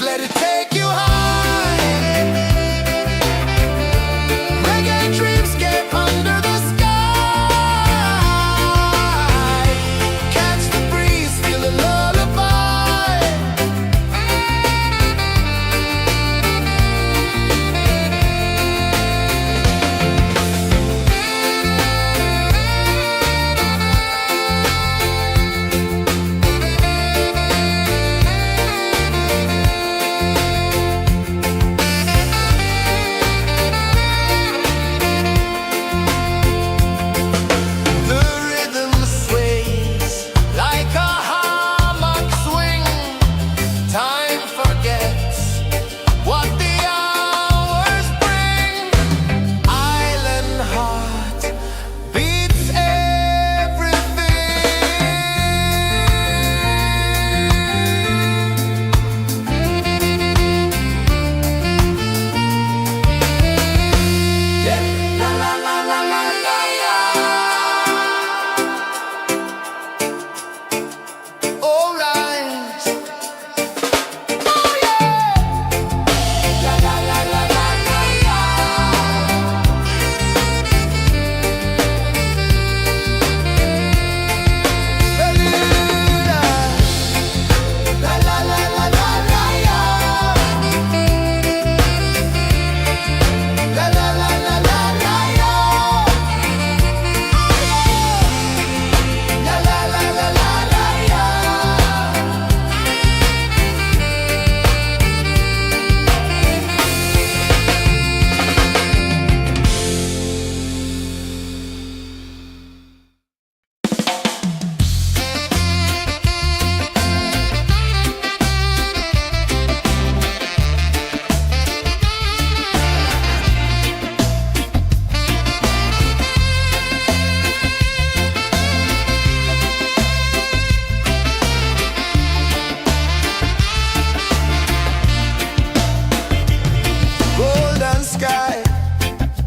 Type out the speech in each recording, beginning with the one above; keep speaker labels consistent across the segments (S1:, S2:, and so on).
S1: let it take you high. Reggae dreamscape under the sky. Catch the breeze, feel the lullaby.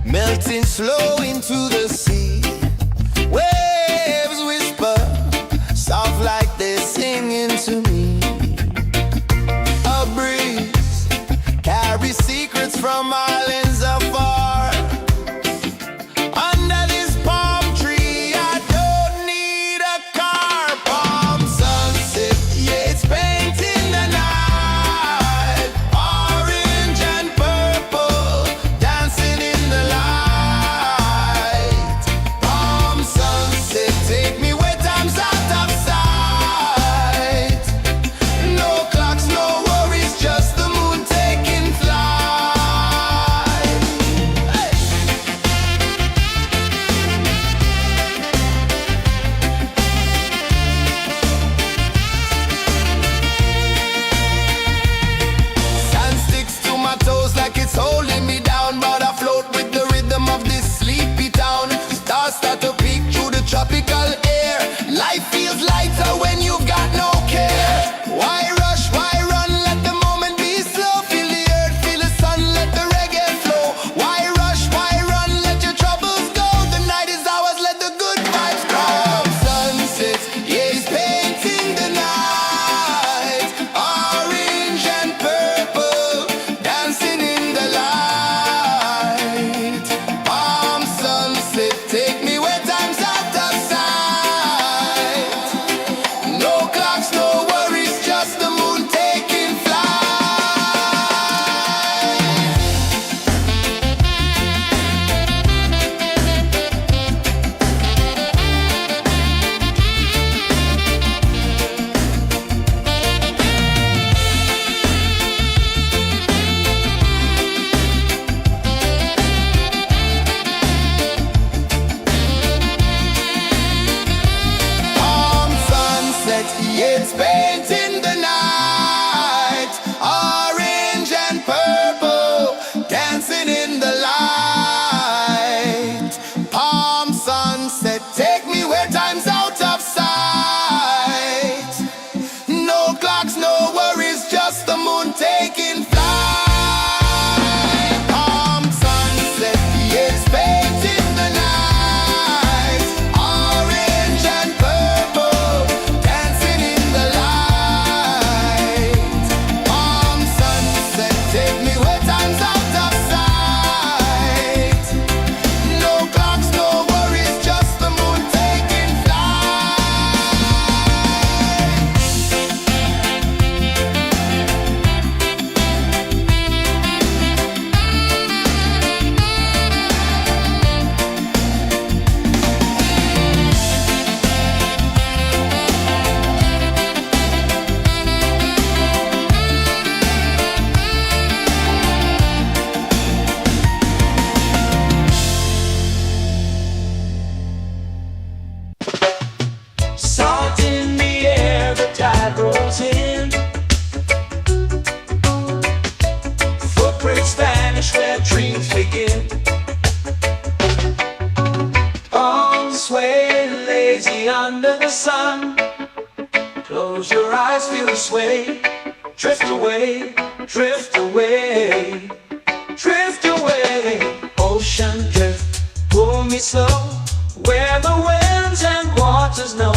S1: Melting slow into the sea. Waves whisper, soft like they're singing to me. A breeze carries secrets from islands afar. Under this palm tree, I don't need a car. Palm sunset, yeah, it's painting the night. Orange and purple, dancing in the light. Palm sunset, take me where time's out of sight. No clocks, no worries, just the moon taking flight. eyes feel the sway. Drift away, drift away, drift away. Ocean drift, pull me slow, where the winds and waters know.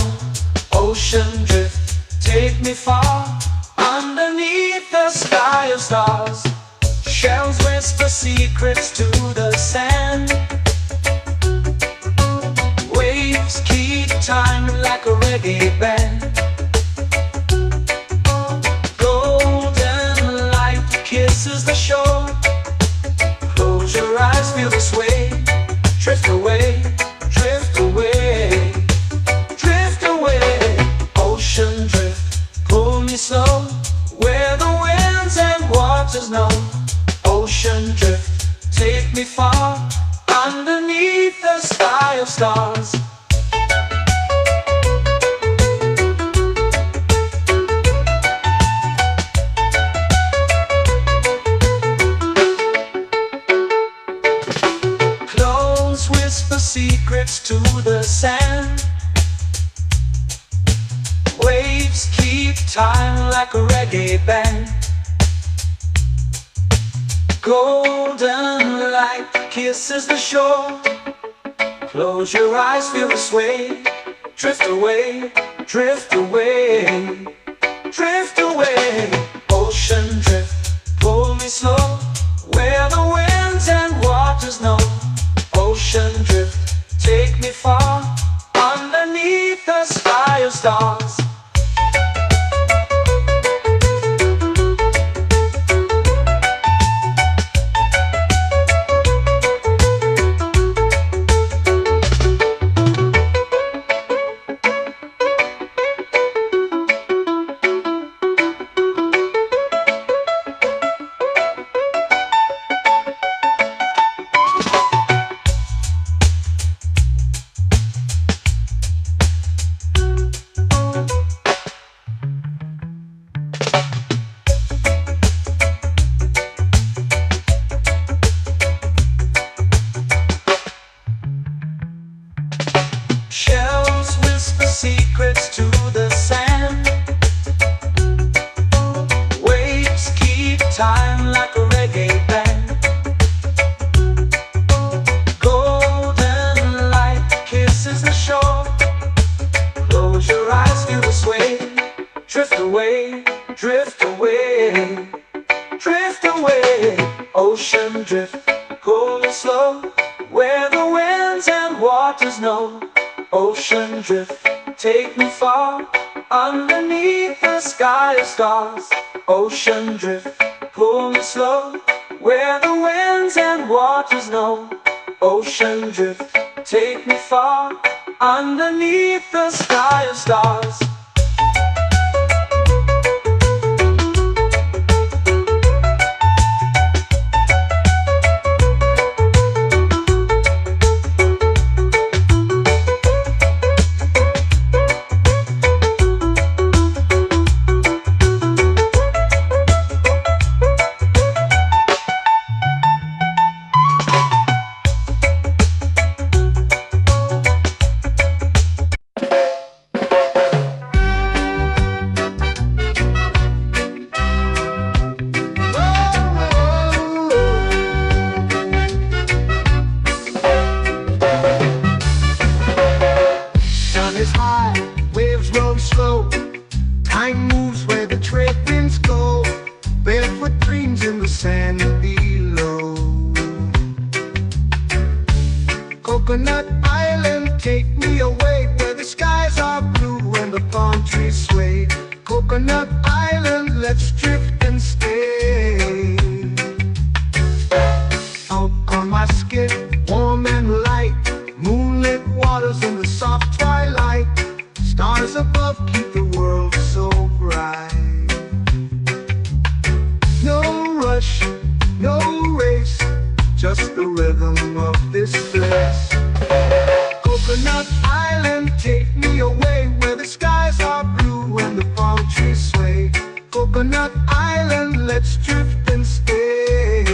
S1: Ocean drift, take me far, underneath the sky of stars. Shells whisper secrets to the sand. Waves keep time like a reggae band. Golden light kisses the shore. Close your eyes, feel the sway. Drift away, drift away, drift away. Ocean drift, pull me slow, where the winds and waters know. Ocean drift, take me far, underneath the sky of stars. Clones whisper secrets to the sand. Waves keep time like a reggae band. Golden light kisses the shore. Close your eyes, feel the sway. Drift away, drift away, drift away. Ocean drift, pull me slow, where the winds and waters know. Ocean drift, take me far, underneath the sky of stars. Shells whisper secrets to the sand. Waves keep time like a reggae band. Golden light kisses the shore. Close your eyes, feel the sway. Drift away, drift away, drift away. Ocean drift, pull me slow, where the winds and waters know. Ocean drift, take me far, underneath the sky of stars. Ocean drift, pull me slow, where the winds and waters know. Ocean drift, take me far, underneath the sky of stars.
S2: Coconut Island, take me away where the skies are blue and the palm trees sway. Coconut Island, let's drift and stay. Out on my skin, warm and light, moonlit waters in the soft twilight. Stars above keep the world so bright. No rush, no race, just the rhythm of this place. Coconut Island, take me away where the skies are blue and the palm trees sway. Coconut Island, let's drift and stay.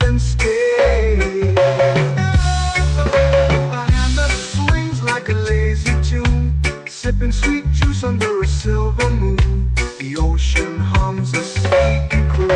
S2: and stay. A hand that swings like a lazy tune, sipping sweet juice under a silver moon. The ocean hums a sleepy croon.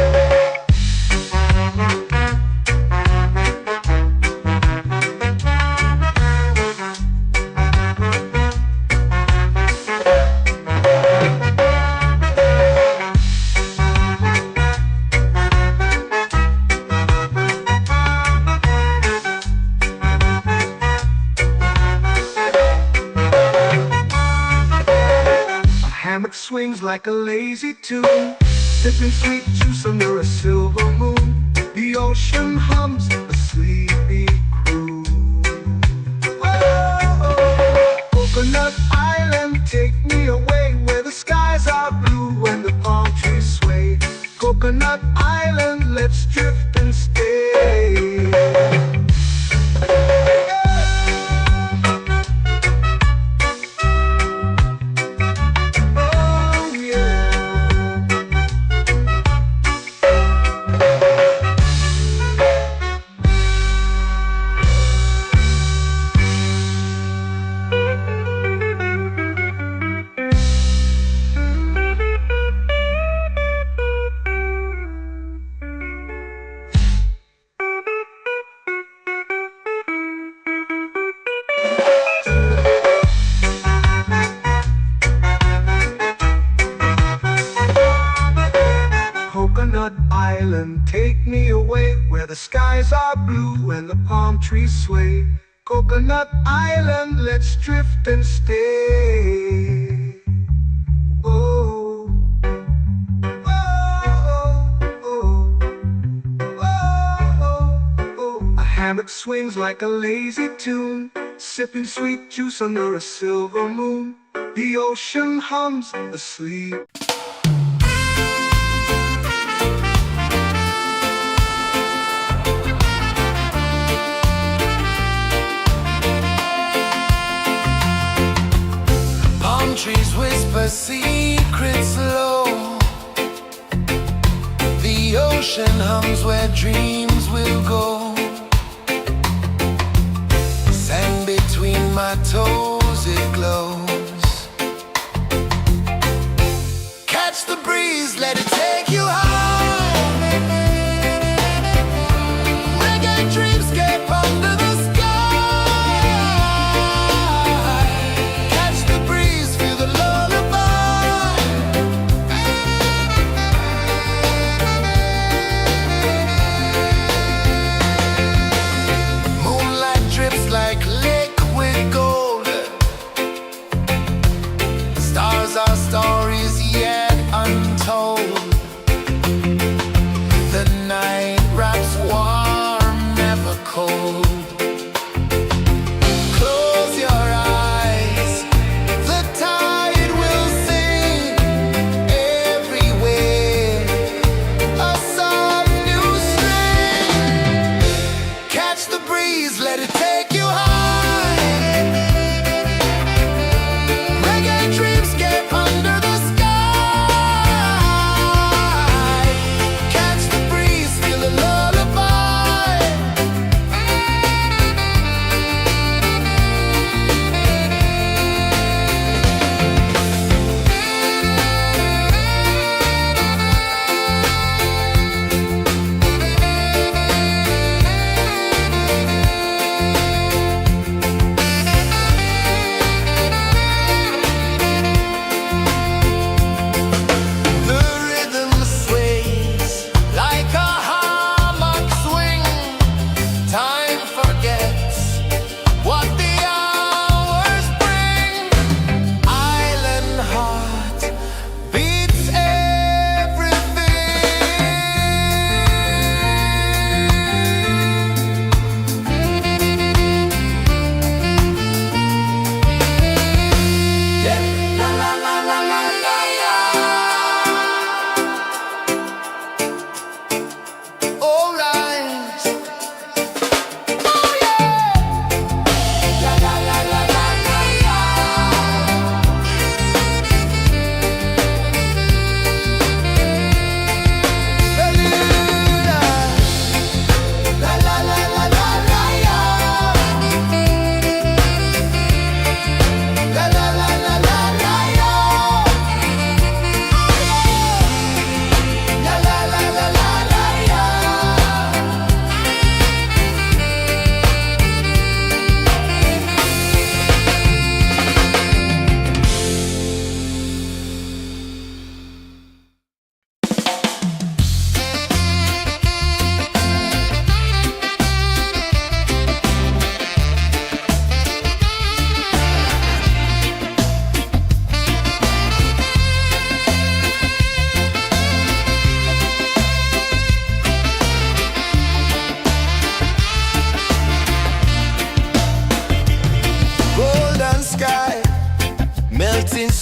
S2: Hammock swings like a lazy tune, sipping sweet juice under a silver moon. The ocean hums a sleepy croon. Oh, Coconut Island, take me away where the skies are blue and the palm trees sway. Coconut Island, let's drift and stay. Coconut Island, take me away where the skies are blue and the palm trees sway. Coconut Island, let's drift and stay. Oh, oh, oh, oh, oh. A hammock swings like a lazy tune, sipping sweet juice under a silver moon. The ocean hums asleep.
S1: Trees whisper secrets low. The ocean hums where dreams will go. Sand between my toes, it glows. Catch the breeze, let it take you home. Reggae dreamscape under the sky.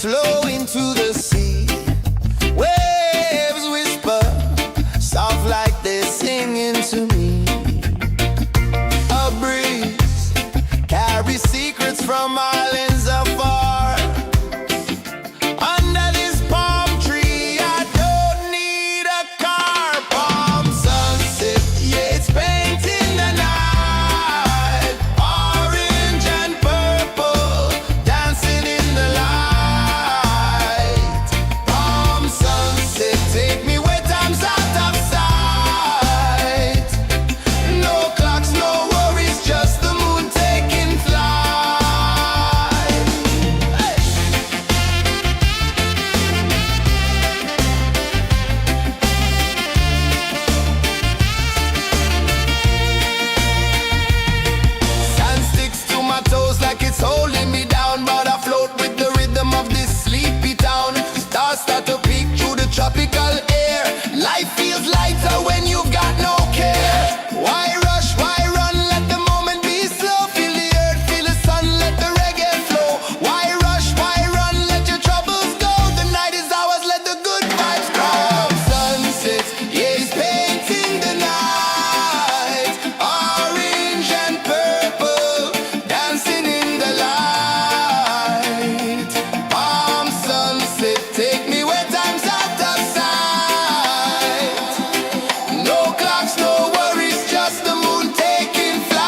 S1: flow into the sea. Waves whisper, soft like they're singing to me. A breeze carries secrets from islands afar. Under this palm tree, I don't need a car. Palm sunset, yeah, it's painting the night. Orange and purple, dancing in the light. Palm sunset, take me where time's out of sight. No clocks, no worries, just the moon taking flight. Hey! Sand sticks to my toes like it's holding me down, but I float with the rhythm of this sleepy town. Stars start to peek through the tropical air. Life feels lighter when you've got no care. Why rush, why run, let the moment be slow. Feel the earth, feel the sun, let the reggae flow. Why rush, why run, let your troubles go. The night is ours, let the good vibes grow. Sunset, yeah, it's painting the night. Orange and purple, dancing in the light. Palm sunset, take me where time's out of sight. No clocks, no worries, just the moon taking flight.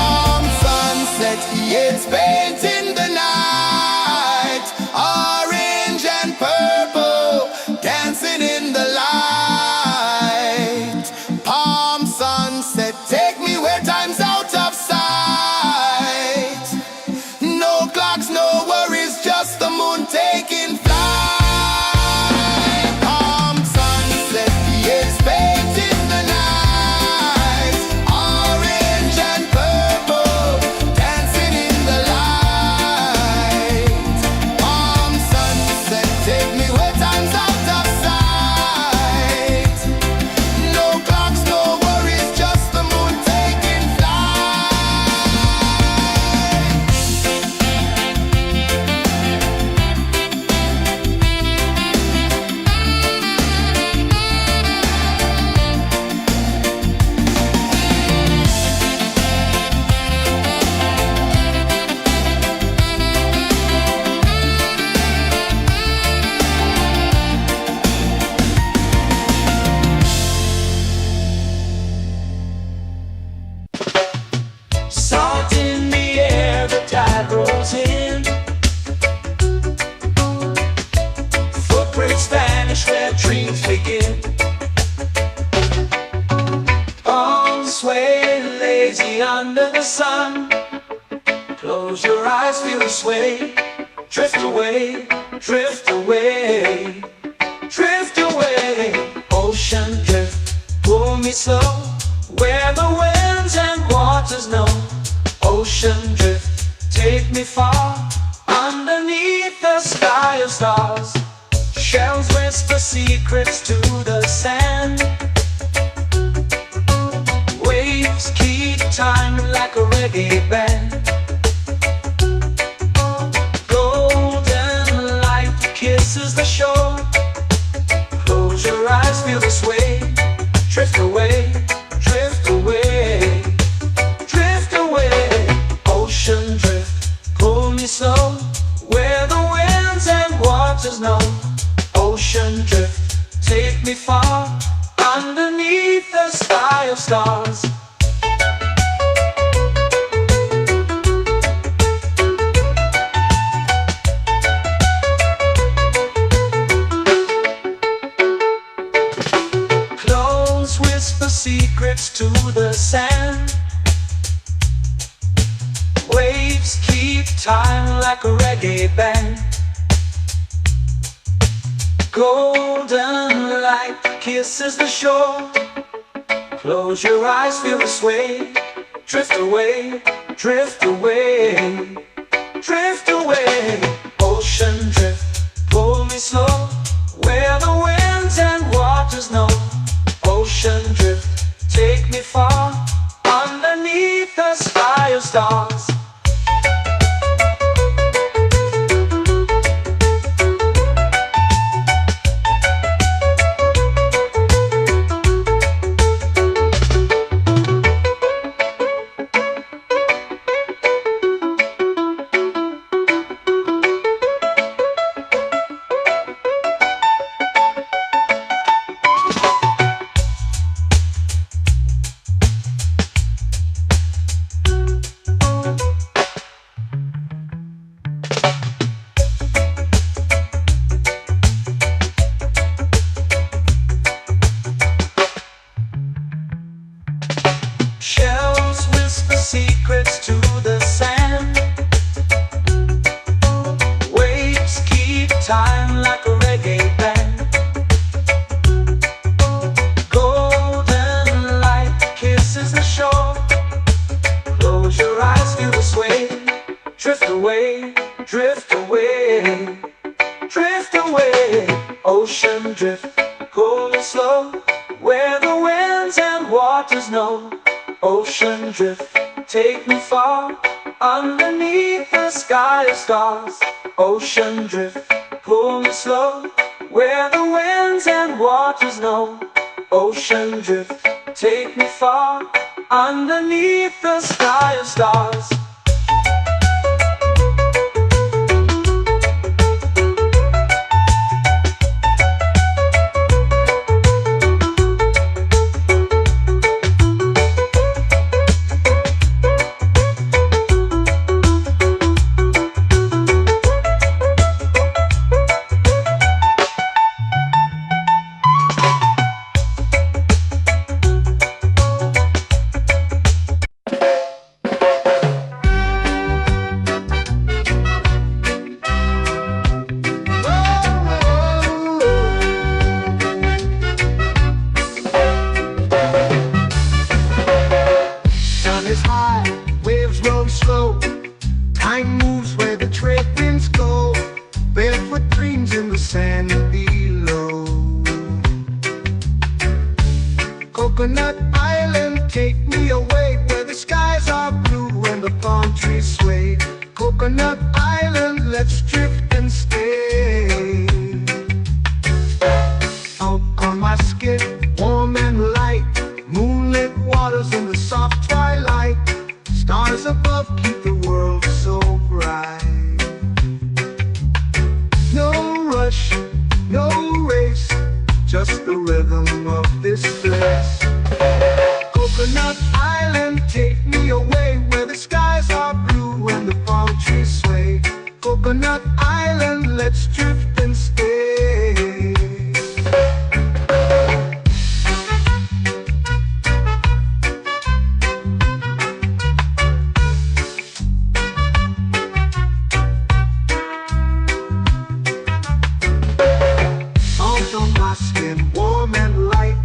S1: Palm sunset, yeah, it's painting the night. Orange and purple, dancing in the light. Palm sunset, take me where time's out of sight. No clocks, no worries, just the moon taking flight. Palm sunset, yeah, it's painting the night. Orange and purple, dancing in the light. Palm sunset, take me where time's out of sight. No clocks, no worries, just the moon taking flight.
S3: Salt in the air, the tide rolls in. Footprints vanish where dreams begin. All swaying lazy under the sun. Close your eyes, feel the sway. Drift away, drift away, drift away. Ocean drift, pull me slow, where the winds and waters know. Ocean drift, take me far, underneath the sky of stars. Shells whisper secrets to the sand. Waves keep time like a reggae band. Golden light kisses the shore. Close your eyes, feel the sway. Drift away, drift away, drift away. Ocean drift, pull me slow, where the winds and waters know. Ocean drift, take me far, underneath the sky of stars. Close whisper secrets to the sand. Waves keep time like a reggae band. Golden light kisses the shore. Close your eyes, feel the sway. Drift away, drift away, drift away. Ocean drift, pull me slow, where the winds and waters know. Ocean drift, take me far, underneath the sky of stars. Shells whisper secrets to the sand. Waves keep time like a reggae band. Golden light kisses the shore. Close your eyes, feel the sway. Drift away, drift away, drift away. Ocean drift, pull me slow, where the winds and waters know. Ocean drift, take me far, underneath the sky of stars. Ocean drift, pull me slow, where the winds and waters know. Ocean drift, take me far, underneath the sky of stars.
S2: Sun is high, waves roll slow. Time moves where the trade winds go. Barefoot dreams in the sand below. Coconut Island, take me away, where the skies are blue and the palm trees sway. Coconut Island, let's drift and stay. Out on my skin, warm and light, moonlit waters in the soft twilight. Stars above keep the world so bright. No rush, no race, just the rhythm of this place. Coconut Island, take me away, where the skies are blue and the palm trees sway. Coconut Island, let's drift and stay. Salt on my skin, warm and light,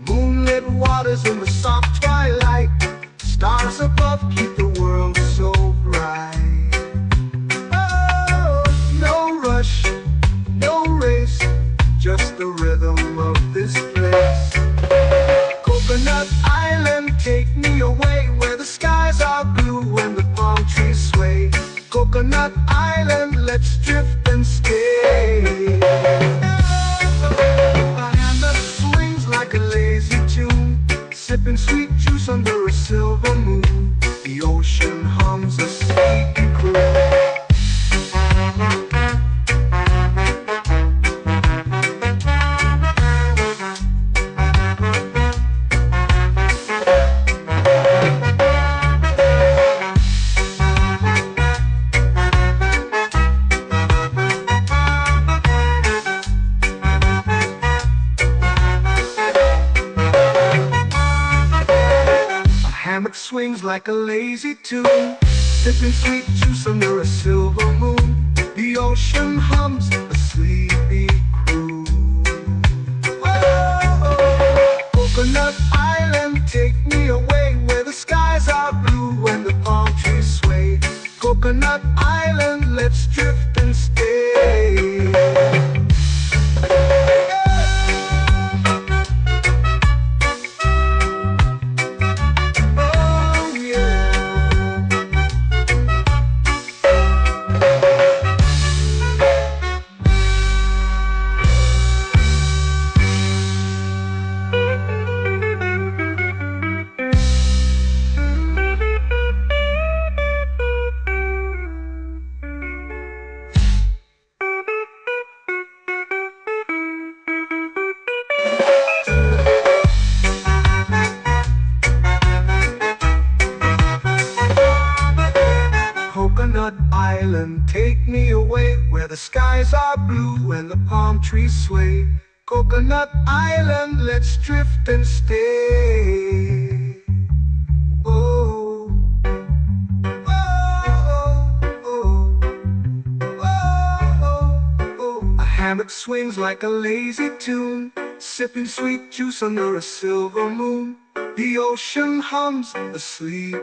S2: moonlit waters in the soft twilight. Stars above keep the world so bright. Oh, no rush, no race, just the rhythm of this place. Coconut Island, take me away, where the skies are blue and the palm trees sway. Coconut Island, let's drift and stay. A hand that swings like a lazy tune, sipping sweet juice under a silver moon. The ocean hums a sleepy croon. Hammock swings like a lazy tune, sipping sweet juice under a silver moon. The ocean hums a sleepy croon. take me away where the skies are blue and the palm trees sway. Coconut Island, let's drift and stay. Oh, oh, oh, oh, oh. A hammock swings like a lazy tune, sipping sweet juice under a silver moon. The ocean hums asleep.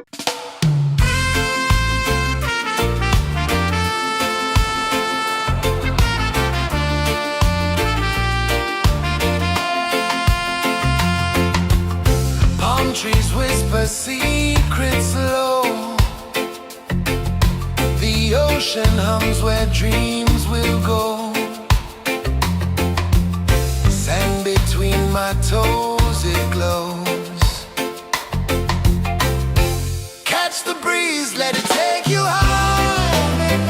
S1: Palm trees whisper secrets low. The ocean hums where dreams will go. Sand between my toes, it glows. Catch the breeze, let it take you high.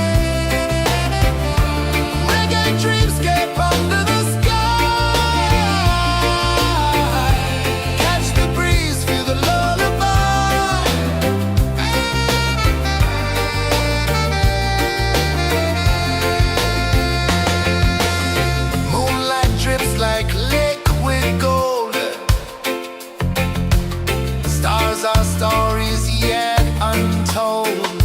S1: Reggae dreamscape under the sky. Catch the breeze, feel the lullaby. Moonlight drips like liquid gold. Stars are stories yet untold.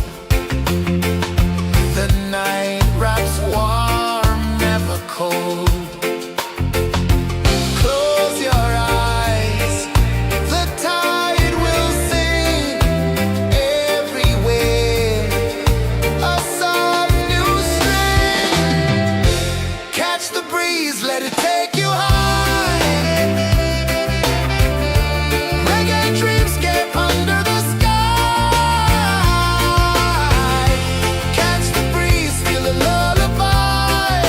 S1: The night wraps warm, never cold. Close your eyes, the tide will sing everywhere. A soft new string. Catch the breeze, let it take you high. Reggae dreamscape under the sky. Catch the breeze, feel the lullaby.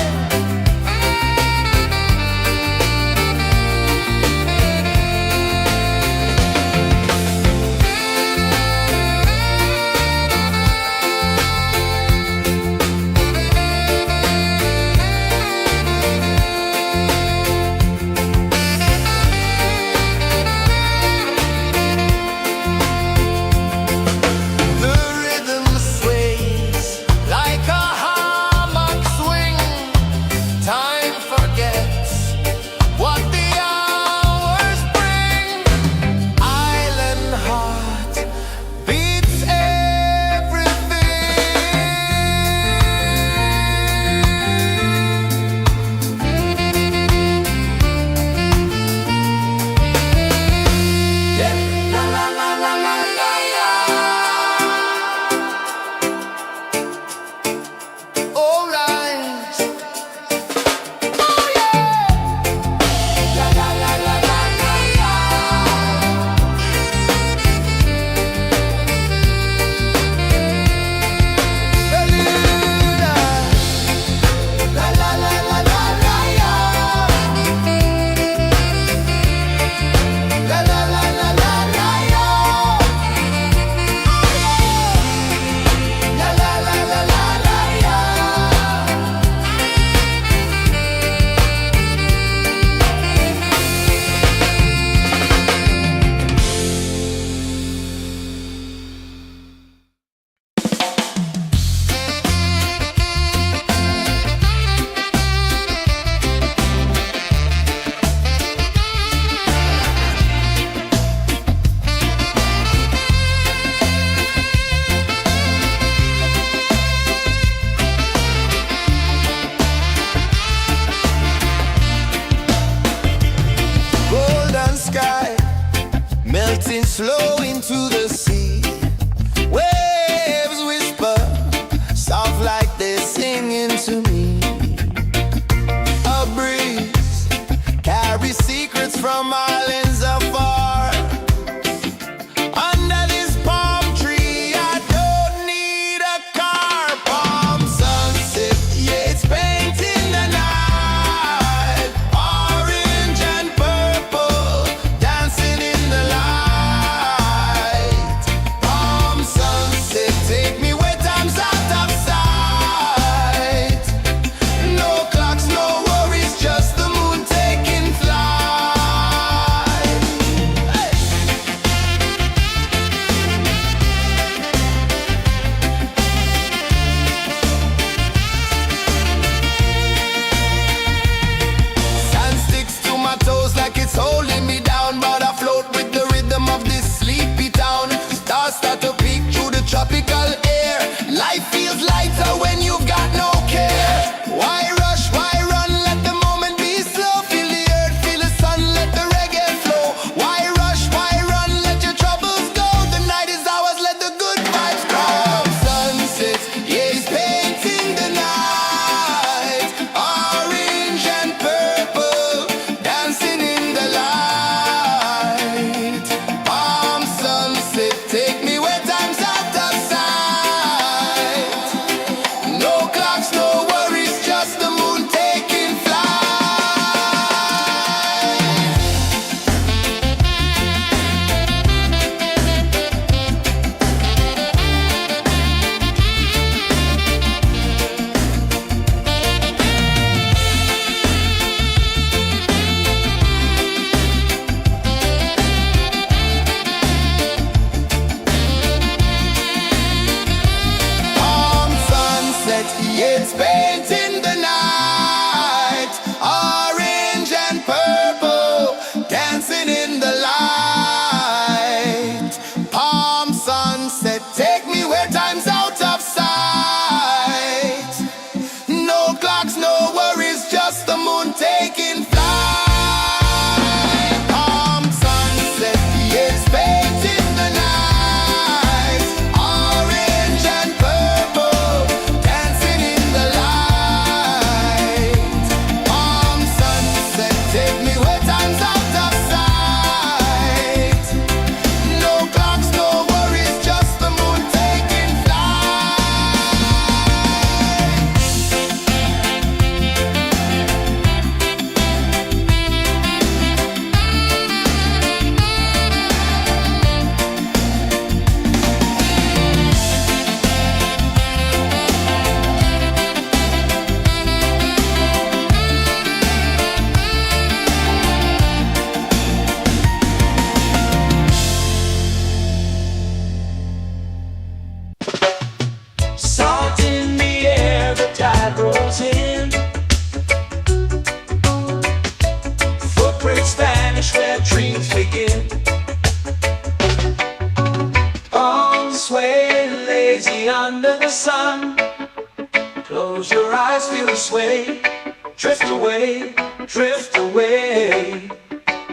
S1: The rhythm sways like a hammock swing. Time forgets what the hours bring. Island heart beats everything. Yeah. La la la la la la la. All right. Oh yeah. La la la la la la la. Bermuda. La la la la la la la. La la la la la la la. La la la la la la la. Golden sky melting slow into the sea. Waves whisper soft like they're singing to me. A breeze carries secrets from islands afar. Under this palm tree, I don't need a car. Palm sunset, yeah, it's painting the night. Orange and purple, dancing in the light. Palm sunset, take me where time's out of sight. No clocks, no worries, just the moon taking flight. painting the night, orange and purple, dancing in the light. Palm sunset, take me where time's out of sight. No clocks, no worries, just the moon taking flight. Palm sunset, it's painting the night, orange and purple, dancing in the light. Palm sunset, take me where time's out of sight. No clocks, no worries, just the moon taking flight.
S3: Salt in the air, the tide rolls in. Footprints vanish where dreams begin. Arms sway lazy under the sun. Close your eyes, feel the sway. Drift away, drift away,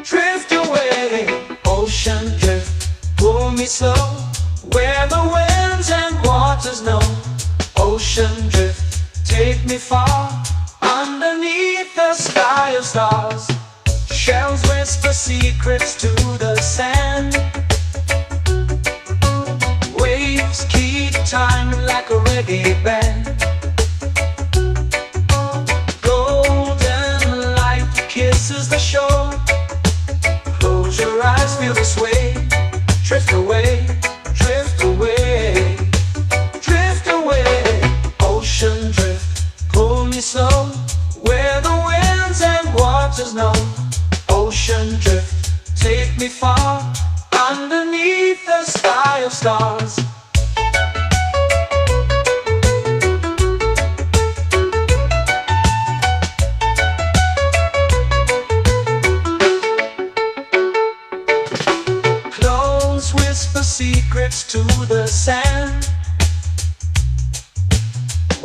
S3: drift away. Ocean drift, pull me slow, where the winds and waters know. Ocean drift, take me far, underneath the sky of stars. Shells whisper secrets to the sand. Waves keep time like a reggae band. Golden light kisses the shore. Close your eyes, feel the sway. Drift away, drift away, drift away. Ocean drift, pull me slow, where the winds and waters know. Ocean drift, take me far, underneath the sky of stars. Close whisper secrets to the sand.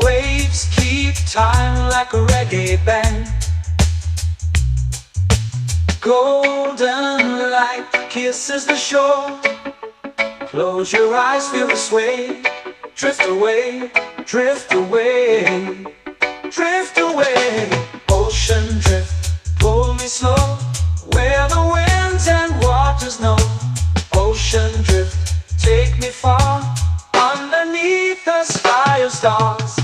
S3: Waves keep time like a reggae band. Golden light kisses the shore. Close your eyes, feel the sway. Drift away, drift away, drift away. Ocean drift, pull me slow, where the winds and waters know. Ocean drift, take me far, underneath the sky of stars.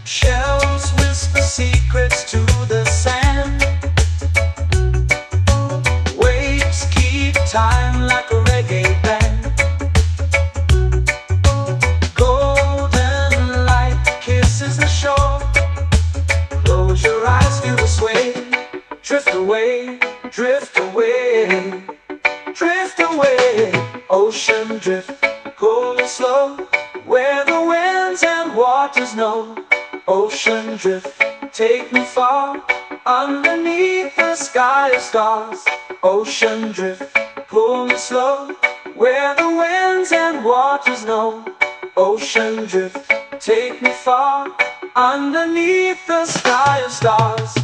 S3: Shells whisper secrets to the sand. Waves keep time like a reggae band. Golden light kisses the shore. Close your eyes, feel the sway. Drift away, drift away, drift away. Ocean drift, pull me slow, where the winds and waters know. Ocean drift, take me far, underneath the sky of stars. Ocean drift, pull me slow, where the winds and waters know. Ocean drift, take me far, underneath the sky of stars.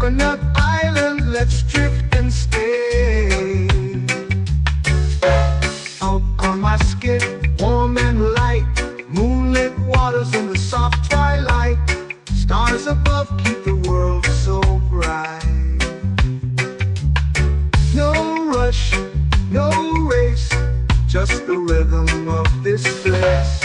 S2: Coconut Island, let's drift and stay. Out on my skin, warm and light, moonlit waters in the soft twilight. Stars above keep the world so bright. No rush, no race, just the rhythm of this place.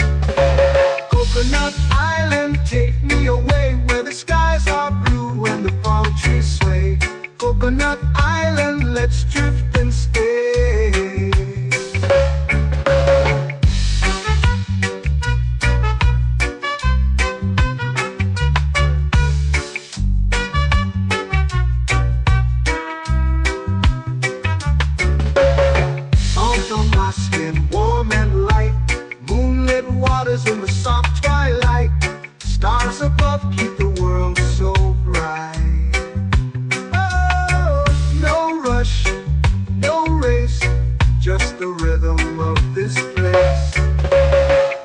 S2: Coconut Island, take me away where the skies are blue and the palm trees sway. Coconut Island, let's drift and stay. Salt on my skin, warm and light, moonlit waters in the soft twilight. Stars above keep the world so bright. Oh, no rush, no race, just the rhythm of this place.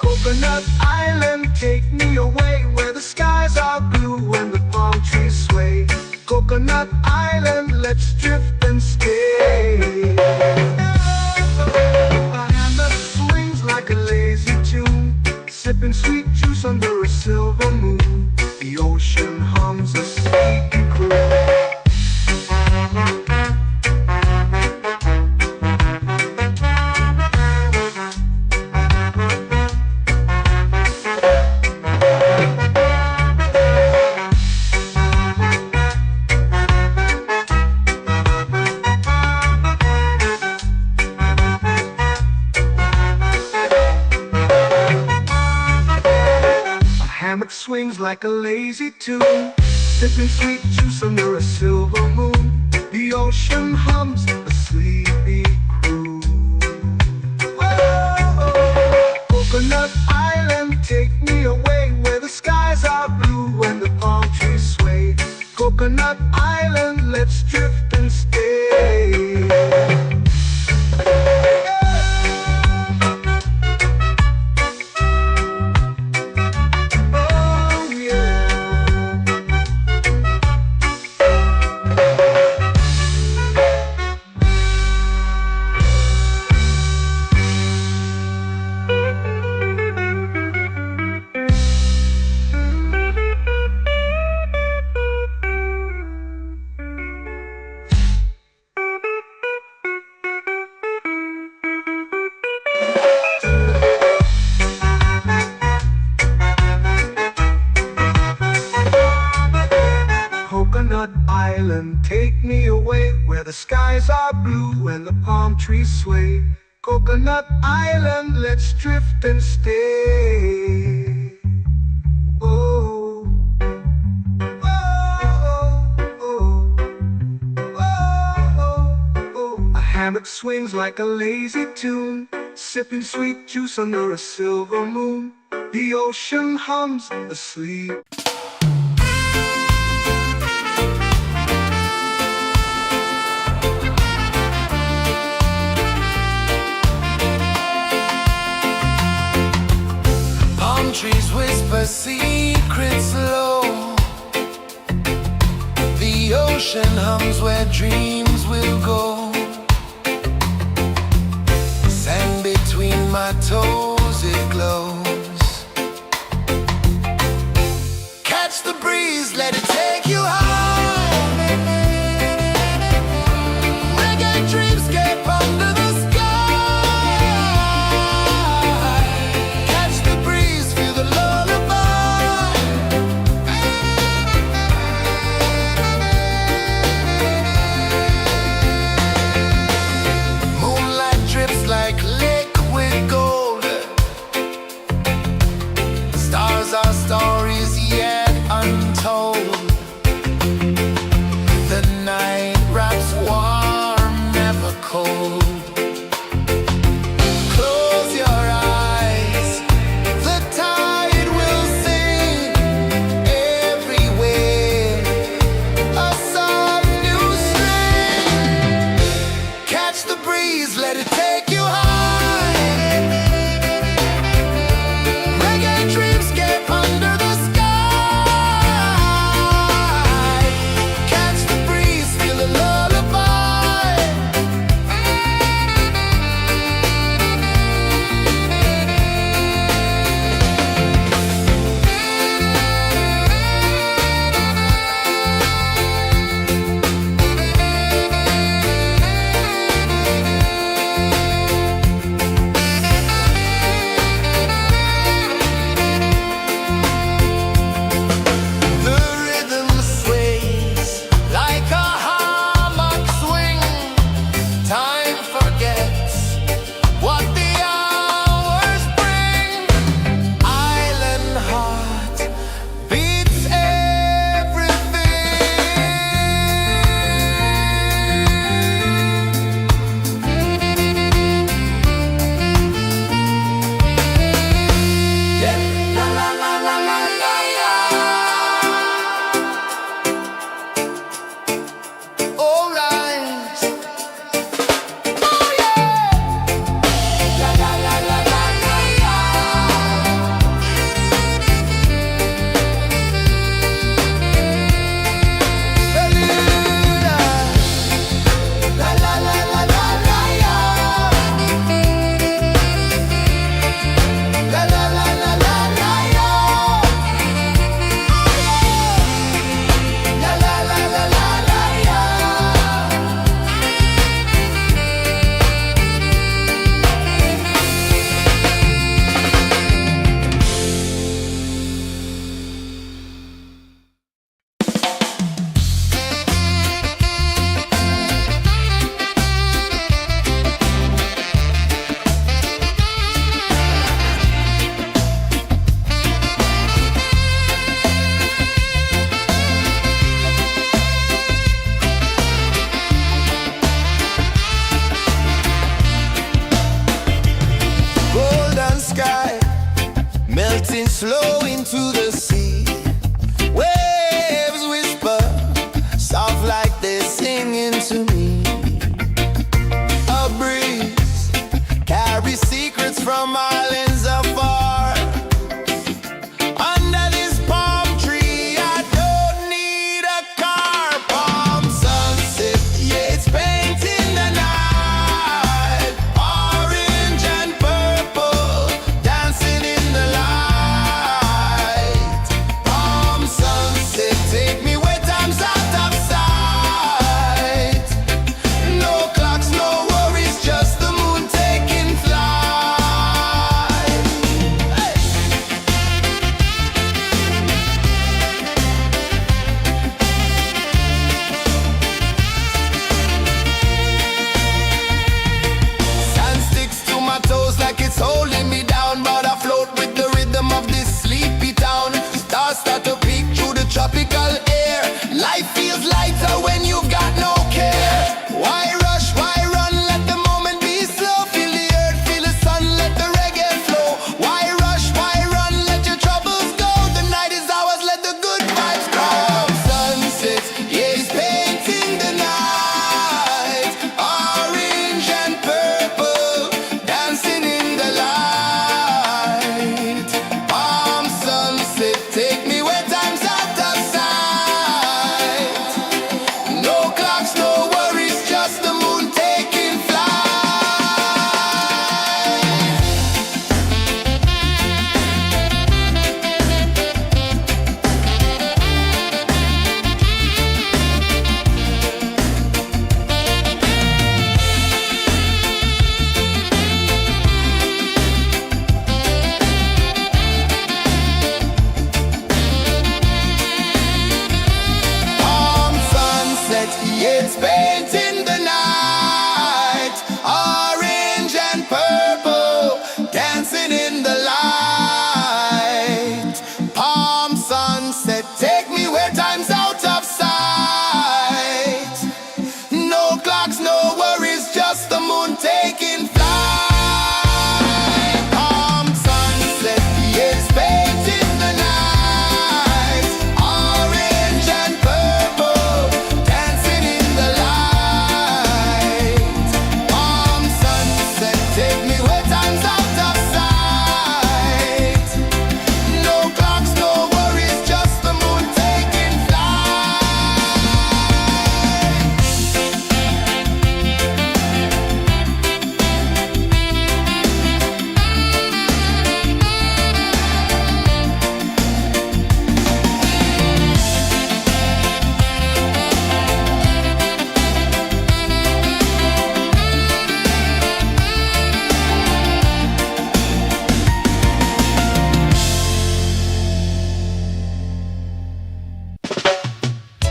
S2: Coconut Island, take me away where the skies are blue and the palm trees sway. Coconut Island, let's drift and stay. A hand that swings like a lazy tune, sipping sweet juice under a silver moon. The ocean hums a sleepy croon. Hammock swings like a lazy tune, sipping sweet juice under a silver moon. The ocean hums a sleepy croon. Whoa, Coconut Island, take me away where the skies are blue and the palm trees sway. Coconut Island, let's drift and stay. Coconut Island, take me away where the skies are blue and the palm trees sway. Coconut Island, let's drift and stay. Oh, oh, oh, oh, oh. A hammock swings like a lazy tune, sipping sweet juice under a silver moon. The ocean hums asleep.
S1: Trees whisper secrets low. The ocean hums where dreams will go. Sand between my toes, it glows. Catch the breeze, let it take you high. Reggae dreamscape under the sky.
S4: Catch the
S1: they're singing to me. A breeze carries secrets from islands afar. Under this palm tree, I don't need a car. Palm sunset, yeah, it's painting the night. Orange and purple, dancing in the light. Palm sunset, take me where time's out of sight. No clocks, no worries, just the moon taking flight. Hey! Sand sticks to my toes like it's holding me down, but I float with the rhythm of this sleepy town. Stars start to peek through the tropical air. Life feels lighter when you've got no care. Why rush, why run, let the moment be slow. Feel the earth, feel the sun, let the reggae flow. Why rush, why run, let your troubles go. The night is ours, let the good vibes come. Sunset, yeah, it's painting the night. Orange and purple, dancing in the light. Palm sunset, take me where time's out of sight. No clocks, no worries, just the moon taking flight. Palm sunset, yeah, it's painting the night. Orange and purple, dancing in the light. Palm sunset, take me where time's out of sight. No clocks, no worries, just the moon taking flight. Palm sunset, yeah, it's painting the night. Orange and purple, dancing in the light. Palm sunset, take me where time's out of sight. No clocks, no worries, just the moon taking flight.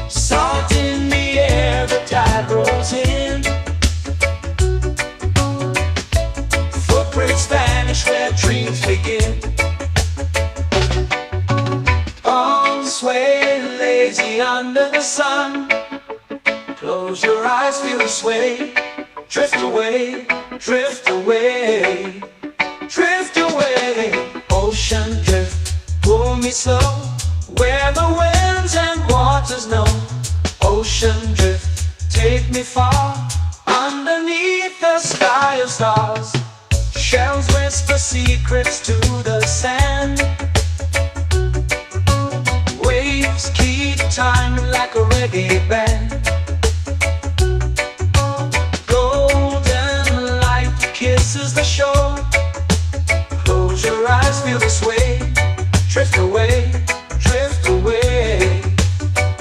S3: Salt in the air, the tide rolls in. Footprints vanish where dreams begin. Arms sway lazy under the sun. Close your eyes, feel the sway. Drift away, drift away, drift away. Ocean drift, pull me slow, where the winds and waters know. Ocean drift, take me far, underneath the sky of stars. Shells whisper secrets to the sand. Waves keep time like a reggae band. Golden light kisses the shore. Close your eyes, feel the sway. Drift away, drift away,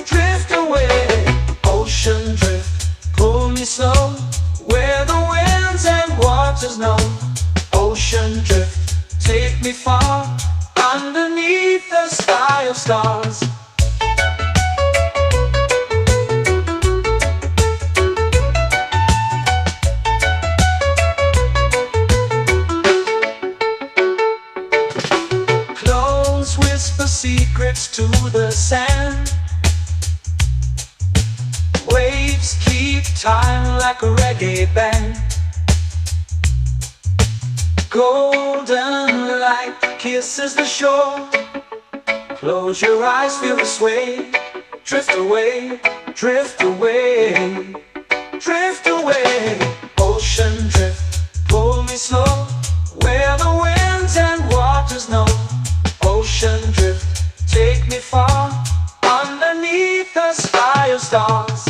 S3: drift away. Ocean drift, pull me slow, where the winds and waters know. Ocean drift, take me far, underneath the sky of stars. Close whisper secrets to the sand. Waves keep time like a reggae band. Golden light kisses the shore. Close your eyes, feel the sway. Drift away, drift away, drift away. Ocean drift, pull me slow, where the winds and waters know. Ocean drift, take me far, underneath the sky of stars.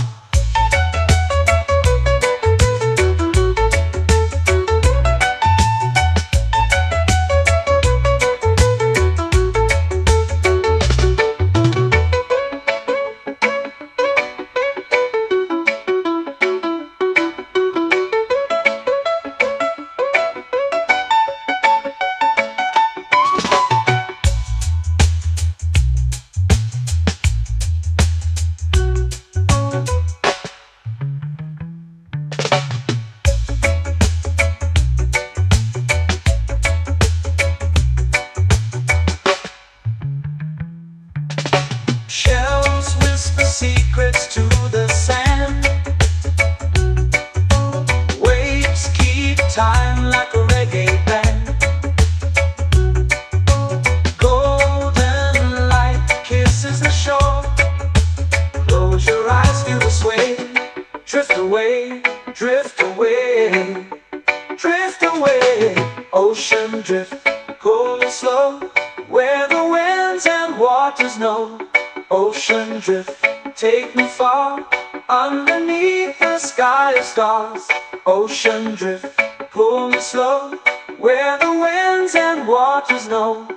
S3: Shells whisper secrets to the sand. Waves keep time like a reggae band. Golden light kisses the shore. Close your eyes, feel the sway. Drift away, drift away, drift away. Ocean drift, cool and slow, where the winds and waters know. Ocean drift, take me far, underneath the sky of stars. Ocean drift, pull me slow, where the winds and waters know.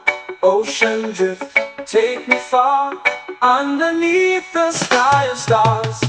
S3: Ocean drift, take me far, underneath the sky of stars.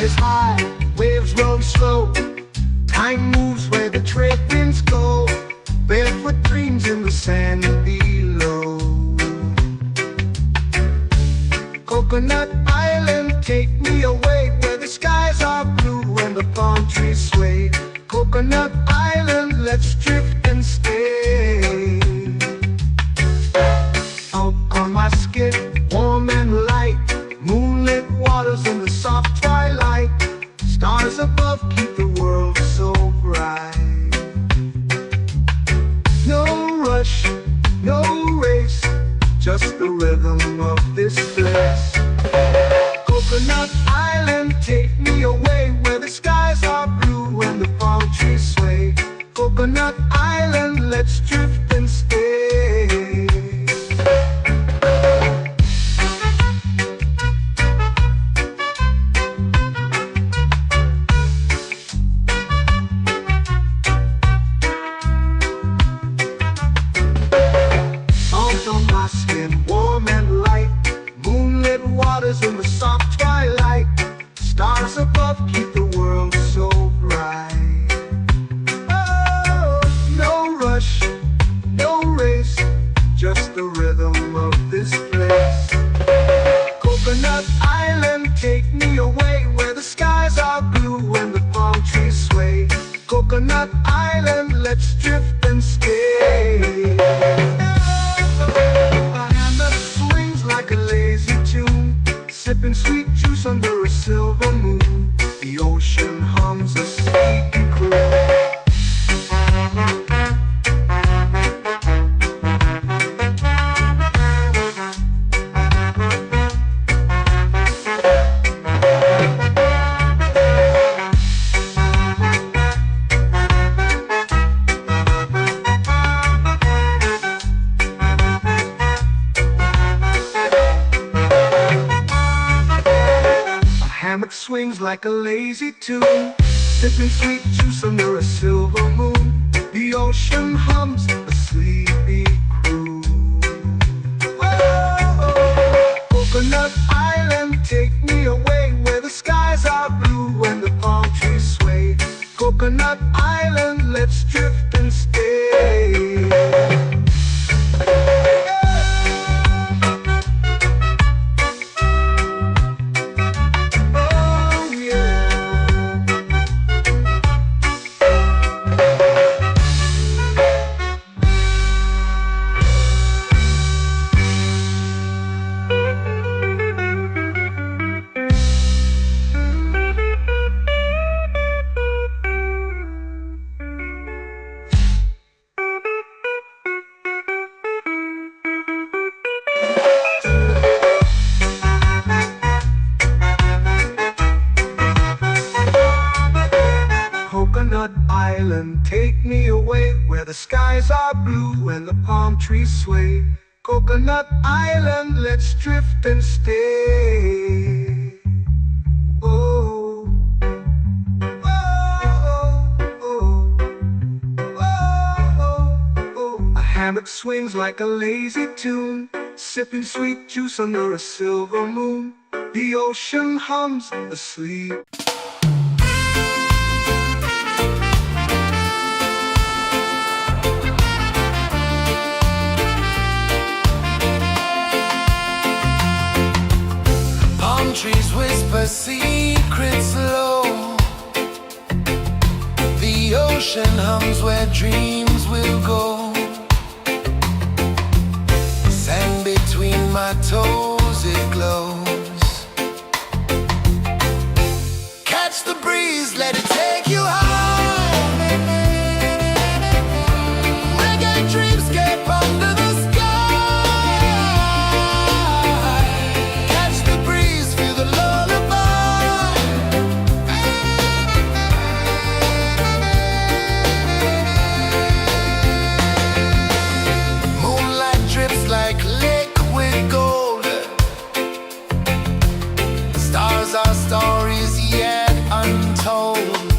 S2: Is high, waves roll slow. Time moves where the trade winds go. Barefoot dreams in the sand below. Coconut Island, take me away, where the skies are blue and the palm trees sway. Coconut Island, let's drift and stay. Out on my skin, warm and light, moonlit waters in the soft twilight. Stars above keep the world so bright. No rush, no race, just the rhythm of this place. Coconut Island, take me away, where the skies are blue and the palm trees sway. Coconut Island, let's drift and stay. Warm and light, moonlit waters in the soft twilight. Stars above keep the world so bright. Oh, no rush, no race, just the rhythm of this place. Coconut Island, take me away, where the skies are blue and the palm trees sway. Coconut Island, let's drift and stay. Like a lazy tune, sipping sweet juice under a silver moon. The ocean hums a sleepy croon. Hammock swings like a lazy tune, sipping sweet juice under a silver moon. The ocean hums a sleepy croon. Whoa, Coconut Island, take me away, where the skies are blue and the palm trees Coconut Island, let's drift and stay. Oh yeah. Coconut Island, take me away where the skies are blue and the palm trees sway. Coconut Island, let's drift and stay. Oh, oh, oh, oh, oh. A hammock swings like a lazy tune, sipping sweet juice under a silver moon. The ocean hums asleep.
S1: Palm trees whisper secrets low. The ocean hums where dreams will go. Sand between my toes, it glows. Catch the breeze, let it take you high. Reggae dreamscape under the sky. Catch the breeze, feel the lullaby. Moonlight drips like liquid gold. Stars are stories yet untold.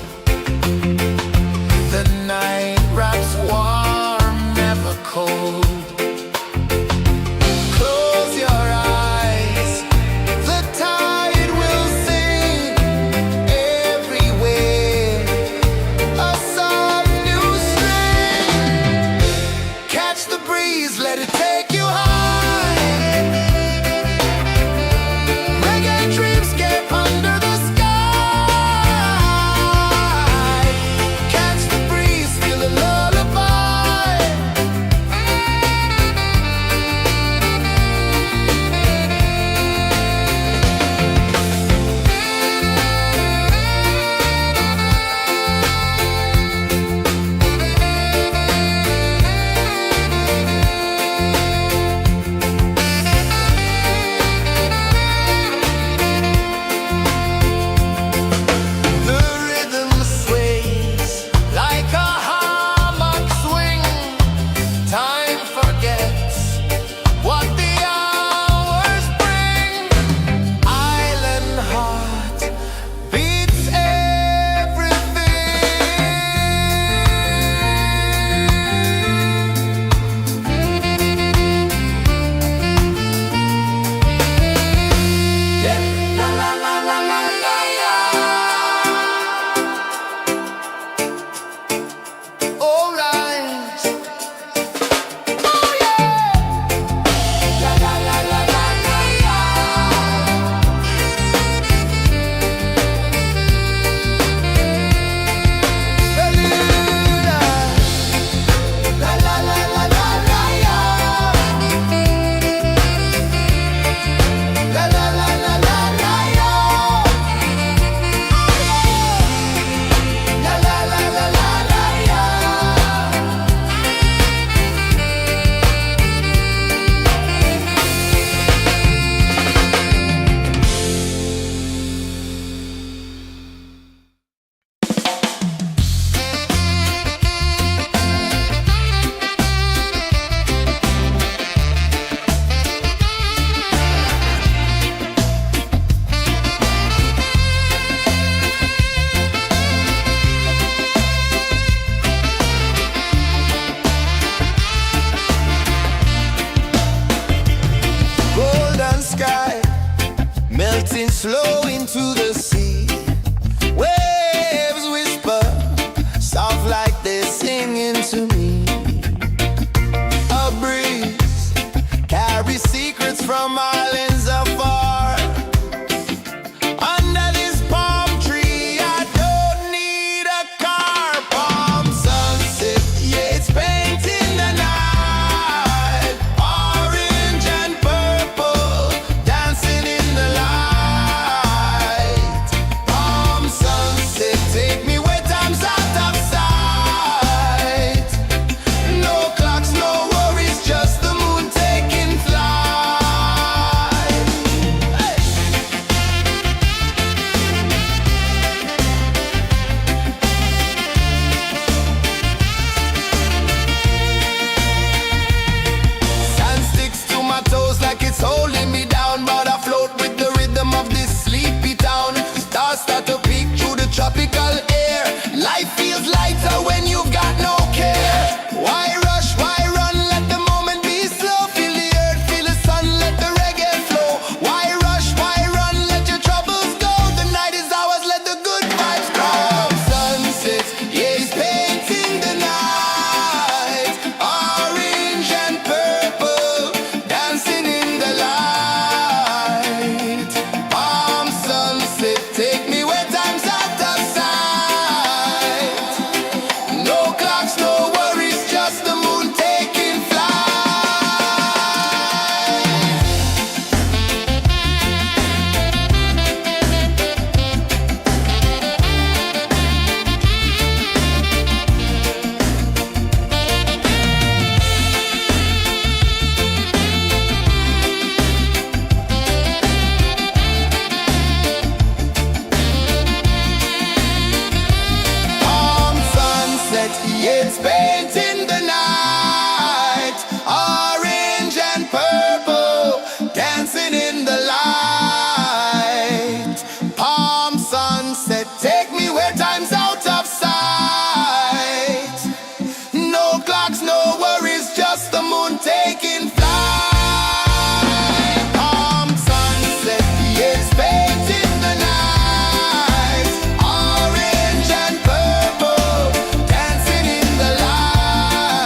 S1: it's painting the night. Orange and purple, dancing in the light. Palm sunset, take me where time's out of sight. No clocks, no worries, just the moon taking flight. Palm sunset, yes, painting the night. Orange and purple, dancing in the light.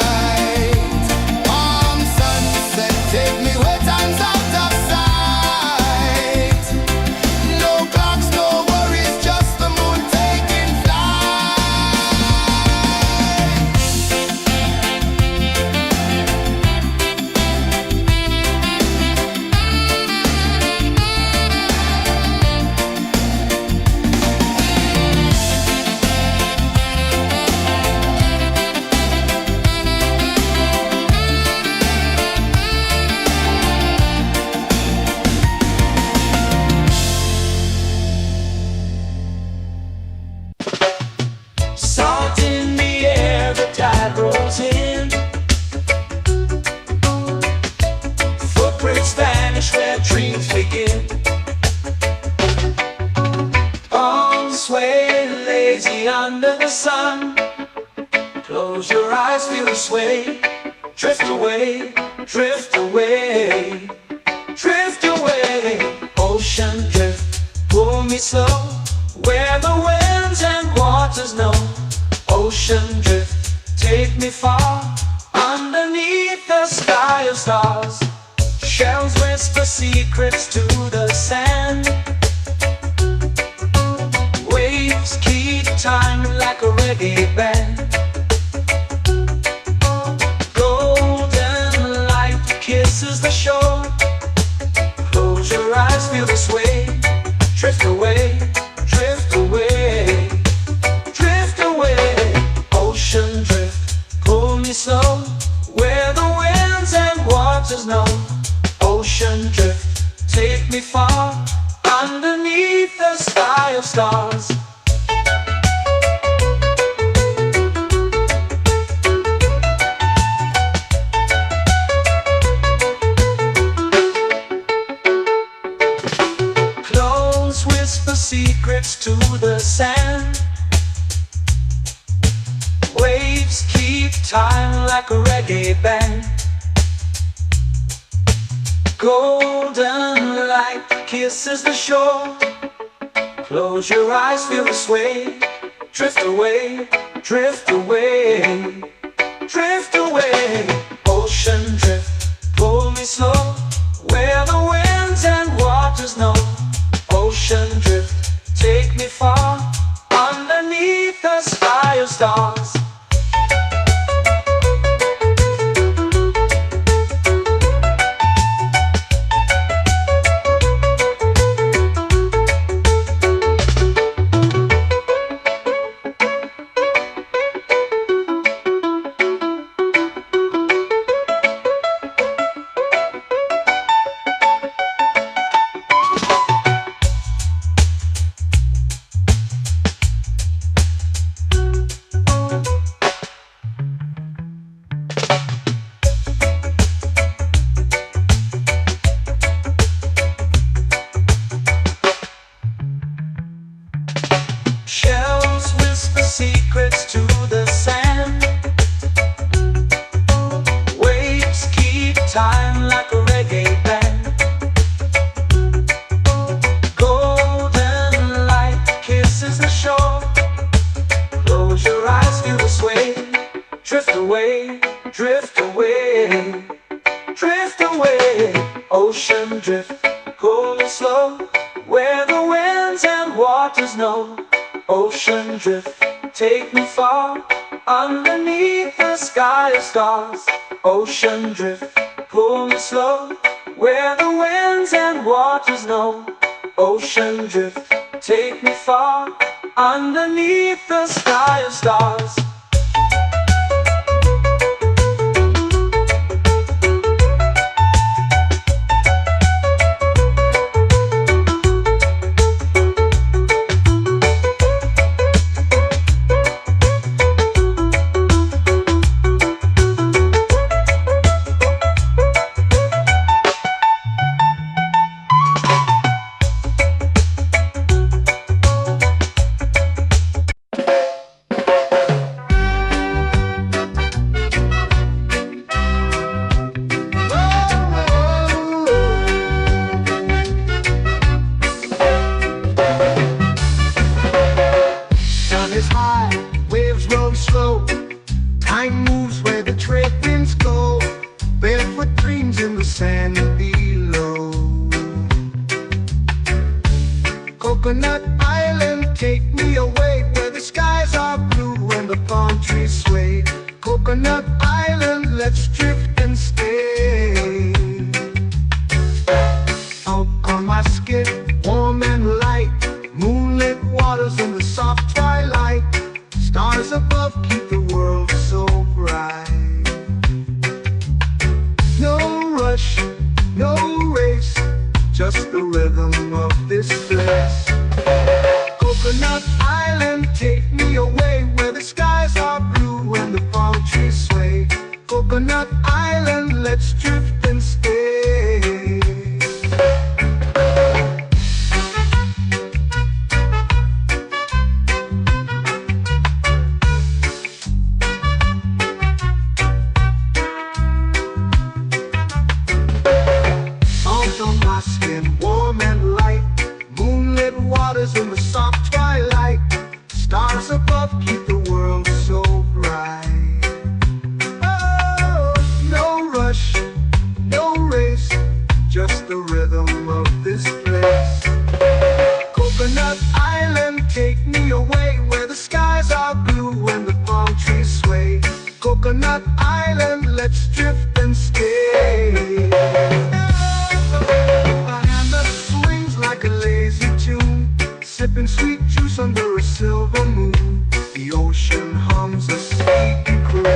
S1: Palm sunset, take me where time's out of sight. No clocks, no worries, just the moon taking flight.
S3: Salt in the air, the tide rolls in. Footprints vanish where dreams begin. Arms sway lazy under the sun. Close your eyes, feel the sway. Drift away, drift away, drift away. Ocean drift, pull me slow, where the winds and waters know. Ocean drift, take me far, underneath the sky of stars. Shells whisper secrets to the sand. Waves keep time like a reggae band. Golden light kisses the shore. Close your eyes, feel the sway. Drift away, drift away, drift away. Ocean drift, pull me slow, where the winds and waters know. Ocean drift, take me far, underneath the sky of stars. Clothes whisper secrets to the sand. Waves keep time like a reggae band. Golden light kisses the shore. Close your eyes, feel the sway. Drift away, drift away, drift away. Ocean drift, pull me slow, where the winds and waters know. Ocean drift, take me far, underneath the sky of stars. Shells whisper secrets to the sand. Waves keep time like a reggae band. Golden light kisses the shore. Close your eyes, feel the sway. Drift away, drift away, drift away. Ocean drift, pull me slow, where the winds and waters know. Ocean drift, take me far, underneath the sky of stars. Ocean drift, pull me slow, where the winds and waters know. Ocean drift, take me far, underneath the sky of stars.
S2: Coconut Island, let's drift and stay. Out on my skin, warm and light, moonlit waters in the soft twilight. Stars above keep the world so bright. No rush, no race, just the rhythm of this place. Coconut Island, take me away where the skies are blue and the palm trees sway. Coconut Island, let's drift and stay. Salt on my skin, warm and light, moonlit waters in the soft twilight. Stars above keep the world so bright. Oh, no rush, no race, just the rhythm of this place. Coconut Island, take me away where the skies are blue and the palm trees sway. Coconut Island, let's drift and stay. A hand that swings like a lazy tune, sipping sweet juice under a silver moon. The ocean hums a sleepy croon.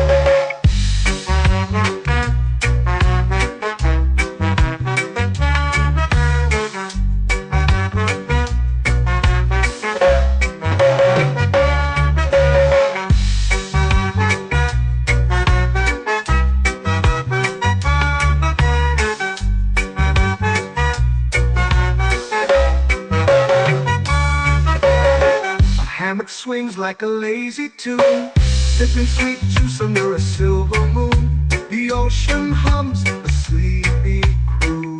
S2: Hammock swings like a lazy tune, sipping sweet juice under a silver moon. The ocean hums a sleepy croon.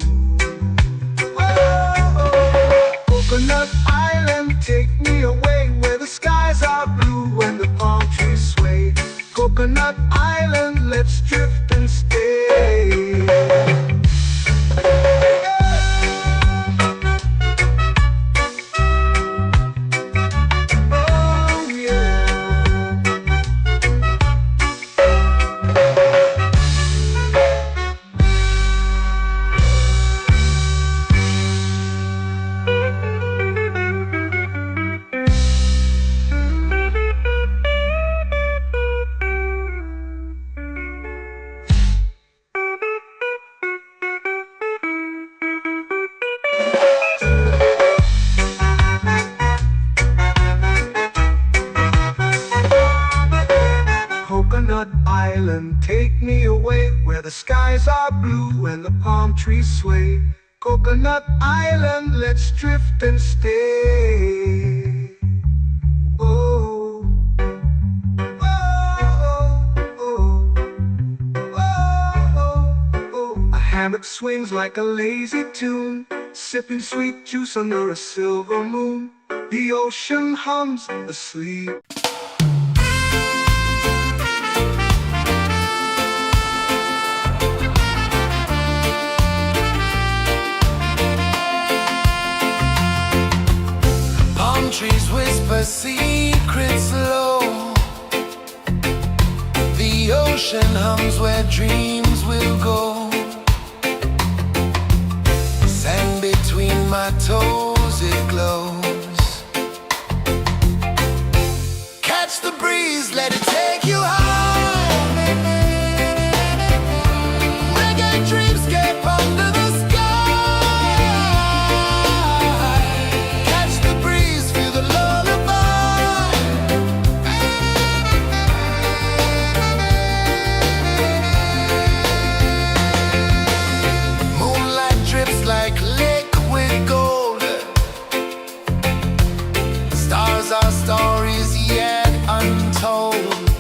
S2: Whoa, Coconut Island, take me away where the skies are blue and the palm trees sway. Coconut Island, let's drift and stay. Coconut Island, take me away where the skies are blue and the palm trees sway. Coconut Island, let's drift and stay. Oh, oh, oh, oh, oh. A hammock swings like a lazy tune, sipping sweet juice under a silver moon. The ocean hums asleep.
S1: Trees whisper secrets low. The ocean hums where dreams will go. Sand between my toes, it glows. Catch the breeze, let it take you high. Reggae dreamscape under the sky. Our stories yet untold.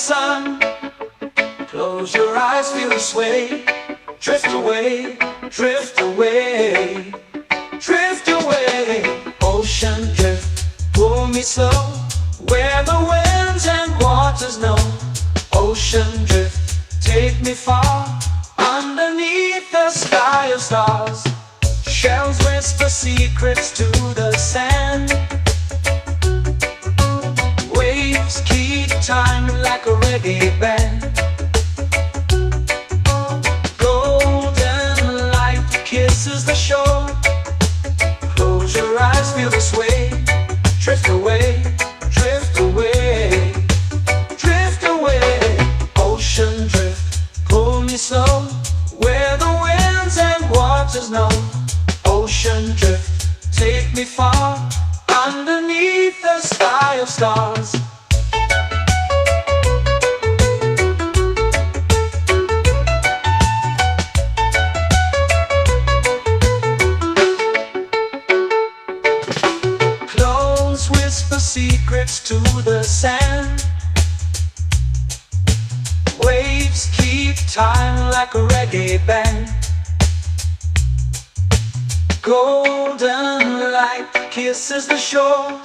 S3: sun. Close your eyes, feel the sway. Drift away, drift away, drift away. Ocean drift, pull me slow, where the winds and waters know. Ocean drift, take me far, underneath the sky of stars. Shells whisper secrets to the sand. Waves keep time like a reggae band. Golden light kisses the shore. Close your eyes, feel the sway. Drift away, drift away, drift away. Ocean drift, pull me slow, where the winds and waters know. Ocean drift, take me far, underneath the sky of stars. Clones whisper secrets to the sand. Waves keep time like a reggae band. Golden light kisses the shore.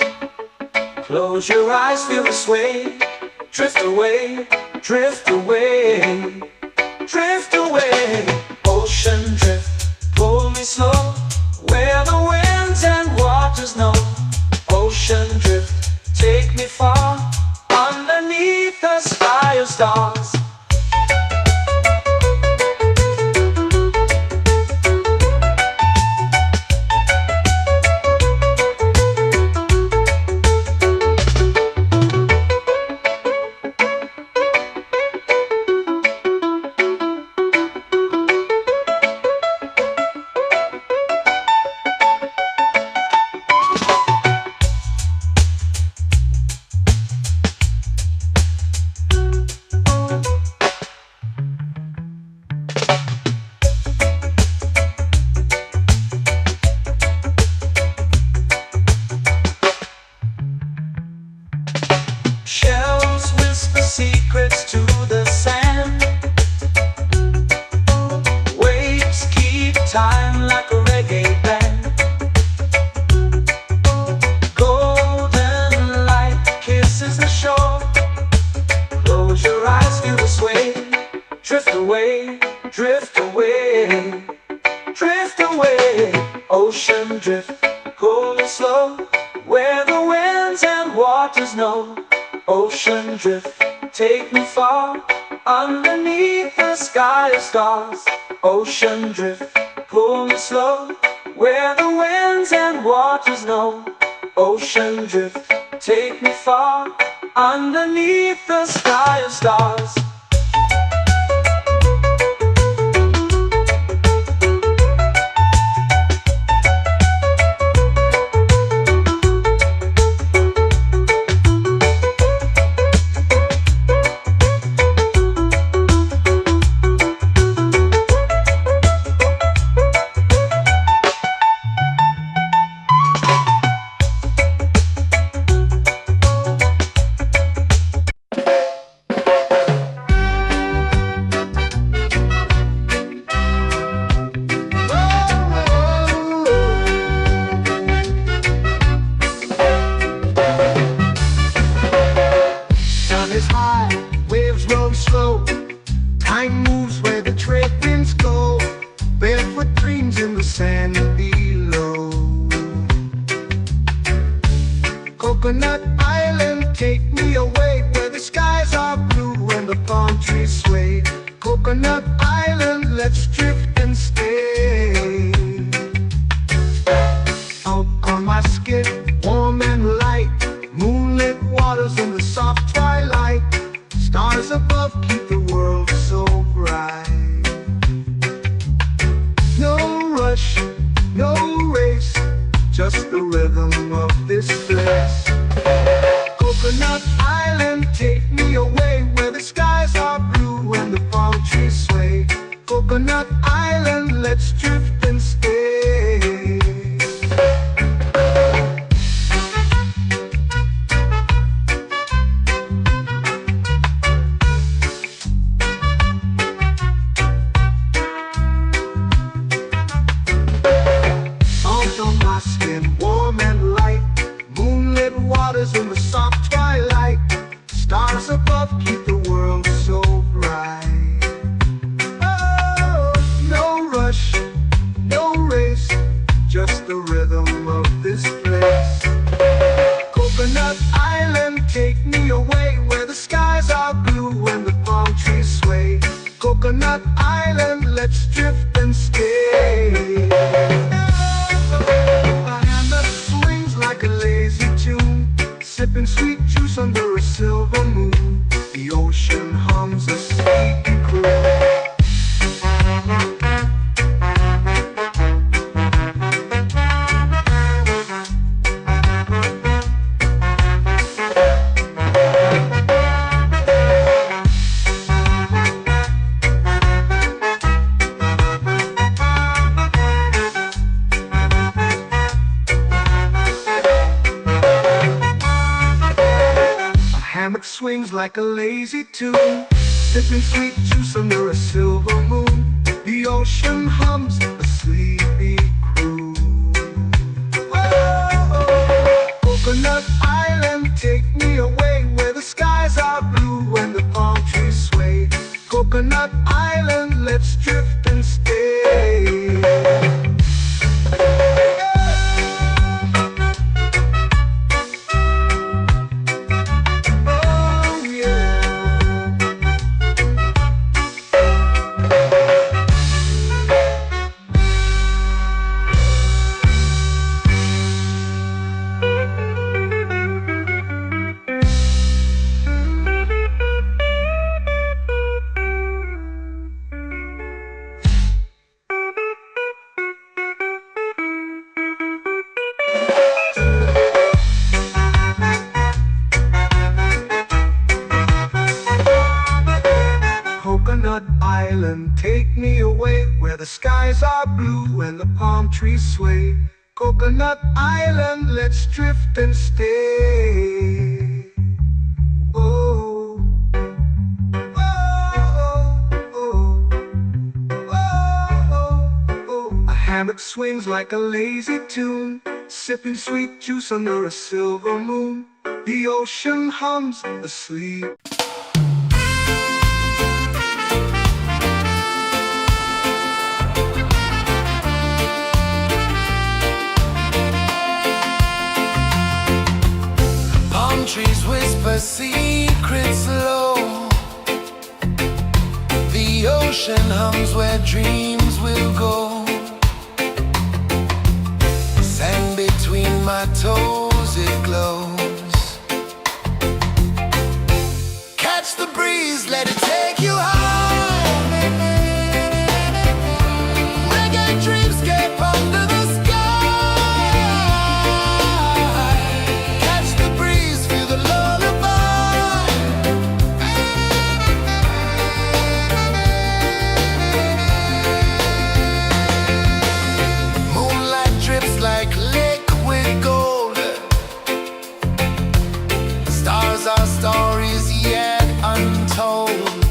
S3: Close your eyes, feel the sway. Drift away, drift away, drift away. Ocean drift, pull me slow, where the winds and waters know. Ocean drift, take me far, underneath the sky of stars. Shells whisper secrets to the sand. Waves keep time like a reggae band. Golden light kisses the shore. Close your eyes, feel the sway. Drift away, drift away, drift away. Ocean drift, pull me slow, where the winds and waters know. Ocean drift, take me far, underneath the sky of stars. Ocean drift, pull me slow, where the winds and waters know. Ocean drift, take me far, underneath the sky of stars.
S2: Sun is high, waves roll slow. Time moves where the trade winds go. Barefoot dreams in the sand below. Coconut Island, take me away, where the skies are blue and the palm trees sway. Coconut Island, let's drift and stay. Out on my skin, warm and light, moonlit waters in the soft twilight. Stars above keep the world so bright. No rush, no race, just the rhythm of this place. Coconut Island, take me away, where the skies are blue and the palm trees sway. Coconut Island. above keep the world so bright. Oh, no rush, no race, just the rhythm of this place. Coconut Island, take me away where the skies are blue and the palm trees sway. Coconut Island, let's drift and stay. A hand that swings like a lazy tune, sipping sweet juice under a silver moon. The ocean hums a sleepy croon. Hammock swings like a lazy tune, sipping sweet juice under a silver moon. The ocean hums a sleepy croon. Whoa, Coconut Island, take me away where the skies are blue and the palm trees sway. Coconut Island, let's drift and stay. Coconut Island, take me away where the skies are blue and the palm trees sway. Coconut Island, let's drift and stay. Oh, oh, oh, oh, oh. A hammock swings like a lazy tune, sipping sweet juice under a silver moon. The ocean hums asleep.
S1: Trees whisper secrets low. The ocean hums where dreams will go. Sand between my toes, it glows. Catch the breeze, let it take you high. Reggae dreamscape under the sky. Our stories yet untold.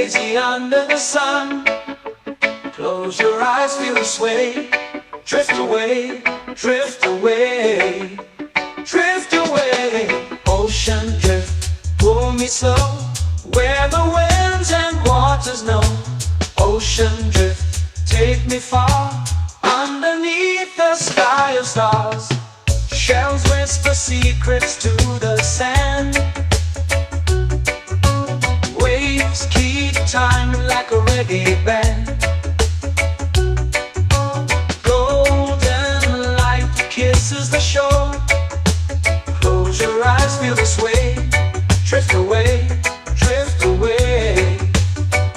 S3: lazy under the sun. Close your eyes, feel the sway. Drift away, drift away, drift away. Ocean drift, pull me slow, where the winds and waters know. Ocean drift, take me far, underneath the sky of stars. Shells whisper secrets to the sand. Waves keep time like a reggae band. Golden light kisses the shore. Close your eyes, feel the sway. Drift away, drift away,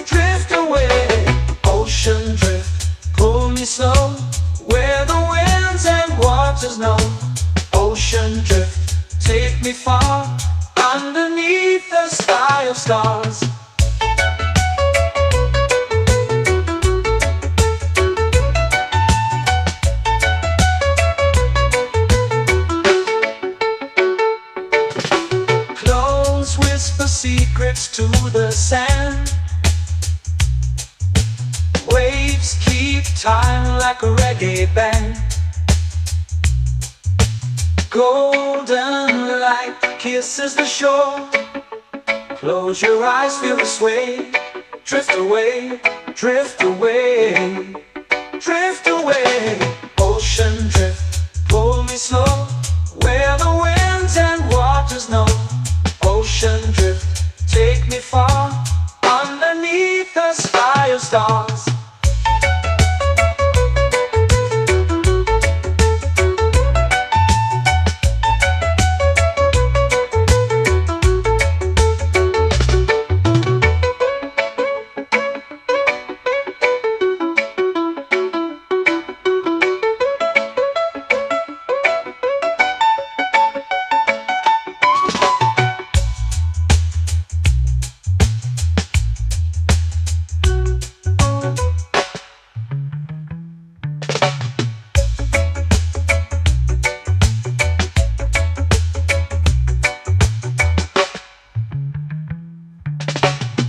S3: drift away. Ocean drift, pull me slow, where the winds and waters know. Ocean drift, take me far, underneath the sky of stars. Close whisper secrets to the sand. Waves keep time like a reggae band. Golden light kisses the shore. Close your eyes, feel the sway. Drift away, drift away, drift away. Ocean drift, pull me slow, where the winds and waters know. Ocean drift, take me far, underneath the sky of stars.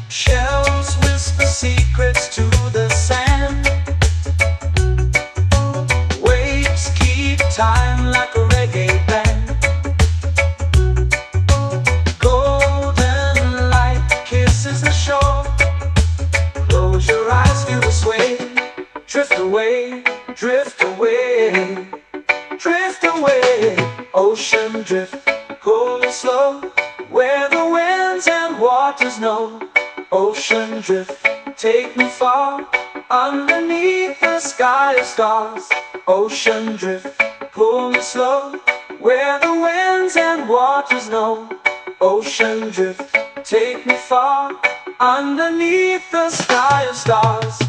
S3: Shells whisper secrets to the sand. Waves keep time like a reggae band. Golden light kisses the shore. Close your eyes, feel the sway. Drift away, drift away, drift away. Ocean drift, pull me slow, where the winds and waters know. Ocean drift, take me far, underneath the sky of stars. Ocean drift, pull me slow, where the winds and waters know. Ocean drift, take me far, underneath the sky of stars.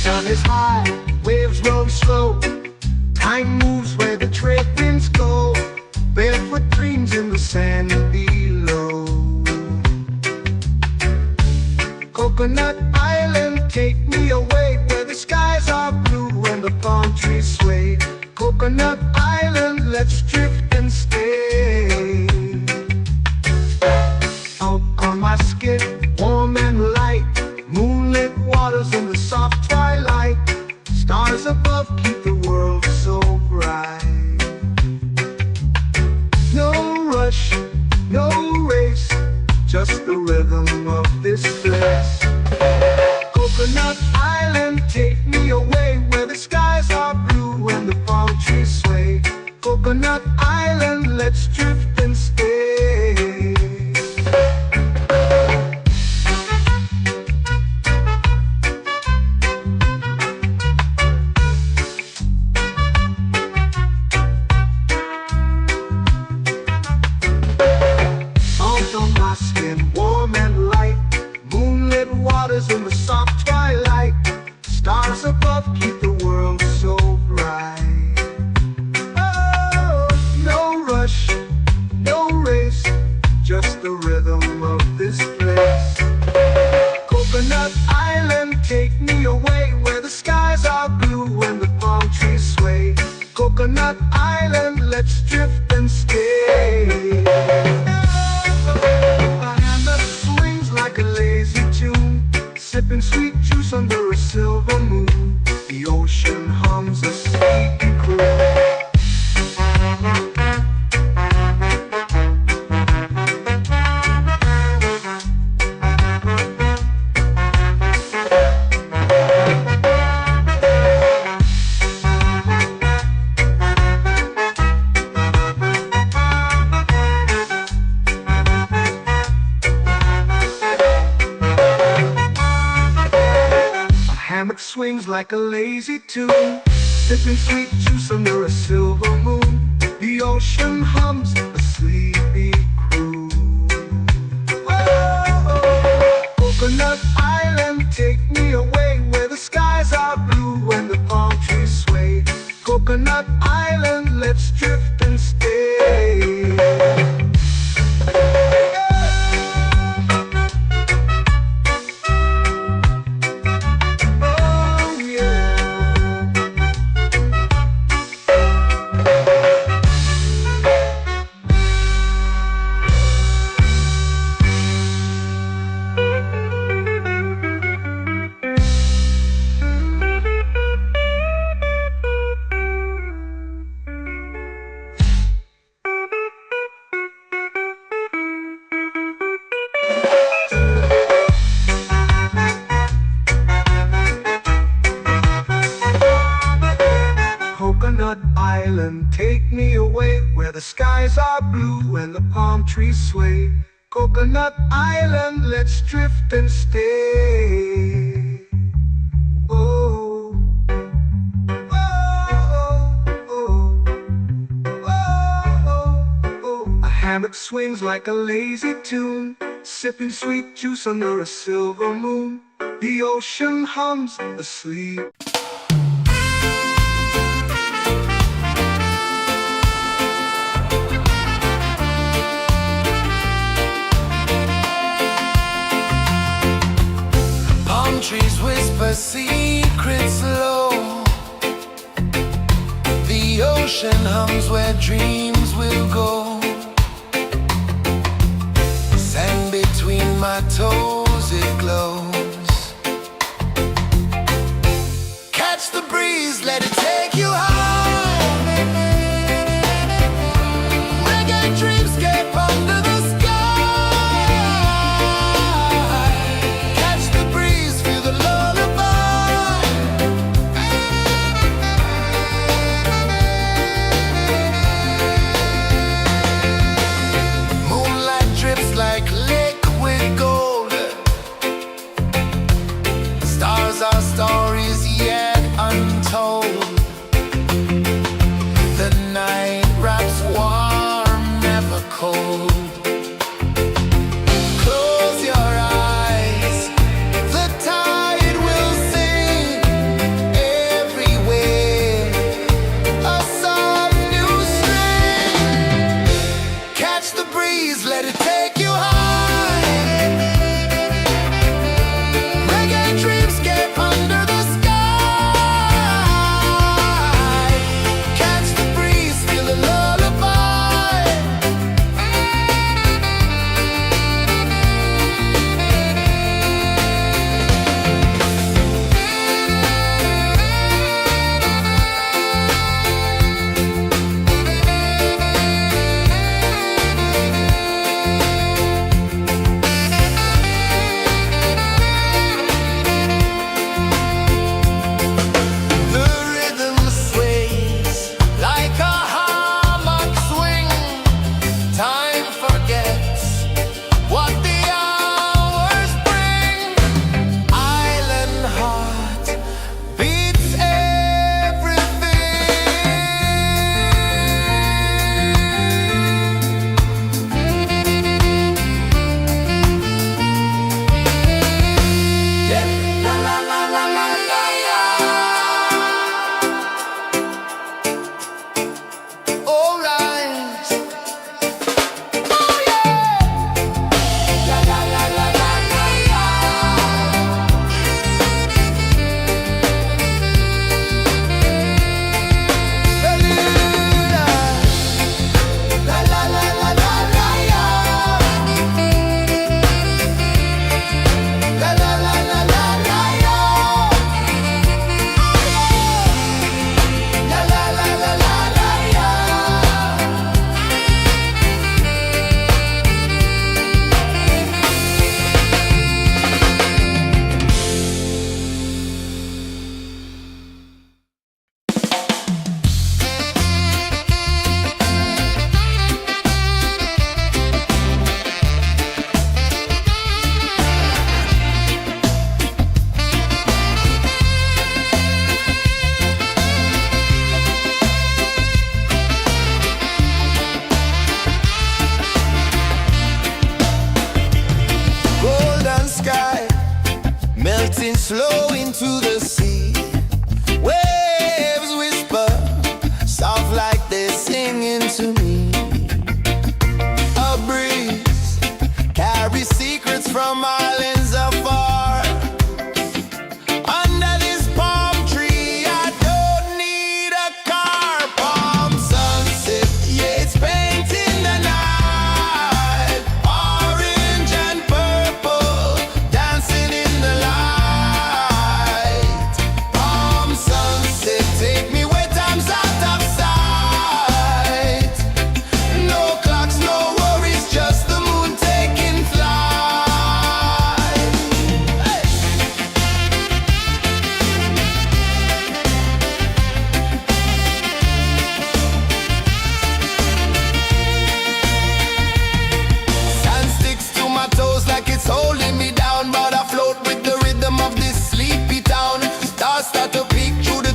S2: Sun is high, waves roll slow. Time moves where the trade winds go. Barefoot dreams in the sand below. Coconut Island, take me away, where the skies are blue and the palm trees sway. Coconut Island, let's drift and stay. Out on my skin, warm and light, moonlit waters in the soft twilight. Stars above keep the world so bright. No rush, no race, just the rhythm of this place. Coconut Island, take me away, where the skies are blue and the palm trees sway. Coconut Coconut Island, let's drift and stay. A hammock swings like a lazy tune, sipping sweet juice under a silver moon. The ocean hums a sleepy croon. Hammock swings like a lazy tune, sipping sweet juice under a silver moon. The ocean hums a sleepy croon. Whoa, Coconut Island, take me away where the skies are blue and the palm trees sway. Coconut Island, let's drift and stay. Coconut Island, take me away where the skies are blue and the palm trees sway. Coconut Island, let's drift and stay. Oh, oh, oh, oh, oh. A hammock swings like a lazy tune, sipping sweet juice under a silver moon. The ocean hums asleep.
S1: Trees whisper secrets low. The ocean hums where dreams will go. Sand between my toes, it glows. Catch the breeze, let it take you home. Reggae dreamscape under the sky. Like liquid gold, stars are stories yet untold.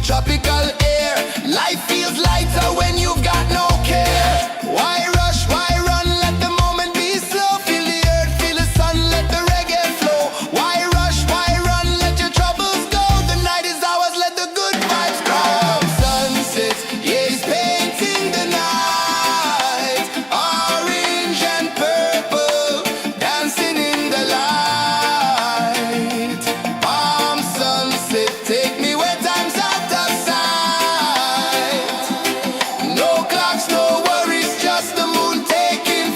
S1: tropical air. Life feels lighter when you've got no care. Why rush, why run, let the moment be slow. Feel the earth, feel the sun, let the reggae flow. Why rush, why run, let your troubles go. The night is ours, let the good vibes grow. Sunset, yeah, it's painting the night. Orange and purple, dancing in the light. Palm sunset, take me where time's out of sight. No clocks, no worries, just the moon taking flight.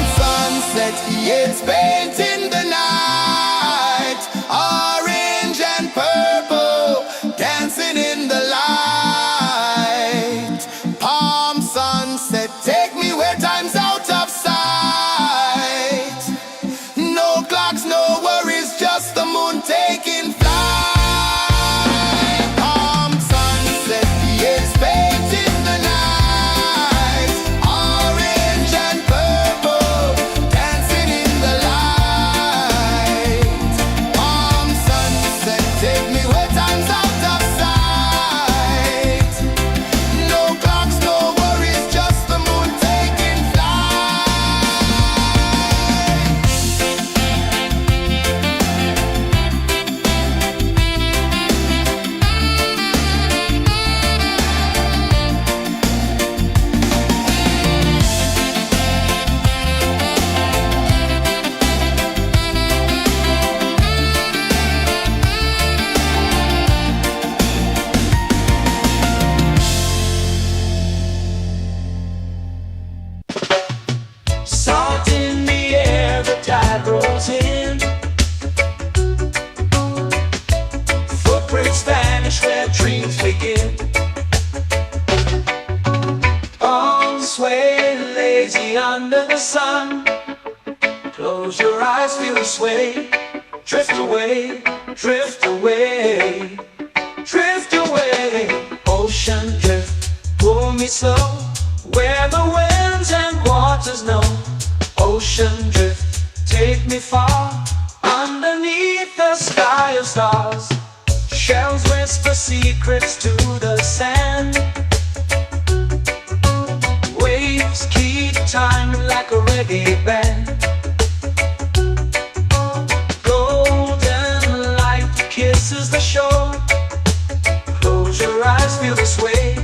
S1: Palm sunset, yeah, it's painting the night. Orange and purple, dancing in the light. Palm sunset, take me where time's out of sight. No clocks, no worries, just the moon taking flight. Palm sunset, yeah, it's painting the night. Orange and purple, dancing in the light. Palm sunset, take me where time's out of sight. No clocks, no worries, just the moon taking flight.
S3: Salt in the air, the tide rolls in. Footprints vanish where dreams begin. Arms sway lazy under the sun. Close your eyes, feel the sway. Drift away, drift away, drift away. Ocean drift, pull me slow. Where the winds and waters know. Ocean drift, take me far. Underneath the sky of stars. Shells whisper secrets to the sand. Waves keep time like a reggae band. Golden light kisses the shore. Close your eyes, feel the sway.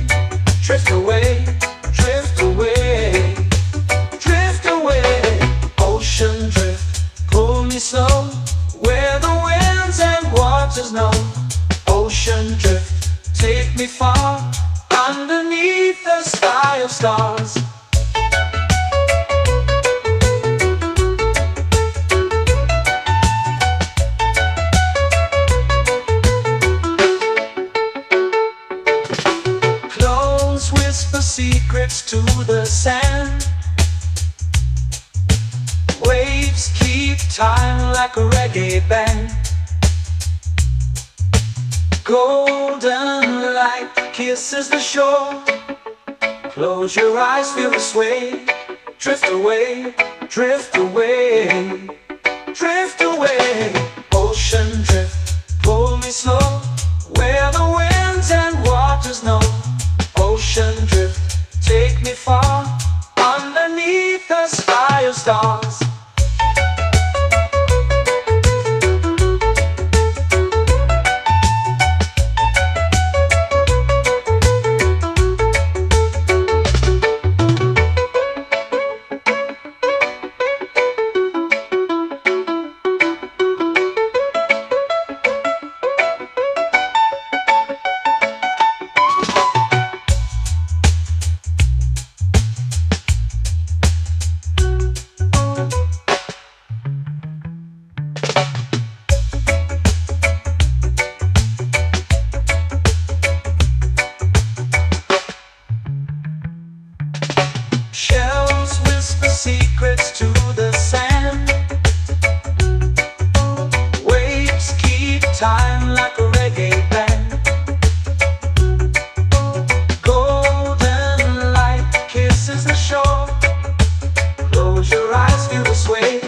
S3: Drift away, drift away, drift away. Ocean drift, pull me slow. Where the winds and waters know. Ocean drift, take me far. Underneath the sky of stars. Close whisper secrets to the sand. Waves keep time like a reggae band. Golden light kisses the shore. Close your eyes, feel the sway. Drift away, drift away, drift away. Ocean drift, pull me slow. Where the winds and waters know. Ocean drift, take me far. Underneath the sky of stars. the shore. Close your eyes, feel the sway.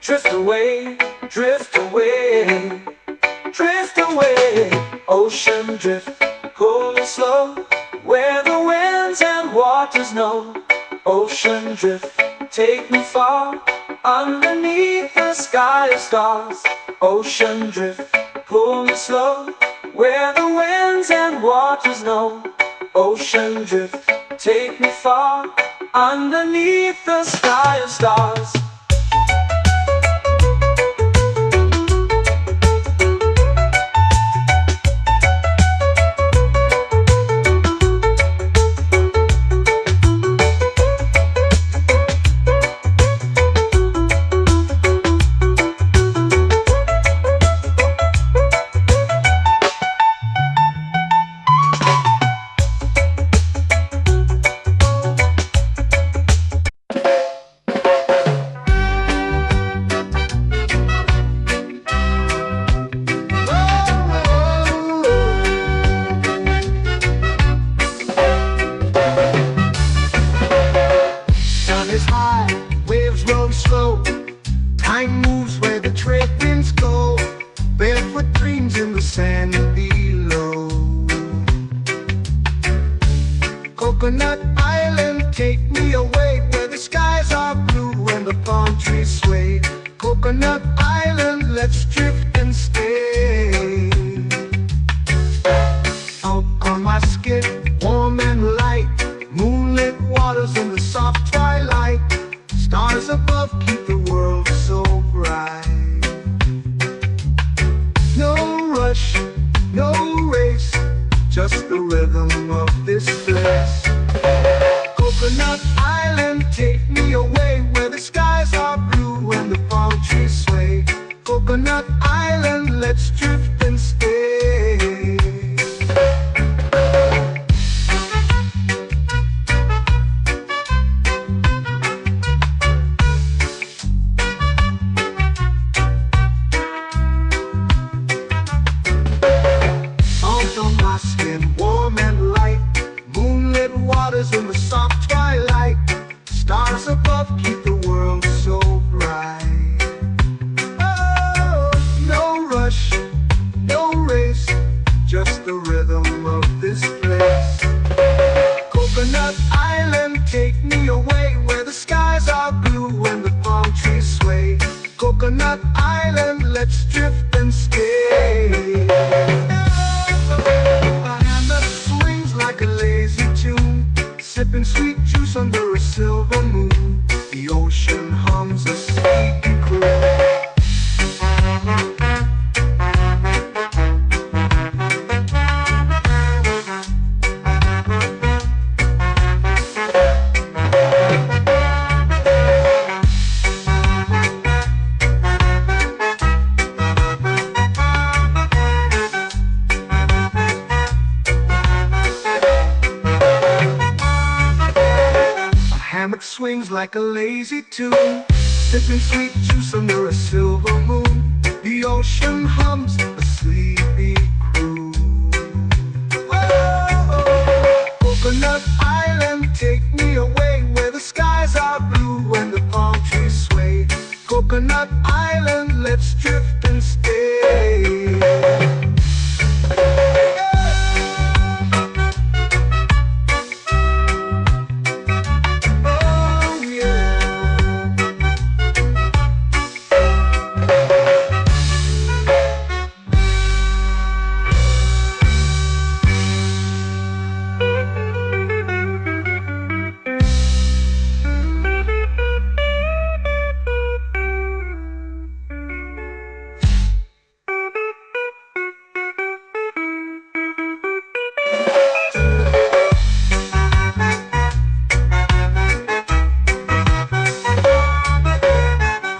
S3: Drift away, drift away, drift away. Ocean drift, cool and slow, where the winds and waters know. Ocean drift, take me far, underneath the sky of stars. Ocean drift, pull me slow, where the winds and waters know. Ocean drift, take me far, underneath the sky of stars.
S2: Sun is high, waves roll slow. Time moves where the trade winds go. Barefoot dreams in the sand below. Coconut Island, take me away where the skies are blue and the palm trees sway. Coconut Island, let's drift and stay. Out on my skin, warm and light, moonlit waters in the soft twilight. Stars above keep the world so bright. No rush, no race, just the rhythm of this place. Coconut Island, take me away where the skies are blue and the palm trees sway. Coconut Island, let's drift and stay. On my skin, warm and light, moonlit waters in the soft twilight. Stars above keep the world so bright. Oh, no rush, no race, just the rhythm of this place. Coconut Island, take me away where the skies are blue and the palm trees sway. Coconut Island, let's drift and stay. Like a lazy tune, sipping sweet juice under a silver moon. The ocean hums a sleepy croon. Hammock swings like a lazy tune, sipping sweet juice under a silver moon. The ocean hums a sleepy croon. Whoa, Coconut Island, take me away where the skies are blue and the palm trees sway. Coconut Island, let's drift and stay.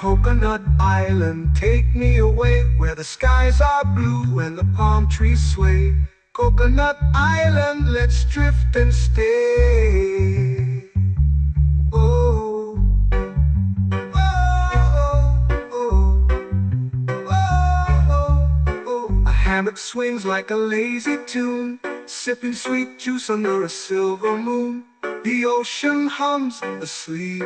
S2: Coconut Island, take me away where the skies are blue and the palm trees sway. Coconut Island, let's drift and stay. Oh, oh, oh, oh, oh. A hammock swings like a lazy tune, sipping sweet juice under a silver moon. The ocean hums asleep.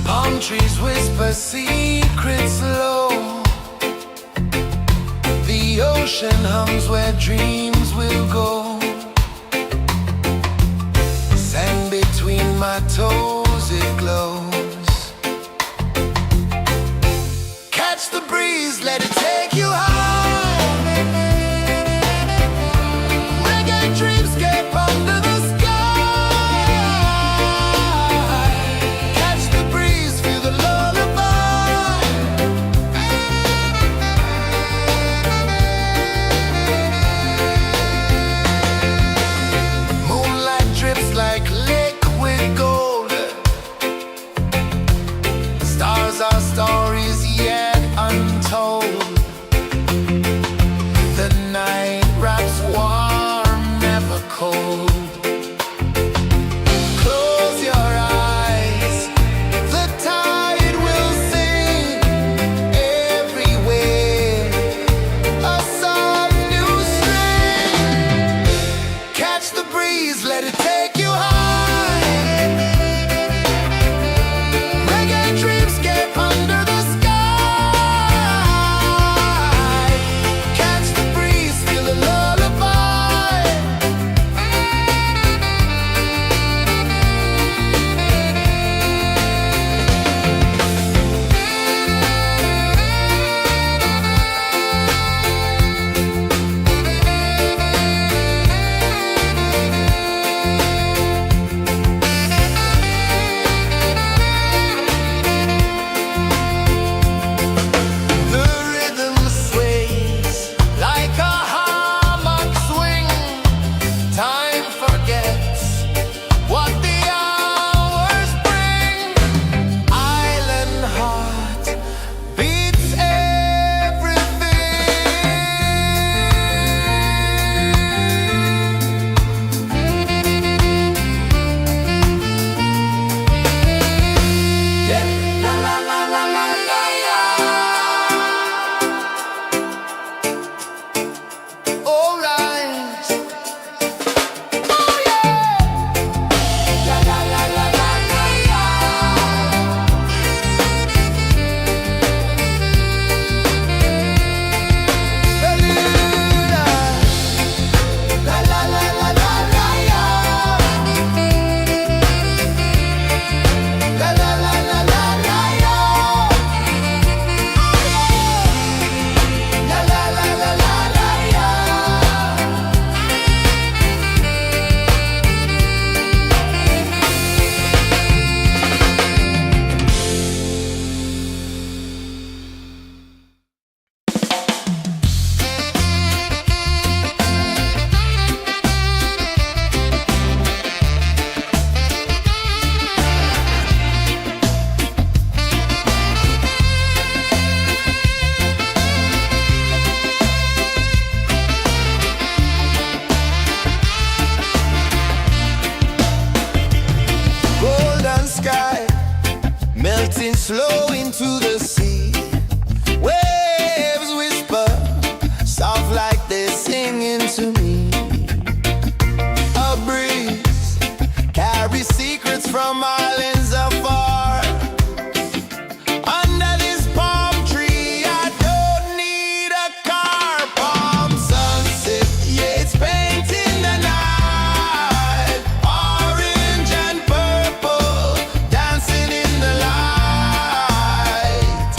S1: Palm trees whisper secrets low. The ocean hums where dreams will go. Sand between my toes, it glows. Catch the breeze, let it take you high. Reggae dreamscape under the sky. Catch the breeze, feel the lullaby. Moonlight drips like liquid gold. Stars are stories yet untold. The night wraps warm, never cold. Close your eyes, the tide will sing everywhere. A soft new string. Catch the breeze, let it take you high. Reggae dreamscape under the sky. Catch the breeze, feel the lullaby. The rhythm sways like a hammock swing. Time forgets what the hours bring. Island heart beats everything. Yeah. La la la la la la la. All right. Oh yeah. La la la la la la la. Bermuda. La la la la la la la. La la la la la la la. La la la la la la la. Golden sky melting slow into the sea. Waves whisper soft like they're singing to me. A breeze carries secrets from islands afar. Under this palm tree, I don't need a car. Palm sunset, yeah, it's painting the night. Orange and purple, dancing in the light.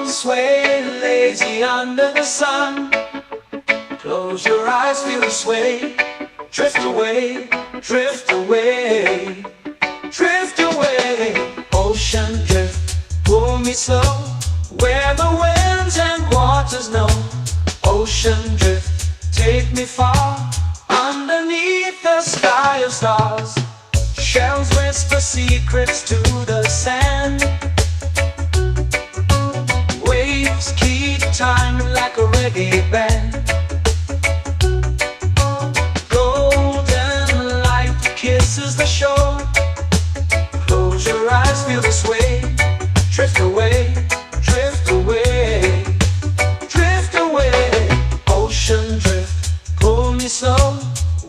S3: sway lazy under the sun. Close your eyes, feel the sway. Drift away, drift away, drift away. Ocean drift, pull me slow, where the winds and waters know. Ocean drift, take me far, underneath the sky of stars. Shells whisper secrets to the sand. Waves keep time like a reggae band. Golden light kisses the shore. Close your eyes, feel the sway. Drift away, drift away, drift away. Ocean drift, pull me slow,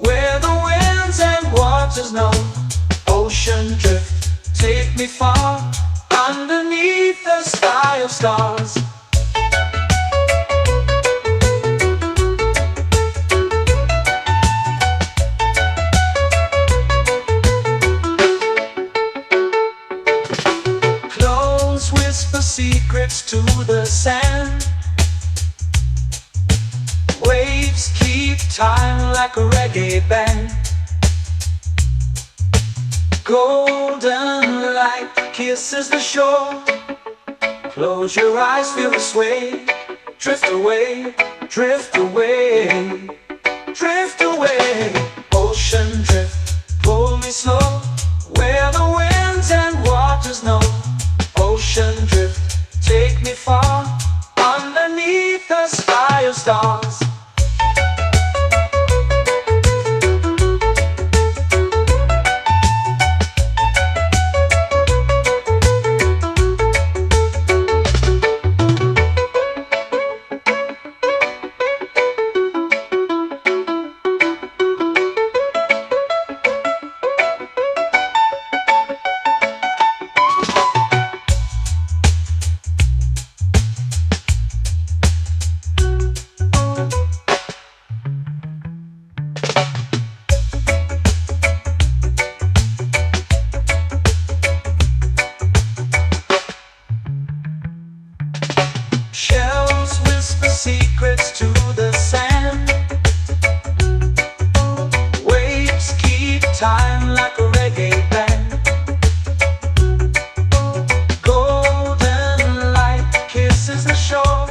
S3: where the winds and waters know. Ocean drift, take me far, underneath the sky of stars. Close whisper secrets to the sand. Waves keep time like a reggae band. Golden light kisses the shore. Close your eyes, feel the sway. Drift away, drift away, drift away. Ocean drift, pull me slow, where the winds and waters know. Ocean drift, take me far, underneath the sky of stars. Shells whisper secrets to the sand. Waves keep time like a reggae band. Golden light kisses the shore.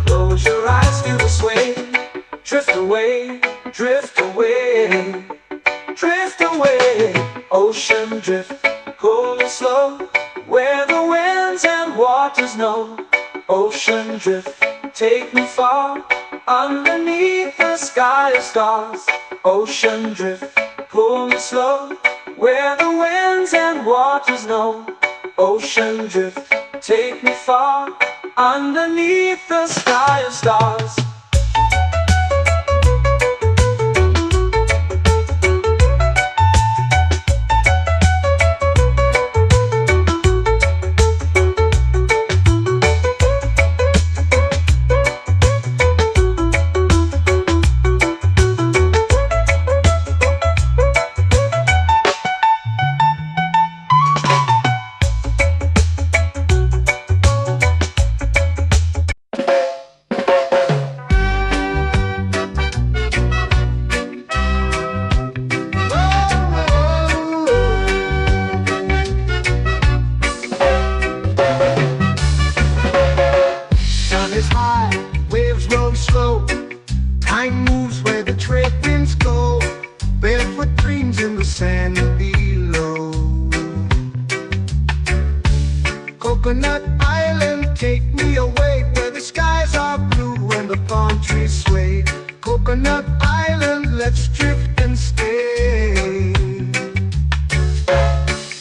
S3: Close your eyes, feel the sway. Drift away, drift away, drift away. Ocean drift, pull me slow, where the winds and waters know. Ocean drift, take me far, underneath the sky of stars. Ocean drift, pull me slow, where the winds and waters know. Ocean drift, take me far, underneath the sky of stars.
S2: Is high, waves roll slow. Time moves where the trade winds go. Barefoot dreams in the sand below. Coconut Island, take me away, where the skies are blue and the palm trees sway. Coconut Island, let's drift and stay.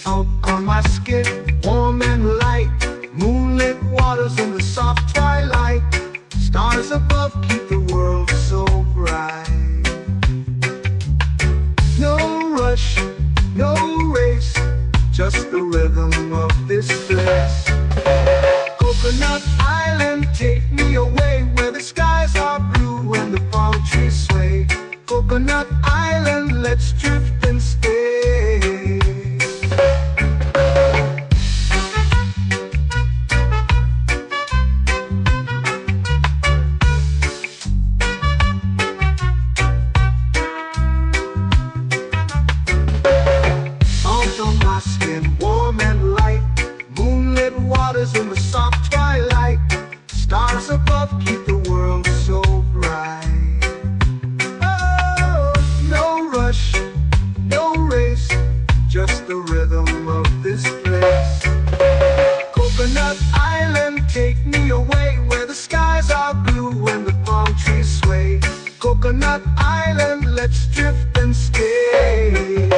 S2: Out on my skin, warm and light, moonlit waters in the soft twilight. Stars above keep the world so bright. No rush, no race, just the rhythm of this place. Coconut Island, take me away, where the skies are blue and the palm trees sway. Coconut Island, let's drift colors in the soft twilight. Stars above keep the world so bright. Oh, no rush, no race, just the rhythm of this place. Coconut Island, take me away where the skies are blue and the palm trees sway. Coconut Island, let's drift and stay.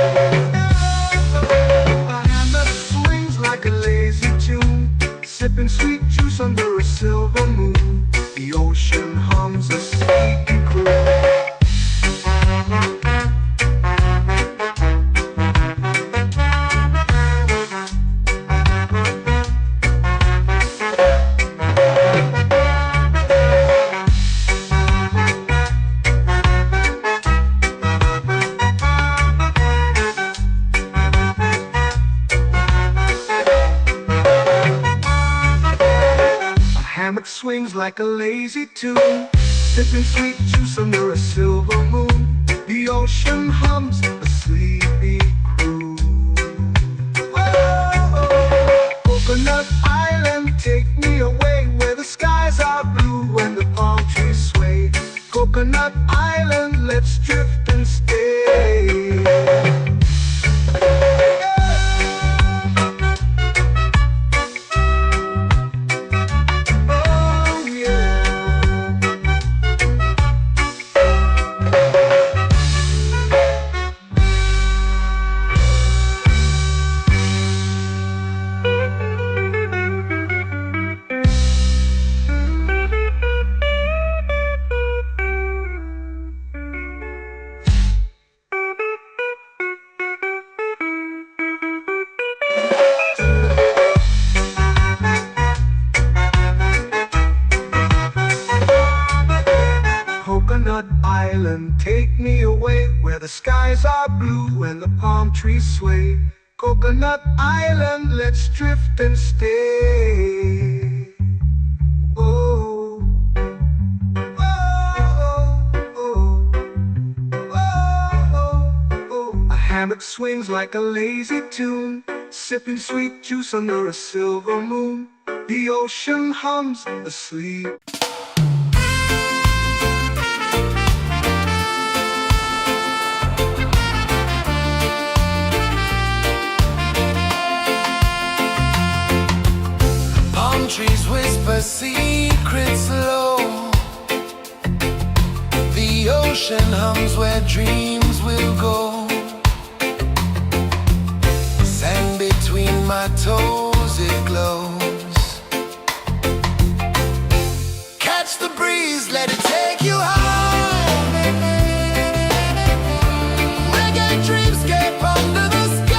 S2: A hand that swings like a lazy tune, sipping sweet juice under a silver moon. The ocean hums a sleepy croon. Hammock swings like a lazy tune, sipping sweet juice under a silver moon. The ocean hums a sleepy croon. Oh, Coconut Island, take me away where the skies are blue and the palm trees sway. Coconut Island, let's drift and stay. Coconut Island, take me away where the skies are blue and the palm trees sway. Coconut Island, let's drift and stay. Oh, oh, oh, oh, oh. A hammock swings like a lazy tune, sipping sweet juice under a silver moon. The ocean hums asleep.
S1: Trees whisper secrets low. The ocean hums where dreams will go. Sand between my toes, it glows. Catch the breeze, let it take you high. Reggae dreamscape under the sky.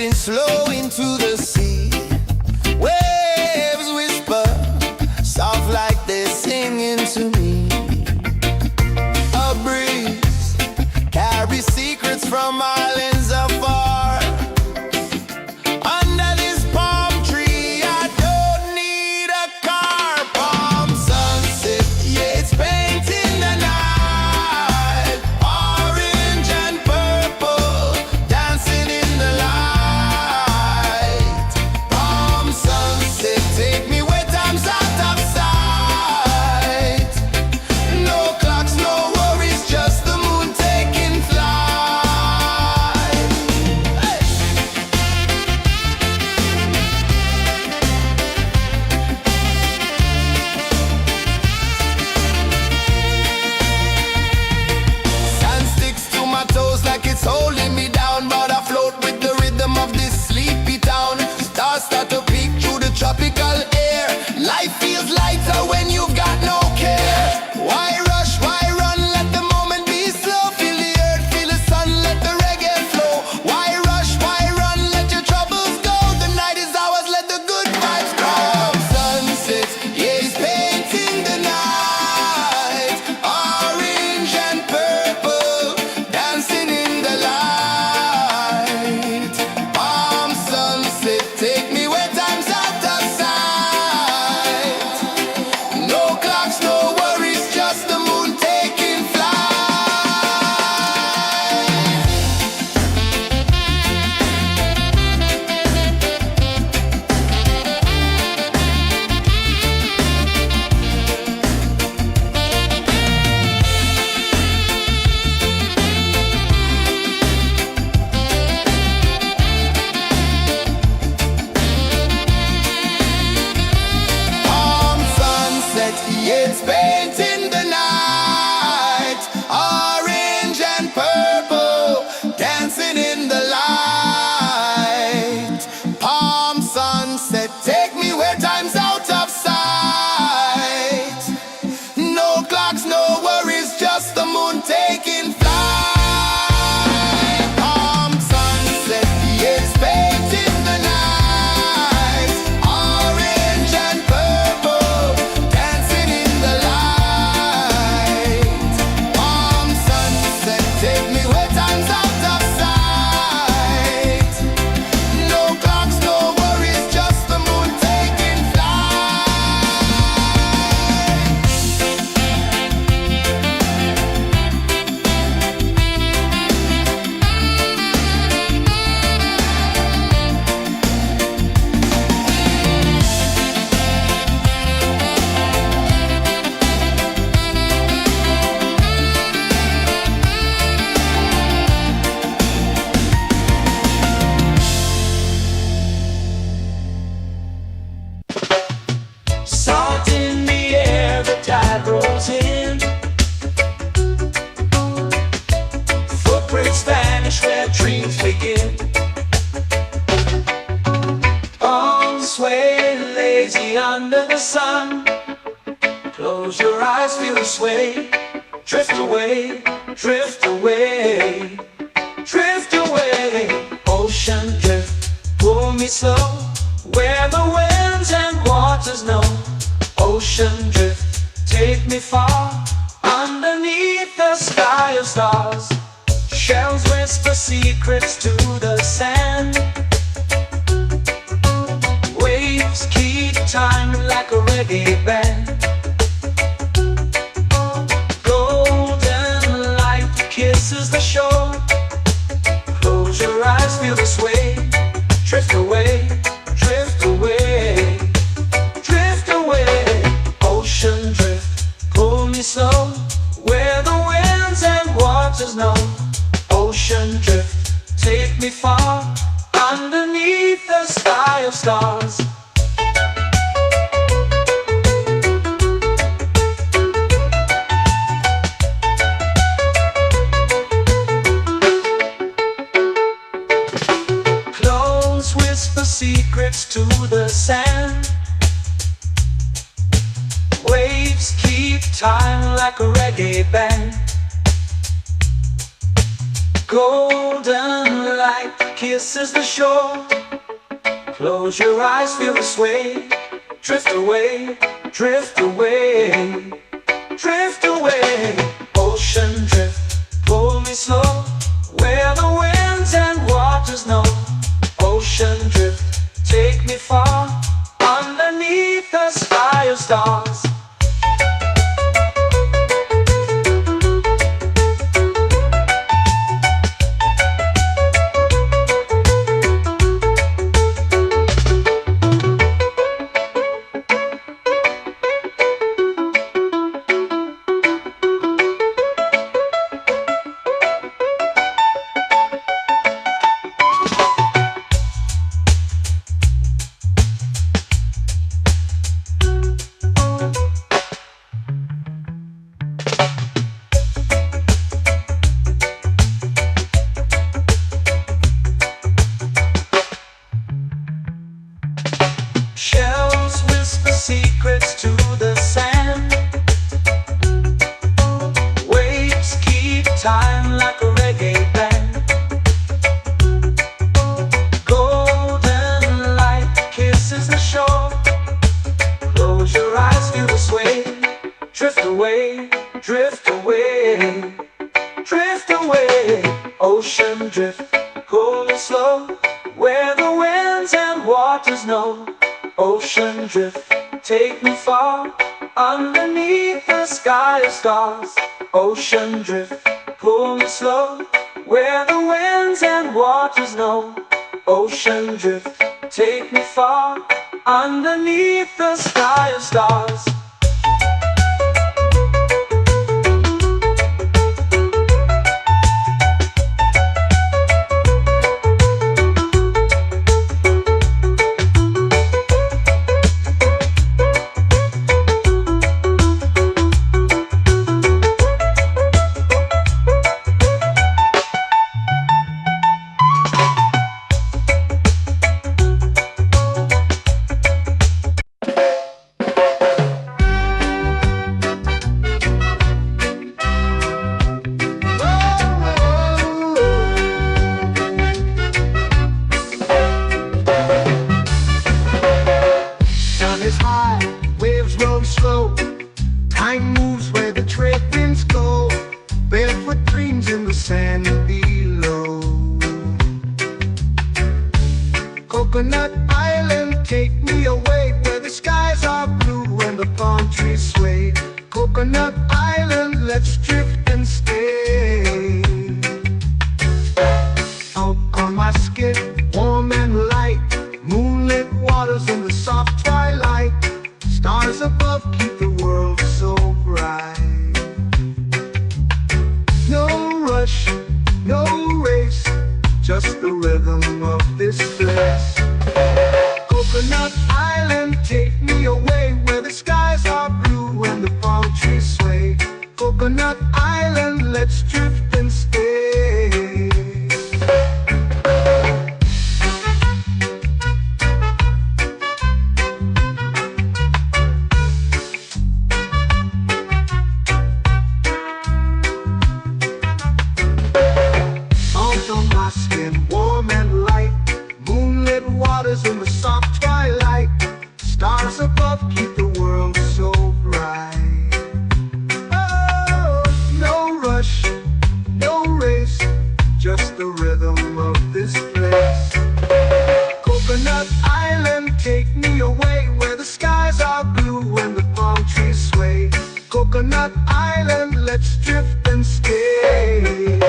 S1: drifting slow into the sea. Waves whisper, soft like they're singing to me. A breeze carries secrets from islands afar. Under this palm tree, I don't need a car. Palm sunset, yeah, it's painting the night. Orange and purple, dancing in the light. Palm sunset, take me where time's out of sight. No clocks, no worries, just the moon taking flight. Hey! Sand sticks to my toes like it's holding me down, but I float with the rhythm of this sleepy town. Stars start to peek through the tropical air. Life feels lighter when you've got no care. Why rush, why run, let the moment be slow. Feel the earth, feel the sun, let the reggae flow. Why rush, why run, let your troubles go. The night is ours, let the good vibes grow. Sunset, yeah, it's painting the night. Orange and purple, dancing in the light. Palm sunset, take me where time's out of sight. No clocks, no worries, just the moon taking flight. Palm sunset, yeah, it's painting the night. Orange and purple, dancing in the light. Palm sunset, take me where time's out of sight. No clocks, no worries, just the moon taking flight. Palm sunset, yeah, it's painting the night. Orange and purple, dancing in the light. Palm sunset, take me where time's out of sight. No clocks, no worries, just the moon taking flight.
S3: Salt in the air, the tide rolls in. Footprints vanish where dreams begin. Arms sway lazy under the sun. Close your eyes, feel the sway. Drift away, drift away, drift away. Ocean drift, pull me slow. Where the winds and waters know. Ocean drift, take me far. Underneath the sky of stars. Shells whisper secrets to the sand. Waves keep time like a reggae band. Golden light kisses the shore. Close your eyes, feel the sway. Drift away, drift away, drift away. Ocean drift, pull me slow. Where the winds and waters know. Ocean drift, take me far. Underneath the sky of stars. Clones whisper secrets to the sand. Waves keep time like a reggae band. Golden light kisses the shore. Close your eyes, feel the sway. Drift away, drift away, drift away. Ocean drift, pull me slow, where the winds and waters know. Ocean drift, take me far, underneath the sky of stars. Shells whisper secrets to the sand. Waves keep time like a reggae band. Golden light kisses the shore. Close your eyes, feel the sway. Drift away, drift away, drift away. Ocean drift, cool and slow, where the winds and waters know. Ocean drift, take me far, underneath the sky of stars. Ocean drift, pull me slow, where the winds and waters know. Ocean drift, take me far, underneath the sky of stars.
S2: Is high, waves roll slow. Time moves where the trade winds go. Barefoot dreams in the sand below. Coconut Island, take me away, where the skies are blue and the palm trees sway. Coconut Island, let's drift and stay. Out on my skin, warm and light, moonlit waters in the soft twilight. Stars above keep the world so bright. No rush, no race, just the rhythm of this place. Coconut Island, take me away, where the skies are blue and the palm trees sway. Coconut Island, let's drift and stay. Warm and light, moonlit waters in the soft twilight. Stars above keep the world so bright. Oh, no rush, no race, just the rhythm of this place. Coconut Island, take me away, where the skies are blue and the palm trees sway. Coconut Island, let's drift and stay.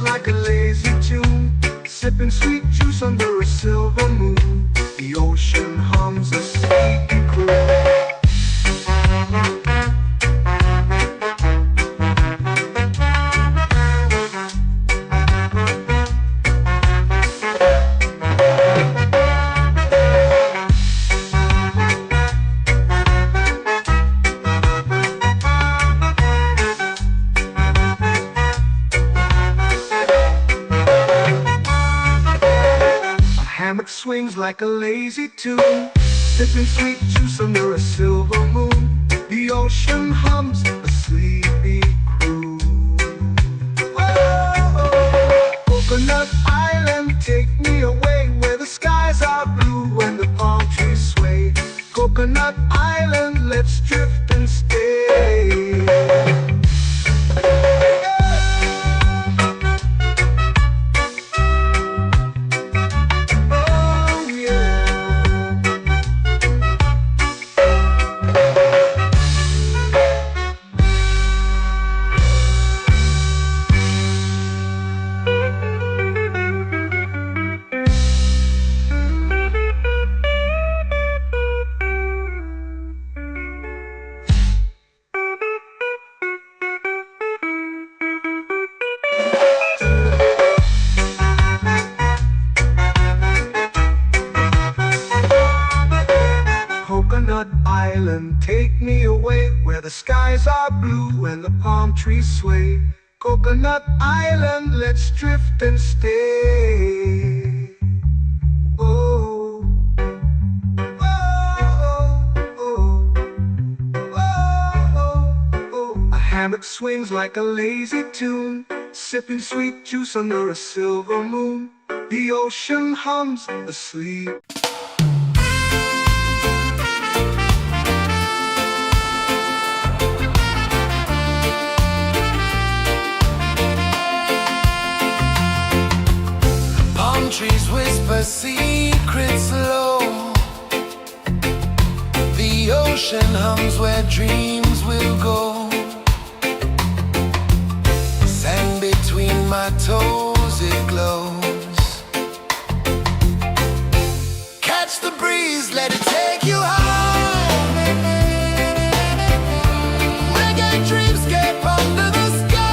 S2: Like a lazy tune, sipping sweet juice under a silver moon. The ocean hums a sleepy croon. Swings like a lazy tune, sipping sweet juice under a silver moon. The ocean hums a sleepy croon. Coconut Island, take me away where the skies are blue and the palm trees sway. Coconut Island, let's drift and stay. Oh yeah. Coconut Island, take me away where the skies are blue and the palm trees sway. Coconut Island, let's drift and stay. Oh, oh, oh, oh, oh. A hammock swings like a lazy tune, sipping sweet juice under a silver moon. The ocean hums asleep.
S1: Palm trees whisper secrets low. The ocean hums where dreams will go. Sand between my toes, it glows. Catch the breeze, let it take you high. Reggae dreamscape under the sky.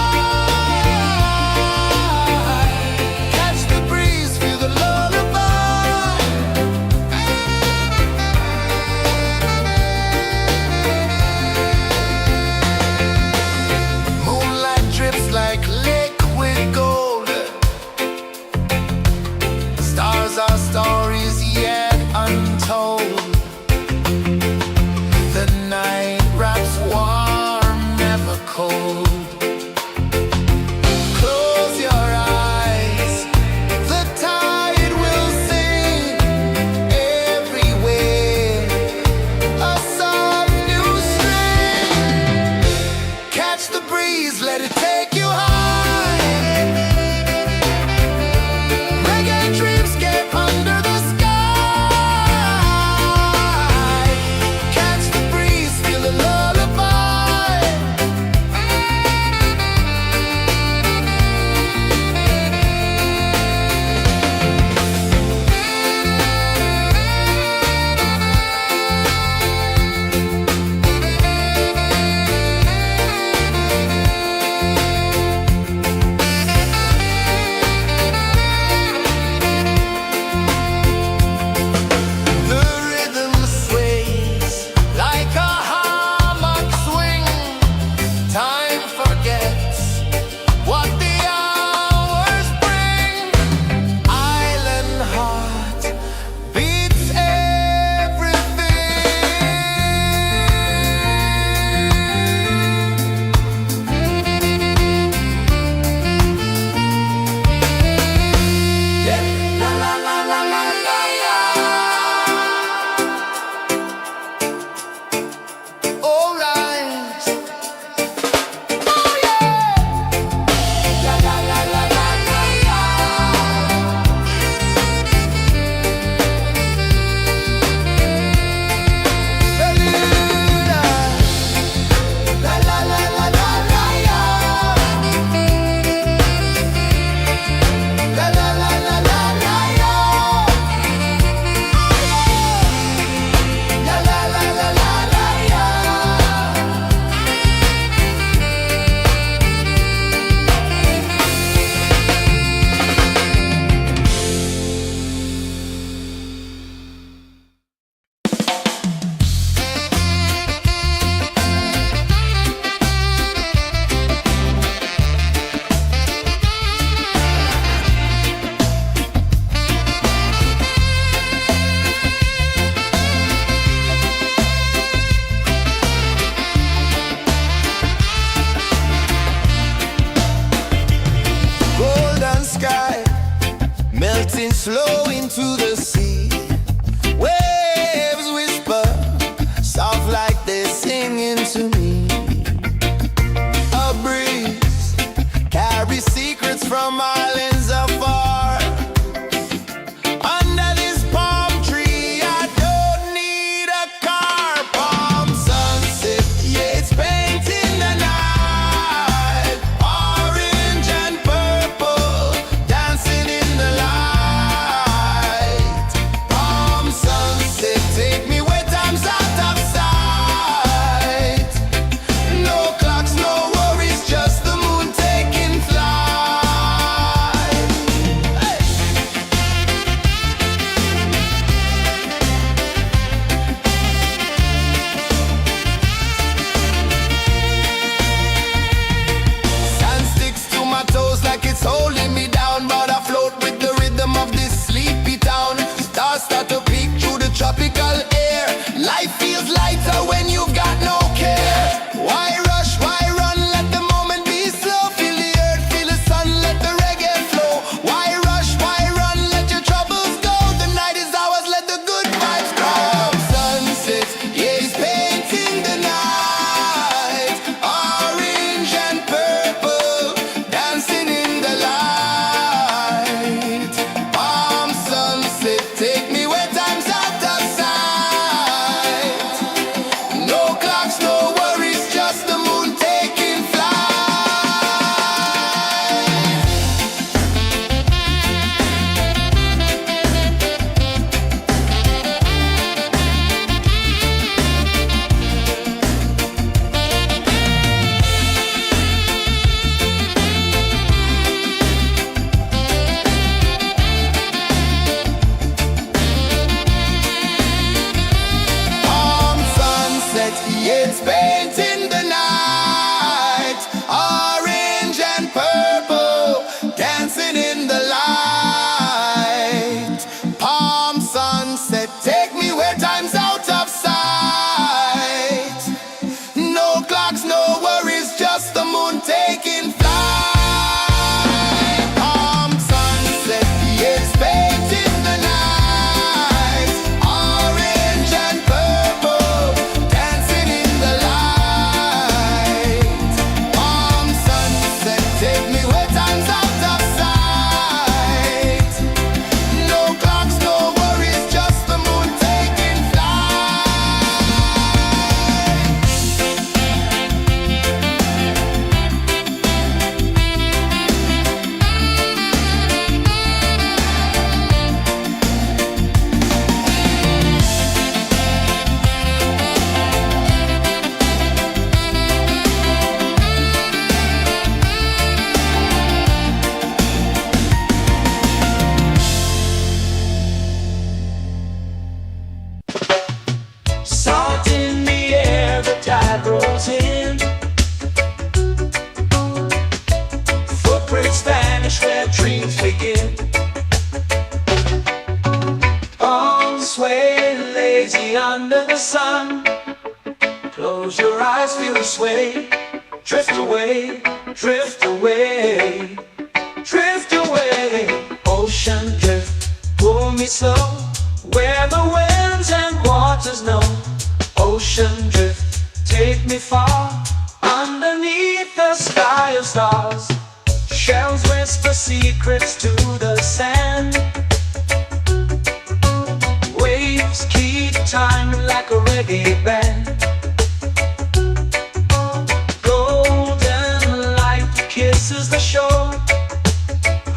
S1: Catch the breeze, feel the lullaby. Moonlight drips like liquid gold. Stars are stories yet untold. The night wraps warm, never cold. Close your eyes, the tide will sing everywhere. A soft new string. Catch the breeze, let it take you high. Reggae dreamscape under the sky. melting slow into the sea. Waves whisper, soft like they're singing to me. A breeze carries secrets from islands afar. Under this palm tree, I don't need a car. Palm sunset, yeah, it's painting the night. Orange and purple, dancing in the light. Palm sunset, take me where time's out of sight. No clocks, no worries, just the moon taking flight. Hey! Sand sticks to my toes like it's holding me down, but I float with the rhythm of this sleepy town. Stars start to peek through the tropical air. Life feels lighter when you've got no care. Why rush, why run, let the moment be slow. Feel the earth, feel the sun, let the reggae flow. Why rush, why run, let your troubles go. The night is ours, let the good vibes grow. Sunset, yeah, it's painting the night. Orange and purple, dancing in the light. Palm sunset, take me where time's out of sight. No clocks, no worries, just the moon taking flight. Palm sunset, yeah, it's painting the night. Orange and purple, dancing in the light. Palm sunset, take me where time's out of sight. No clocks, no worries, just the moon taking flight. Palm sunset, yeah, it's painting the night. Orange and purple, dancing in the light. Palm sunset, take me where time's out of sight. No clocks, no worries, just the moon taking flight.
S3: Salt in the air, the tide rolls in. Footprints vanish where dreams begin. Arms sway lazy under the sun. Close your eyes, feel the sway. Drift away, drift away, drift away. Ocean drift, pull me slow, where the winds and waters know. Ocean drift, take me far, underneath the sky of stars. Shells whisper secrets to the sand. Waves keep time like a reggae band. Golden light kisses the shore.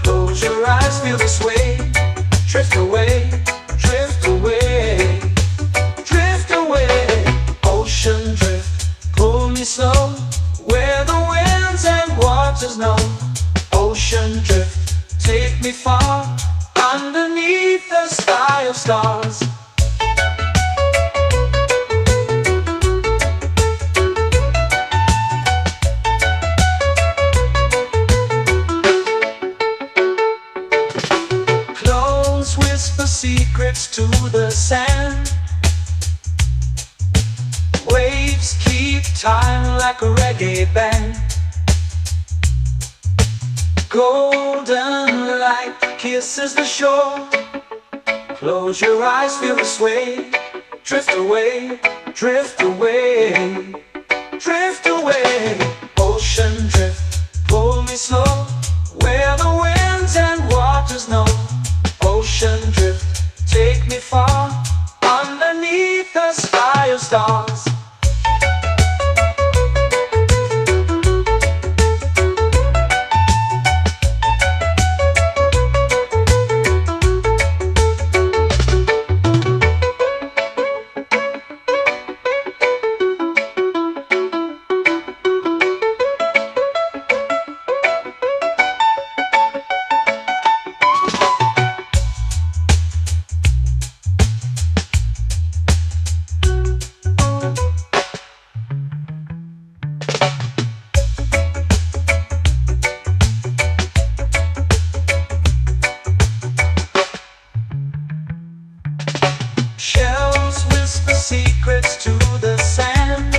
S3: Close your eyes, feel the sway. Drift away, drift away, drift away. Ocean drift, pull me slow, where the winds and waters know. Ocean drift, take me far, underneath the sky of stars. Clones whisper secrets to the sand. Waves keep time like a reggae band. Golden light kisses the shore. Close your eyes, feel the sway. Drift away, drift away, drift away. Ocean drift, pull me slow, where the winds and waters know. Ocean drift, take me far, underneath the sky of stars. Shells whisper secrets to the sand.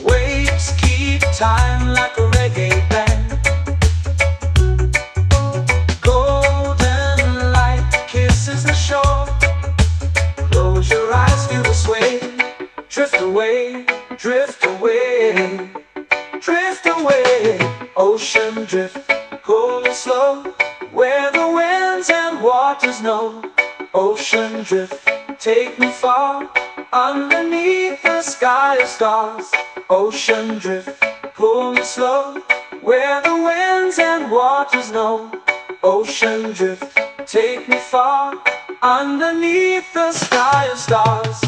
S3: Waves keep time like a reggae band. Golden light kisses the shore. Close your eyes, feel the sway. Drift away, drift away, drift away. Ocean drift, pull it slow, where the winds and waters know. Ocean drift, take me far, underneath the sky of stars. Ocean drift, pull me slow, where the winds and waters know. Ocean drift, take me far, underneath the sky of stars.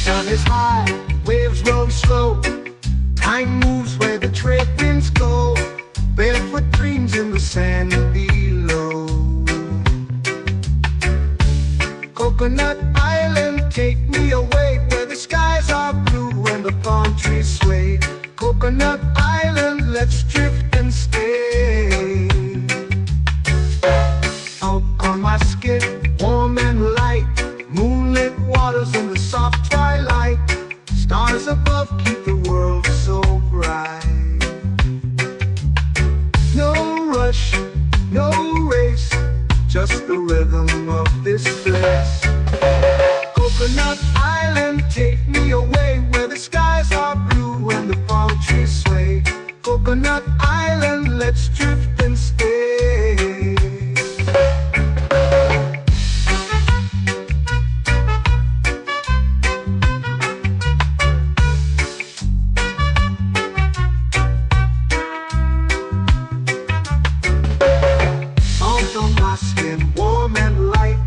S2: Sun is high, waves roll slow. Time moves where the trade winds go. Barefoot dreams in the sand below. Coconut Island, take me away, where the skies are blue and the palm trees sway. Coconut Island, let's drift and stay. Out on my skin, warm and light, moonlit waters in the soft twilight. Stars above keep the world so bright. No rush, no race, just the rhythm of this place. Coconut Island, take me away, where the skies are blue and the palm trees sway. Coconut Island, let's drift and stay. Out on my skin, warm and light,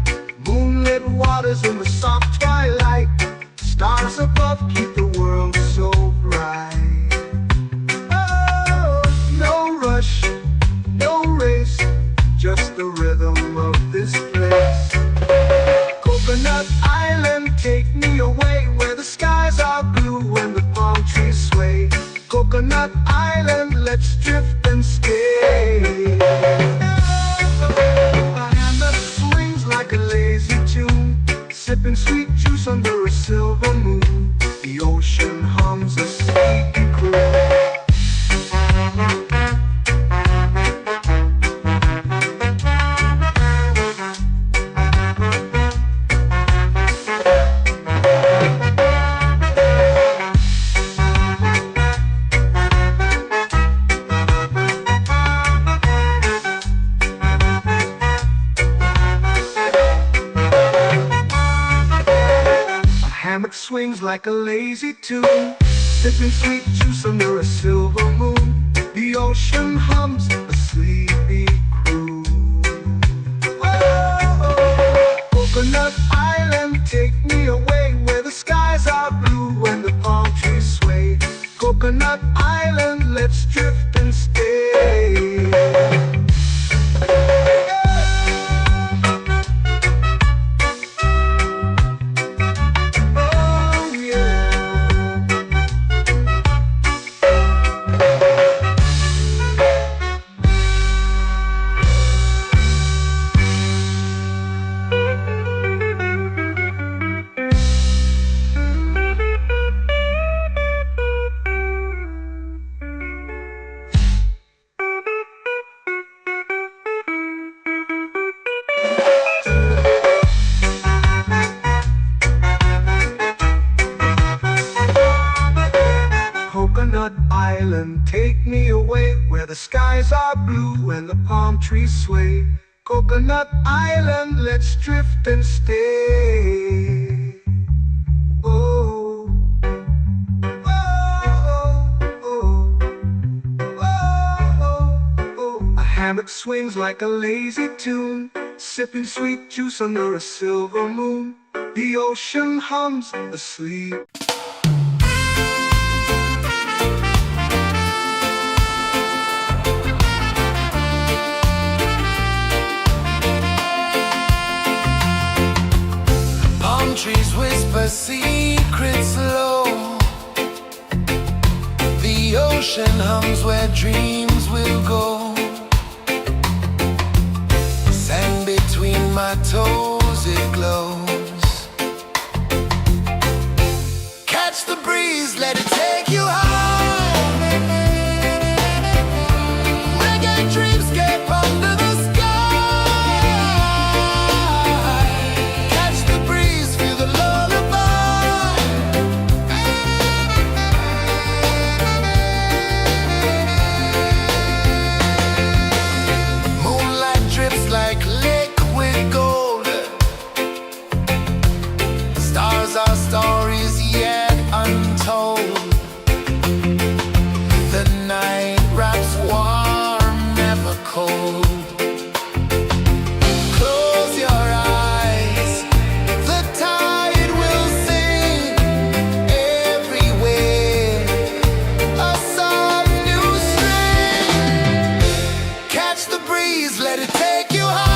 S2: moonlit waters in the soft twilight. Stars above keep the world so bright. Oh, no rush, no race, just the rhythm of this place. Coconut Island, take me away, where the skies are blue and the palm trees sway. Coconut Island, let's drift and stay. My hand that swings like a lazy tune, sipping sweet juice under a silver moon. The ocean hums a sleepy croon. Hammock swings like a lazy tune, sipping sweet juice under a silver moon. The ocean hums a sleepy croon. skies are blue and the palm trees sway. Coconut Island, let's drift and stay. Oh, oh, oh, oh, oh. A hammock swings like a lazy tune, sipping sweet juice under a silver moon. The ocean hums asleep.
S1: Trees whisper secrets low. The ocean hums where dreams will go. Sand between my toes, it glows. Catch the breeze, let it take you high. Reggae dreamscape under the our stories yet untold. The night wraps warm, never cold. Close your eyes, the tide will sing everywhere. A soft new string. Catch the breeze, let it take you high.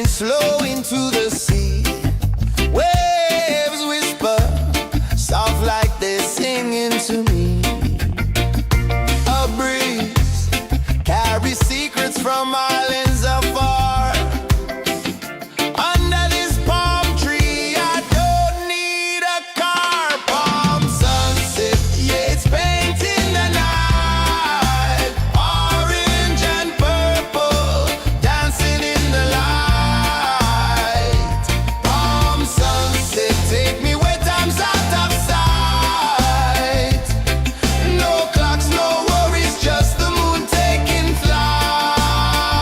S1: Slow into the sea. Waves whisper, soft like they're singing to me. A breeze carries secrets from islands afar. Under this palm tree, I don't need a car. Palm sunset, yeah, it's painting the night. Orange and purple, dancing in the light. Take me where time's out of sight. No clocks, no worries, just the moon taking flight.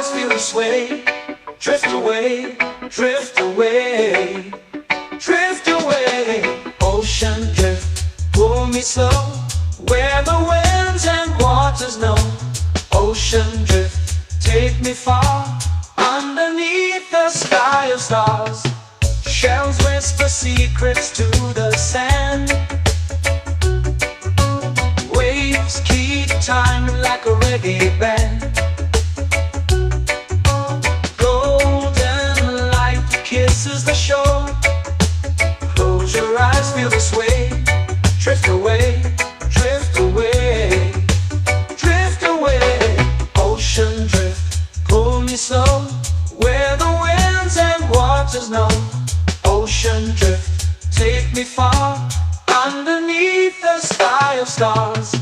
S3: eyes feel the sway. Drift away, drift away, drift away. Ocean drift, pull me slow, where the winds and waters know. Ocean drift, take me far, underneath the sky of stars. Shells whisper secrets to the sand. Waves keep time like a reggae band. Golden light kisses the shore. Close your eyes, feel the sway. Drift away, drift away, drift away. Ocean drift, pull me slow, where the winds and waters know. Ocean drift, take me far, underneath the sky of stars.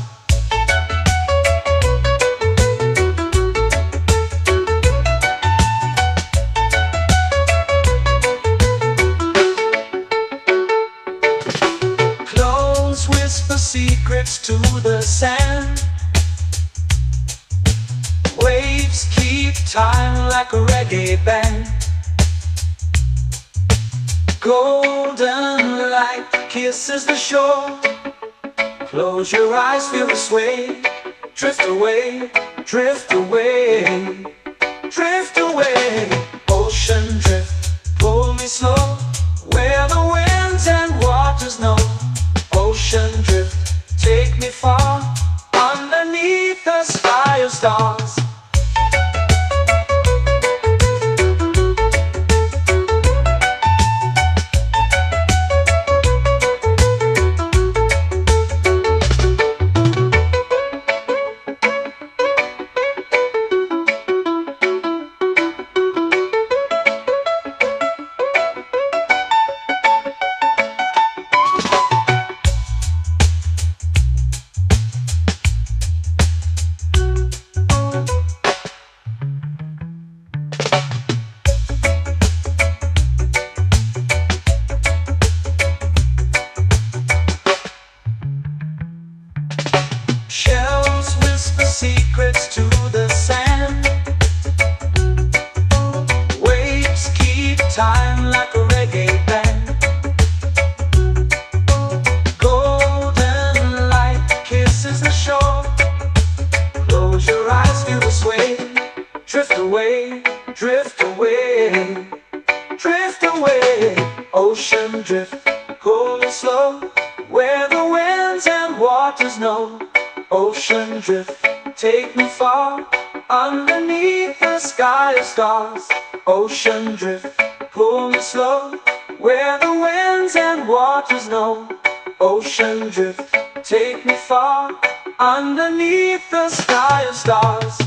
S3: Clones whisper secrets to the sand. Waves keep time like a reggae band. Golden light kisses the shore. Close your eyes, feel the sway. Drift away, drift away, drift away. Ocean drift, pull me slow, where the winds and waters know. Ocean drift, take me far, underneath the sky of stars. Shells whisper secrets to the sand. Waves keep time like a reggae band. Golden light kisses the shore. Close your eyes, feel the sway. Drift away, drift away, drift away. Ocean drift, pull me slow, where the winds and waters know. Ocean drift, take me far, underneath the sky of stars. Ocean drift, pull me slow, where the winds and waters know. Ocean drift, take me far, underneath the sky of stars.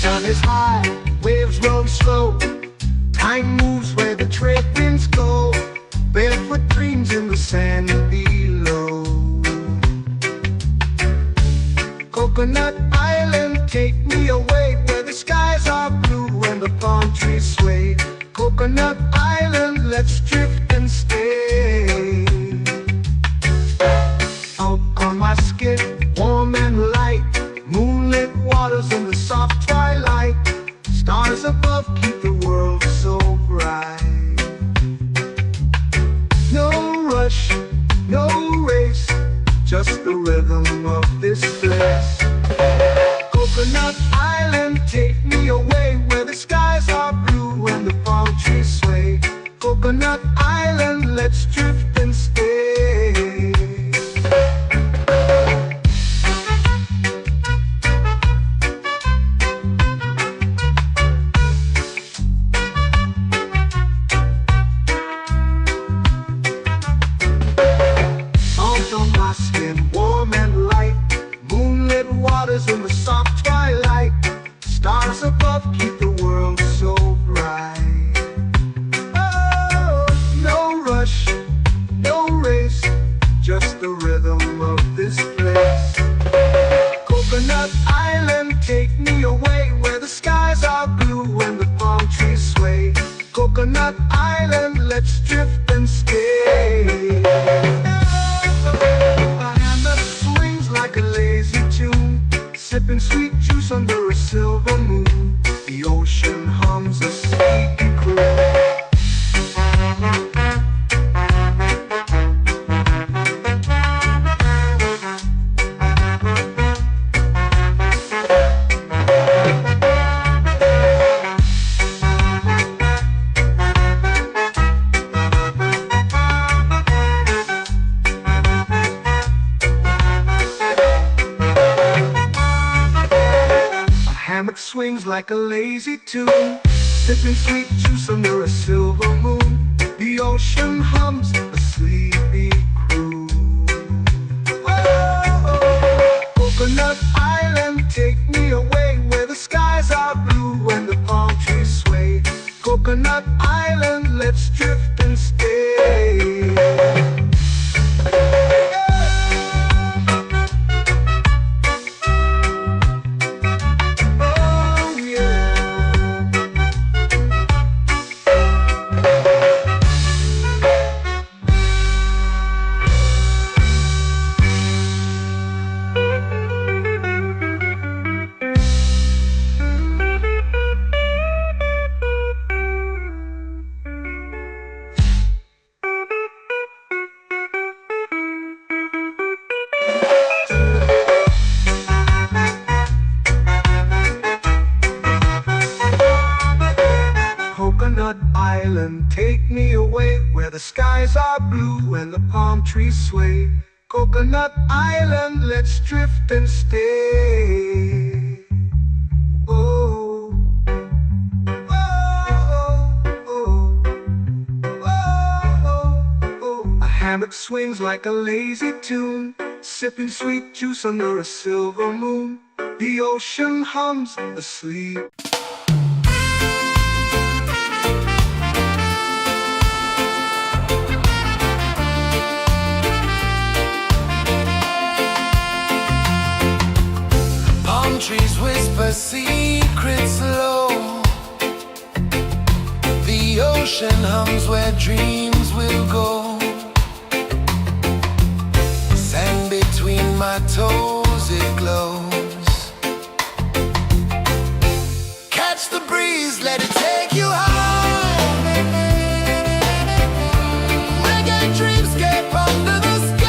S2: Sun is high, waves roll slow. Time moves where the trade winds go. Barefoot dreams in the sand below. Coconut Island, take me away, where the skies are blue and the palm trees sway. Coconut Island, let's drift and stay. Out on my skin, warm and light, moonlit waters in the soft twilight. Stars above keep the world so bright. No rush, no race, just the rhythm of this place. Coconut Island, take me away, where the skies are blue and the palm trees sway. Coconut Island, let's drift and stay. waters in the soft twilight. Stars above keep the world so bright. Oh, no rush, no race, just the rhythm of this place. Coconut Island, take me away where the skies are blue and the palm trees sway. Coconut Island, let's drift and stay. A hand that swings like a lazy tune, sipping sweet juice under a silver moon. The ocean hums a sleepy croon. Hammock swings like a lazy tune, sipping sweet juice under a silver moon. The ocean hums a sleepy croon. Oh, Coconut Island, take me away where the skies are blue and the palm trees sway. Coconut Island, let's drift and stay. Coconut Island, take me away where the skies are blue and the palm trees sway. Coconut Island, let's drift and stay. Oh, oh, oh, oh, oh. A hammock swings like a lazy tune, sipping sweet juice under a silver moon. The ocean hums asleep.
S1: Trees whisper secrets low. The ocean hums where dreams will go. Sand between my toes, it glows. Catch the breeze, let it take you home. Reggae dreamscape under the sky.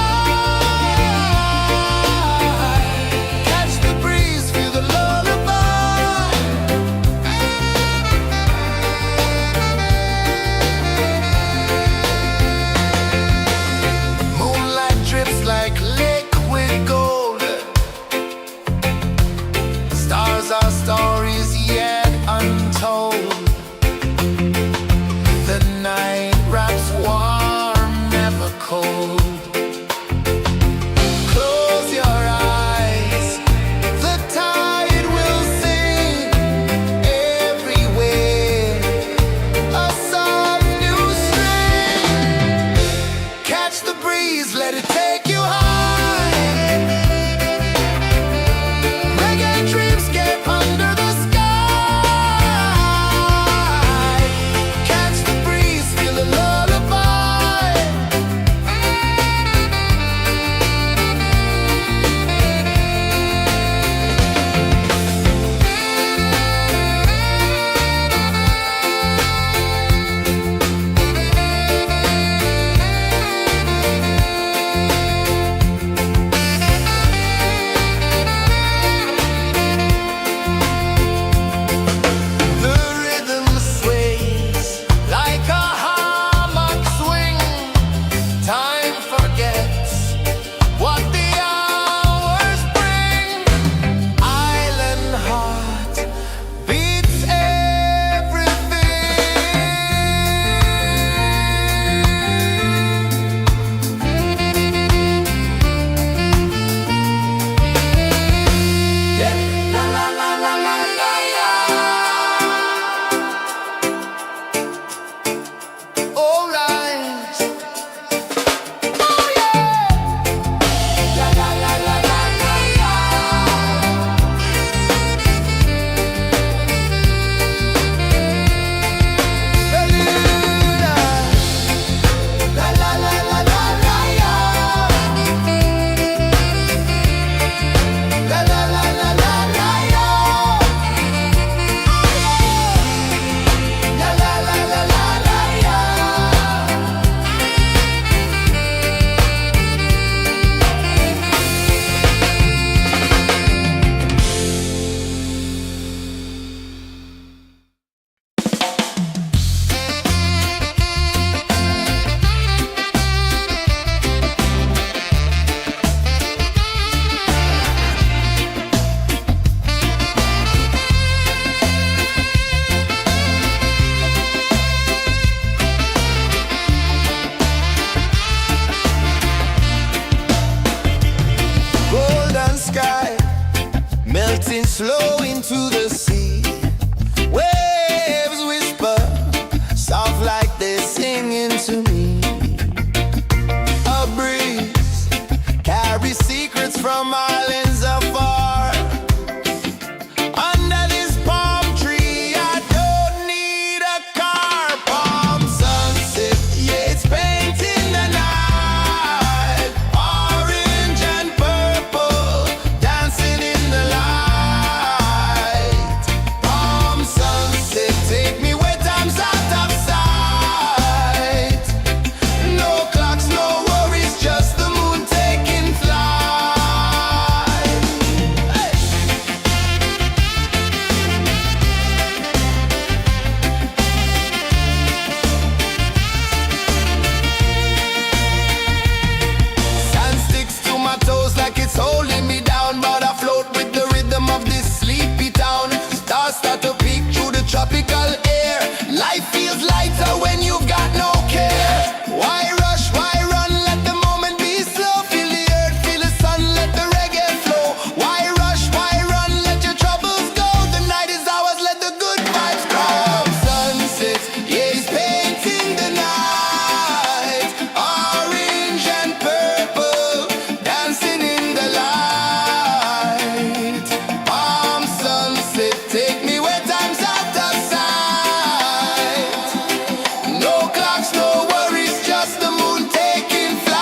S1: melting slow into the sea. Waves whisper, soft like they're singing to me. A breeze carries secrets from islands afar. Under this palm tree, I don't need a car. Palm sunset, yeah, it's painting the night. Orange and purple, dancing in the light. Palm sunset, take me where time's out of sight. No clocks, no worries, just the moon taking flight. Hey! Sand sticks to my toes like it's holding me down, but I float with the rhythm of this sleepy town. Stars start to peek through the tropical air. Life feels lighter when you've got no care. Why rush, why run, let the moment be slow. Feel the earth, feel the sun, let the reggae flow. Why rush, why run, let your troubles go. The night is ours, let the good vibes grow. Sunset, yeah, it's painting the night. Orange and purple, dancing in the light. Palm sunset, take me where time's out of sight. No clocks, no worries, just the moon taking flight.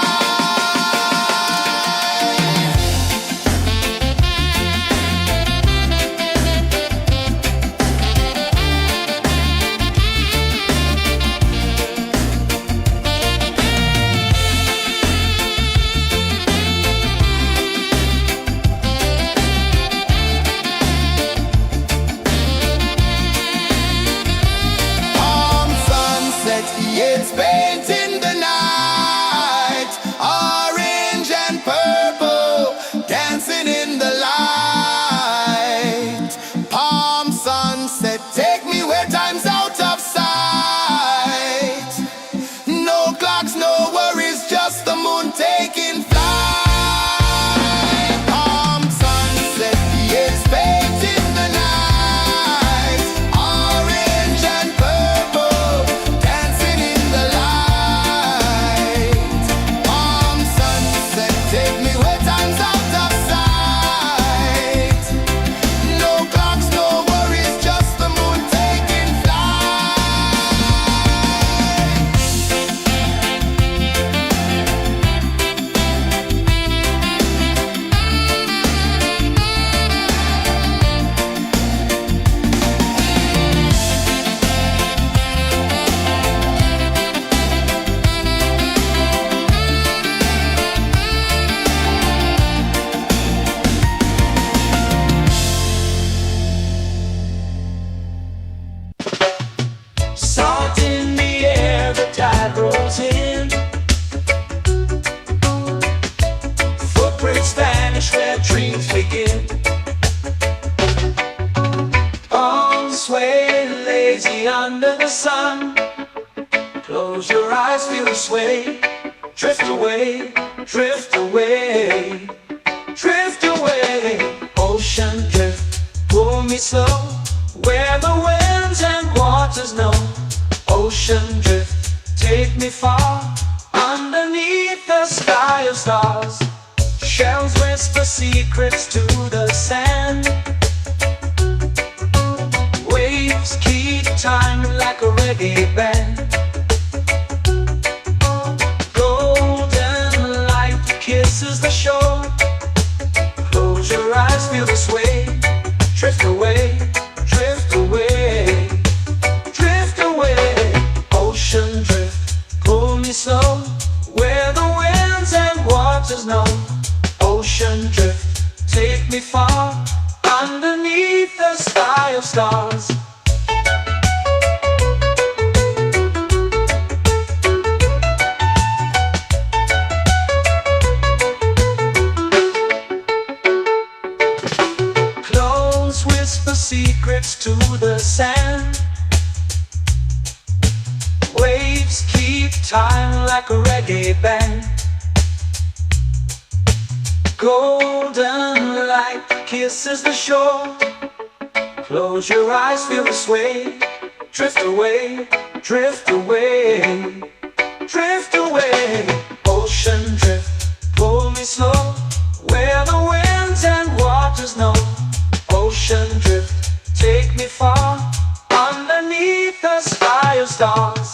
S1: Palm sunset, yeah, it's painting the night. Orange and purple, dancing in the light. Palm sunset, take me where time's out of sight. No clocks, no worries, just the moon taking flight. Palm sunset, yeah, it's painting the night. Orange and purple, dancing in the light. Palm sunset, take me where time's out of sight. No clocks, no worries, just the moon taking flight.
S3: Salt in the air, the tide rolls in. Footprints vanish where dreams begin. Arms sway lazy under the sun. Close your eyes, feel the sway. Drift away, drift away, drift away. Ocean drift, pull me slow, where the winds and waters know. Ocean drift, take me far, underneath the sky of stars. Shells whisper secrets to the sand. Waves keep time like a reggae band. Golden light kisses the shore. Close your eyes, feel the sway. Drift away, drift away, drift away. Ocean drift, pull me slow, where the winds and waters know. Ocean drift, take me far, underneath the sky of stars. Close whisper secrets to the sand. Waves keep time like a reggae band. Golden light kisses the shore. Close your eyes, feel the sway. Drift away, drift away, drift away. Ocean drift, pull me slow, where the winds and waters know. Ocean drift, take me far, underneath the sky of stars.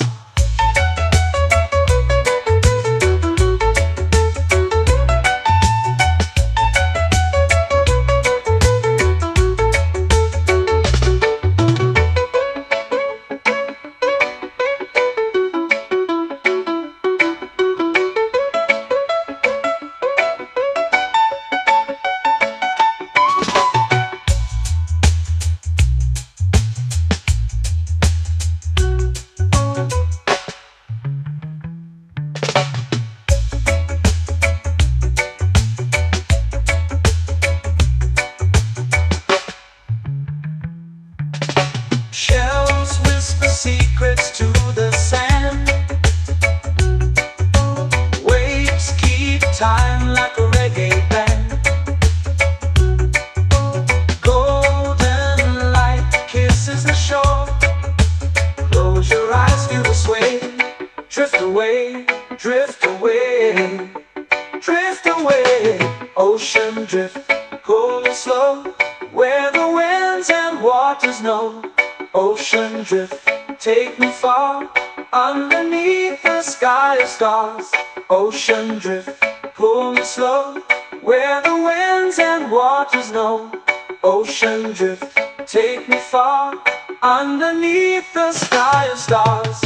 S3: Shells whisper secrets to the sand. Waves keep time like a reggae band. Golden light kisses the shore. Close your eyes, feel the sway. Drift away, drift away, drift away. Ocean drift, pull me slow, where the winds and waters know. Ocean drift, take me far, underneath the sky of stars. Ocean drift, pull me slow, where the winds and waters know. Ocean drift, take me far, underneath the sky of stars.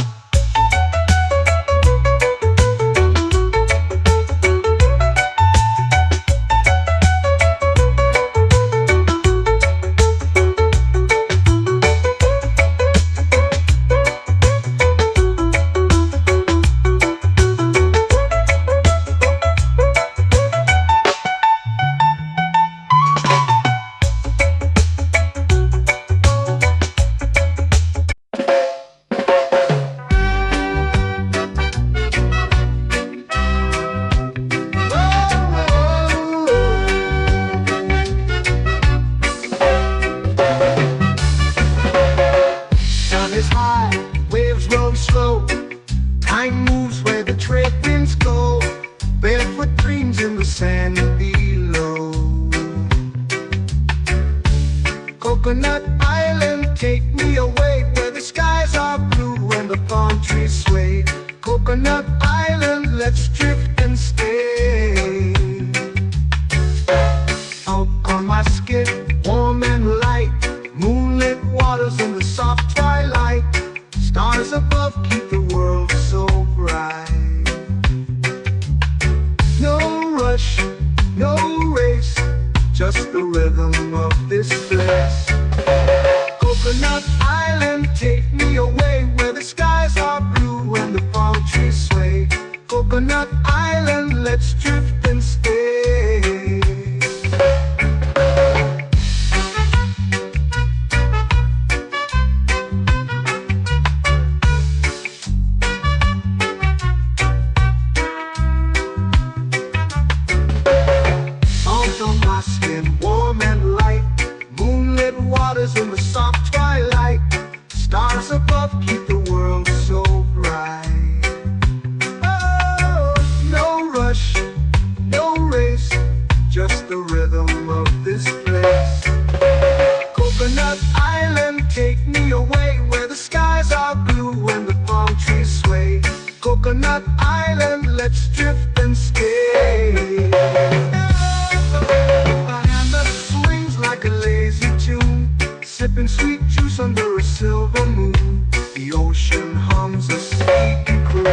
S2: Sun is high, waves roll slow. Time moves where the trade winds go. Barefoot dreams in the sand below. Coconut Island, take me away, where the skies are blue and the palm trees sway. Coconut Island, let's drift and stay. Out on my skin, warm and light, moonlit waters in the soft twilight. Stars above keep the world so bright. No rush, no race, just the rhythm of this place. Coconut Island, take me away, where the skies are blue and the palm trees sway. Coconut Island, let's drift and stay. In the soft twilight, stars above keep the world so bright. Oh, no rush, no race, just the rhythm of this place. Coconut Island, take me away, where the skies are blue and the palm trees sway. Coconut Island, let's drift and stay. A hand that swings like a lazy tune, sipping sweet juice under a silver moon. The ocean hums a sleepy croon.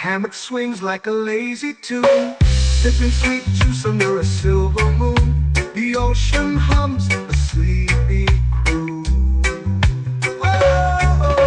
S2: Hammock swings like a lazy tune, sipping sweet juice under a silver moon. The ocean hums a sleepy croon. Whoa.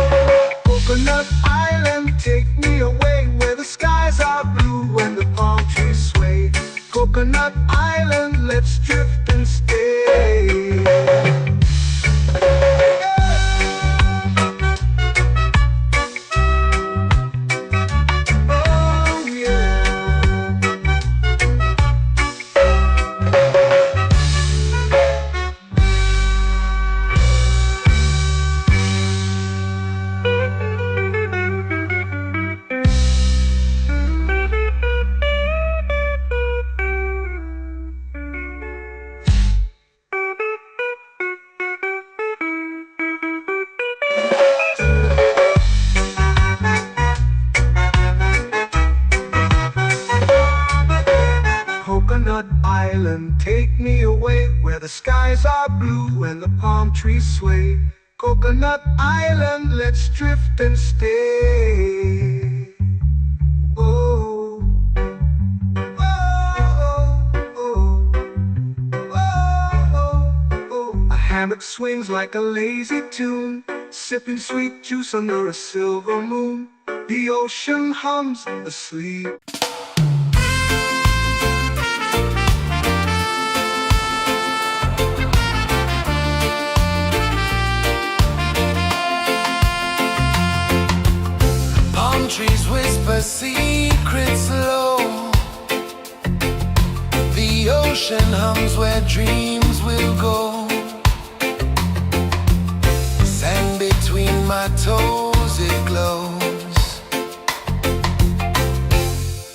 S2: Island, take me away where the skies are blue and the palm trees sway. Coconut Island, let's drift and stay. Oh, oh, oh, oh, oh. A hammock swings like a lazy tune, sipping sweet juice under a silver moon. The ocean hums asleep.
S1: Palm trees whisper secrets low. The ocean hums where dreams will go. Sand between my toes, it glows.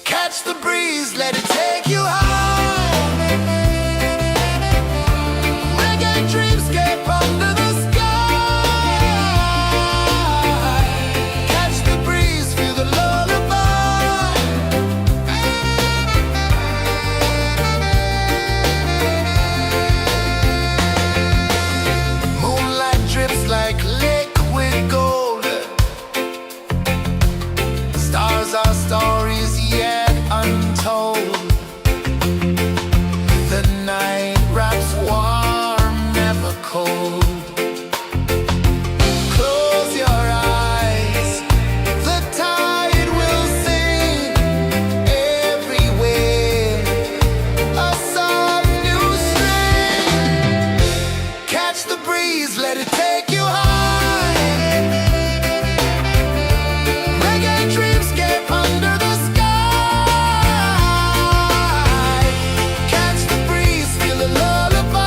S1: Catch the breeze, let it take you high. Reggae dreamscape under the sky. Catch the breeze, feel the lullaby. Moonlight drips like liquid gold. Stars are stories yet untold. The night wraps warm, never cold. Close your eyes, the tide will sing everywhere. A soft new string. Catch the breeze, let it take you high. Reggae dreamscape under the sky. Catch the breeze, feel the lullaby.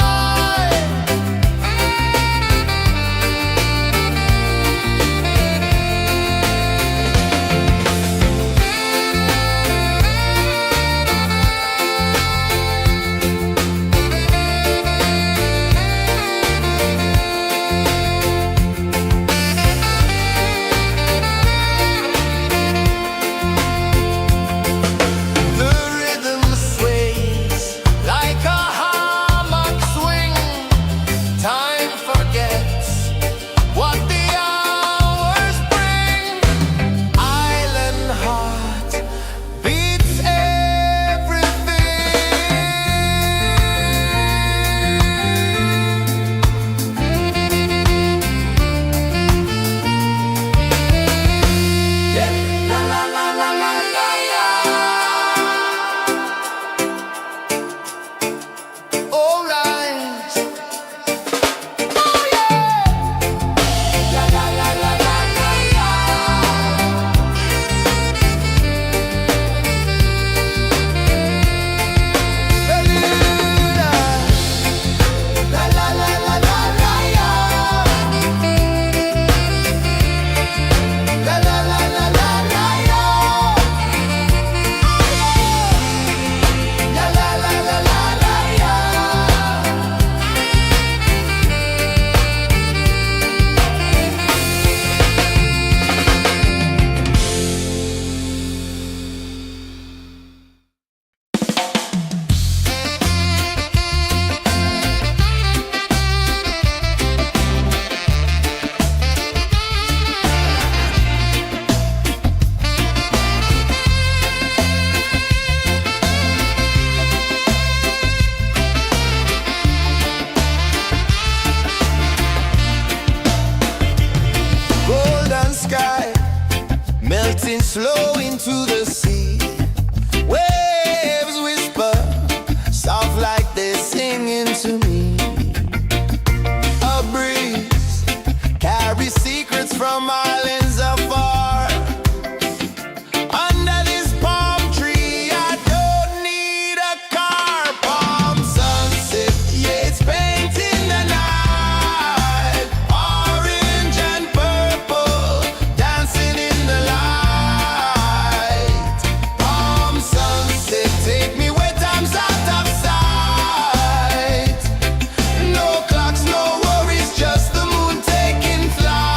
S1: The rhythm sways like a hammock swing. Time forgets what the hours bring. Island heart beats everything. Yeah. La la la la la la la. All right. Oh yeah. La la la la la la la. Bermuda. La la la la la la la. La la la la la la la. La la la la la la la. Golden sky melting slow into the sea. Waves whisper soft like they're singing to me. A breeze carries secrets from islands afar. Under this palm tree, I don't need a car. Palm sunset, yeah, it's painting the night. Orange and purple, dancing in the light. Palm sunset, take me where time's out of sight. No clocks, no worries, just the moon taking flight.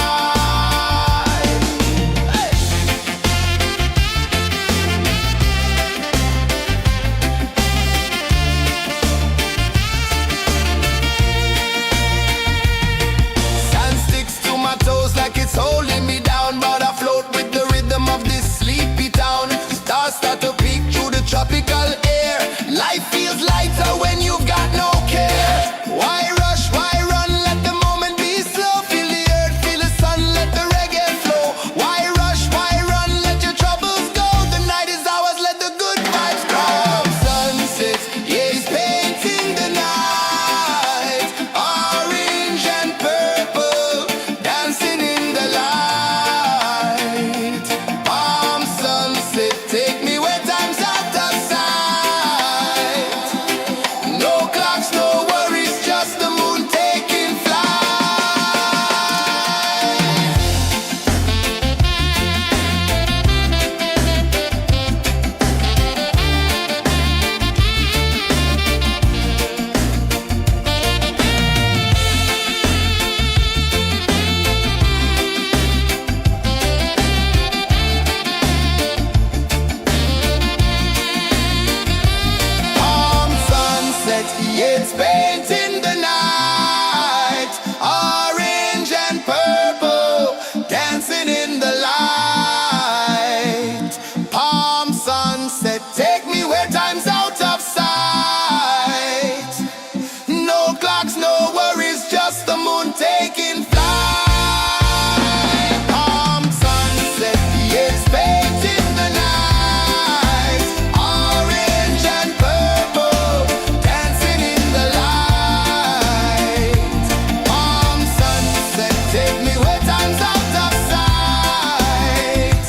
S1: Take me where time's out of sight.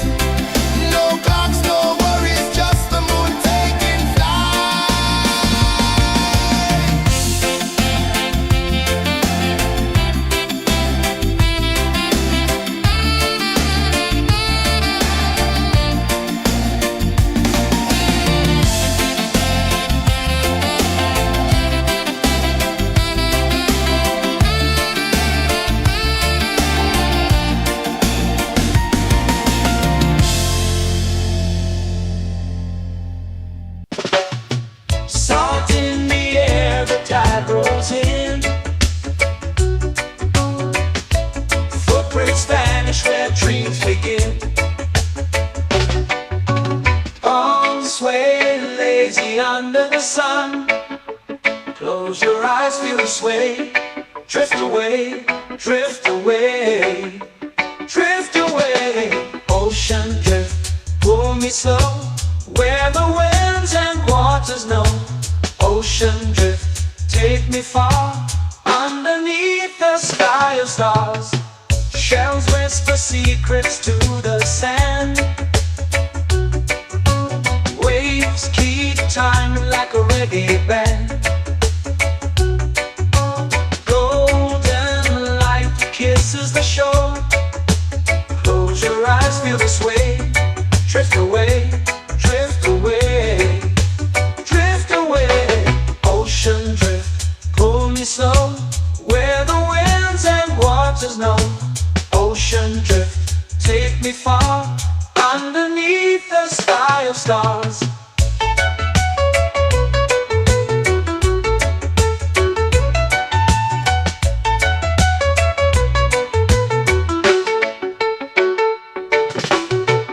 S1: No clocks, no worries, just the moon taking flight.
S3: Salt in the air, the tide rolls in. Footprints vanish where dreams begin. Arms sway lazy under the sun. Close your eyes, feel the sway. Drift away, drift away, drift away. Ocean drift, pull me slow, where the winds and waters know. Ocean drift, take me far, underneath the sky of stars. Shells whisper secrets to the sand. Waves keep time like a reggae band. Golden light kisses the shore. Close your eyes, feel the sway. Drift away, drift away, drift away. Ocean drift, pull me slow, where the winds and waters know. Ocean drift, take me far, underneath the sky of stars.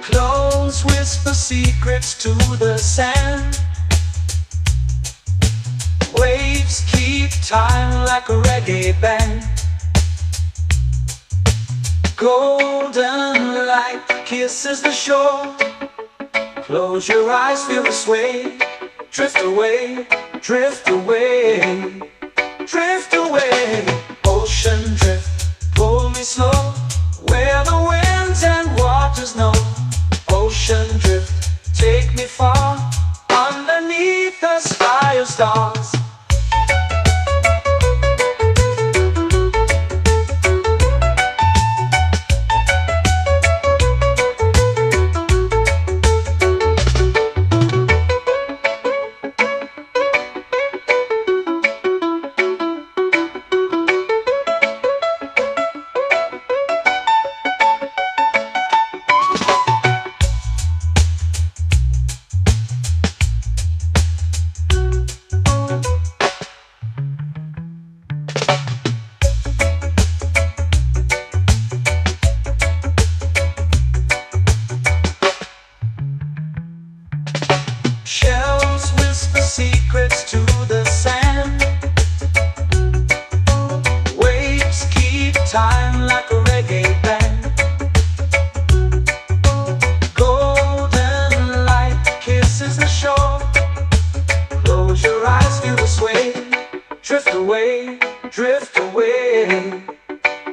S3: Close whisper secrets to the sand. Waves keep time like a reggae band. Golden light kisses the shore. Close your eyes, feel the sway. Drift away, drift away, drift away. Ocean drift, pull me slow, where the winds and waters know. Ocean drift, take me far, underneath the sky of stars. Shells whisper secrets to the sand. Waves keep time like a reggae band. Golden light kisses the shore. Close your eyes, feel the sway. Drift away, drift away,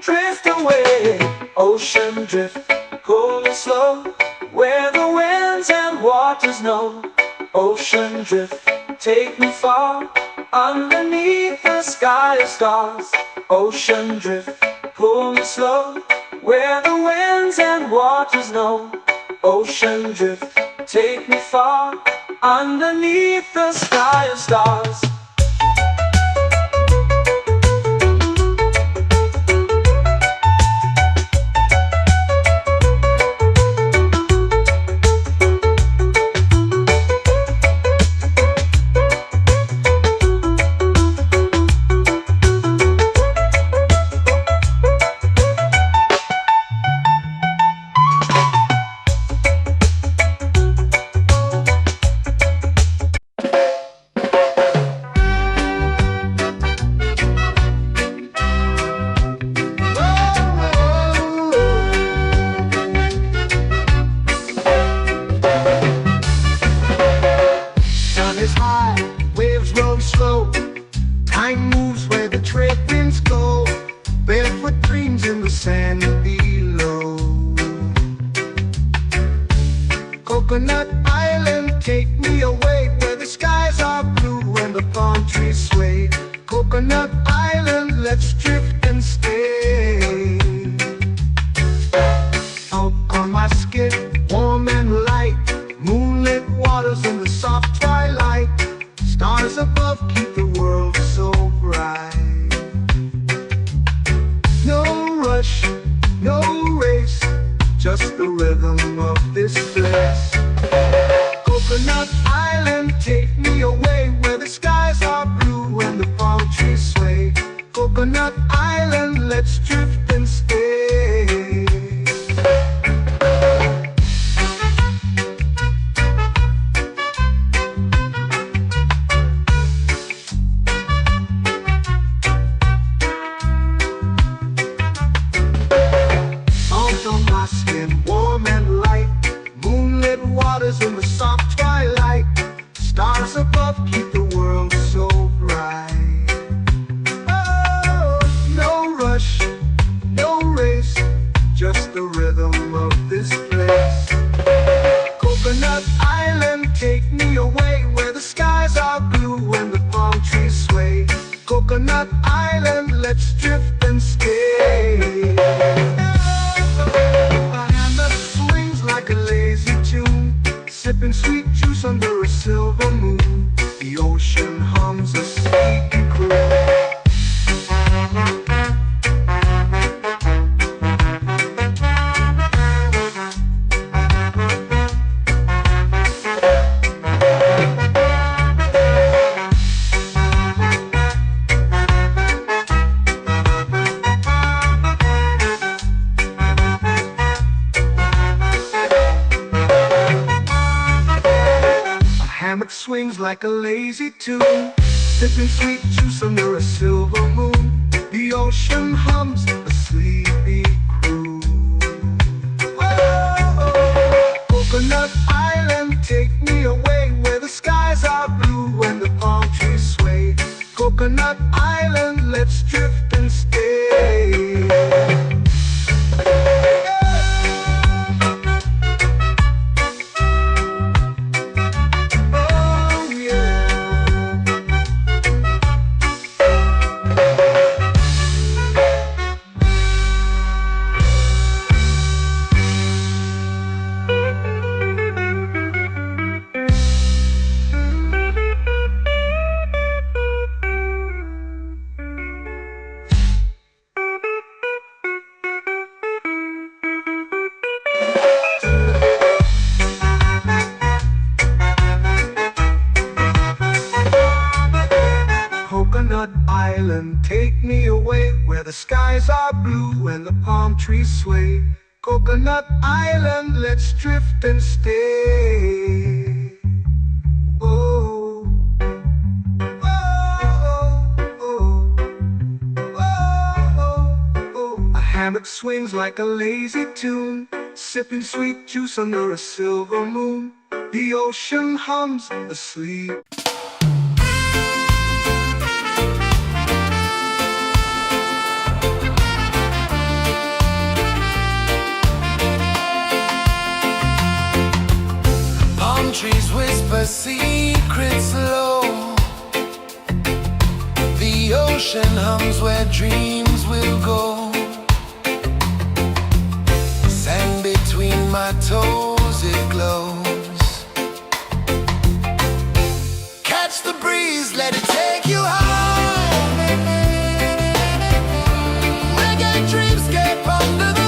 S3: drift away. Ocean drift, pull me slow, where the winds and waters know. Ocean drift, take me far, underneath the sky of stars. Ocean drift, pull me slow, where the winds and waters know. Ocean drift, take me far, underneath the sky of stars.
S2: and below. Coconut Island, take me away where the skies are blue and the palm trees sway. Coconut Island, let's drift and stay. Out on my skin, warm and light, moonlit waters in the soft twilight. Stars above keep the world so bright. No rush, no race, just the rhythm of this place. Coconut Island, take me away where the skies are blue and the palm trees sway. Coconut Island, let's drift and stay. Salt on my skin, warm and light, moonlit waters in the soft twilight. Stars above keep the world so bright. Oh, no rush, no race, just the rhythm of this place. Coconut Island, take me away where the skies are blue and the palm trees sway. Coconut Island, let's drift and stay. A hand that swings like a lazy tune, sipping sweet juice under a silver moon. The ocean hums a sleepy croon. Hammock swings like a lazy tune, sipping sweet juice under a silver moon. The ocean hums a sleepy croon. Whoa, Coconut Island, take me away where the skies are blue and the palm trees sway. Coconut Island, let's drift and stay. Coconut Island, take me away where the skies are blue and the palm trees sway. Coconut Island, let's drift and stay. Oh, oh, oh, oh, oh. A hammock swings like a lazy tune, sipping sweet juice under a silver moon. The ocean hums asleep.
S1: Trees whisper secrets low. The ocean hums where dreams will go. Sand between my toes, it glows. Catch the breeze, let it take you high. Reggae dreamscape under the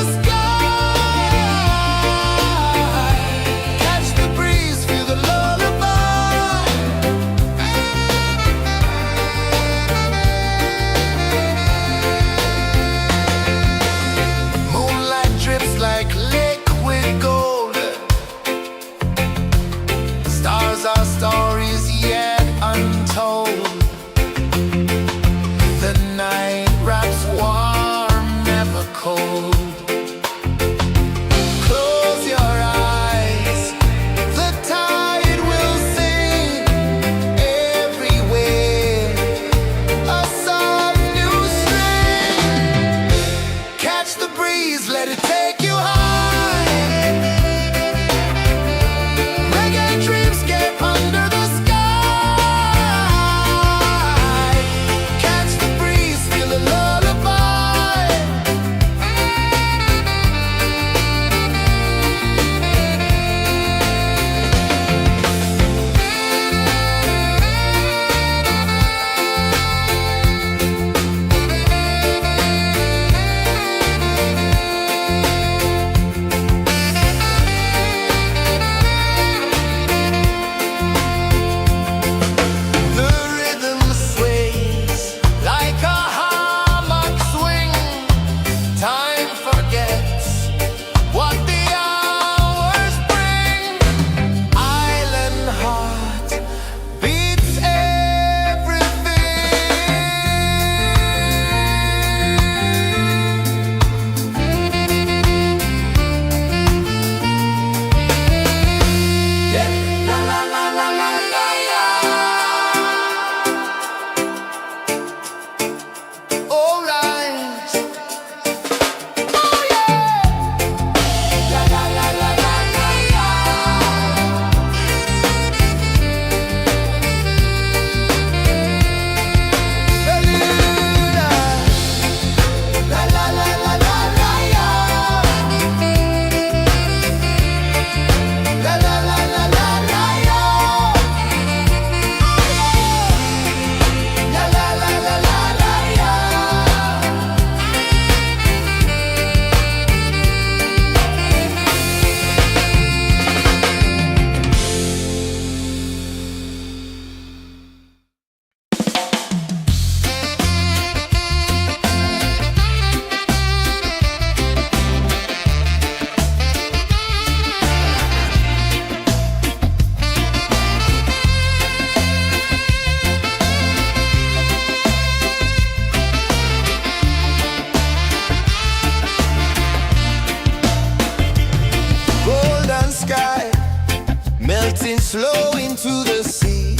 S1: flow into the sea.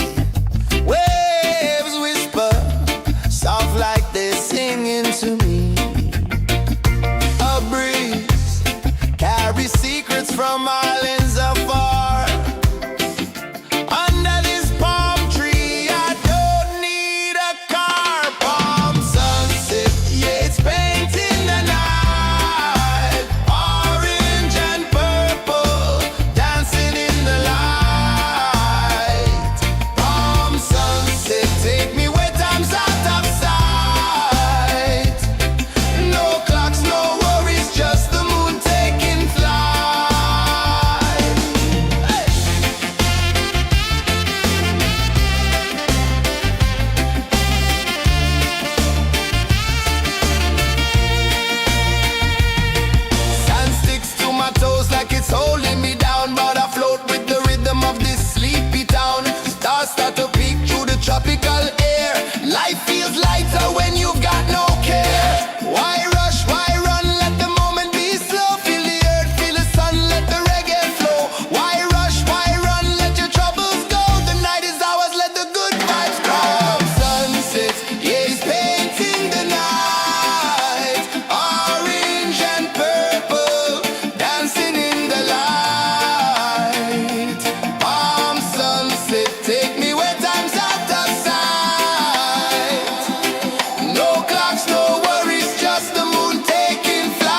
S1: Waves whisper, soft like they're singing to me. A breeze carries secrets from islands afar. Under this palm tree, I don't need a car. Palm sunset, yeah, it's painting the night. Orange and purple, dancing in the light. Palm sunset, take me where time's out of sight. No clocks, no worries, just the moon taking flight. Hey! Sand sticks to my toes like it's holding me down, but I float with the rhythm of this sleepy town. Stars start to peek through the tropical air. Life feels lighter when you've got no care. Why rush, why run, let the moment be slow. Feel the earth, feel the sun, let the reggae flow. Why rush, why run, let your troubles go. The night is ours, let the good vibes come. Sunset, yeah, it's painting the night. Orange and purple, dancing in the light. Palm sunset, take me where time's out of sight. No clocks, no worries, just the moon taking flight.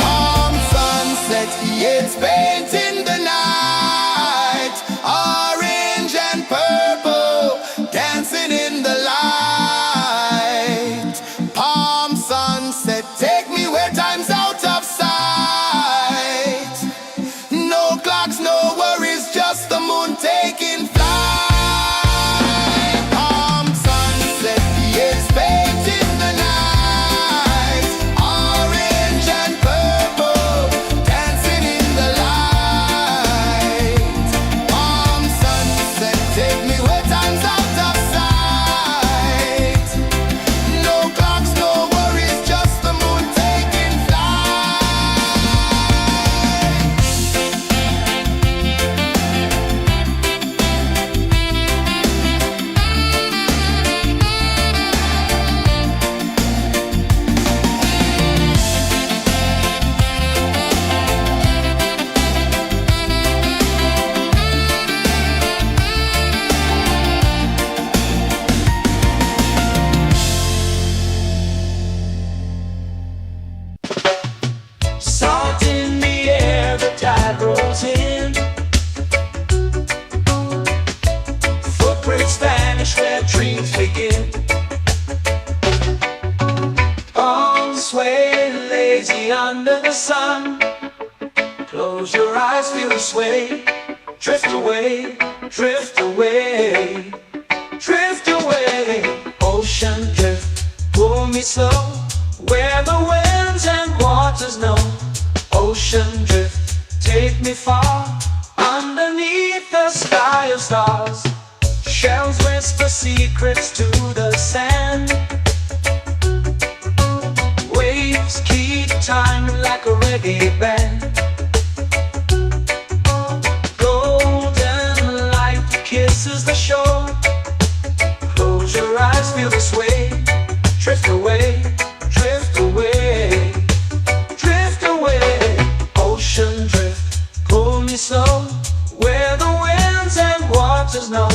S1: Palm sunset, yeah, it's painting the night. Orange and purple, dancing in the light. Palm sunset, take me where time's out of sight. No clocks, no worries, just the moon taking flight. Palm sunset, yeah, it's painting the night. Orange and purple, dancing in the light. Palm sunset, take me where time's out of sight. No clocks, no worries, just the moon taking flight.
S3: Salt in the air, the tide rolls in. Footprints vanish where dreams begin. Arms sway lazy under the sun. Close your eyes, feel the sway. Drift away, drift away, drift away. Ocean drift, pull me slow. Where the winds and waters know. Ocean drift, take me far. Underneath the sky of stars. Shells whisper secrets to the sand. Waves keep time like a reggae band. Golden light kisses the shore. Close your eyes, feel the sway. Drift away, drift away, drift away. Ocean drift, pull me slow. Where the winds and waters know.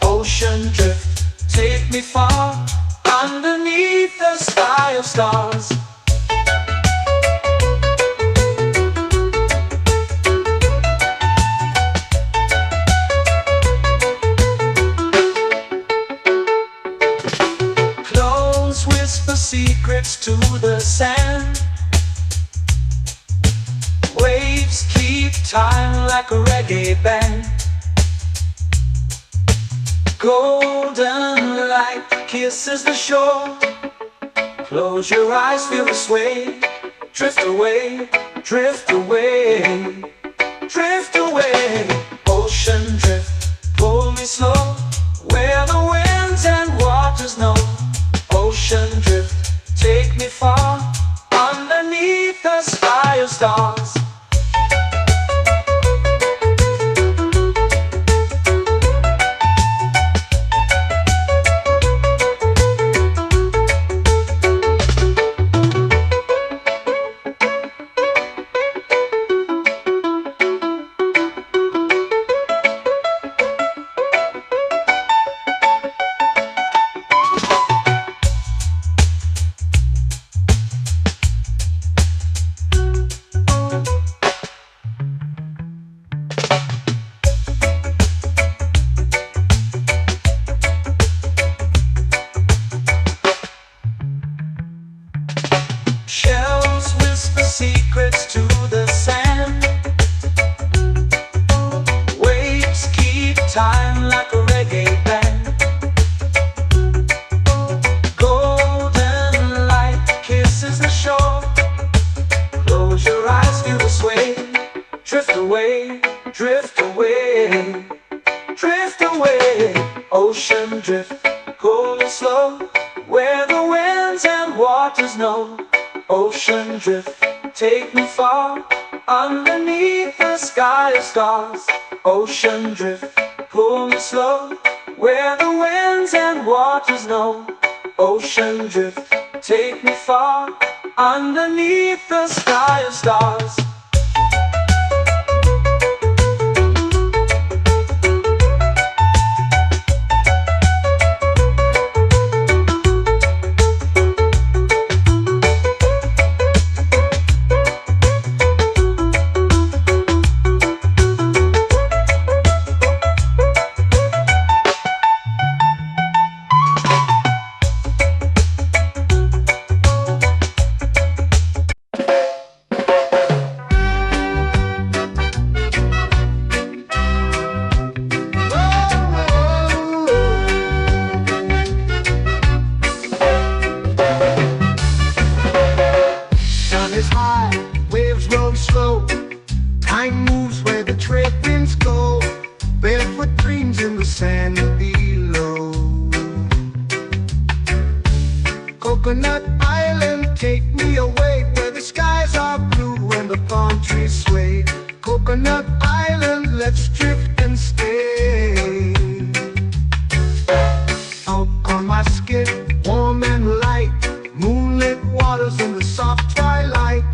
S3: Ocean drift, take me far. Underneath the sky of stars. Close whisper secrets to the sand. Waves keep time like a reggae band. Golden light kisses the shore. Close your eyes, feel the sway. Drift away, drift away, drift away. Ocean drift, pull me slow, where the winds and waters know. Ocean drift, take me far, underneath the sky of stars. Shells whisper secrets to the sand. Waves keep time like a reggae band. Golden light kisses the shore. Close your eyes, feel the sway. Drift away, drift away, drift away. Ocean drift, cool and slow, where the winds and waters know. Ocean drift, take me far, underneath the sky of stars. Ocean drift, pull me slow, where the winds and waters know. Ocean drift, take me far, underneath the sky of stars.
S2: Is high, waves roll slow. Time moves where the trade winds go. Barefoot dreams in the sand below. Coconut Island, take me away, where the skies are blue and the palm trees sway. Coconut Island, let's drift and stay. Out on my skin, warm and light, moonlit waters in the soft twilight.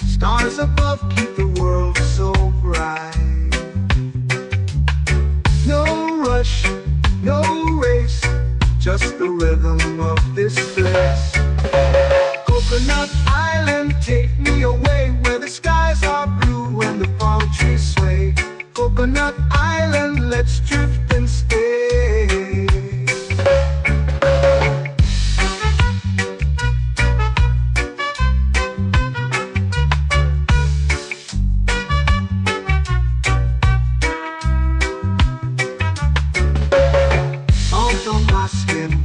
S2: Stars above keep the world so bright. No rush, no race, just the rhythm of this place. Coconut Island, take me away, where the skies are blue and the palm trees sway. Coconut Island, let's drift and stay.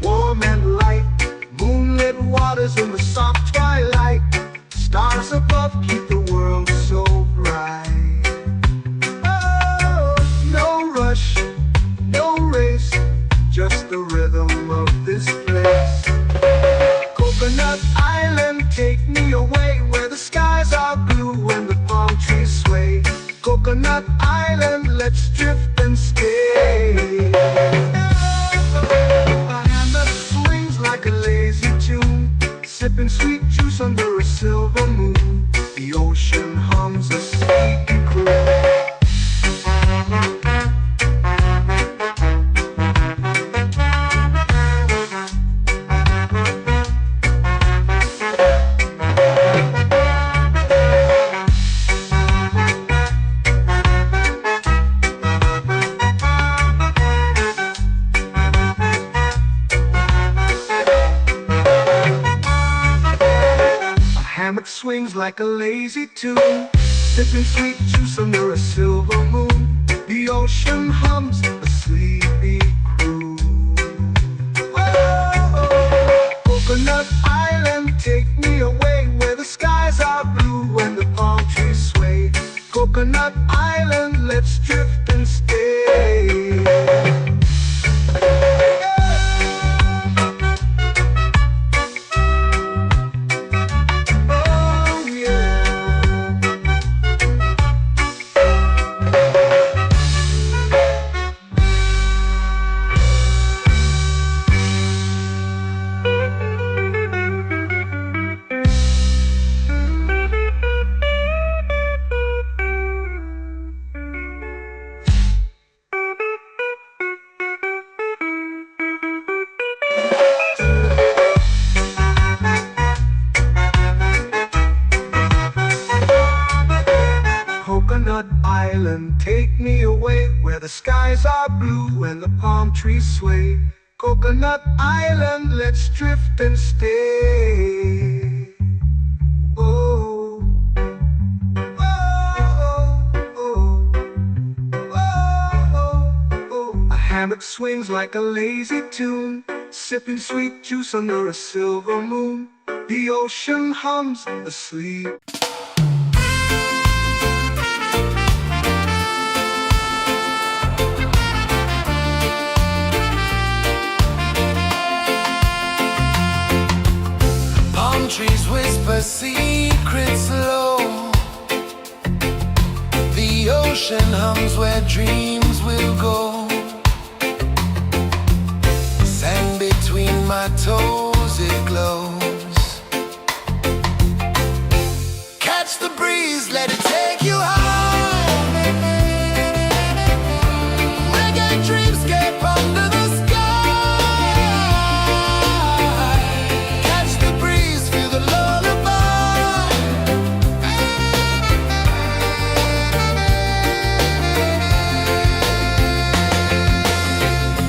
S2: Warm and light, moonlit waters in the soft twilight. Stars above keep the world so bright. Oh, no rush, no race, just the rhythm of this place. Coconut Island, take me away, where the skies are blue and the palm trees sway. Coconut Island, let's drift and stay. Like a lazy tune, sipping sweet juice under a silver moon. The ocean hums a sleepy croon. Swings like a lazy tune, sipping sweet juice under a silver moon. The ocean hums a sleepy croon. Whoa! skies are blue and the palm trees sway. Coconut Island, let's drift and stay. Oh, oh, oh, oh, oh. A hammock swings like a lazy tune, sipping sweet juice under a silver moon. The ocean hums asleep.
S1: Palm trees whisper secrets low. The ocean hums where dreams will go. Sand between my toes, it glows. Catch the breeze, let it take you high. Reggae dreamscape under the sky. Catch the breeze, feel the lullaby.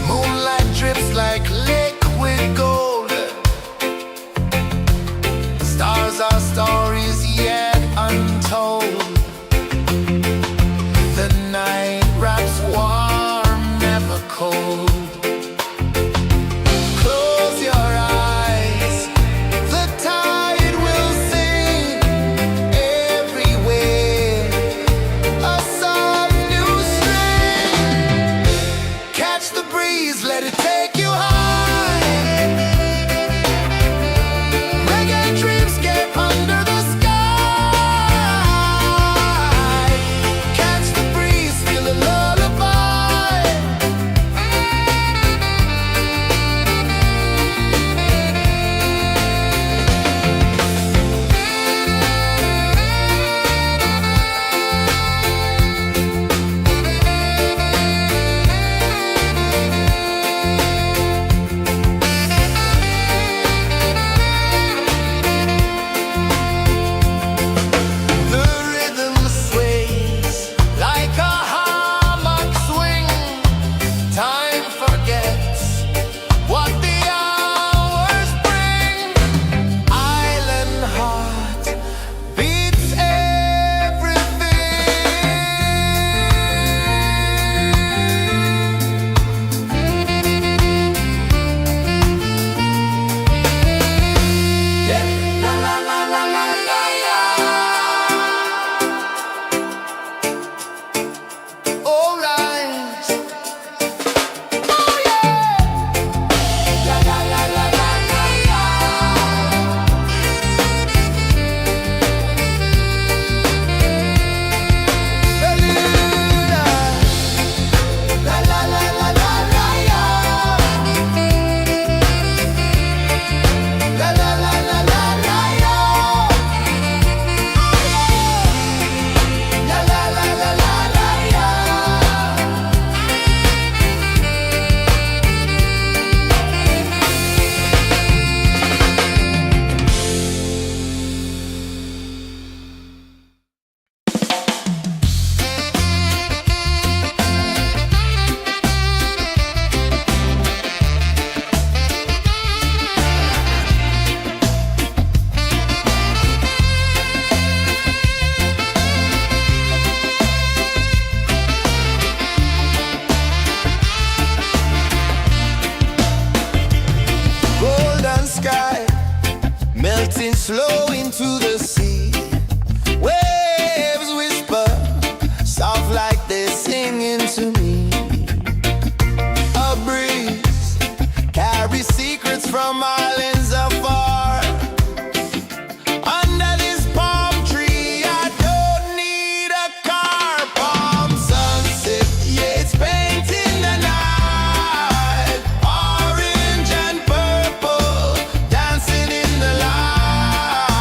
S1: Moonlight drips like liquid gold. Stars are stories yet untold. The night wraps warm, never cold. Close your eyes, the tide will sing everywhere. A soft new string. Catch the breeze, let it take you high. Reggae dreamscape under the sky. Catch the breeze, feel a lullaby. The rhythm sways like a hammock swing. Time forgets what the hours bring. Island heart beats everything. La la la la la la la. All rise. Oh yeah. La la la la la la la. Beluga. La la la la la la la. La la la la la la la. La la la la la la la. Golden sky melting slow into the sea. Waves whisper soft like they're singing to me. A breeze carries secrets from islands afar. Under this palm tree, I don't need a car. Palm sunset, yeah, it's painting the night. Orange and purple dancing in the light.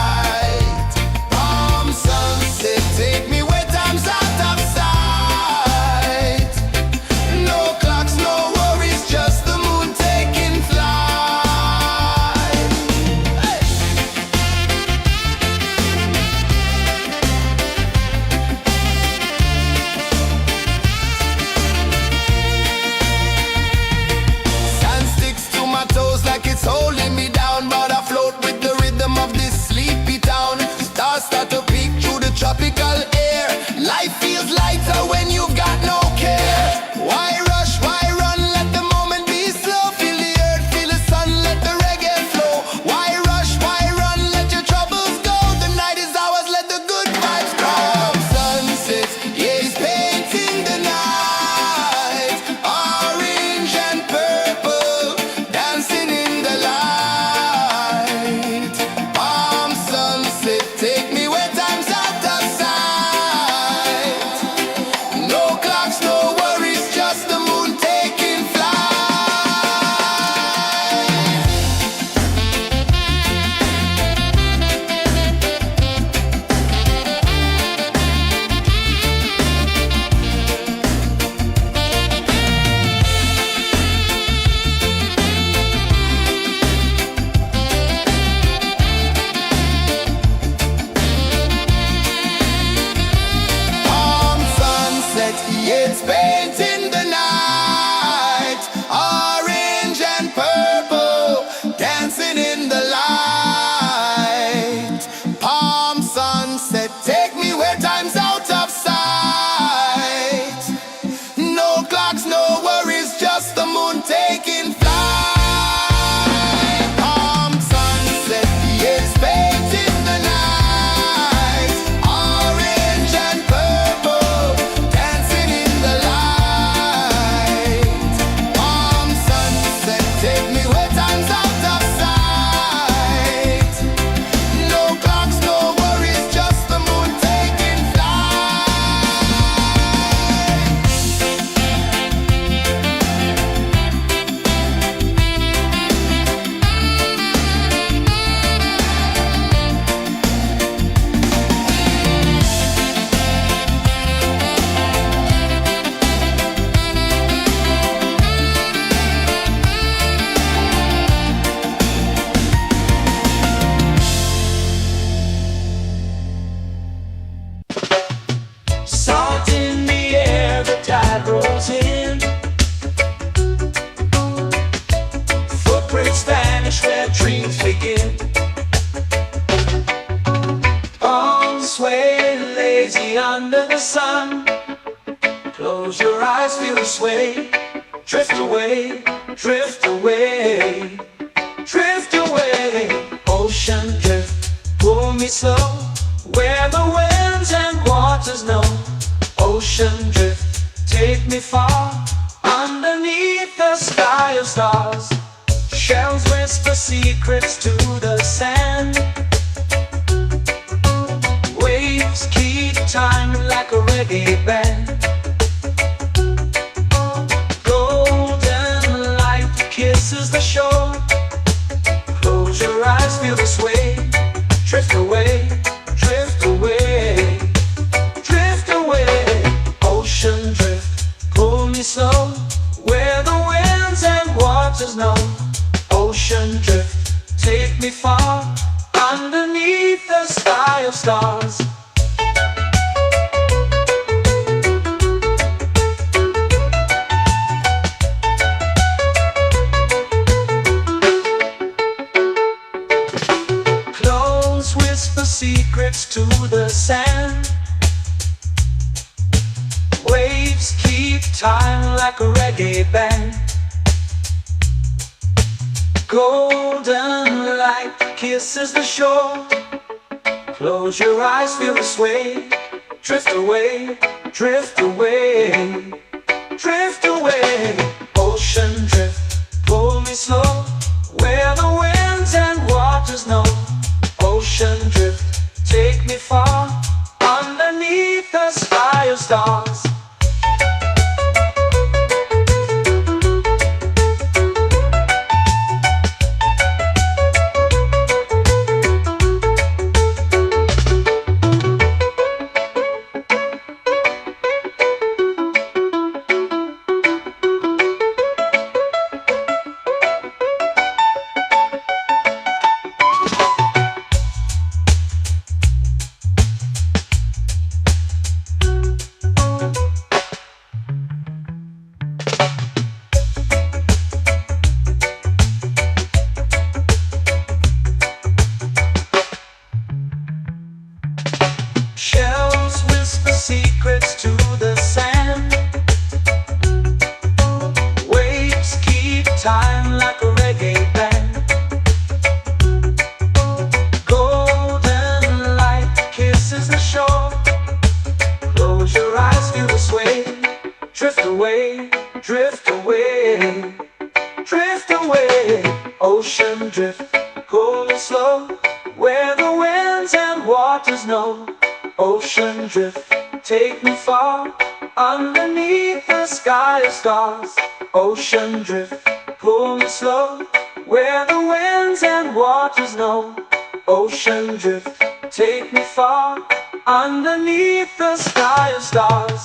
S3: vanish where dreams begin. Palms sway lazy under the sun. Close your eyes, feel the sway. Drift away, drift away, drift away. Ocean drift, pull me slow, where the winds and waters know. Ocean drift, take me far, underneath the sky of stars. Shells whisper secrets to the sand. Waves keep time like a reggae band. Golden light kisses the shore. Close your eyes, feel the sway. Drift away, drift away, drift away. Ocean drift, pull me slow, where the winds and waters know. Ocean drift, take me far, underneath the sky of stars. Close whisper secrets to the sand. Waves keep time like a reggae band. Golden light kisses the shore. Close your eyes, feel the sway. Drift away, drift away, drift away. Ocean drift, pull me slow, where the winds and waters know. Ocean drift, take me far, underneath the sky of stars. Shells whisper secrets to the sand. Waves keep time like a reggae band. Golden light kisses the shore. Close your eyes, feel the sway. Drift away, drift away, drift away. Ocean drift, pull me slow, where the winds and waters know. Ocean drift, take me far, underneath the sky of stars. Ocean drift, pull me slow, where the winds and waters know. Ocean drift, take me far, underneath the sky of stars.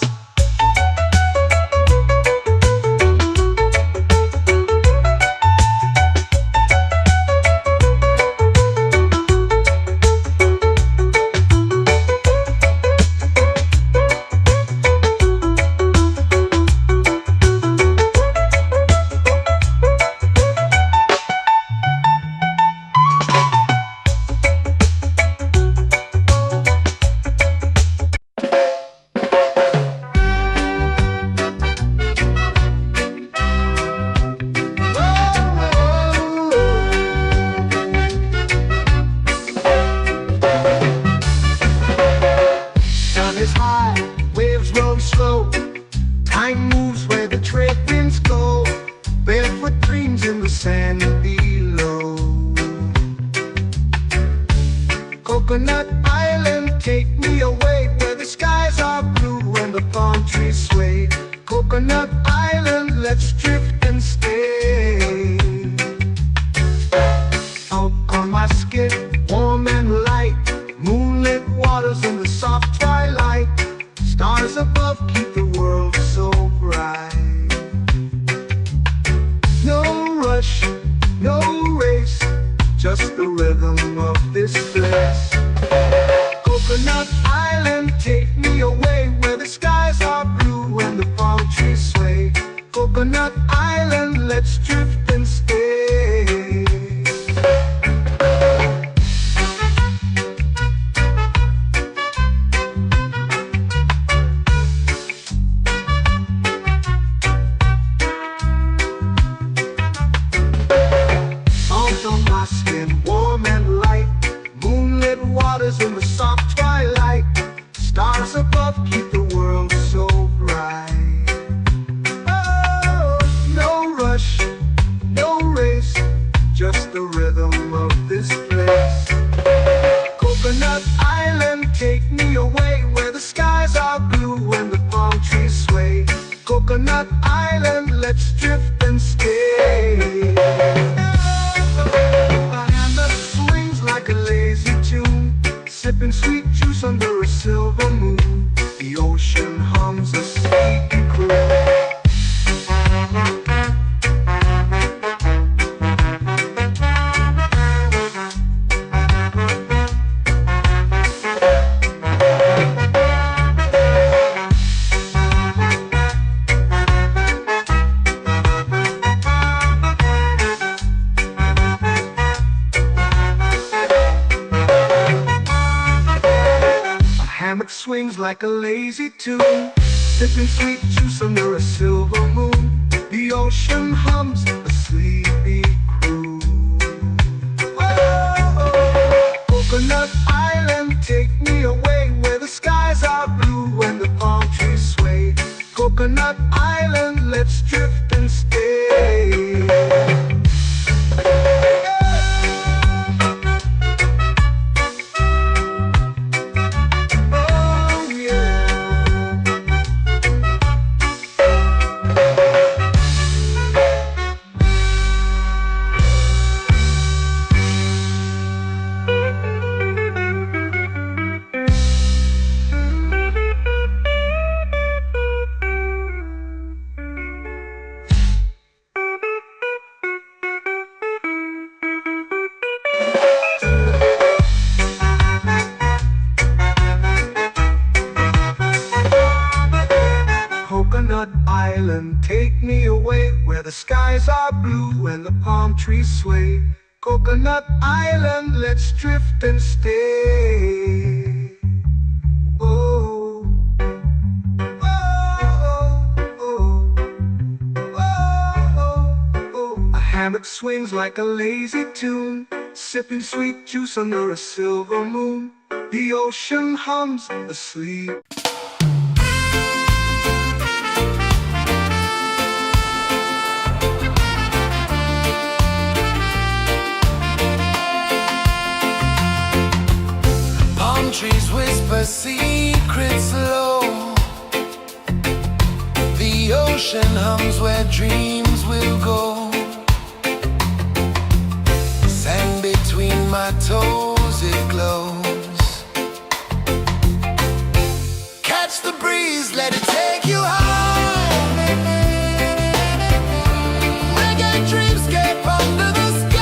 S2: Time moves where the trade winds go. Barefoot dreams in the sand below. Coconut Island, take me away, where the skies are blue and the palm trees sway. Coconut Island, let's drift and stay. Out on my skin, warm and light, moonlit waters in the soft twilight. Stars above keep the world so bright. No rush, no race, just the rhythm of this place. Coconut Island, take me away, where the skies are blue and the palm trees sway. Coconut Island, let's drift and stay. swings like a lazy tune, sipping sweet juice under a silver moon. The ocean hums a sleepy crew. Oh, Coconut Island, take me away where the skies are blue and the palm trees sway. Coconut Island, let's drift and stay. Oh yeah. Coconut Island, take me away where the skies are blue and the palm trees sway. Coconut Island, let's drift and stay. Oh, oh, oh, oh, oh. A hammock swings like a lazy tune, sipping sweet juice under a silver moon. The ocean hums asleep.
S1: Trees whisper secrets low. The ocean hums where dreams will go. Sand between my toes, it glows. Catch the breeze, let it take you high. Reggae dreamscape under the sky.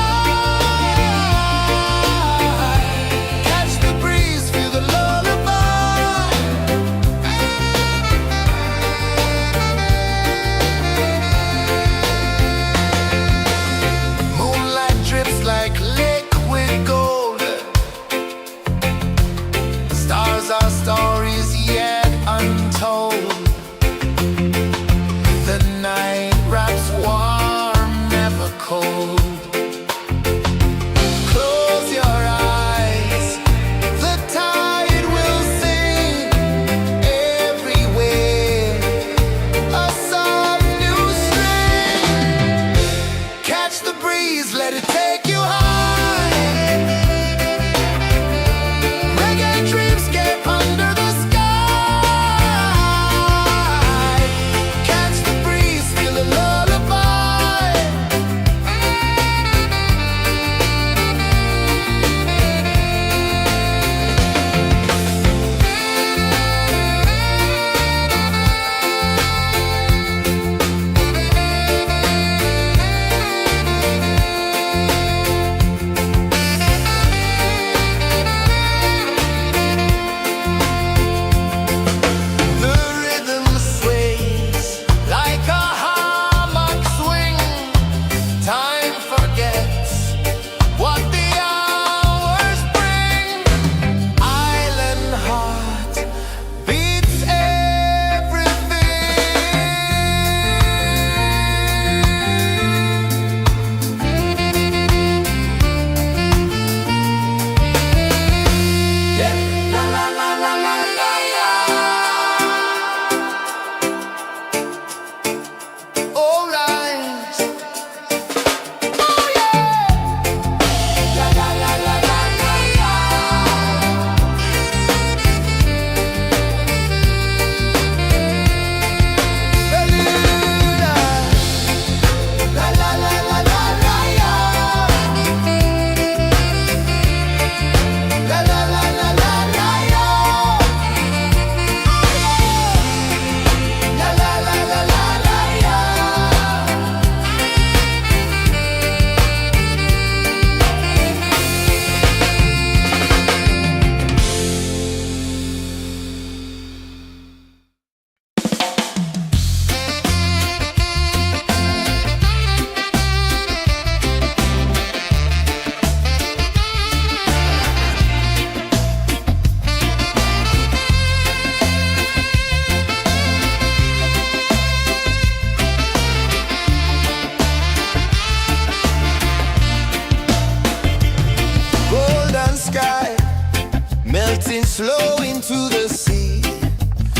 S1: slow into the sea.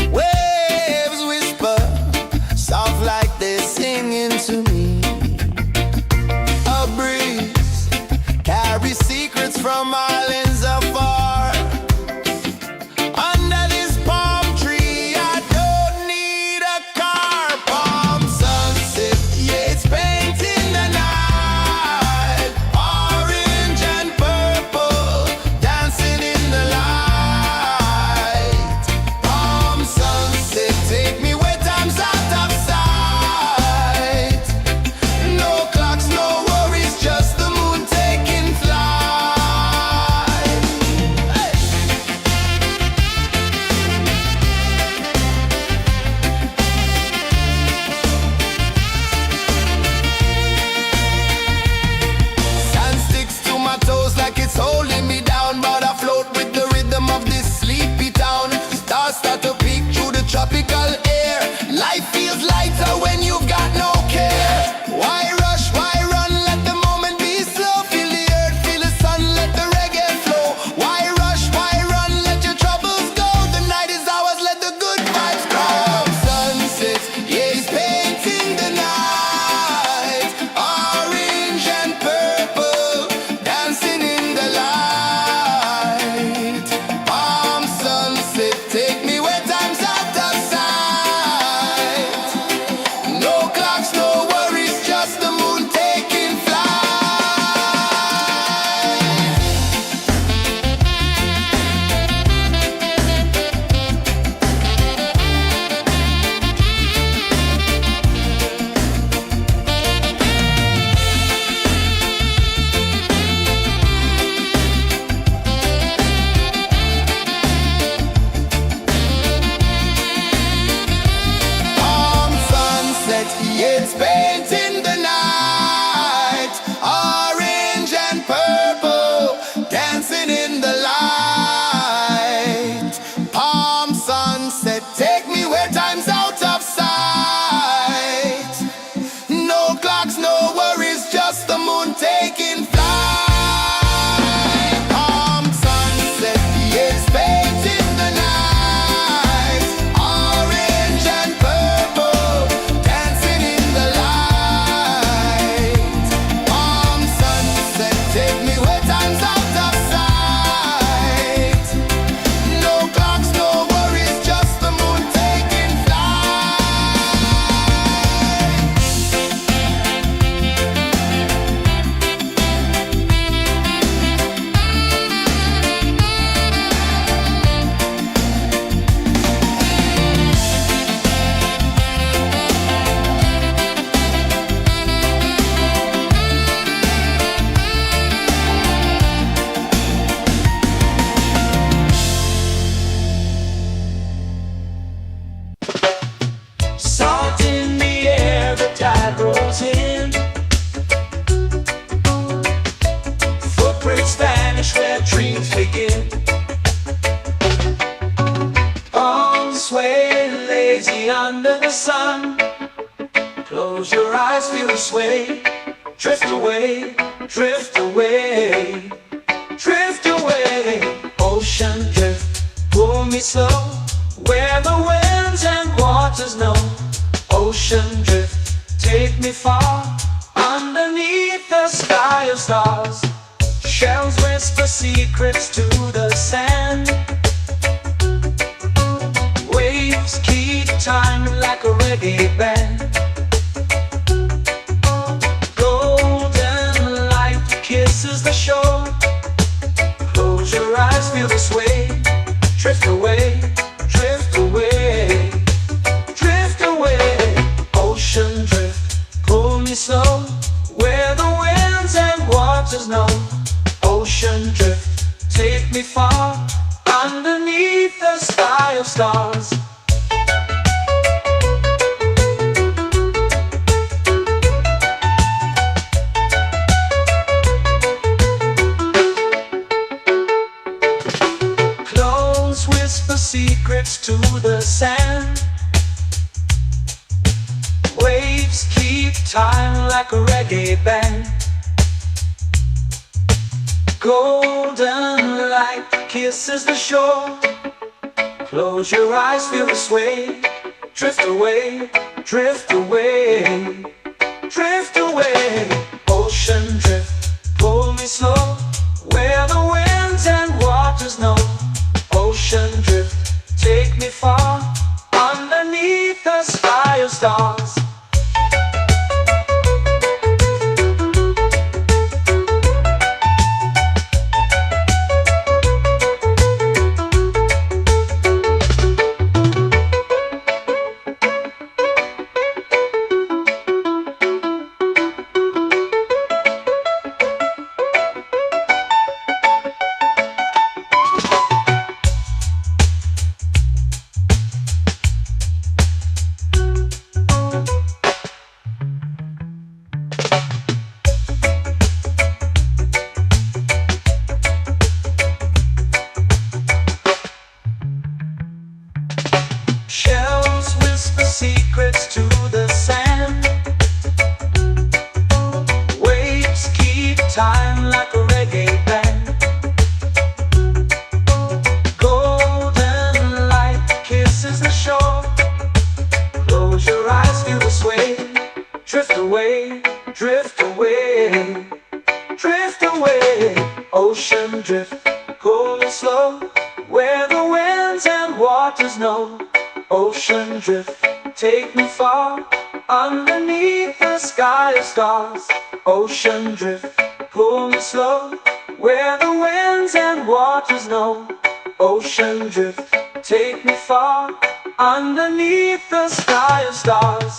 S1: Waves whisper, soft like they're singing to me. A breeze carries secrets from islands afar. Under this palm tree, I don't need a car. Palm sunset, yeah, it's painting the night. Orange and purple, dancing in the light. Palm sunset, take me where time's out of sight. No clocks, no worries, just the moon taking flight. Hey! Sand sticks to my toes like it's holding me down, but I float with the rhythm of this sleepy town. Stars start to peek through the tropical air. Life feels lighter when you've got no care. Why rush, why run, let the moment be slow. Feel the earth, feel the sun, let the reggae flow. Why rush, why run, let your troubles go. The night is ours, let the good vibes grow. Sunset, yeah, it's painting the night. Orange and purple, dancing in the light. Palm sunset, take me where time's out of sight. No clocks, no worries, just the moon taking flight. Palm sunset, yeah, it's painting the night. Orange and purple, dancing in the light. Palm sunset, take me where time's out of sight. No clocks, no worries, just the moon taking flight. Palm sunset, yeah, it's painting the night. Orange and purple, dancing in the light. Palm sunset, take me where time's out of sight. No clocks, no worries, just the moon taking flight.
S3: Salt in the air, the tide rolls in. Footprints vanish where dreams begin. Arms sway lazy under the sun. Close your eyes, feel the sway. Drift away, drift away, drift away. Ocean drift, pull me slow, where the winds and waters know. Ocean drift, take me far, underneath the sky of stars. Shells whisper secrets to the sand. Waves keep time like a reggae band. Golden light kisses the shore. Close your eyes, feel the sway. Drift away, drift away, drift away. Ocean drift, pull me slow, where the winds and waters know. Ocean drift, take me far, underneath the sky of stars. Clones whisper secrets to the sand. Waves keep time like a reggae band. Golden light kisses the shore. Close your eyes, feel the sway. Drift away, drift away, drift away. Ocean drift, pull me slow, where the winds and waters know. Ocean drift, take me far, underneath the sky of stars. Shells whisper secrets to the sand. Waves keep time like a reggae band. Golden light kisses the shore. Close your eyes, feel the sway. Drift away, drift away, drift away. Ocean drift, cool and slow, where the winds and waters know. Ocean drift, take me far, underneath the sky of stars. Ocean drift, pull me slow, where the winds and waters know. Ocean drift, take me far, underneath the sky of stars.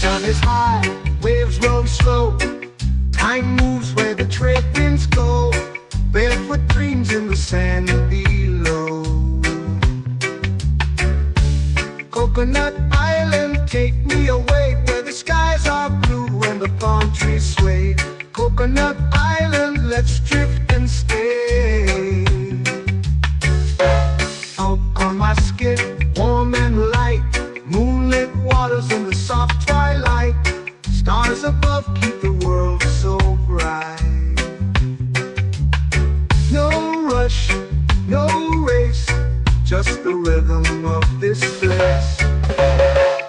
S2: Sun is high, waves roll slow. Time moves where the trade winds go. Barefoot dreams in the sand below. Coconut Island, take me away, where the skies are blue and the palm trees sway. Coconut Island, let's drift and stay. Out on my skin, warm and light, moonlit waters in the soft twilight. Stars above keep the world so bright. No rush, no race, just the rhythm of this place.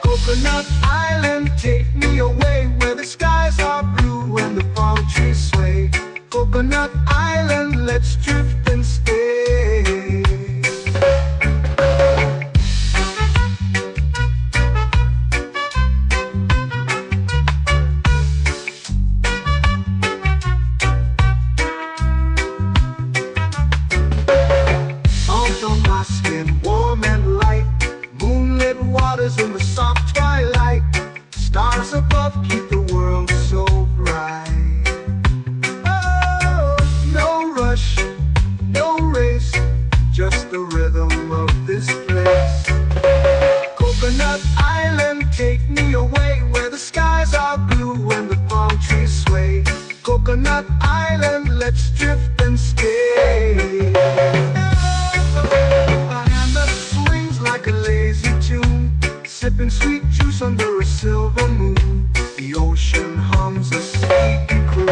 S2: Coconut Island, take me away, where the skies are blue and the palm trees sway. Coconut Island, let's drift and stay. Salt on my skin, warm and light, moonlit waters in the soft twilight. Stars above keep the world so bright. Oh, no rush, no race, just the rhythm of this place. Coconut Island, take me away, where the skies are blue and the palm trees sway. Coconut Island, let's drift and stay. A hand that swings like a lazy tune, sipping sweet juice under a silver moon. The ocean hums a sleepy croon.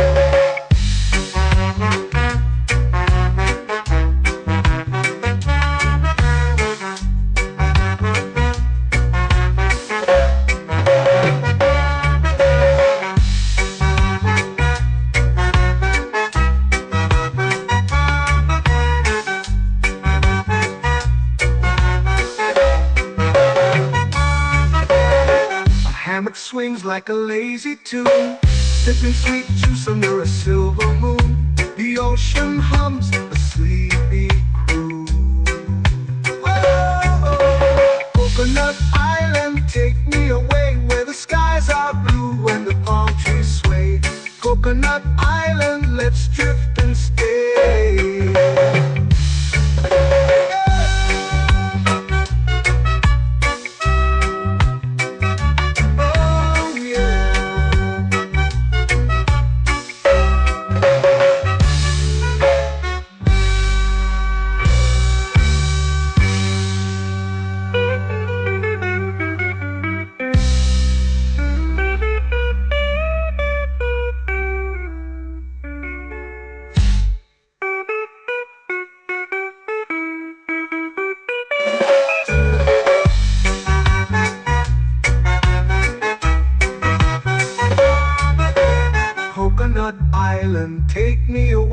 S2: Hammock swings like a lazy tune, sipping sweet juice under a silver moon. The ocean hums a sleepy croon. Whoa,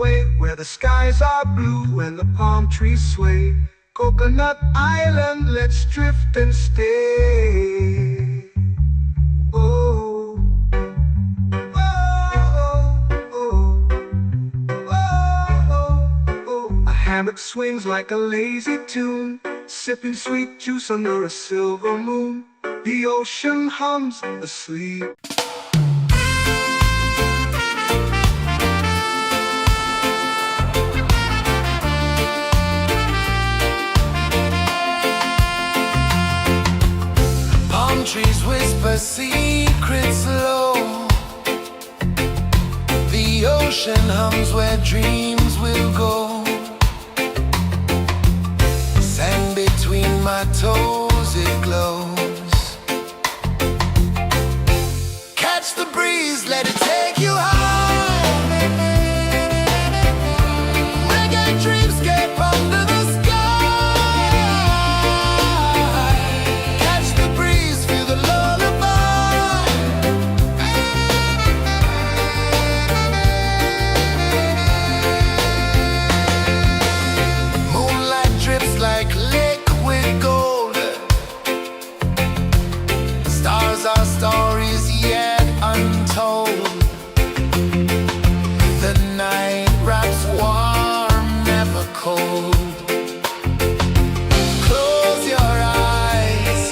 S2: away where the skies are blue and the palm trees sway. Coconut Island, let's drift and stay. Oh, oh, oh, oh, oh. A hammock swings like a lazy tune, sipping sweet juice under a silver moon. The ocean hums asleep.
S1: Palm trees whisper secrets low. The ocean hums where dreams will go. Sand between my toes, it glows. Catch the breeze, let it take you high. Reggae dreamscape under the sky. Catch the breeze, feel the lullaby. Moonlight drips like liquid gold. Stars are stories yet untold. The night wraps warm, never cold. Close your eyes,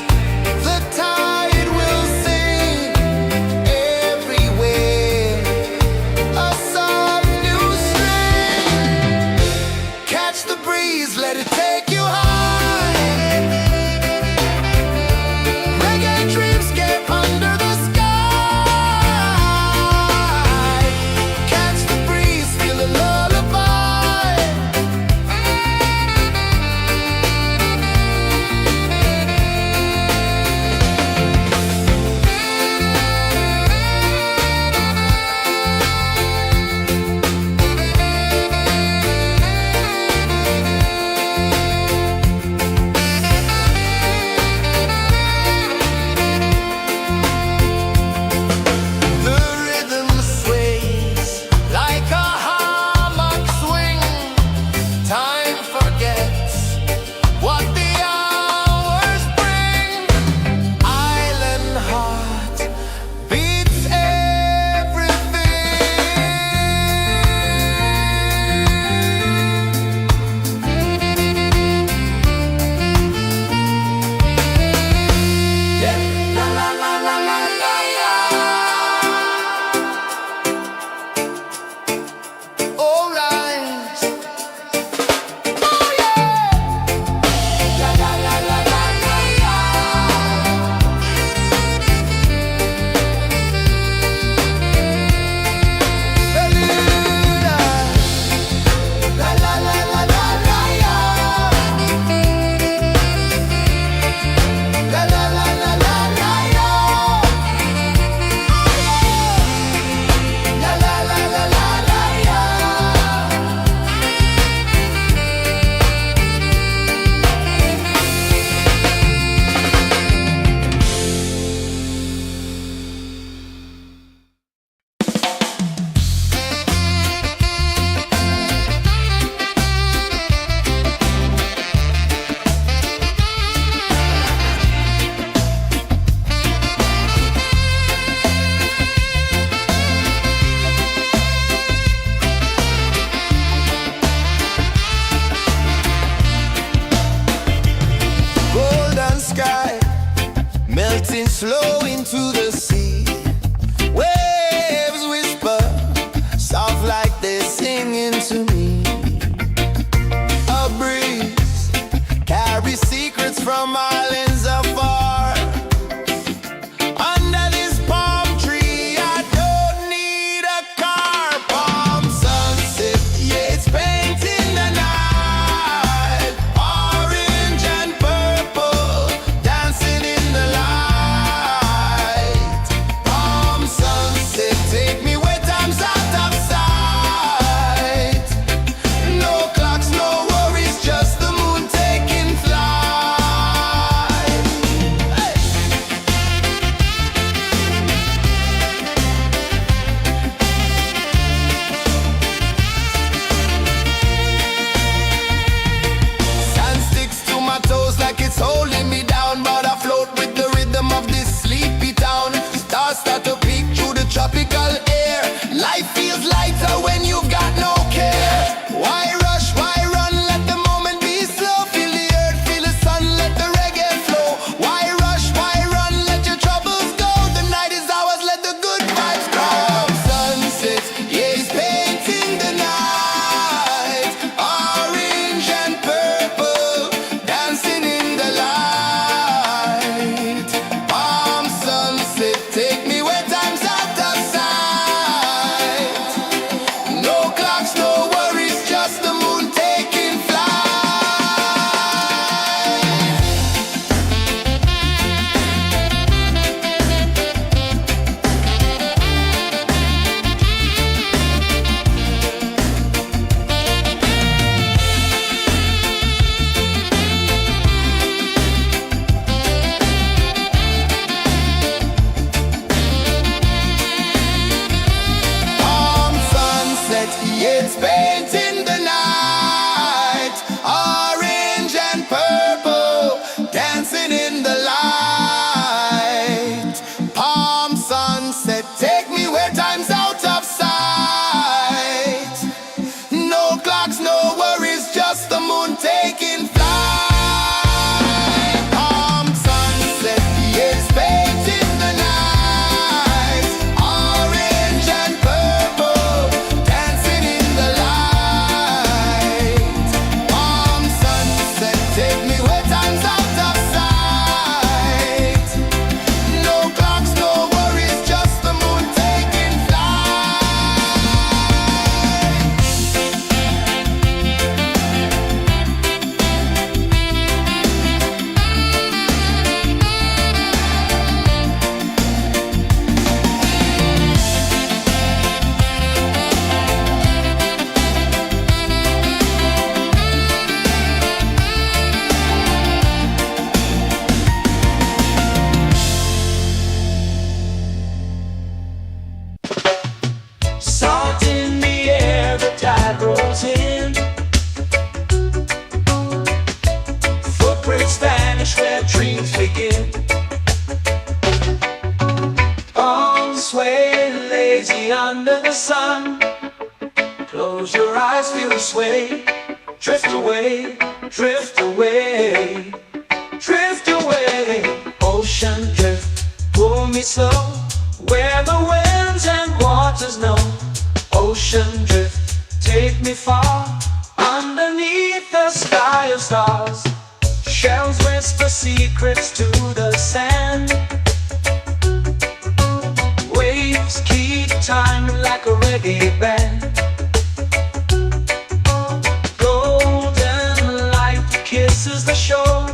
S1: the tide will sing everywhere. A soft new string. Catch the breeze, let it take you high. Reggae dreamscape under the sky. Catch the breeze, feel a lullaby.
S3: eyes feel the sway. Drift away, drift away, drift away. Ocean drift, pull me slow, where the winds and waters know. Ocean drift, take me far, underneath the sky of stars. Shells whisper secrets to the sand. Waves keep time like a reggae band. Golden light kisses the shore.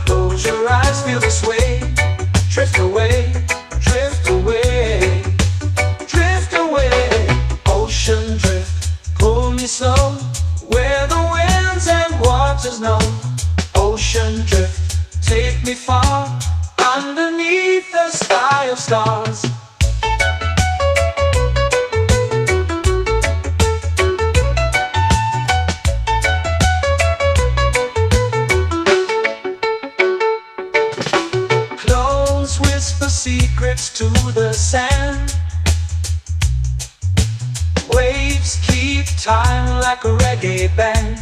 S3: Close your eyes, feel the sway. Drift away, drift away, drift away. Ocean drift, pull me slow, where the winds and waters know. Ocean drift, take me far, underneath the sky of stars. Close whisper secrets to the sand. Waves keep time like a reggae band.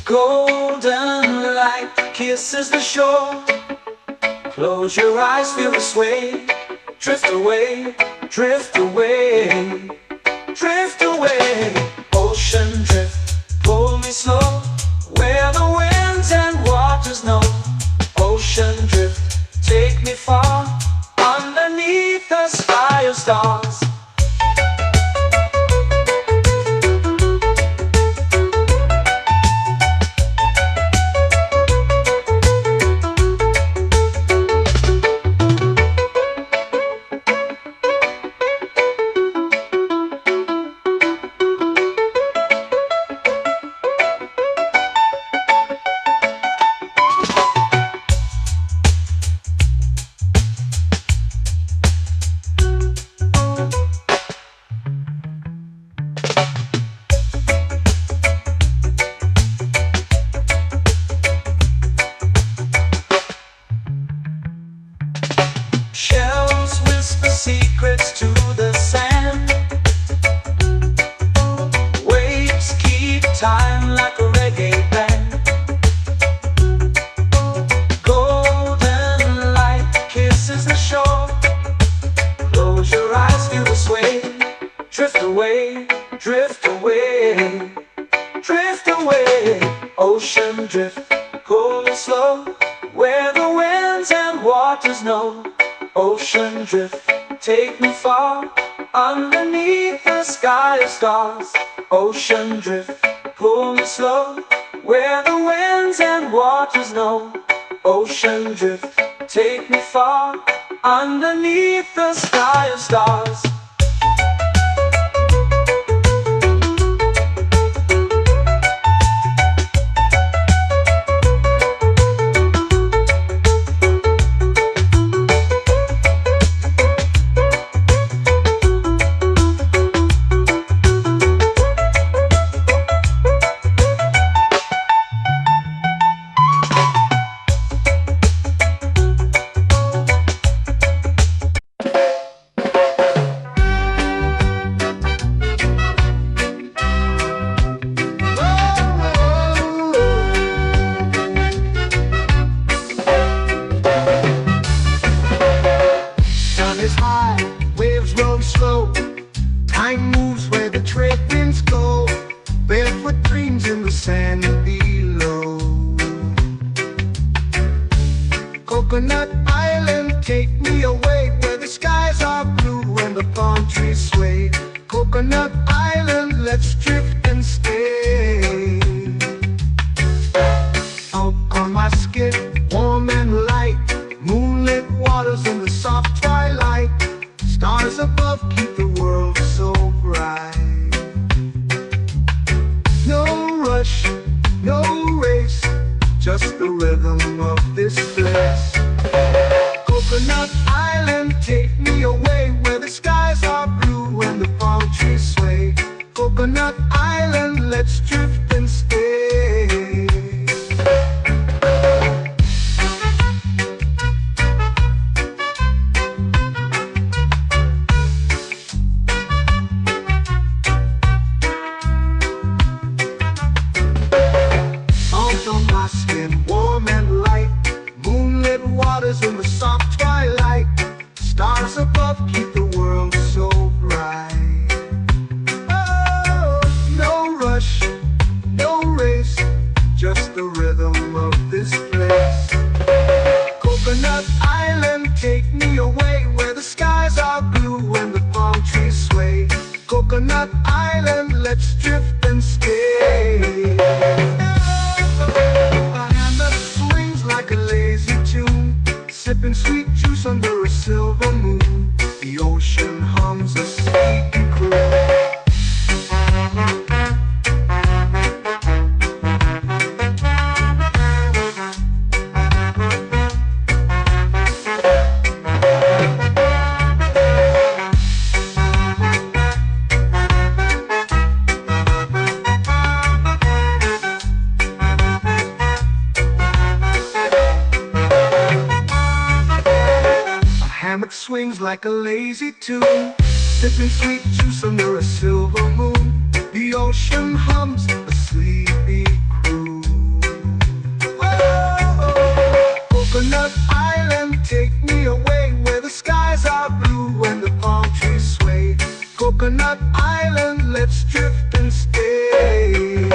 S3: Golden light kisses the shore. Close your eyes, feel the sway. Drift away, drift away, drift away. Ocean drift, pull me slow, where the winds and waters know. Ocean drift, take me far, underneath the sky of stars. Shells whisper secrets to the sand. Waves keep time like a reggae band. Golden light kisses the shore. Close your eyes, feel the sway. Drift away, drift away, drift away. Ocean drift, pull me slow, where the winds and waters know. Ocean drift, take me far, underneath the sky of stars. Ocean drift, pull me slow, where the winds and waters know. Ocean drift, take me far, underneath the sky of stars.
S2: Sun is high, waves roll slow. Time moves where the trade winds go. Barefoot dreams in the sand below. Coconut Island, take me away, where the skies are blue and the palm trees sway. Coconut Island, let's drift and stay. Out on my skin, warm and light, moonlit waters in the soft twilight. Stars above keep the world so bright. No rush, no race, just the rhythm of this place. Coconut Island, take me away, where the skies are blue and the palm trees sway. Coconut Island, let's drift and stay. island, let's drift and stay. A hand that swings like a lazy tune, sipping sweet juice under a silver moon. The ocean hums a sleepy croon. Hammock swings like a lazy tune, sipping sweet juice under a silver moon. The ocean hums a sleepy croon. Whoa, Coconut Island, take me away where the skies are blue and the palm trees sway. Coconut Island, let's drift and stay.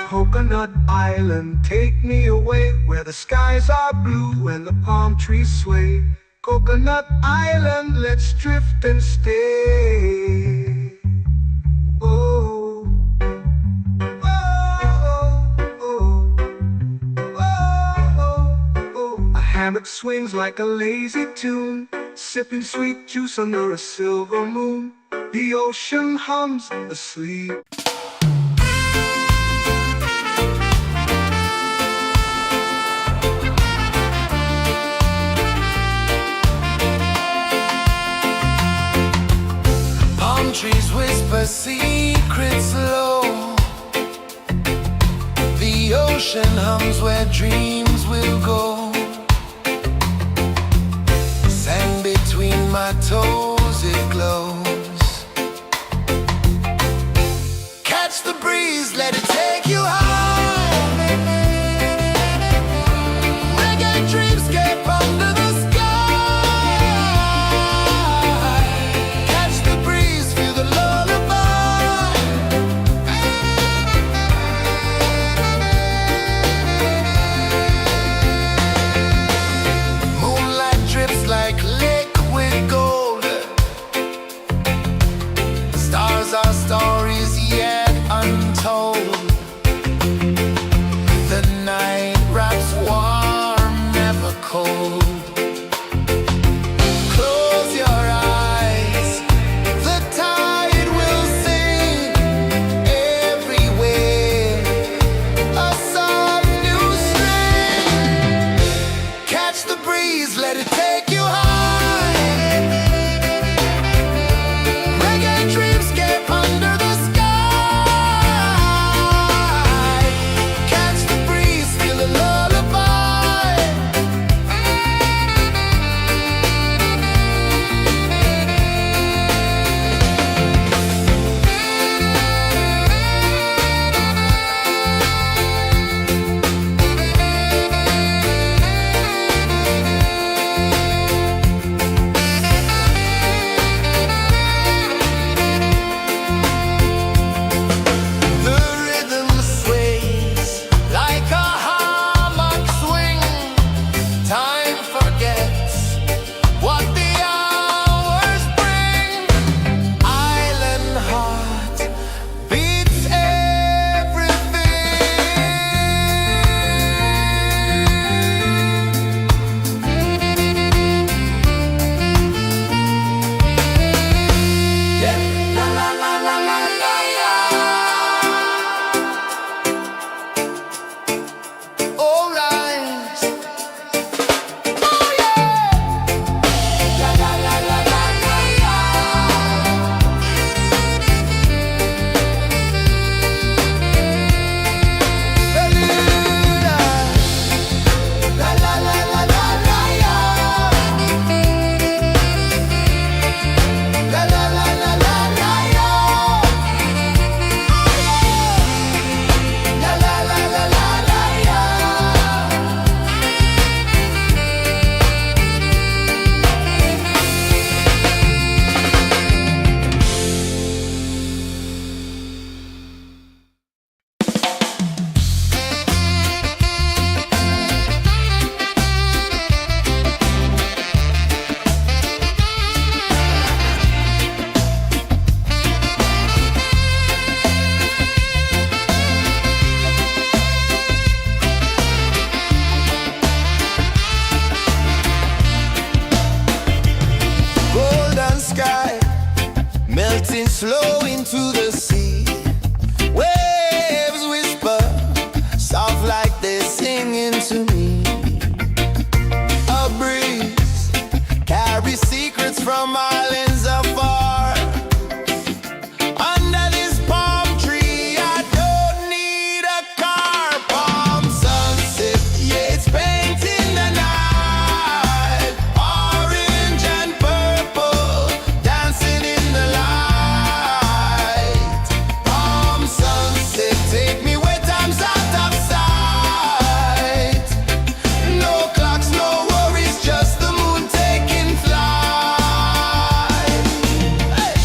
S2: Coconut Island, take me away where the skies are blue and the palm trees sway. Coconut Island, let's drift and stay. Oh, oh, oh, oh, oh. A hammock swings like a lazy tune, sipping sweet juice under a silver moon. The ocean hums asleep.
S1: Trees whisper secrets low. The ocean hums where dreams will go. Sand between my toes, it glows. Catch the breeze, let it take you high. Reggae dreamscape under the sky. flow into the sea. Waves whisper, soft like they're singing to me. A breeze carries secrets from islands afar. Under this palm tree, I don't need a car. Palm sunset, yeah, it's painting the night. Orange and purple, dancing in the light. Palm sunset, take me where time's out of sight. No clocks, no worries, just the moon taking flight. Hey!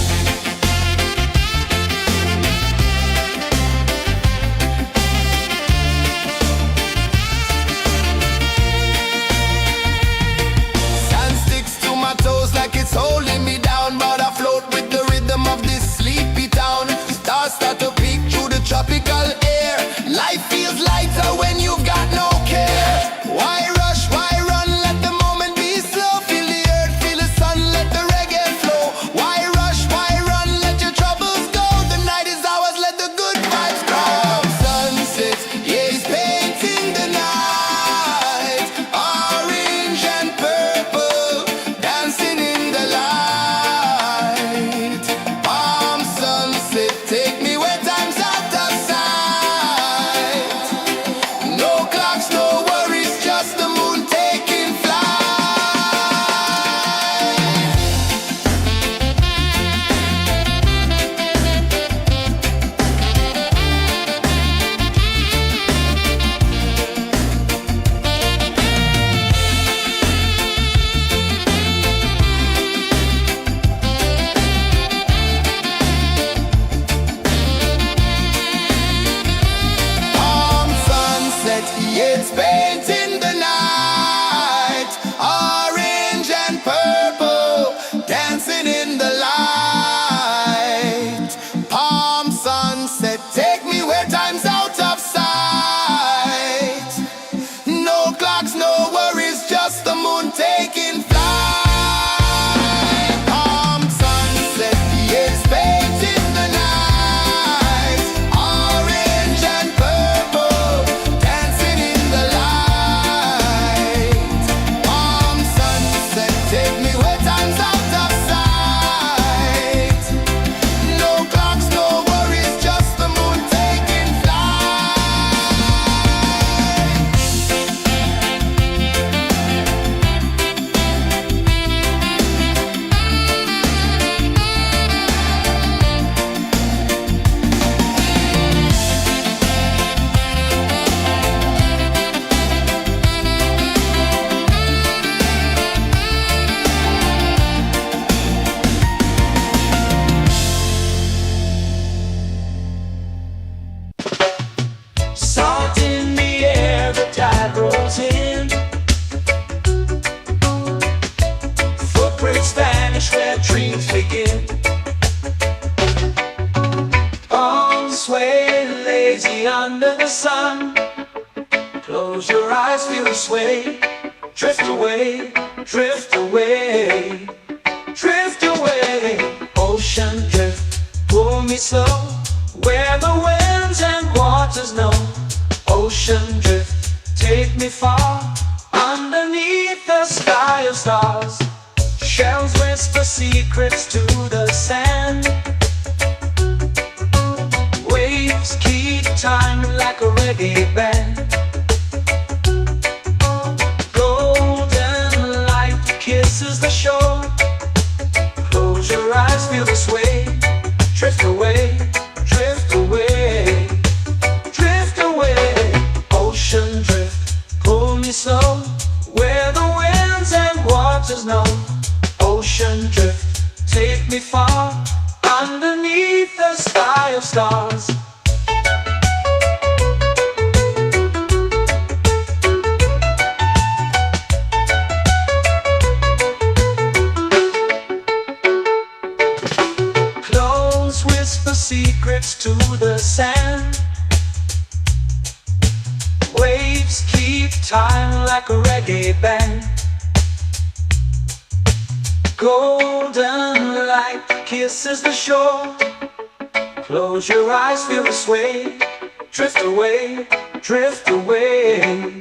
S1: Sand sticks to my toes like it's holding me down, but I float with the rhythm of this sleepy town. Stars start to peek through the tropical air. Life feels lighter when you've got no care. Why rush, why run, let the moment be slow. Feel the earth, feel the sun, let the reggae flow. Why rush, why run, let your troubles go. The night is ours, let the good vibes grow. Sunset, yeah, it's painting the night. Orange and purple, dancing in the light. Palm sunset, take me where time's out of sight. No clocks, no worries, just the moon taking flight. Palm sunset, yeah, it's painting the night. Orange and purple, dancing in the light. Palm sunset, take me where time's out of sight. No clocks, no worries, just the moon taking flight. Palm sunset, yeah, it's painting the night. Orange and purple, dancing in the light. Palm sunset, take me where time's out of sight. No clocks, no worries, just the moon taking flight.
S3: Salt in the air, the tide rolls in. Footprints vanish where dreams begin. Arms sway lazy under the sun. Close your eyes, feel the sway. Drift away, drift away, drift away. Ocean drift, pull me slow, where the winds and waters know. Ocean drift, take me far, underneath the sky of stars. Shells whisper secrets to the sand. Waves keep time like a reggae band. Golden light kisses the shore. Close your eyes, feel the sway. Drift away, drift away, drift away. Ocean drift, pull me slow, where the winds and waters know. Ocean drift, take me far, underneath the sky of stars. Close whisper secrets to the sand. Waves keep time like a reggae band. Golden light kisses the shore. Close your eyes, feel the sway. Drift away, drift away,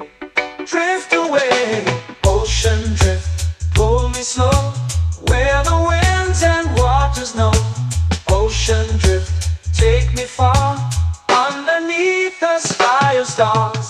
S3: drift away. Ocean drift, pull me slow, where the winds and waters know. Ocean drift, take me far, underneath the sky of stars.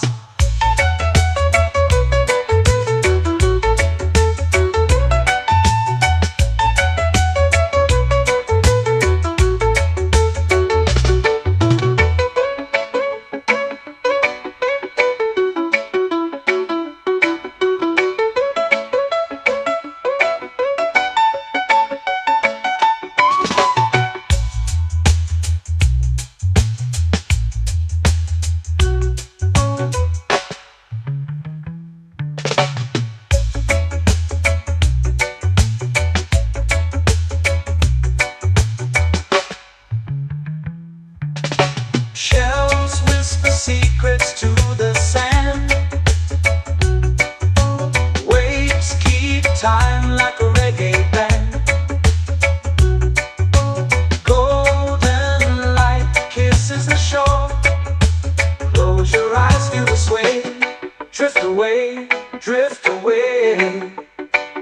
S3: Shells whisper secrets to the sand. Waves keep time like a reggae band. Golden light kisses the shore. Close your eyes, feel the sway. Drift away, drift away,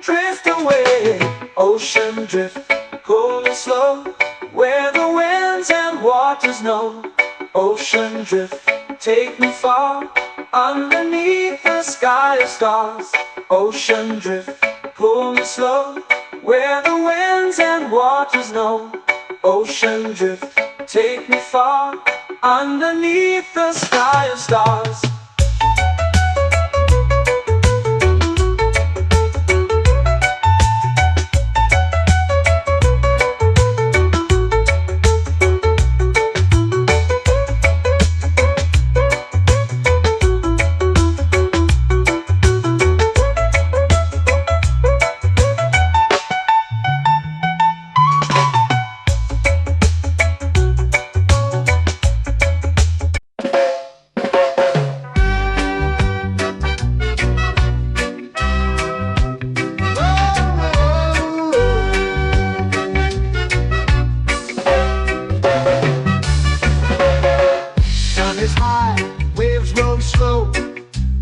S3: drift away. Ocean drift, pull me slow, where the winds and waters know. Ocean drift, take me far, underneath the sky of stars. Ocean drift, pull me slow, where the winds and waters know. Ocean drift, take me far, underneath the sky of stars.
S2: Is high, waves roll slow.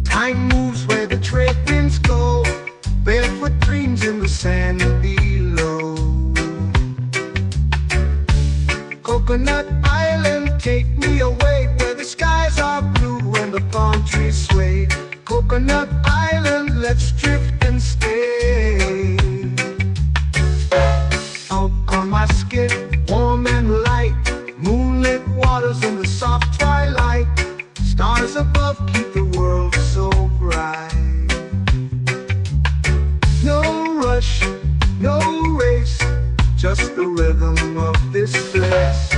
S2: Time moves where the trade winds go. Barefoot dreams in the sand below. Coconut Island, take me away, where the skies are blue and the palm trees sway. Coconut Island, let's drift and stay. Out on my skin, warm and light, moonlit waters in the soft twilight. Stars above keep the world so bright. No rush, no race, just the rhythm of this place.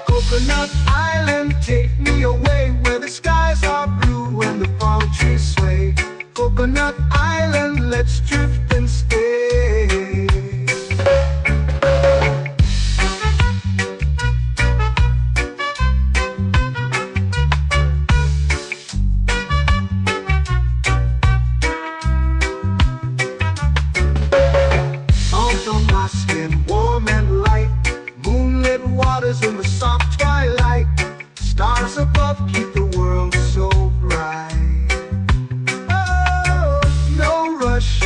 S2: Coconut Island, take me away, where the skies are blue and the palm trees sway. Coconut Island, let's drift and stay. Warm and light, moonlit waters in the soft twilight. Stars above keep the world so bright. Oh, no rush,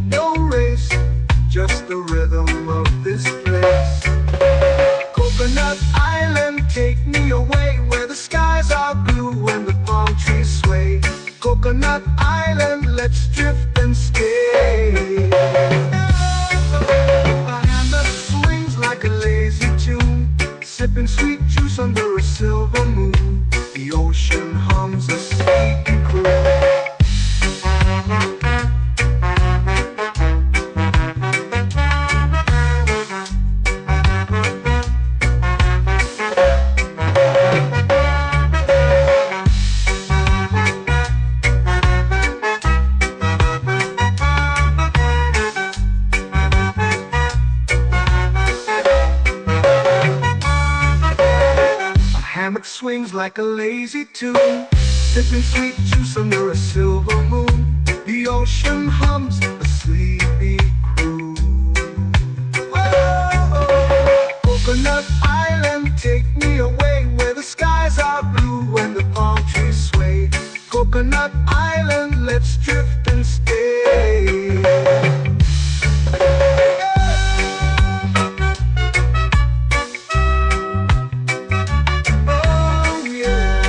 S2: no race, just the rhythm of this place. Coconut Island, take me away, where the skies are blue and the palm trees sway. Coconut Island, let's drift and stay. Like a lazy tune, sipping sweet juice under a silver moon. The ocean hums a sleepy croon. Swings like a lazy tune, sipping sweet juice under a silver moon. The ocean hums a sleepy croon. Coconut Island, take me away where the skies are blue and the palm trees sway. Coconut Island, let's drift and stay. Oh yeah.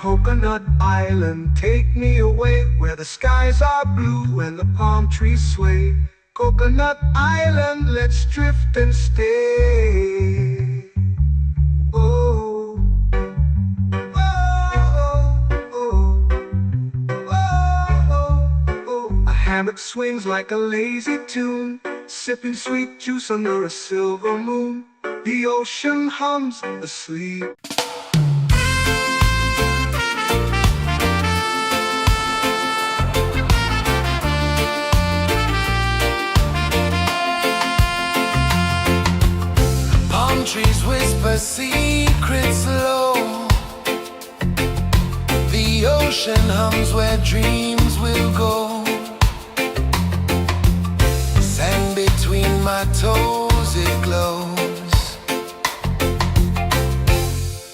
S2: Coconut Island, take me away where the skies are blue and the palm trees sway. Coconut Island, let's drift and stay. Oh, oh, oh, oh, oh. A hammock swings like a lazy tune, sipping sweet juice under a silver moon. The ocean hums asleep.
S1: Palm trees whisper secrets low. The ocean hums where dreams will go. Sand between my toes, it glows.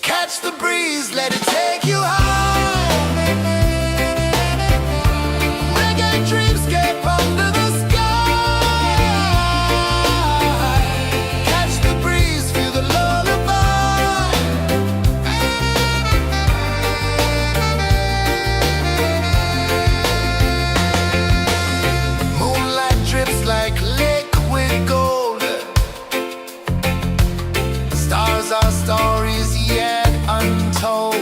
S1: Catch the breeze, let it take you high. Reggae dreamscape under the sky. Catch the breeze, feel the lullaby. Moonlight drips like liquid gold. Stars are stories yet untold.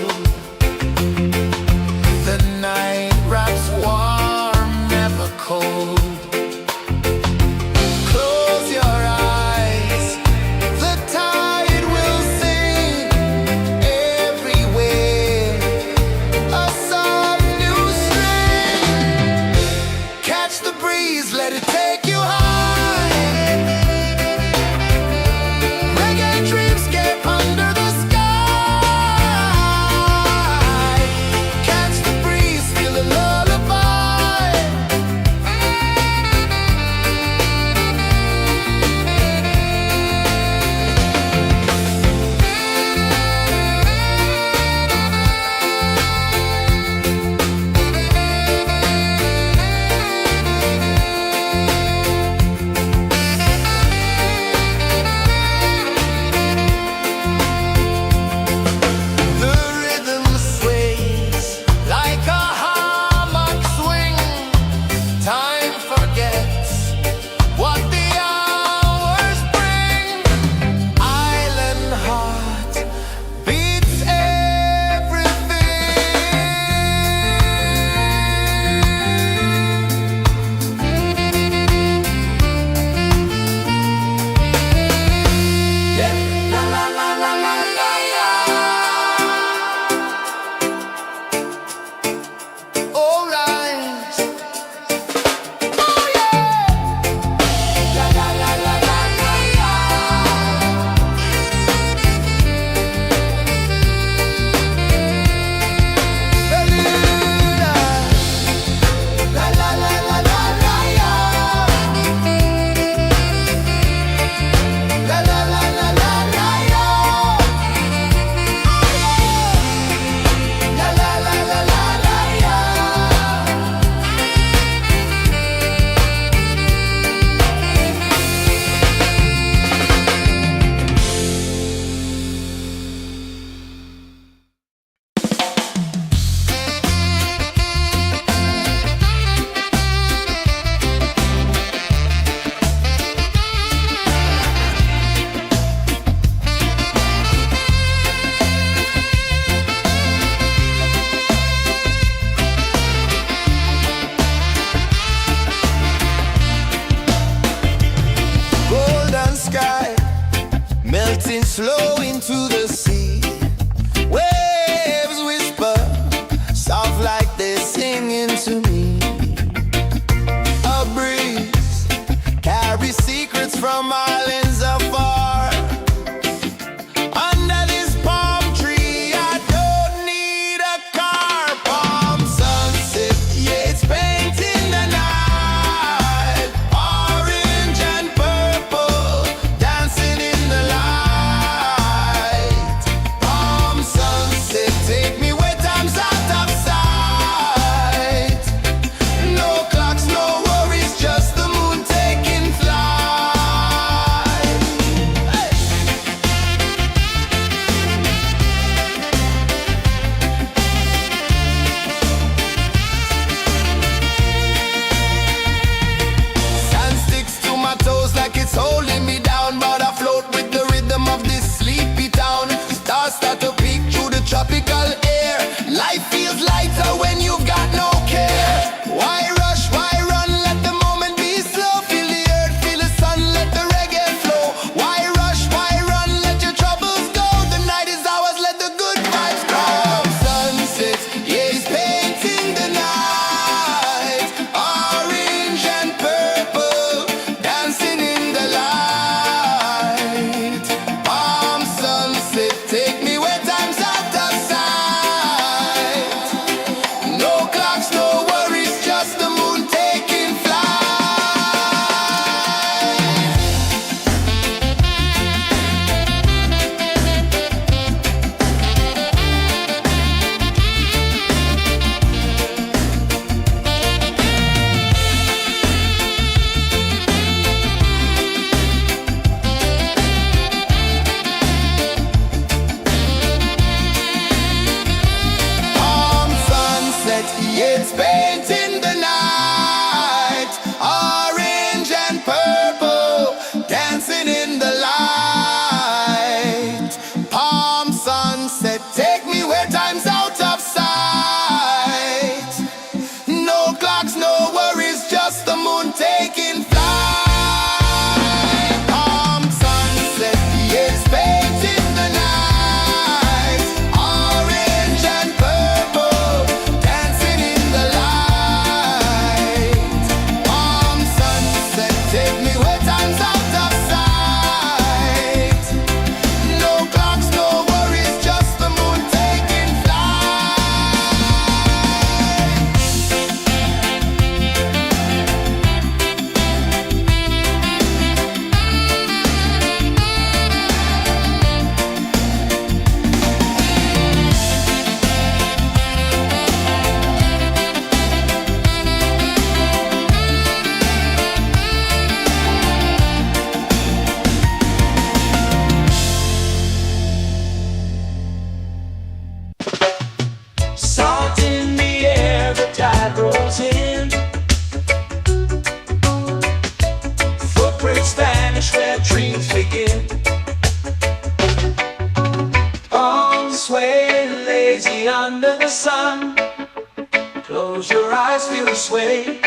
S3: Close your eyes, feel the sway.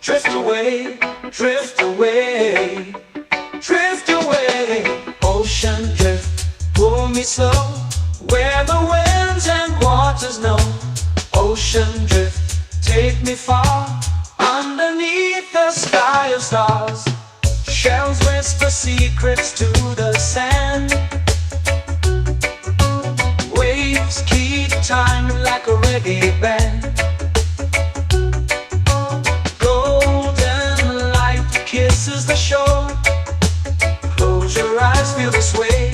S3: Drift away, drift away, drift away. Ocean drift, pull me slow, where the winds and waters know. Ocean drift, take me far, underneath the sky of stars. Shells whisper secrets to the sand. Waves keep time like a reggae band. Golden light kisses the shore. Close your eyes, feel the sway.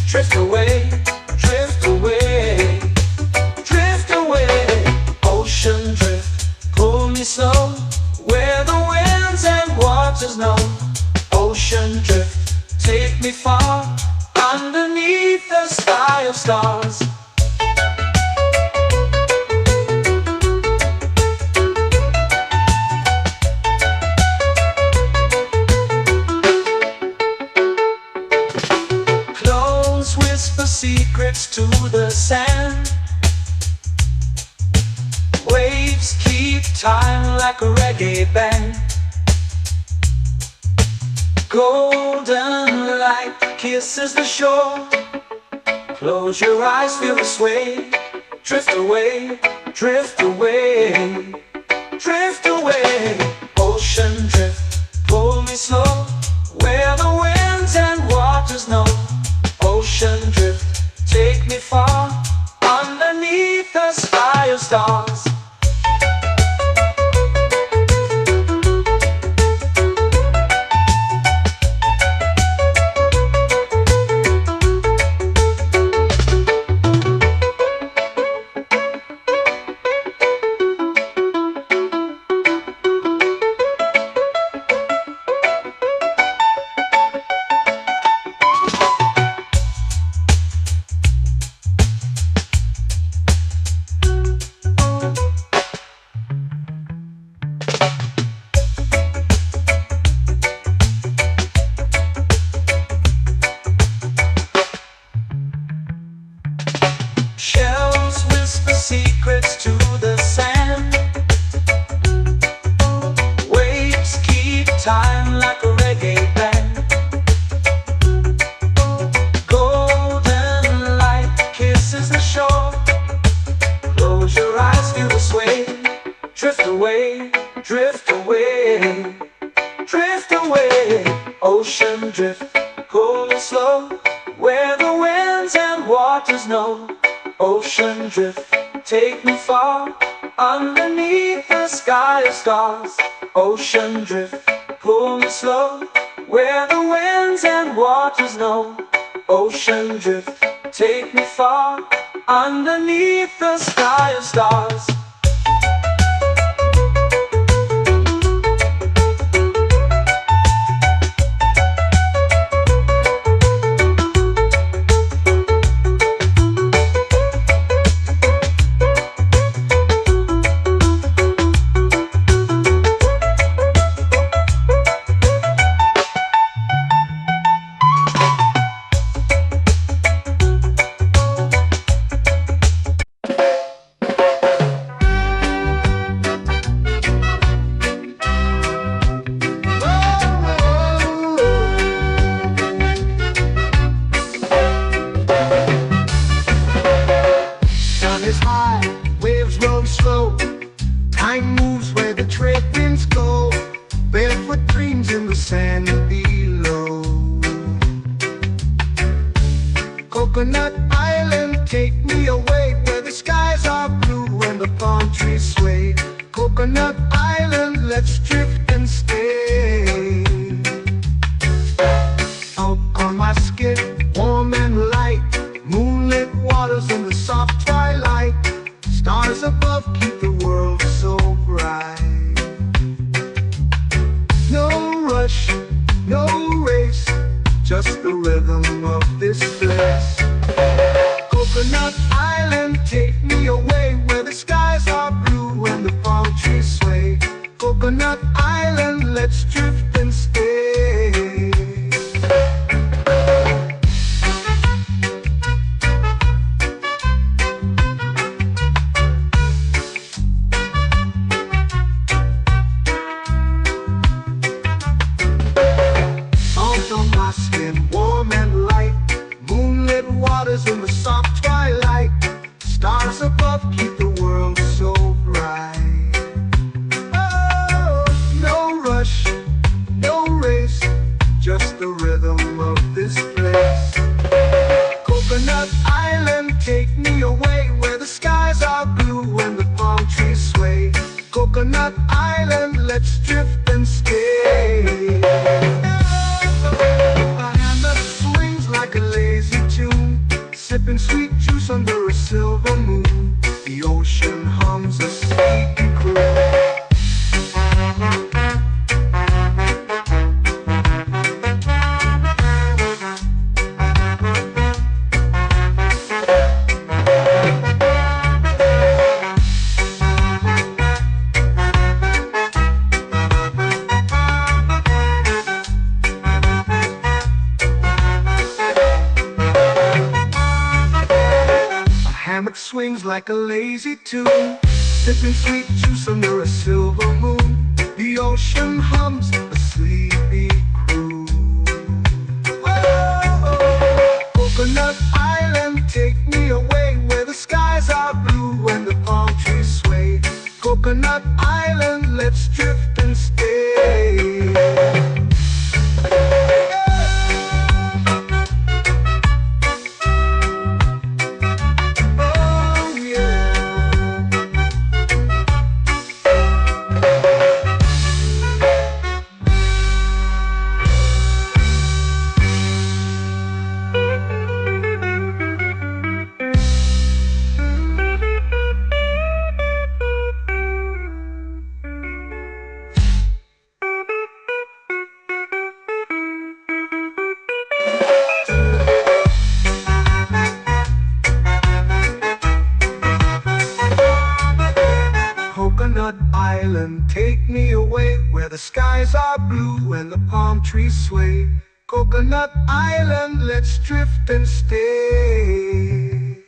S3: Drift away, drift away, drift away. Ocean drift, pull me slow, where the winds and waters know. Ocean drift, take me far, underneath the sky of stars. Close whisper secrets to the sand. Waves keep time like a reggae band. Golden light kisses the shore. Close your eyes, feel the sway. Drift away, drift away, drift away. Ocean drift, pull me slow, where the winds and waters know. Ocean drift, take me far, underneath the sky of stars. Shells whisper secrets to the sand. Waves keep time like a reggae band. Golden light kisses the shore. Close your eyes, feel the sway. Drift away, drift away, drift away. Ocean drift, pull me slow, where the winds and waters know. Ocean drift, take me far, underneath the sky of stars. Ocean drift, pull me slow, where the winds and waters know. Ocean drift, take me far, underneath the sky of stars.
S2: Is high, waves roll slow. Time moves where the trade winds go. Barefoot dreams in the sand below. Coconut Island, take me away, where the skies are blue and the palm trees sway. Coconut Island, let's drift and stay. Out on my skin, warm and light, moonlit waters in the soft twilight. Stars above keep the world so bright. No rush, no race, just the rhythm of this place. Coconut Island, take me away, where the skies are blue and the palm trees sway. Coconut Island, let's drift and stay. let's drift and stay. A hand that swings like a lazy tune, sipping sweet juice under a silver moon. The ocean hums a sleepy croon. Hammock swings like a lazy tune, sipping sweet juice under a silver moon. The ocean hums a sleepy croon. Whoa, Coconut Island, take me away where the skies are blue and the palm trees sway. Coconut Island, let's drift and stay. Coconut Island, take me away where the skies are blue and the palm trees sway. Coconut Island, let's drift and stay.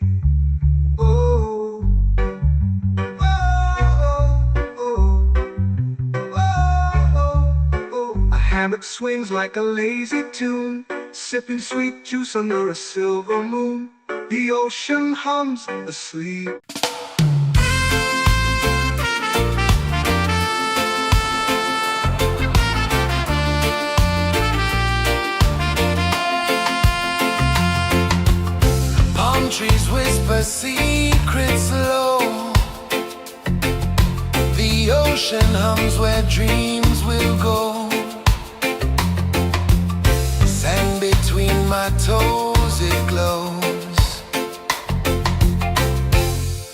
S2: Oh, oh, oh, oh, oh. A hammock swings like a lazy tune, sipping sweet juice under a silver moon. The ocean hums asleep.
S1: Trees whisper secrets low. The ocean hums where dreams will go. Sand between my toes, it glows.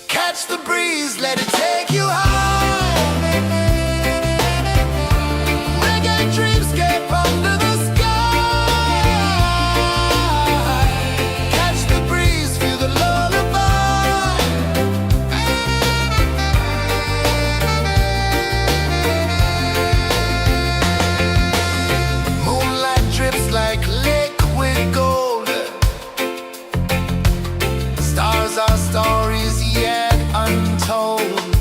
S1: Catch the breeze, let it take you high. Reggae dreamscape under the sky. Like liquid gold, stars are stories yet untold.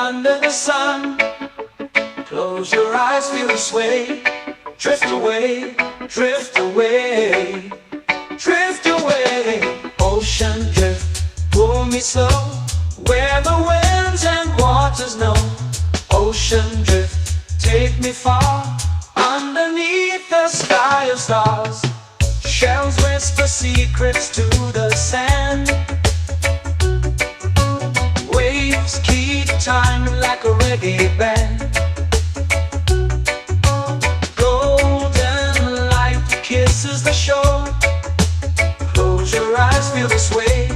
S3: under the sun. Close your eyes, feel the sway. Drift away, drift away, drift away. Ocean drift, pull me slow, where the winds and waters know. Ocean drift, take me far, underneath the sky of stars. Shells whisper secrets to the sand. Waves keep time like a reggae band. Golden light kisses the shore. Close your eyes, feel the sway.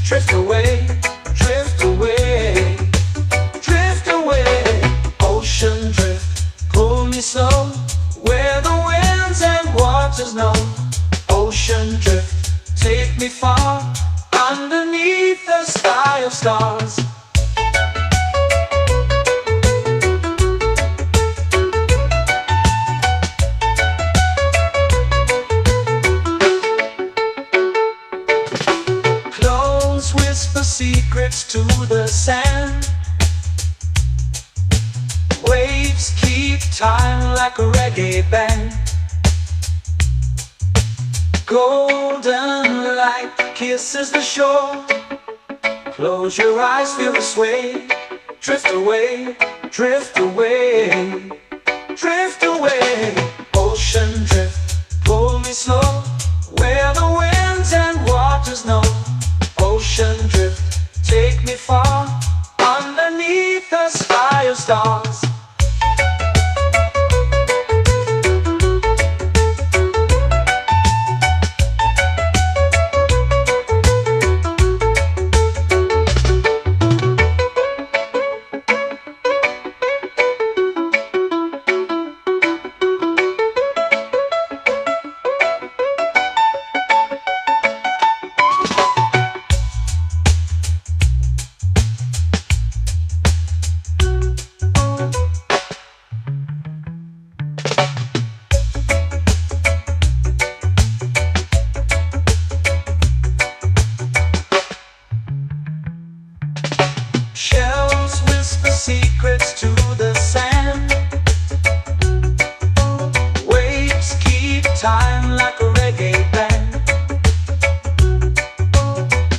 S3: Drift away, drift away, drift away. Ocean drift, pull me slow, where the winds and waters know. Ocean drift, take me far, underneath the sky of stars. Clones whisper secrets to the sand. Waves keep time like a reggae band. Golden light kisses the shore. Close your eyes, feel the sway. Drift away, drift away, drift away. Ocean drift, pull me slow, where the winds and waters know. Ocean drift, take me far, underneath the sky of stars. Shells whisper secrets to the sand. Waves keep time like a reggae band.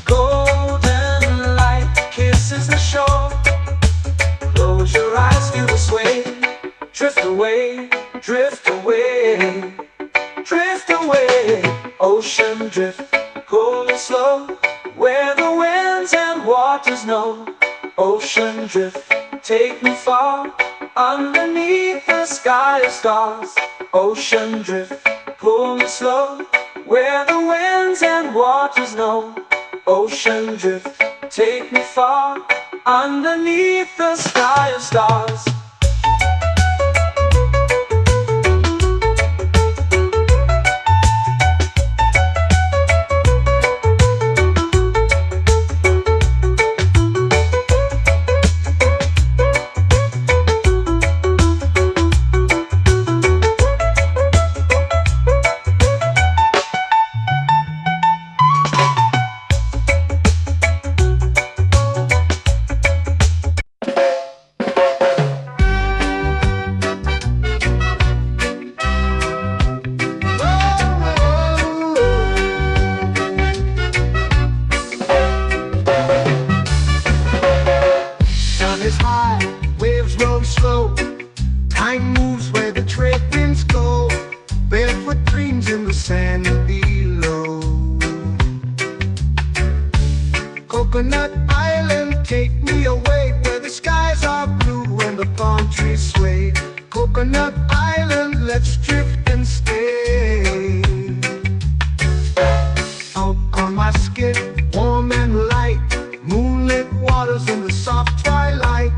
S3: Golden light kisses the shore. Close your eyes, feel the sway. Drift away, drift away, drift away. Ocean drift, pull me slow, where the winds and waters know. Ocean drift, take me far, underneath the sky of stars. Ocean drift, pull me slow, where the winds and waters know. Ocean drift, take me far, underneath the sky of stars.
S2: Time moves where the trade winds go. Barefoot dreams in the sand below. Coconut Island, take me away, where the skies are blue and the palm trees sway. Coconut Island, let's drift and stay. Out on my skip, warm and light, moonlit waters in the soft twilight.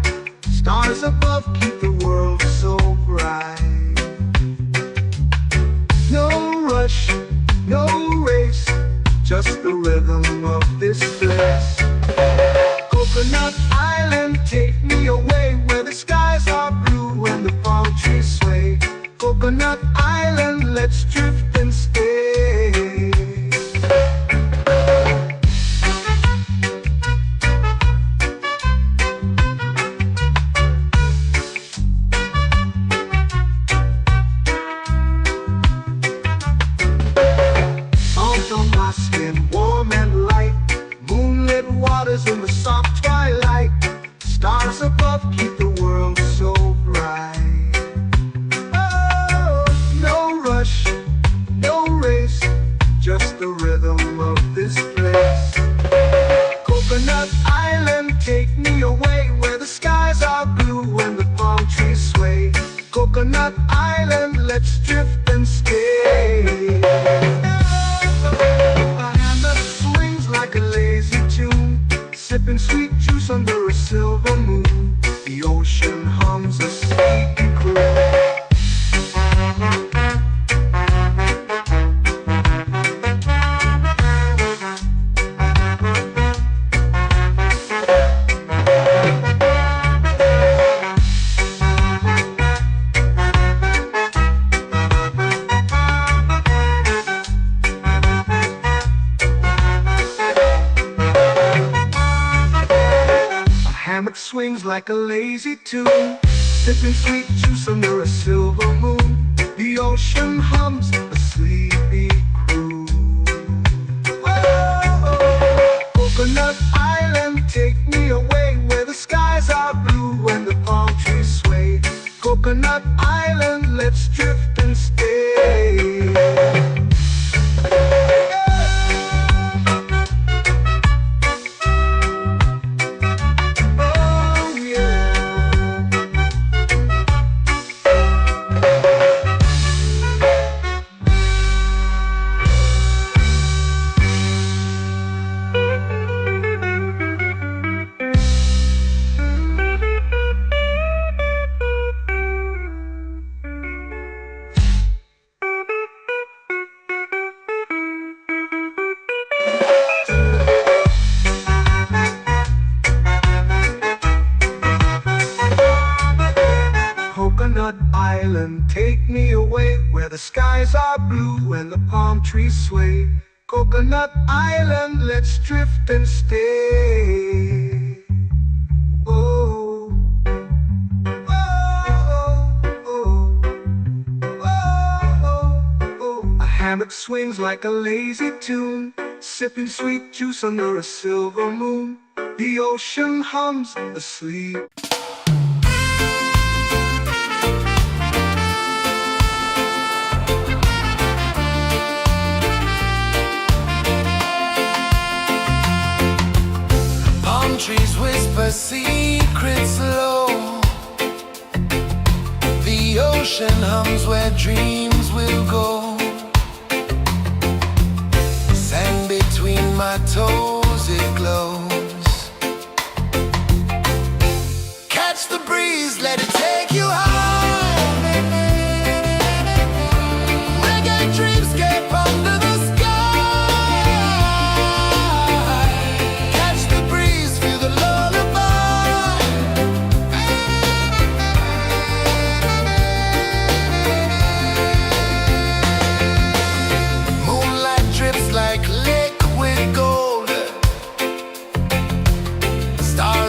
S2: Stars above keep the world so bright. No rush, no race, just the rhythm of this place. Coconut Island, take me away, where the skies are blue and the palm trees sway. Coconut Island, let's drift and stay. Coconut Island, let's drift and stay. A hand that swings like a lazy tune, sipping sweet juice under a silver moon. The ocean hums a sleepy croon. Hammock swings like a lazy tune, sipping sweet juice under a silver moon. The ocean hums a sleepy croon. Whoa, Coconut Island, take me away where the skies are blue and the palm trees sway. Coconut Island, let's drift and stay. Coconut Island, take me away where the skies are blue and the palm trees sway. Coconut Island, let's drift and stay. Oh, oh, oh, oh, oh. A hammock swings like a lazy tune, sipping sweet juice under a silver moon. The ocean hums asleep.
S1: Trees whisper secrets low. The ocean hums where dreams will go. Sand between my toes, it glows. Catch the breeze, let it take you high. Reggae dreamscape under the sky.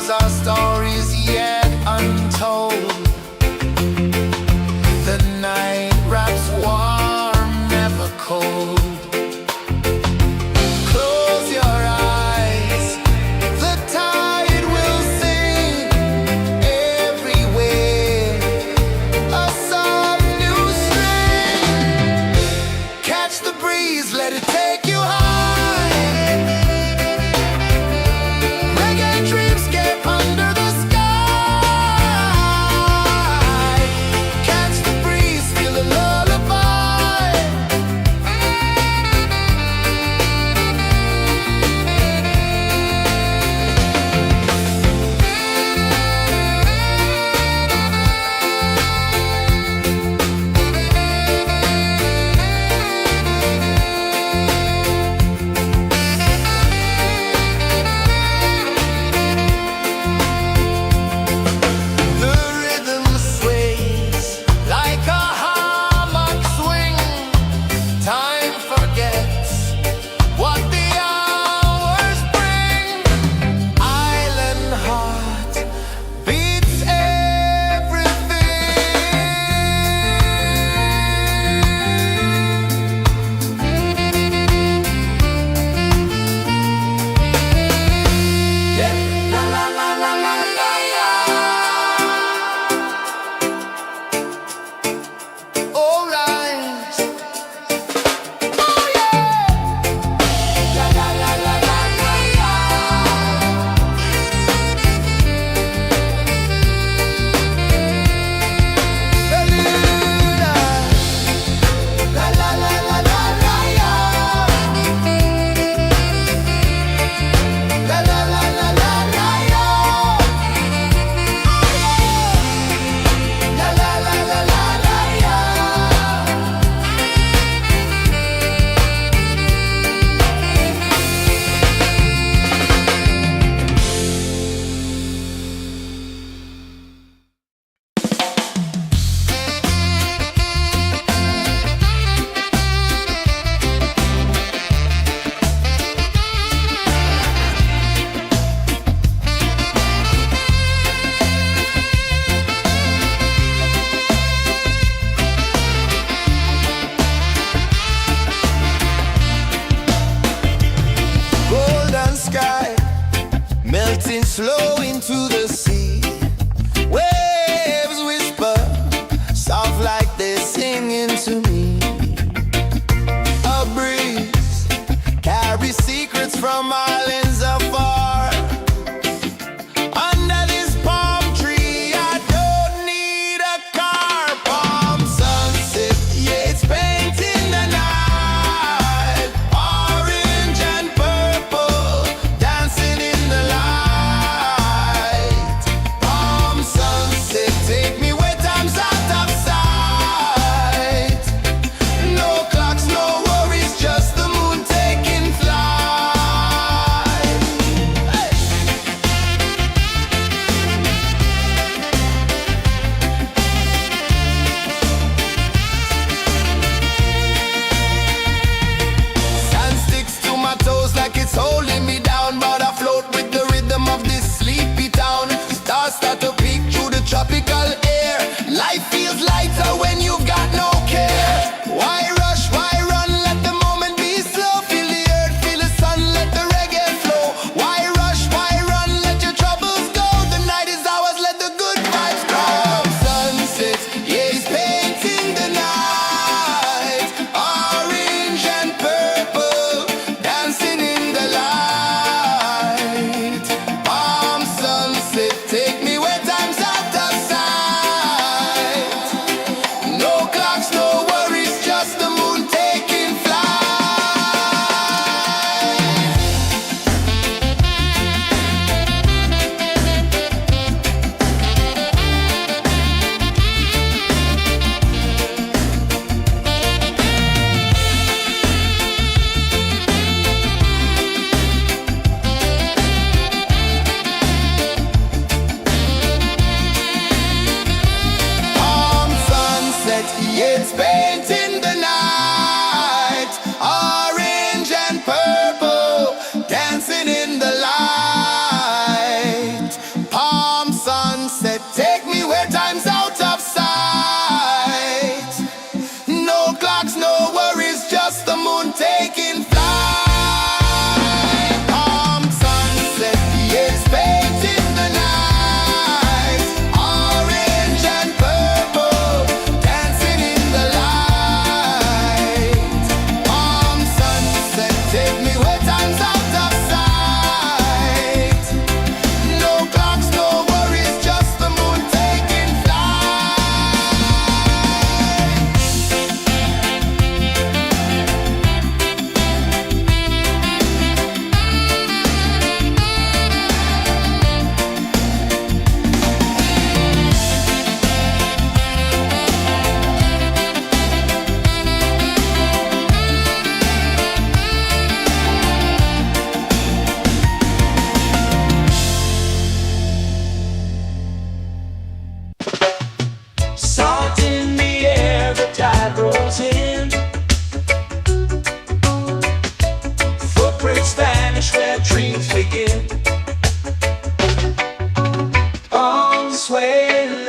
S1: Our stories yet untold.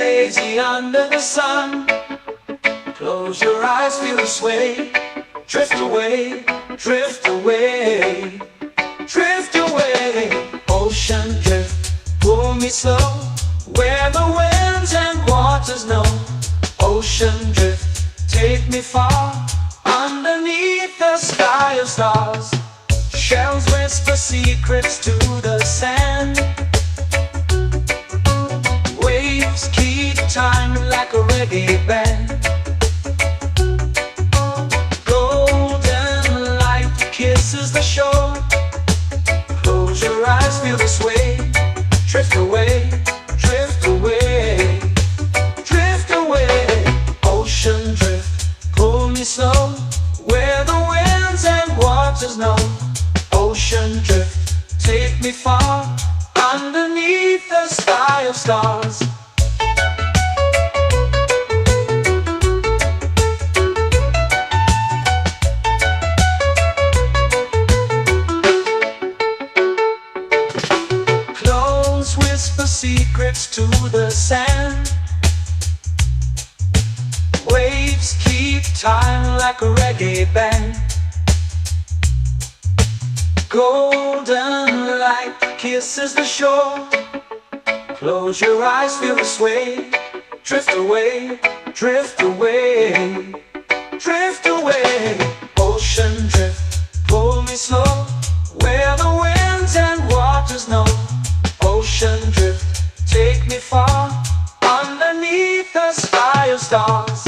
S3: lazy under the sun. Close your eyes, feel the sway. Drift away, drift away, drift away. Ocean drift, pull me slow, where the winds and waters know. Ocean drift, take me far, underneath the sky of stars. Shells whisper secrets to the sand. Waves keep time like a reggae band. Golden light kisses the shore. Close your eyes, feel the sway. Drift away, drift away, drift away. Ocean drift, pull me slow, where the winds and waters know. Ocean drift, take me far, underneath the sky of stars. Clones whisper secrets to the sand. Waves keep time like a reggae band. Golden light kisses the shore. Close your eyes, feel the sway. Drift away, drift away, drift away. Ocean drift, pull me slow, where the winds and waters know. Ocean drift, take me far, underneath the sky of stars.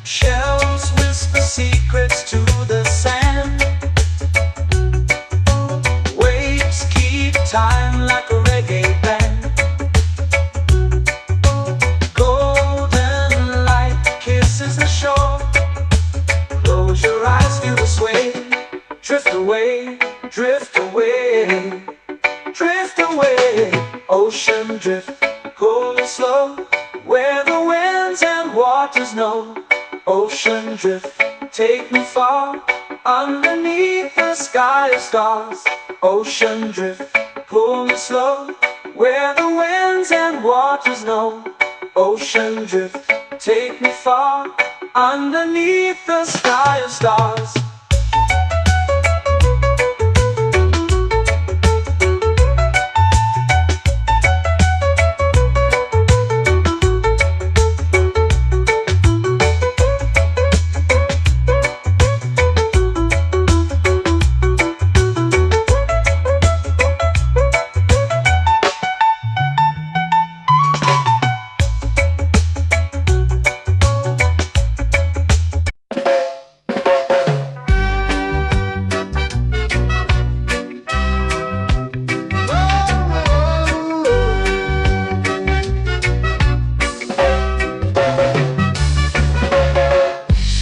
S3: Shells whisper secrets to the sand. Waves keep time like a reggae band. Golden light kisses the shore. Close your eyes, feel the sway. Drift away, drift away, drift away. Ocean drift, pull me slow, where the winds and waters know. Ocean drift, take me far, underneath the sky of stars. Ocean drift, pull me slow, where the winds and waters know. Ocean drift, take me far, underneath the sky of stars.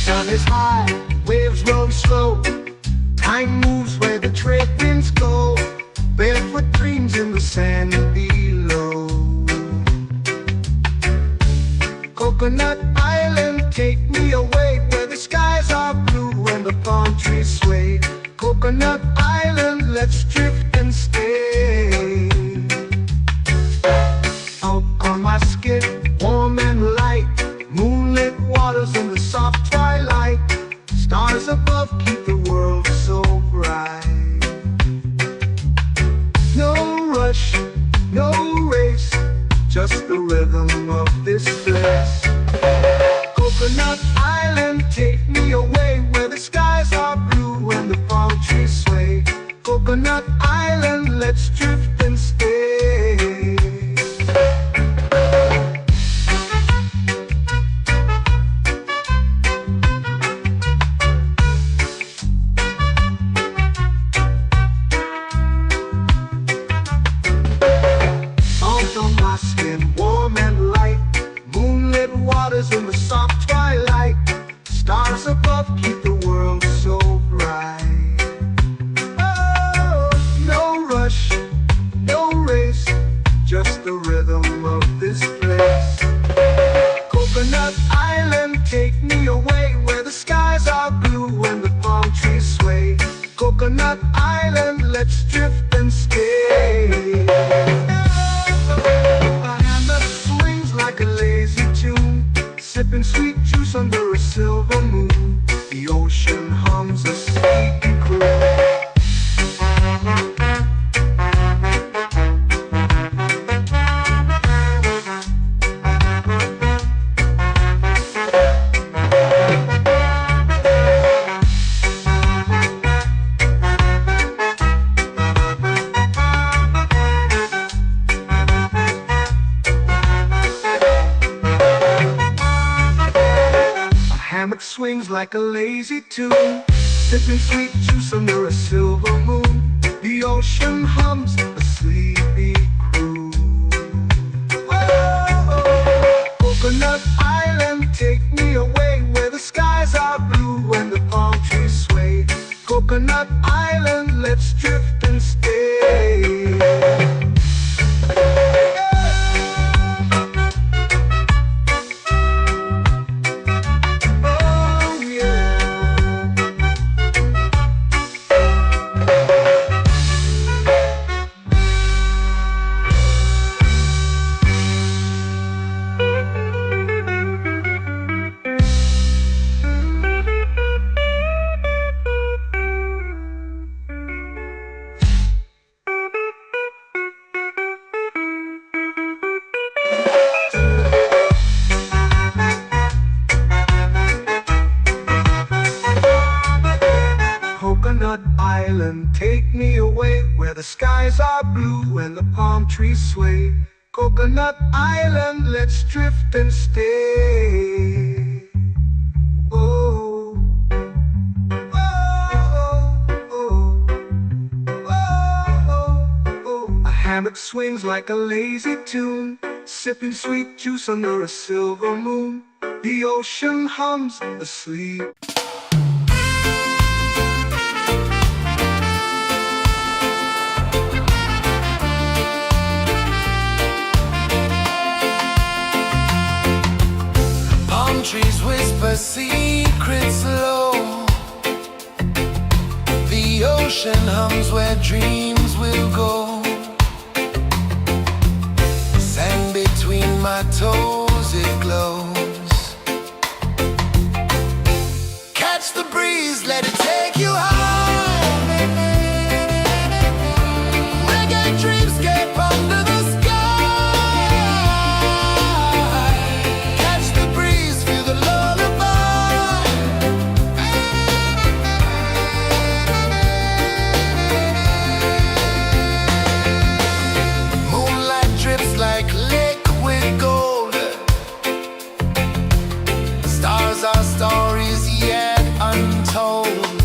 S2: Sun is high, waves roll slow. Time moves where the trade winds go. Barefoot dreams in the sand below. Coconut Island, take me away, where the skies are blue and the palm trees sway. Coconut Island, let's drift and stay. Out on my skin, warm and light, moonlit waters in the soft twilight. Stars above keep the world so bright. No rush, no race, just the rhythm of this place. Coconut Island, take me away, where the skies are blue and the palm trees sway. Coconut Island, let's drift and stay. stars above keep the world so bright. Oh, no rush, no race, just the rhythm of this place. Coconut Island, take me away where the skies are blue and the palm trees sway. Coconut Island, let's drift and stay. A hand that swings like a lazy tune, sipping sweet juice under a silver moon. The ocean hums a sleepy croon. Hammock swings like a lazy tune, sipping sweet juice under a silver moon. The ocean hums a sleepy croon. Whoa, Coconut Island, take me away where the skies are blue and the palm trees sway. Coconut Island, let's drift and stay. Coconut Island, take me away where the skies are blue and the palm trees sway. Coconut Island, let's drift and stay. Oh, oh, oh, oh, oh. A hammock swings like a lazy tune, sipping sweet juice under a silver moon. The ocean hums asleep.
S1: Trees whisper secrets low. The ocean hums where dreams will go. Sand between my toes, it glows. Catch the breeze, let it take you high. Reggae dreamscape under the sky. Our stories yet untold.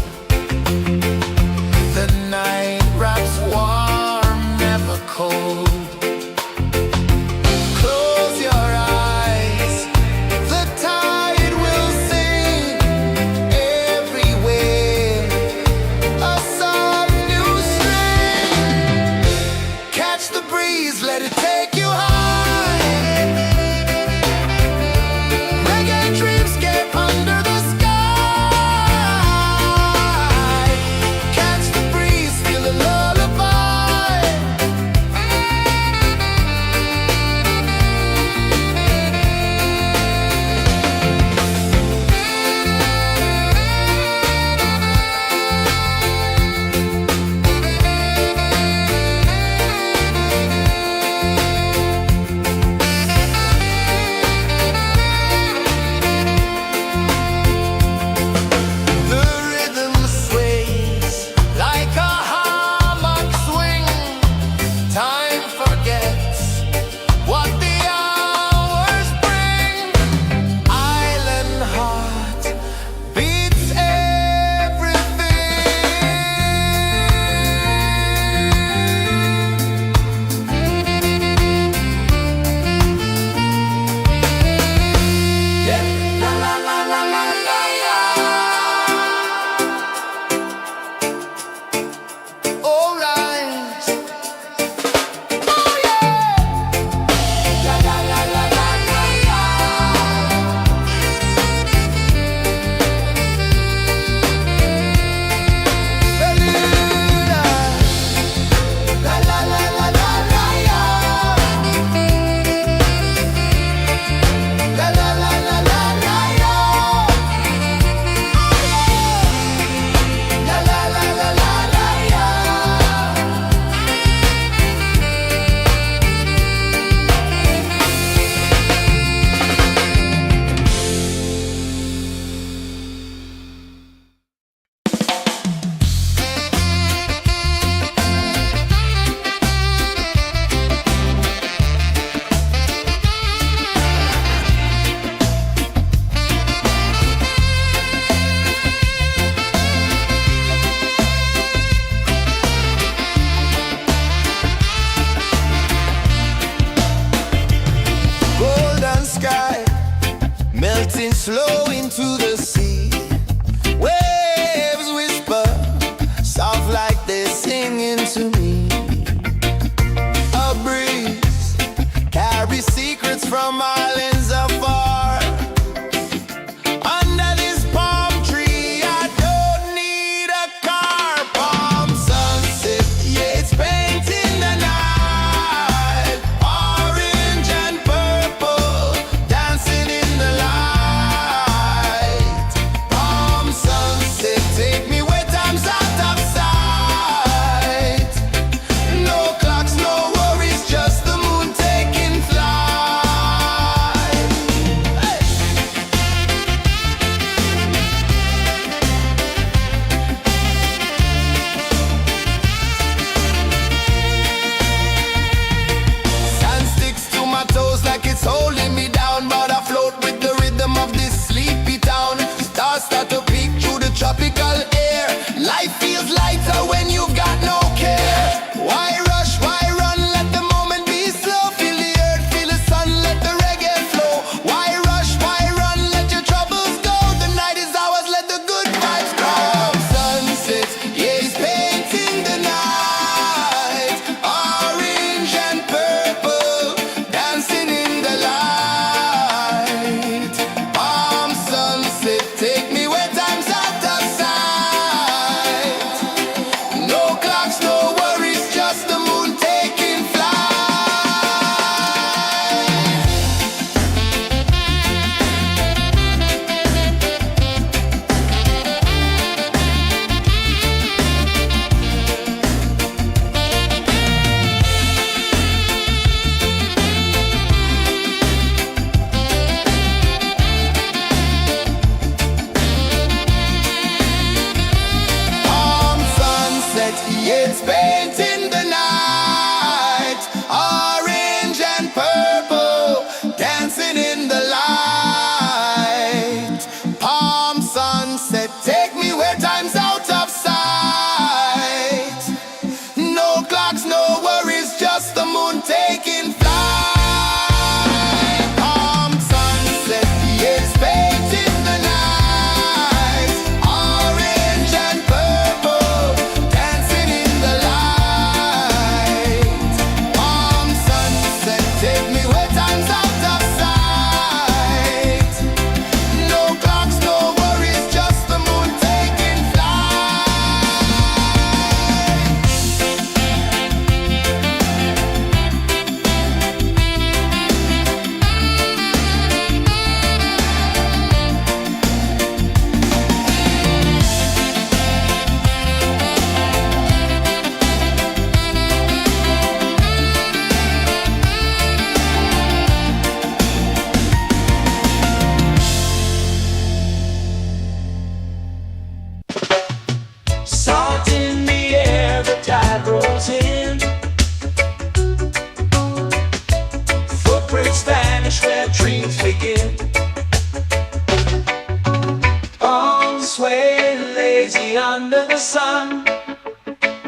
S3: sway, lazy under the sun.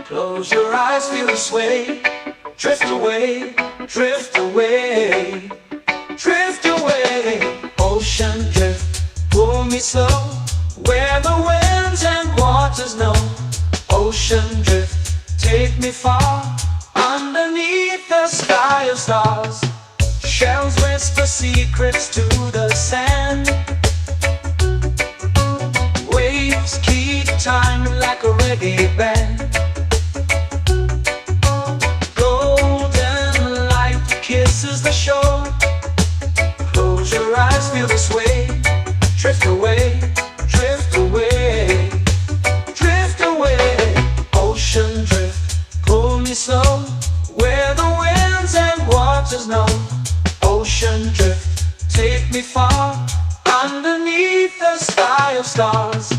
S3: Close your eyes, feel the sway. Drift away, drift away, drift away. Ocean drift, pull me slow, where the winds and waters know. Ocean drift, take me far, underneath the sky of stars. Shells whisper secrets to the sand. Waves keep time like a reggae band. Golden light kisses the shore. Close your eyes, feel the sway. Drift away, drift away, drift away. Ocean drift, pull me slow, where the winds and waters know. Ocean drift, take me far, underneath the sky of stars.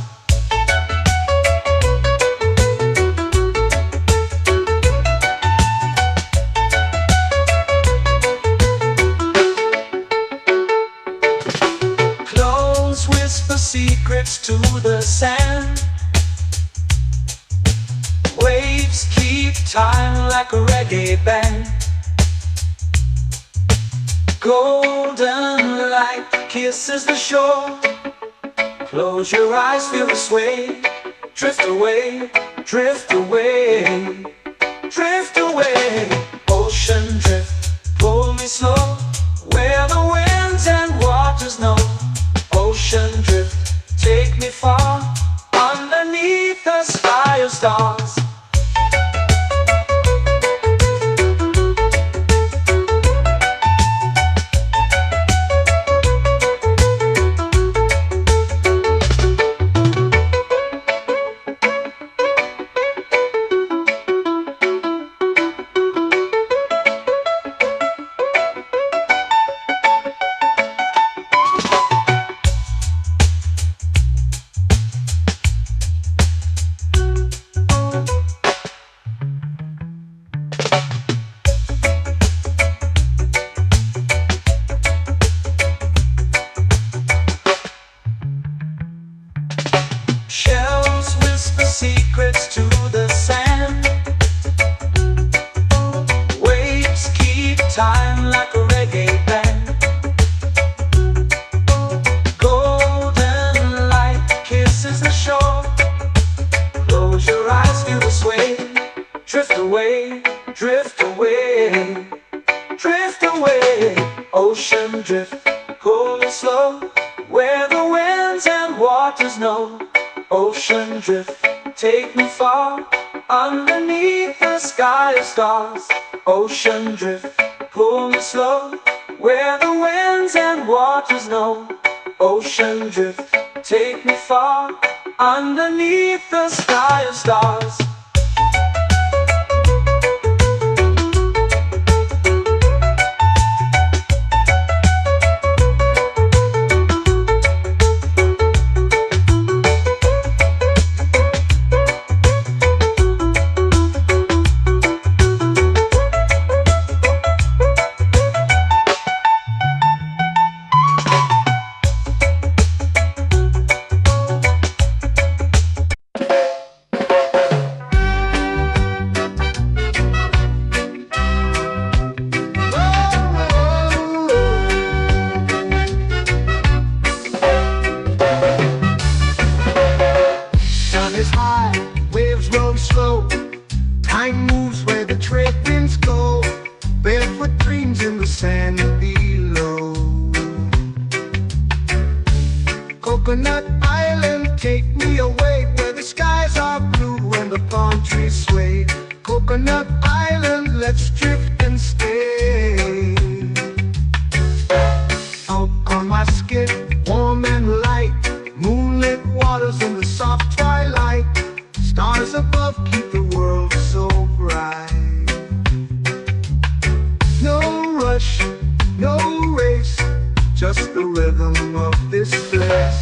S3: Close whisper secrets to the sand. Waves keep time like a reggae band. Golden light kisses the shore. Close your eyes, feel the sway. Drift away, drift away, drift away. Ocean drift, pull me slow, where the winds and waters know. Ocean drift, take me far, underneath the sky of stars. Shells whisper secrets to the sand. Waves keep time like a reggae band. Golden light kisses the shore. Close your eyes, feel the sway. Drift away, drift away, drift away. Ocean drift, pull me slow, where the winds and waters know. Ocean drift, take me far, underneath the sky of stars. Ocean drift, pull me slow, where the winds and waters know. Ocean drift, take me far, underneath the sky of stars.
S2: Sun is high, waves roll slow. Time moves where the trade winds go. Barefoot dreams in the sand below. Coconut Island, take me away, where the skies are blue and the palm trees sway. Coconut Island, let's drift and stay. Out on my skin, warm and light, moonlit waters in the soft twilight. Stars above keep the world so bright. No rush, no race, just the rhythm of this place.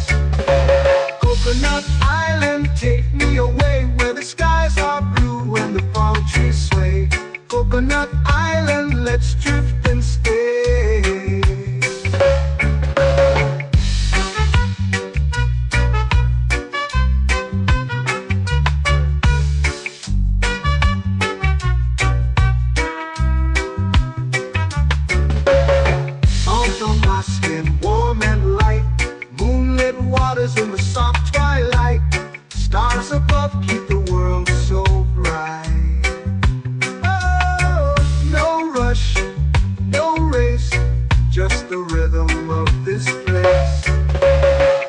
S2: Coconut Island, take me away, where the skies are blue and the palm trees sway. Coconut Island. love keep the world so bright. Oh, no rush, no race, just the rhythm of this place.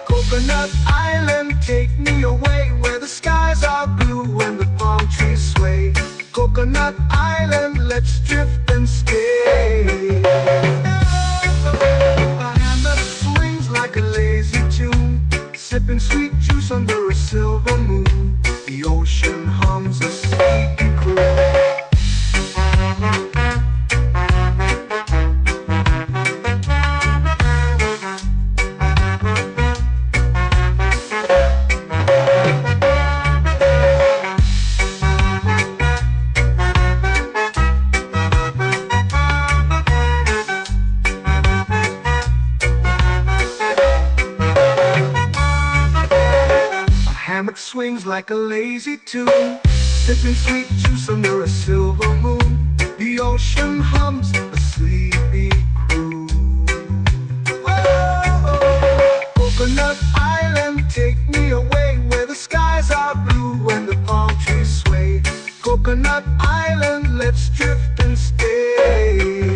S2: Coconut Island, take me away where the skies are blue and the palm trees sway. Coconut Island, let's drift and stay. A hand that swings like a lazy tune, sipping sweet juice under a silver moon. The ocean hums a sleepy croon. Hammock swings like a lazy tune, sipping sweet juice under a silver moon. The ocean hums a sleepy croon. Whoa, Coconut Island, take me away where the skies are blue and the palm trees sway. Coconut Island, let's drift and stay.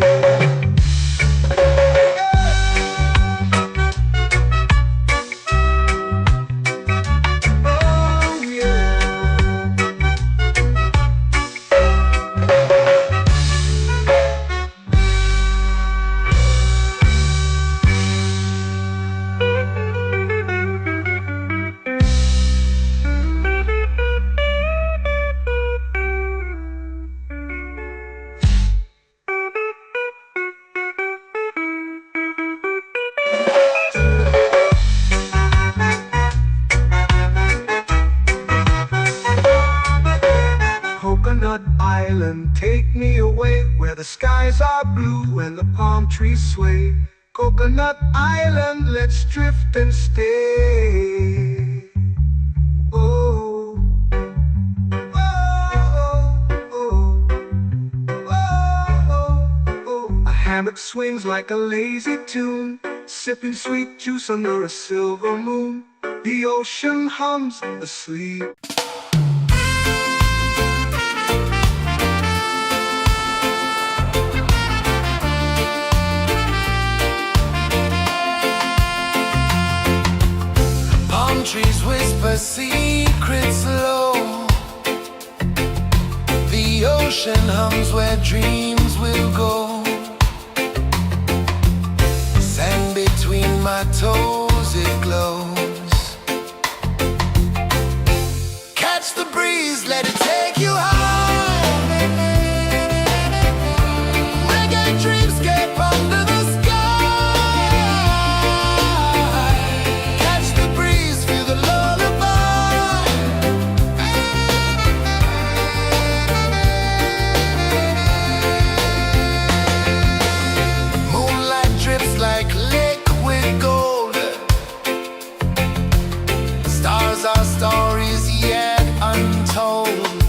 S2: Coconut Island, take me away where the skies are blue and the palm trees sway. Coconut Island, let's drift and stay. Oh, oh, oh, oh, oh. A hammock swings like a lazy tune, sipping sweet juice under a silver moon. The ocean hums asleep.
S1: Trees whisper secrets low. The ocean hums where dreams will go. Sand between my toes, it glows. Catch the breeze, let it take you high. Reggae dreamscape under the sky. Like liquid gold, stars are stories yet untold.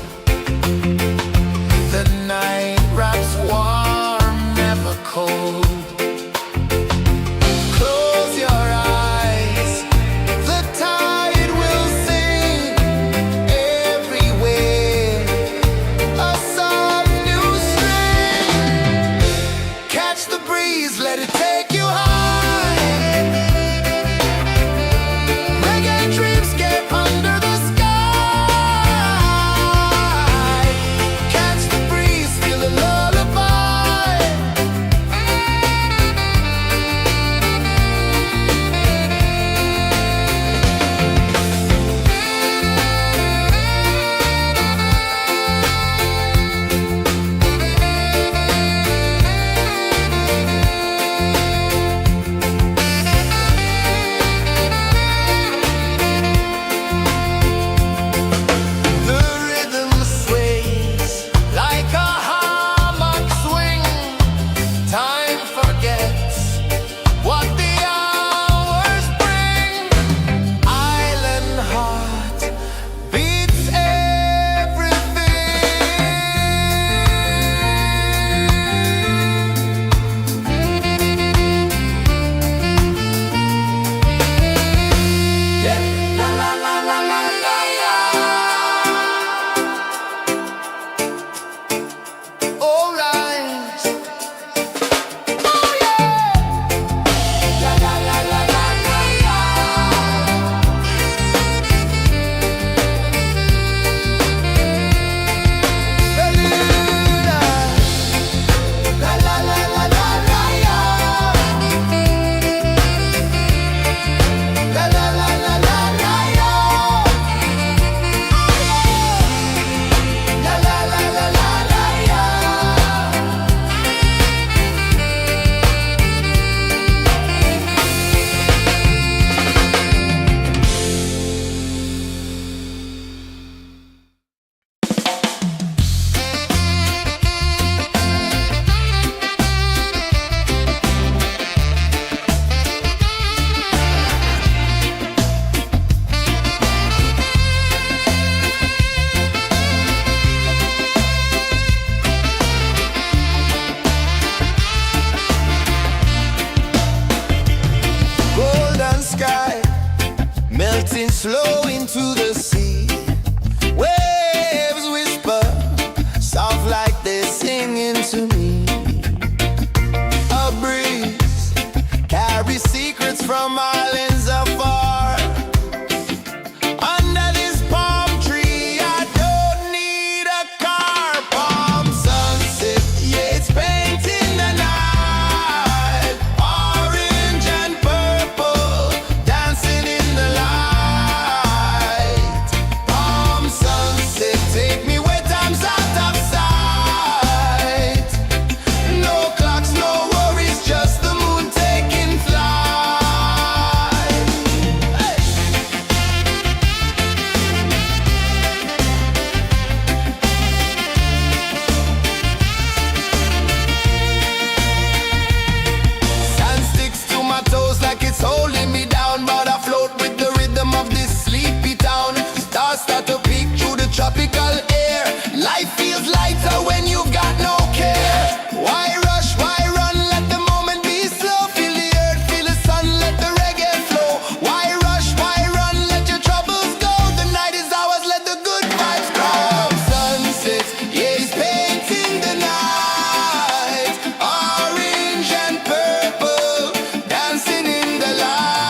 S1: stars start to peek through the tropical air. Life feels lighter when you've got no care. Why rush, why run, let the moment be slow. Feel the earth, feel the sun, let the reggae flow. Why rush, why run, let your troubles go. The night is ours, let the good vibes grow. Sunset, yeah, it's painting the night. Orange and purple, dancing in the light.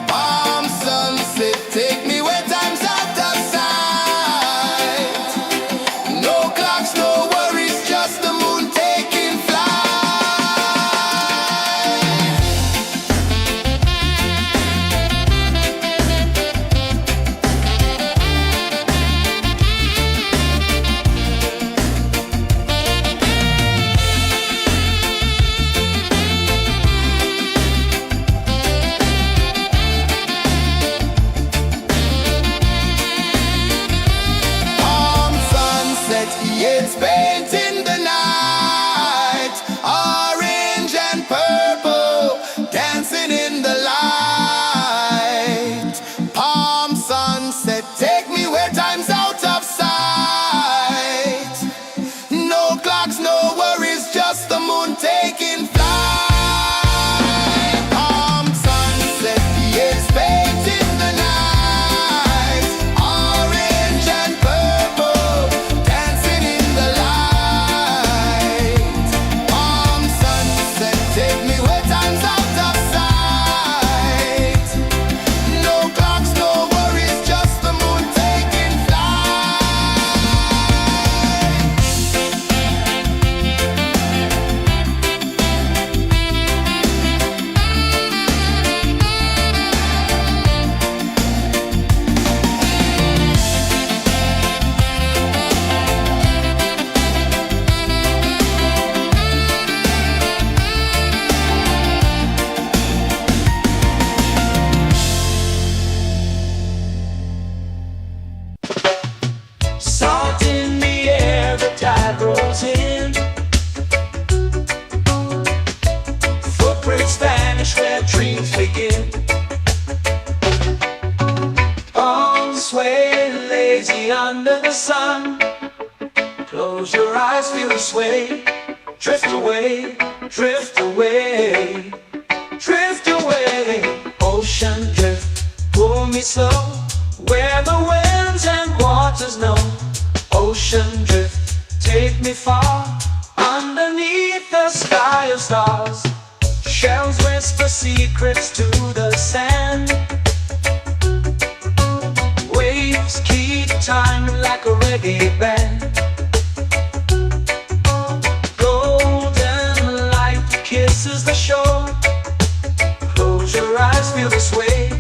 S1: Palm sunset, take me where time's out of sight. No clocks, no worries, just the moon taking flight. Palm sunset, yeah, it's painting the night. Orange and purple, dancing in the light. Palm sunset, take me where time's out of sight. No clocks, no worries, just the moon taking flight. Palm sunset, yeah, it's painting the night. Orange and purple, dancing in the light. Palm sunset, take me where time's out of sight. No clocks, no worries, just the moon taking flight.
S3: Salt in the air, the tide rolls in. Footprints vanish where dreams begin. Arms sway lazy under the sun. Close your eyes, feel the sway. Drift away, drift away, drift away. Ocean drift, pull me slow. Where the winds and waters know. Ocean drift, take me far. Underneath the sky of stars. Shells whisper secrets to the sand. Waves keep time like a reggae band. Golden light kisses the shore. Close your eyes, feel the sway.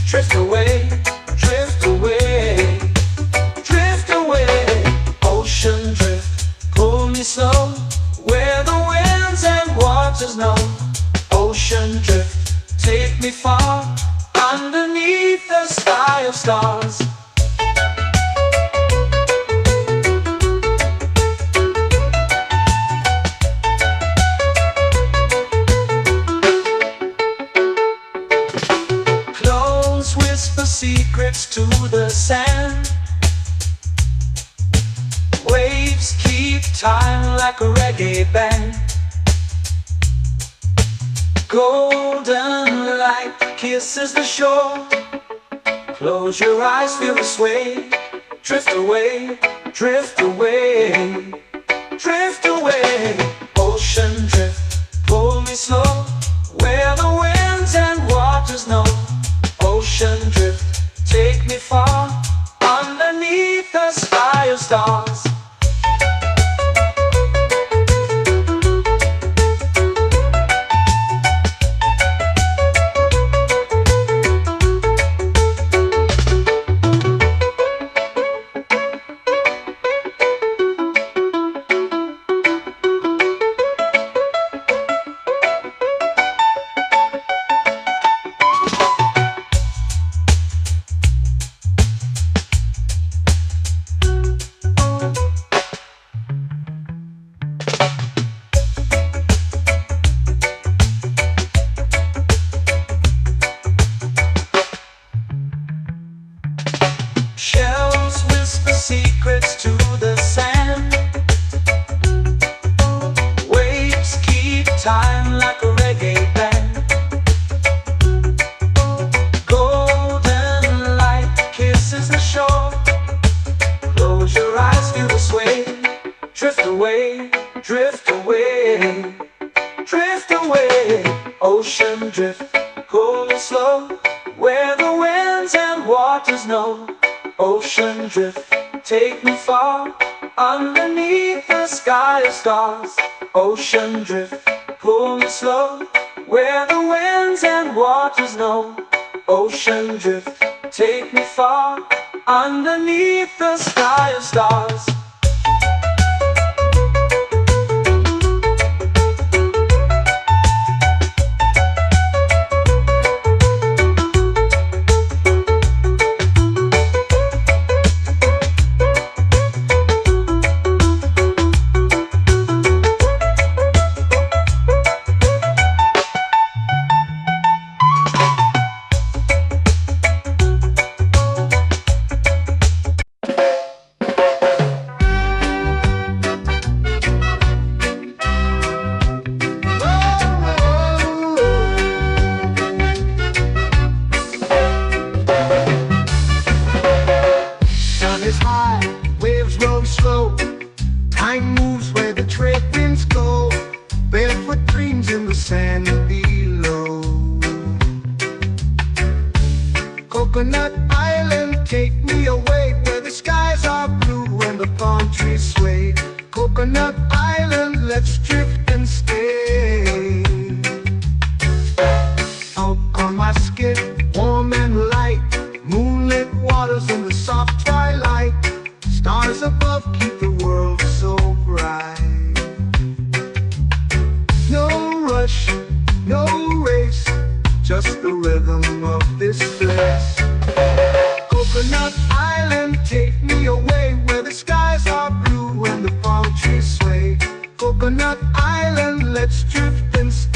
S3: Drift away, drift away, drift away. Ocean drift, pull me slow. Where the winds and waters know. Ocean drift, take me far. Underneath the sky of stars. Close whisper secrets to the sand. Waves keep time like a reggae band. Golden light kisses the shore. Close your eyes, feel the sway. Drift away, drift away, drift away. Ocean drift, pull me slow. Where the winds and waters know. Ocean drift, take me far. Underneath the sky of stars. secrets to the sand. Waves keep time like a reggae band. Golden light kisses the shore. Close your eyes, feel the sway. Drift away, drift away, drift away. Ocean drift, cool and slow, where the winds and waters know. Ocean drift, take me far, underneath the sky of stars. Ocean drift, pull me slow, where the winds and waters know. Ocean drift, take me far, underneath the sky of stars.
S2: Time moves where the trade winds go. Barefoot dreams in the sand below. Coconut Island, take me away where the skies are blue and the palm trees sway. Coconut Island, let's drift and stay. Out on my skin, warm and light, moonlit waters in the soft twilight. Stars above keep the world so bright. No rush, no race, just the rhythm of this place. Coconut Island, take me away where the skies are blue and the palm trees sway. Coconut Island, let's drift and stay.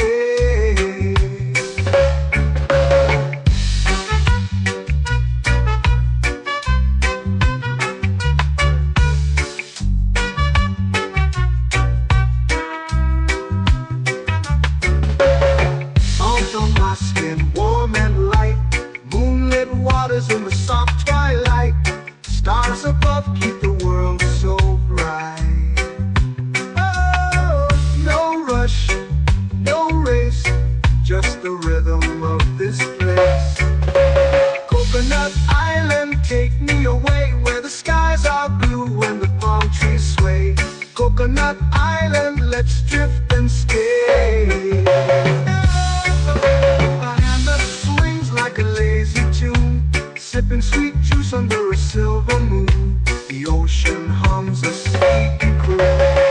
S2: In the soft twilight, stars above keep the world so bright. Oh, no rush, no race, just the rhythm of this place. Coconut Island, take me away where the skies are blue and the palm trees sway. Coconut Island, let's drift and stay. A hand that swings like a lazy tune, sipping sweet juice under a silver moon. The ocean hums a sleepy croon.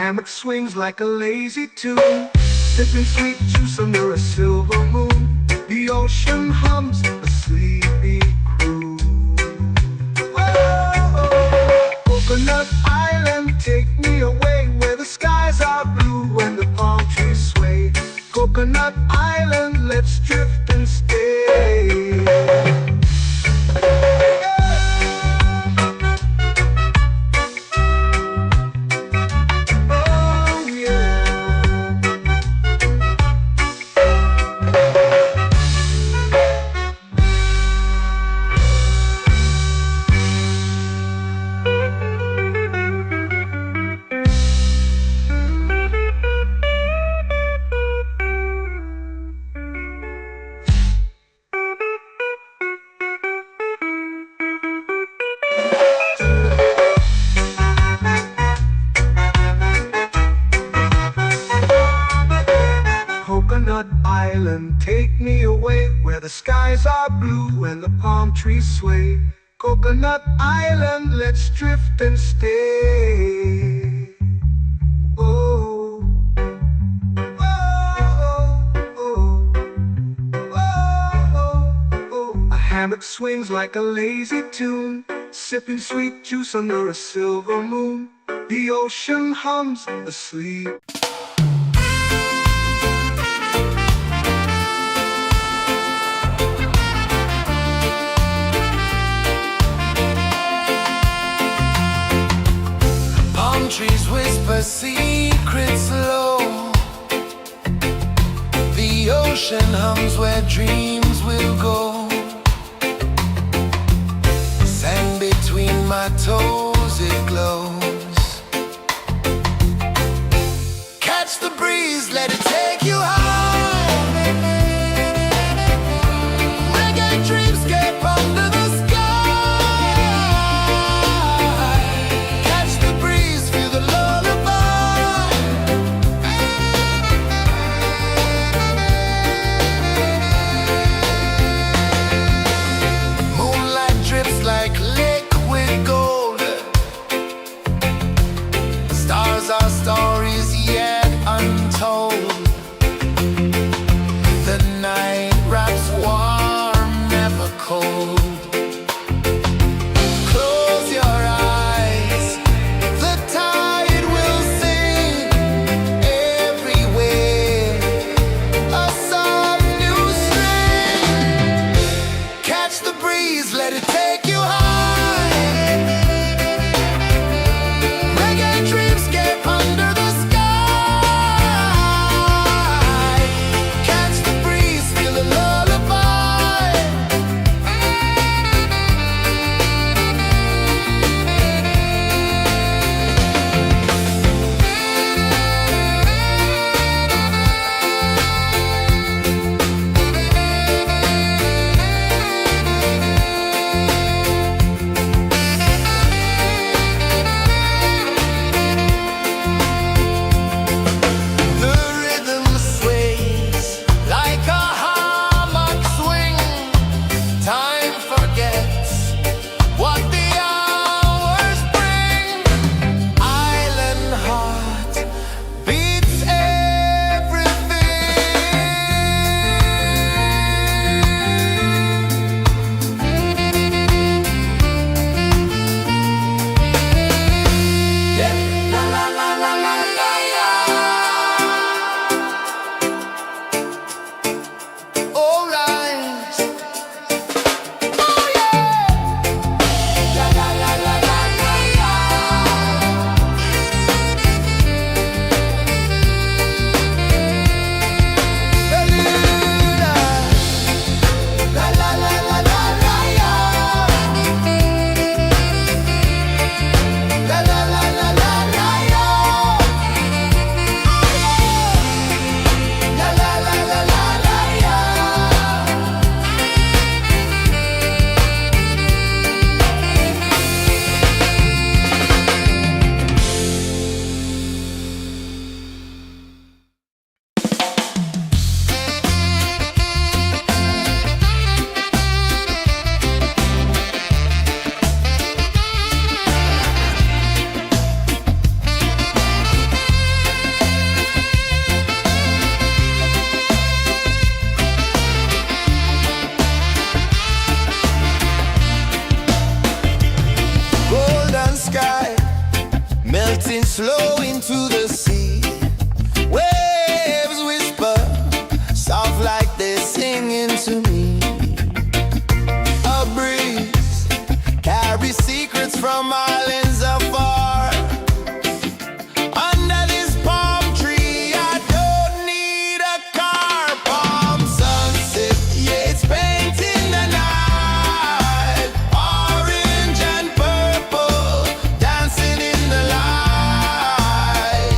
S2: Hammock swings like a lazy tune, sipping sweet juice under a silver moon. The ocean hums a sleepy croon. Whoa, Coconut Island, take me away where the skies are blue and the palm trees sway. Coconut Island, let's drift and stay. Coconut Island, take me away where the skies are blue and the palm trees sway. Coconut Island, let's drift and stay. Oh. that swings like a lazy tune, sipping sweet juice under a silver moon. The ocean hums asleep.
S1: Palm trees whisper secrets low. The ocean hums where dreams will go. Sand between my toes, it glows. Catch the breeze, let it take you high. Reggae dreamscape under the sky. Catch the breeze, feel the lullaby. Moonlight drips like liquid gold. Stars are stories yet untold. The night wraps warm, never cold. Close your eyes, the tide will sing everywhere. A soft new string. Catch the breeze, let it take you high. Reggae dreamscape under the sky. Catch the breeze, feel the lullaby. The rhythm sways like a hammock swing. Time forgets what the hours bring. Island heart beats everything. Yeah. La la la la la la la. All rise. Oh yeah. La la la la la la la. Bermuda. La la la la la la la. La la la la la la la. La la la la la la la. Golden sky melting slow into the sea. Waves whisper soft like they're singing to me. A breeze carries secrets from islands afar. Under this palm tree, I don't need a car. Palm sunset, yeah, it's painting the night. Orange and purple, dancing in the light.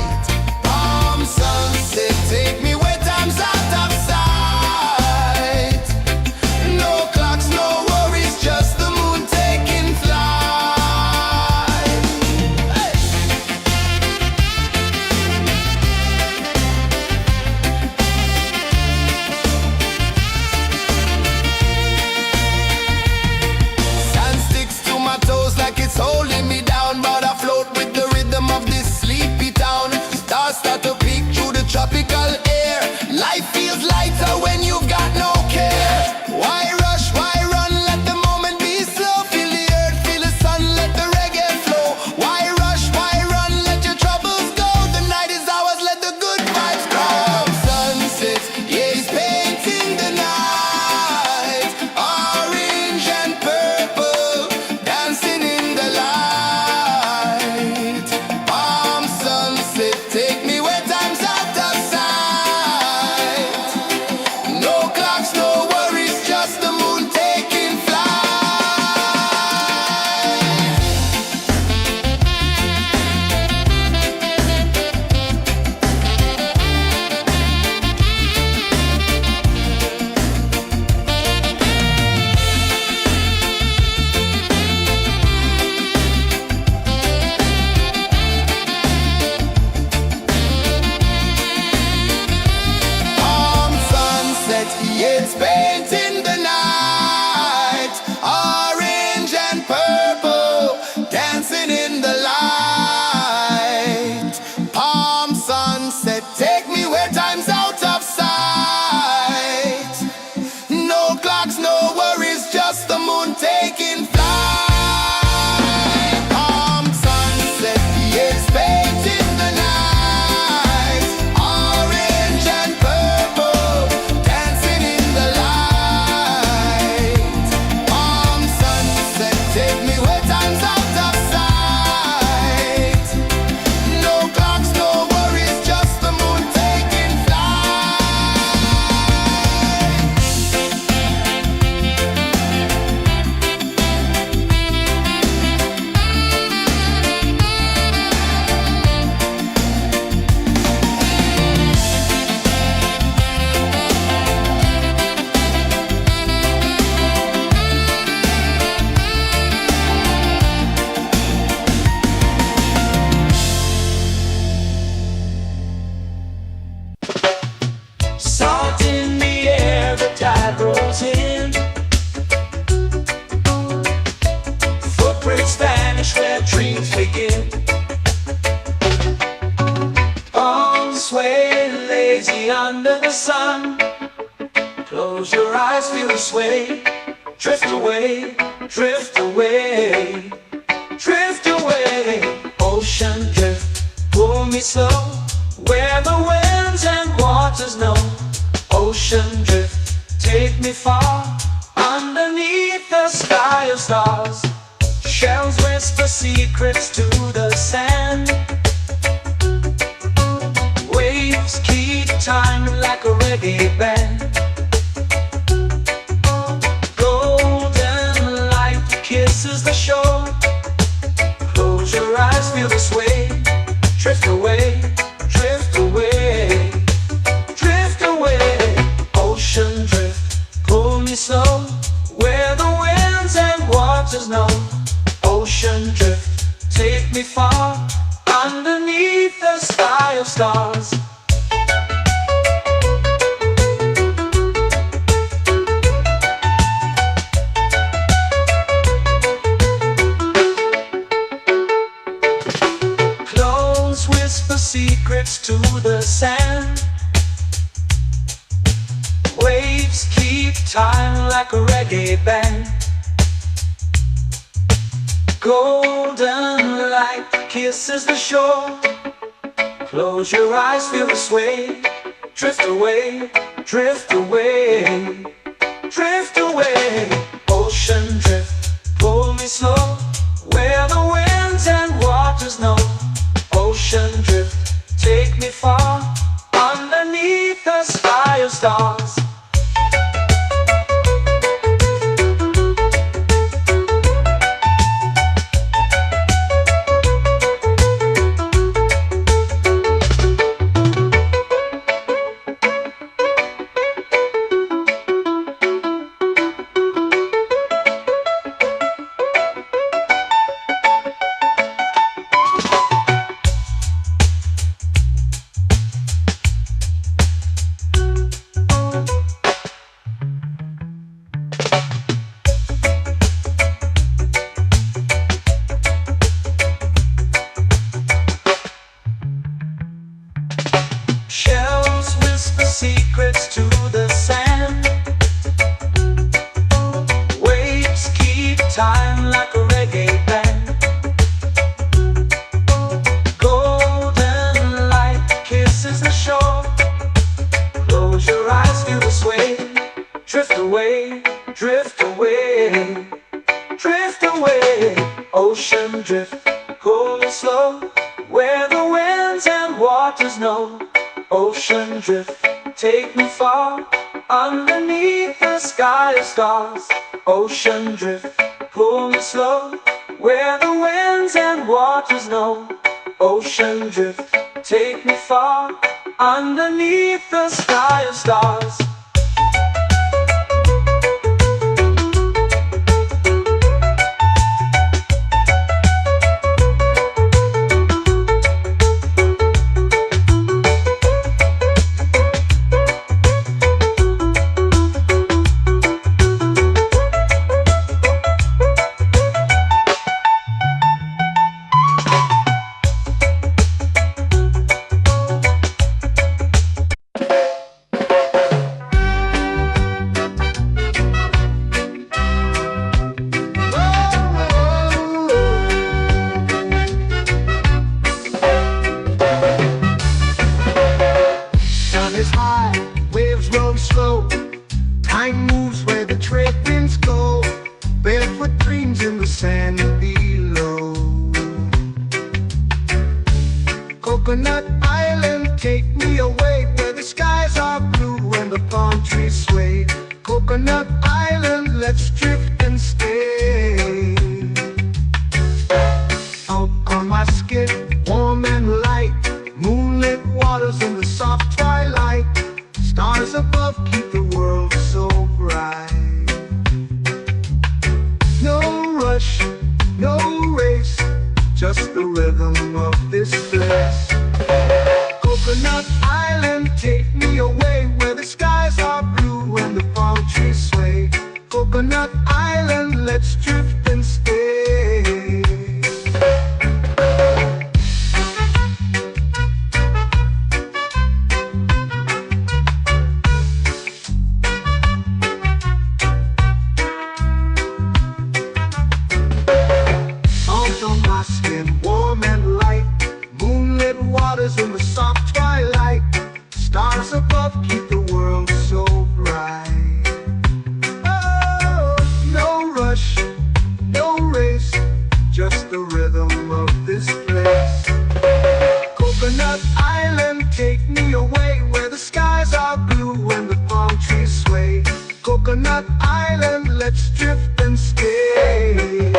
S3: lazy under the sun. Close your eyes, feel the sway. Drift away, drift away, drift away. Ocean drift, pull me slow, where the winds and waters know. Ocean drift, take me far, underneath the sky of stars. Shells whisper secrets to the sand. Waves keep time like a reggae band. Golden light kisses the shore. Close your eyes, feel the sway. Drift away, drift away, drift away. Ocean drift, pull me slow, where the winds and waters know. Ocean drift, take me far, underneath the sky of stars. Close whisper secrets to the sand. Waves keep time like a reggae band. Golden light kisses the shore. Close your eyes, feel the sway. Drift away, drift away, drift away. Ocean drift, pull me slow, where the winds and waters know. Ocean drift, take me far, underneath the sky of stars. Shells whisper secrets to the sand. Waves keep time like a reggae band. Golden light kisses the shore. Close your eyes, feel the sway. Drift away, drift away, drift away. Ocean drift, pull me slow, where the winds and waters know. Ocean drift, take me far, underneath the sky of stars. Ocean drift, pull me slow, where the winds and waters know. Ocean drift, take me far, underneath the sky of stars.
S2: Is high, waves roll slow. Time moves where the trade winds go. Barefoot dreams in the sand below. Coconut Island, take me away, where the skies are blue and the palm trees sway. Coconut Island, let's drift and stay. Out on my skin, warm and light, moonlit waters in the soft twilight. Stars above keep the world so bright. No rush, no race, just the rhythm of this place. Coconut Island, take me away, where the skies are blue and the palm trees sway. Coconut Island. colors in the soft twilight. Stars above keep the world so bright. Oh, no rush, no race, just the rhythm of this place. Coconut Island, take me away where the skies are blue and the palm trees sway. Coconut Island, let's drift and stay.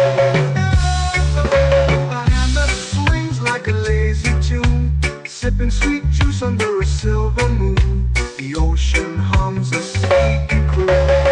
S2: A hand that swings like a lazy tune, sipping sweet juice under a silver moon. The ocean hums a sleepy croon.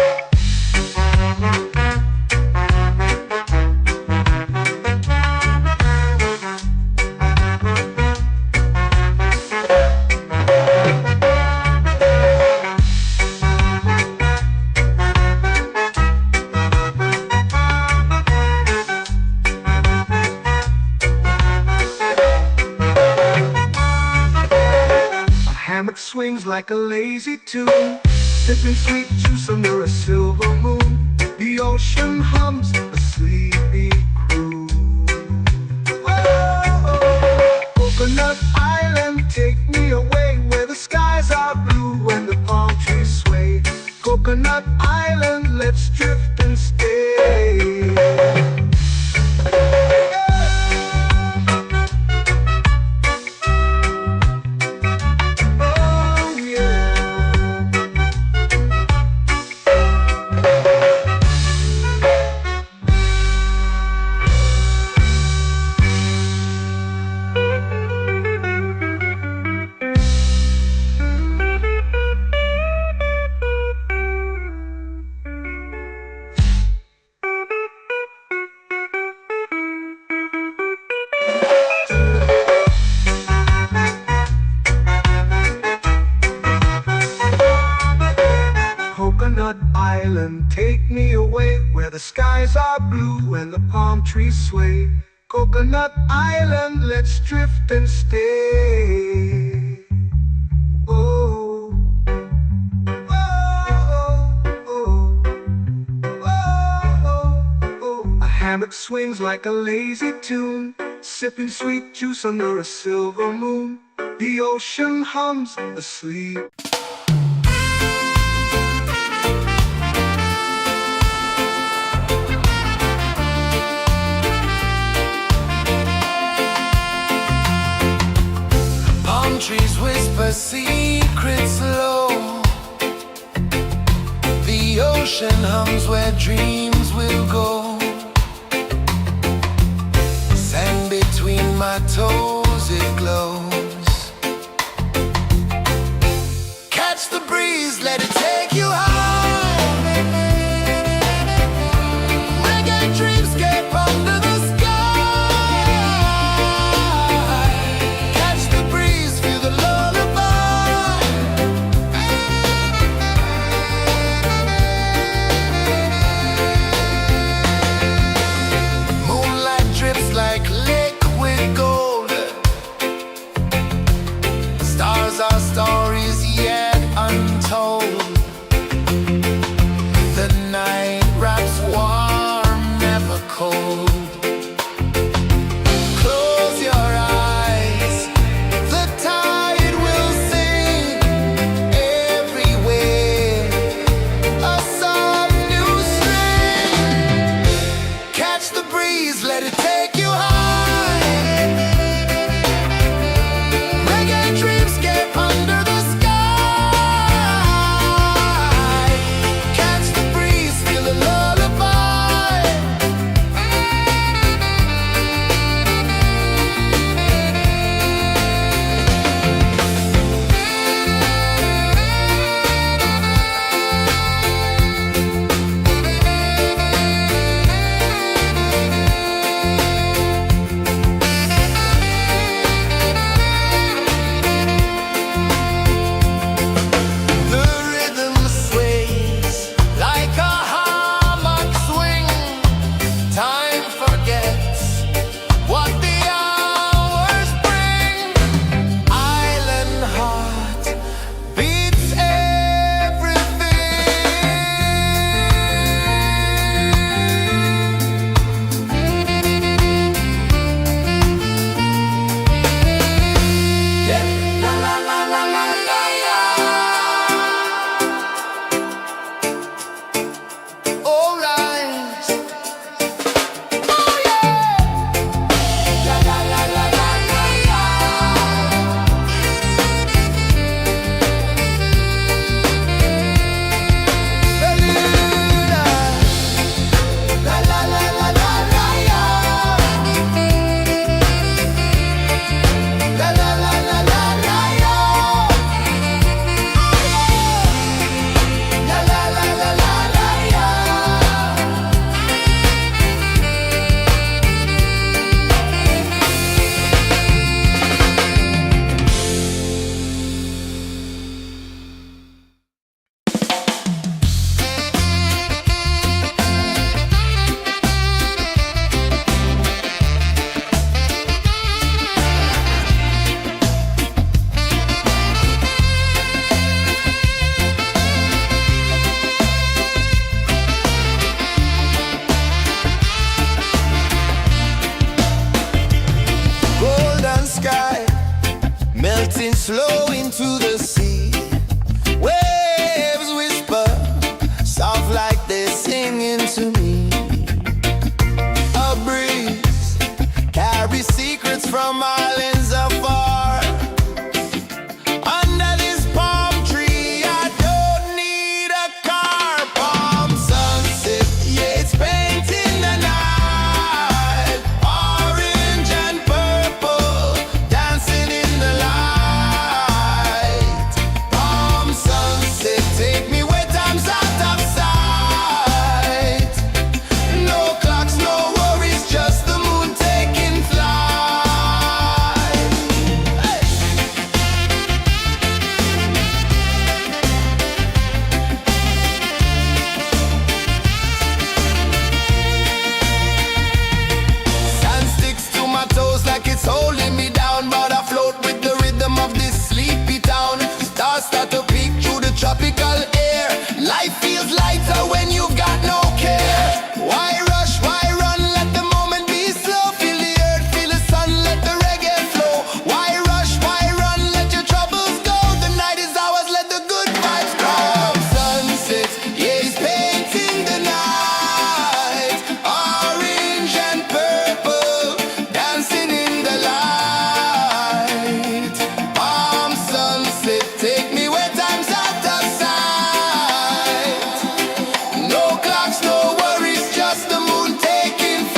S2: Hammock swings like a lazy tune, sipping sweet juice under a silver moon. The ocean hums a sleepy croon. Whoa, Coconut Island, take me away where the skies are blue and the palm trees sway. Coconut Island, let's drift and stay. Coconut Island, take me away where the skies are blue and the palm trees sway. Coconut Island, let's drift and stay. Oh, oh, oh, oh, oh. A hammock swings like a lazy tune, sipping sweet juice under a silver moon. The ocean hums asleep.
S1: Trees whisper secrets low. The ocean hums where dreams will go. Sand between my toes, it glows. Catch the breeze, let it take you high. Reggae dreamscape under the sky. Our stories yet untold. The night wraps warm, never cold. Close your eyes, the tide will sing everywhere. A soft new string. Catch the breeze, let it take you high. Reggae dreamscape under the sky. melting slow into the sea. Waves whisper, soft like they're singing to me. A breeze carries secrets from islands afar. Under this palm tree, I don't need a car. Palm sunset, yeah, it's painting the night. Orange and purple, dancing in the light. Palm sunset, take me where time's out of sight. No clocks, no worries, just the moon taking flight. Hey! Sand sticks to my toes like it's holding me down, but I float with the rhythm of this sleepy town. Stars start to peek through the tropical air. Life feels lighter when you've got no care. Why rush, why run, let the moment be slow. Feel the earth, feel the sun, let the reggae flow. Why rush, why run, let your troubles go. The night is ours, let the good vibes grow. Sunset, yeah, it's painting the night. Orange and purple, dancing in the light. Palm sunset, take me where time's out of sight. No clocks, no worries, just the moon taking flight.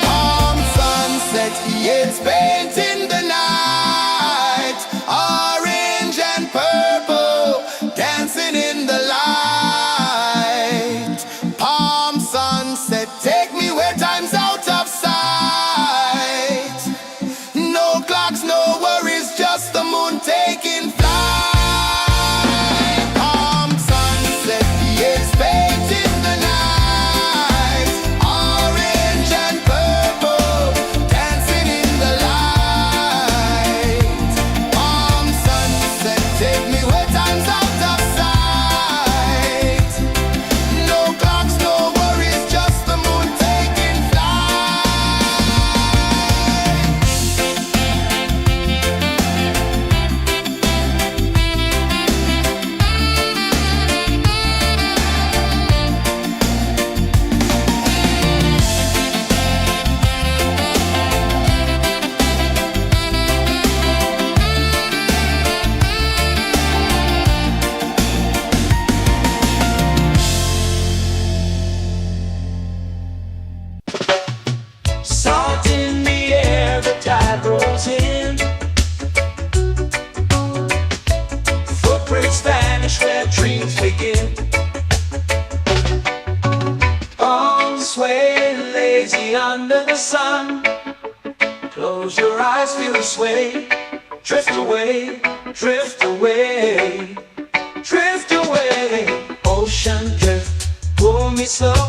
S1: Palm sunset, yeah, it's painting the night. Orange and purple, dancing in the light. Palm sunset, take me where time's out of sight. No clocks, no worries, just the moon taking flight. Palm sunset, yeah, it's painting the night. Orange and purple, dancing in the light. Palm sunset, take me where time's out of sight. No clocks, no worries, just the moon taking flight.
S3: Salt in the air, the tide rolls in. Footprints vanish where dreams begin. Arms sway lazy under the sun. Close your eyes, feel the sway. Drift away, drift away, drift away. Ocean drift, pull me slow,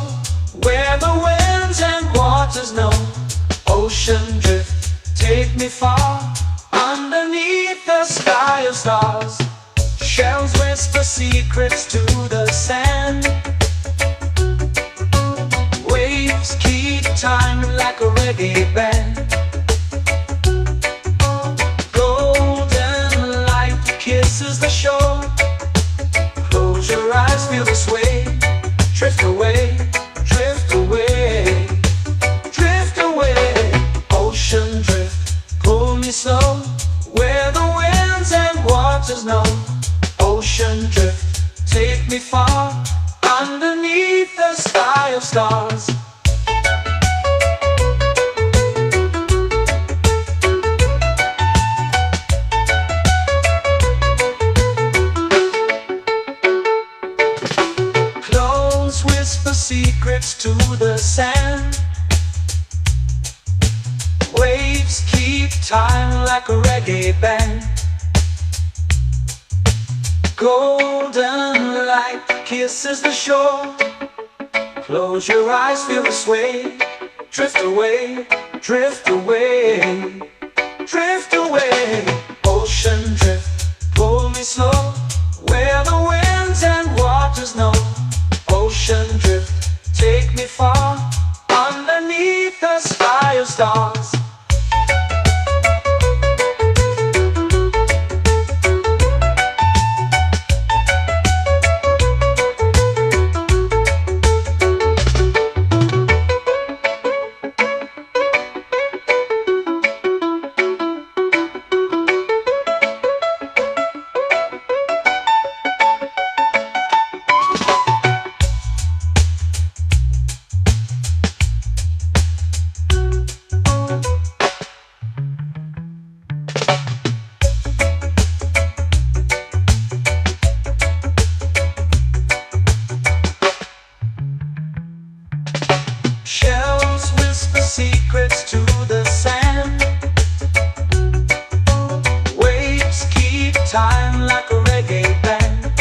S3: where the winds and waters know. Ocean drift, take me far, underneath the sky of stars. Shells whisper secrets to the sand. Waves keep time like a reggae band. Golden light kisses the shore. Close your eyes, feel the sway. Drift away, drift away, drift away. Ocean drift, pull me slow, where the winds and waters know. Ocean drift, take me far, underneath the sky of stars. Clones whisper secrets to the sand. Waves keep time like a reggae band. Golden light kisses the shore. Close your eyes, feel the sway. Drift away, drift away, drift away. Ocean drift, pull me slow, where the winds and waters know. Ocean drift, take me far, underneath the sky of stars. Shells whisper secrets to the sand. Waves keep time like a reggae band.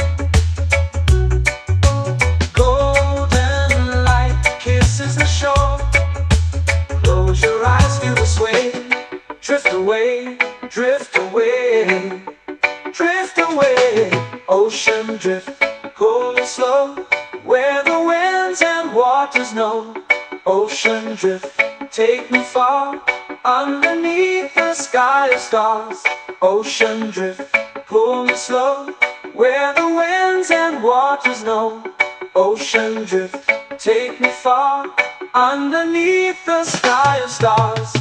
S3: Golden light kisses the shore. Close your eyes, feel the sway. Drift away, drift away, drift away. Ocean drift, pull it slow, where the winds and waters know. Ocean drift, take me far, underneath the sky of stars. Ocean drift, pull me slow, where the winds and waters know. Ocean drift, take me far, underneath the sky of stars.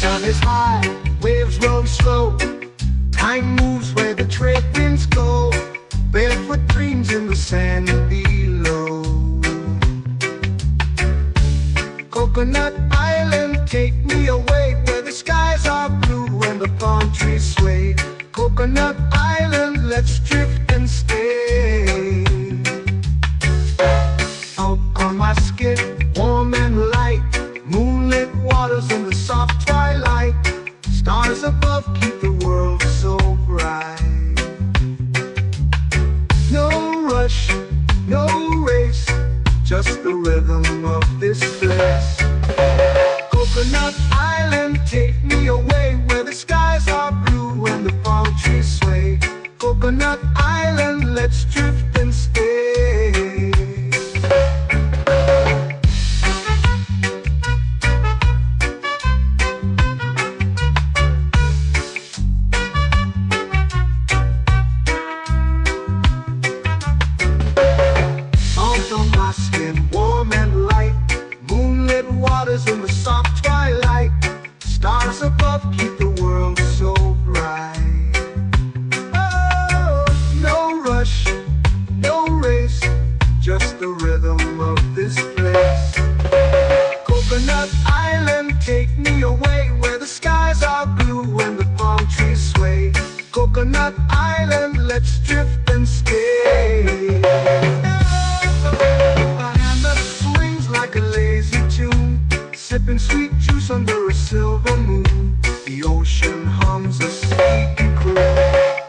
S2: Sun is high, waves roll slow. Time moves where the trade winds go. Barefoot dreams in the sand below. Coconut Island, take me away, where the skies are blue and the palm trees sway. Coconut Island, let's drift and stay. Out on my skin, warm and light, moonlit waters in the soft twilight. Stars above keep the world so bright. No rush, no race, just the rhythm of this place. Coconut Island, take me away, where the skies are blue and the palm trees sway. Coconut Island, let's drift and stay. Salt on my skin, warm and light, moonlit waters in the soft twilight. Stars above keep the world so bright. Oh, no rush, no race, just the rhythm of this place. Coconut Island, take me away, where the skies are blue and the palm trees sway. Coconut Island, let's drift and stay. My hand that swings like a lazy tune, sipping sweet juice under a silver moon. The ocean hums a sleepy croon.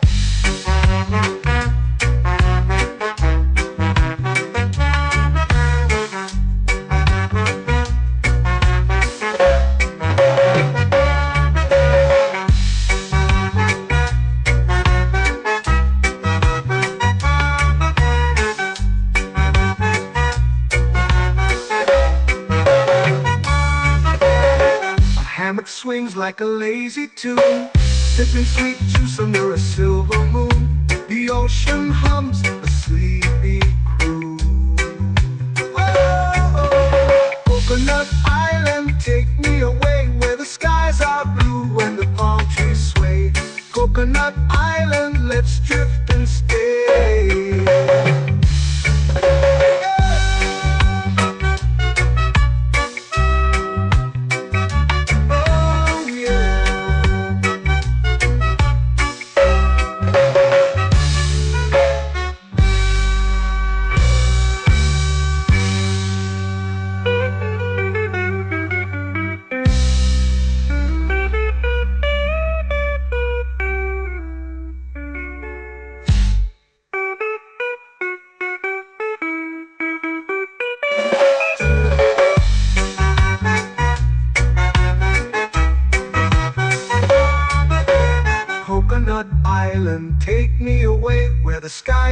S2: Hammock swings like a lazy tune, sipping sweet juice under a silver moon. The ocean hums a sleepy croon.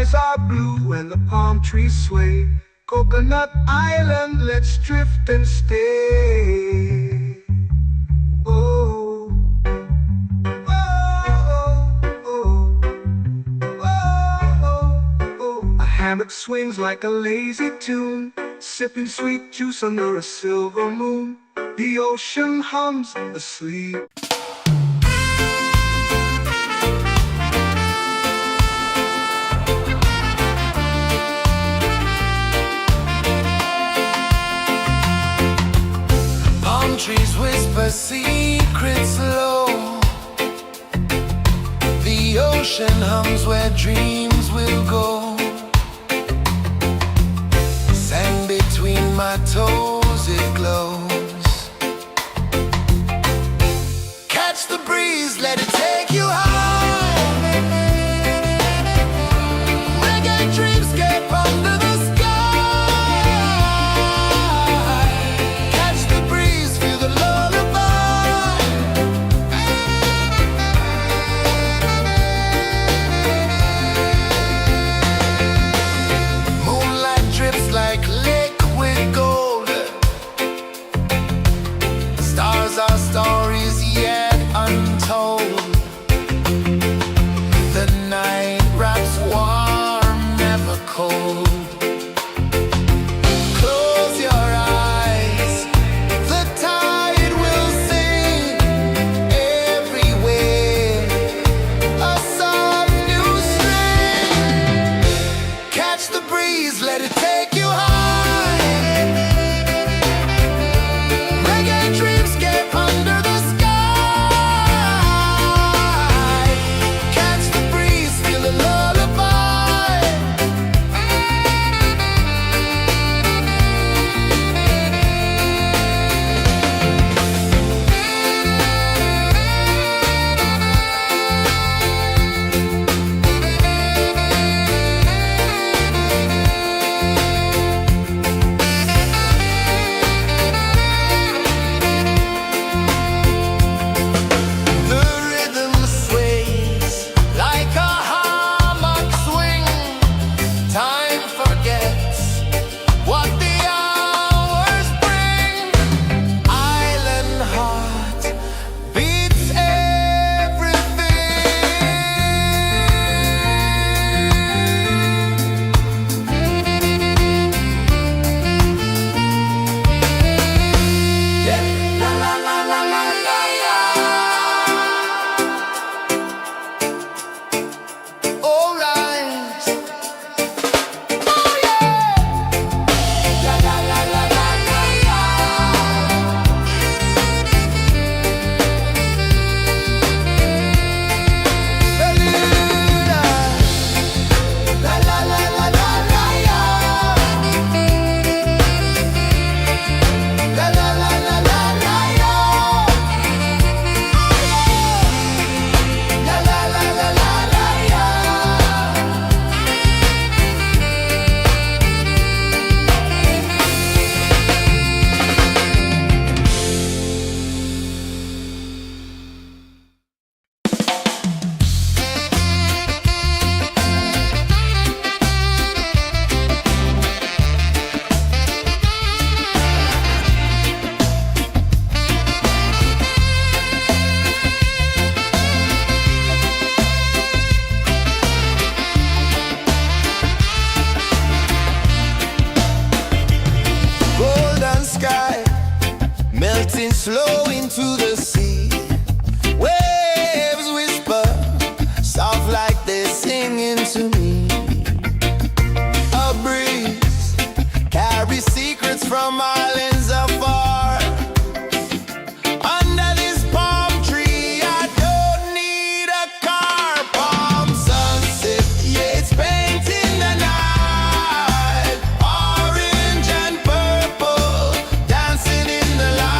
S2: skies are blue and the palm trees sway. Coconut Island, let's drift and stay. Oh, oh, oh, oh. A hammock swings like a lazy tune, sipping sweet juice under a silver moon. The ocean hums asleep.
S1: Trees whisper secrets low. The ocean hums where dreams will go. Sand between my toes, it glows. Catch the breeze, let it take you high. Reggae dreamscape under the sky. Our stories yet untold. The night wraps warm, never cold. Close your eyes, the tide will sing everywhere. A soft new string. Catch the breeze, let it take you high. Slow into the sea. Waves whisper, soft like they're singing to me. A breeze carries secrets from islands afar. Under this palm tree, I don't need a car. Palm sunset, yeah, it's painting the night. Orange and purple, dancing in the light.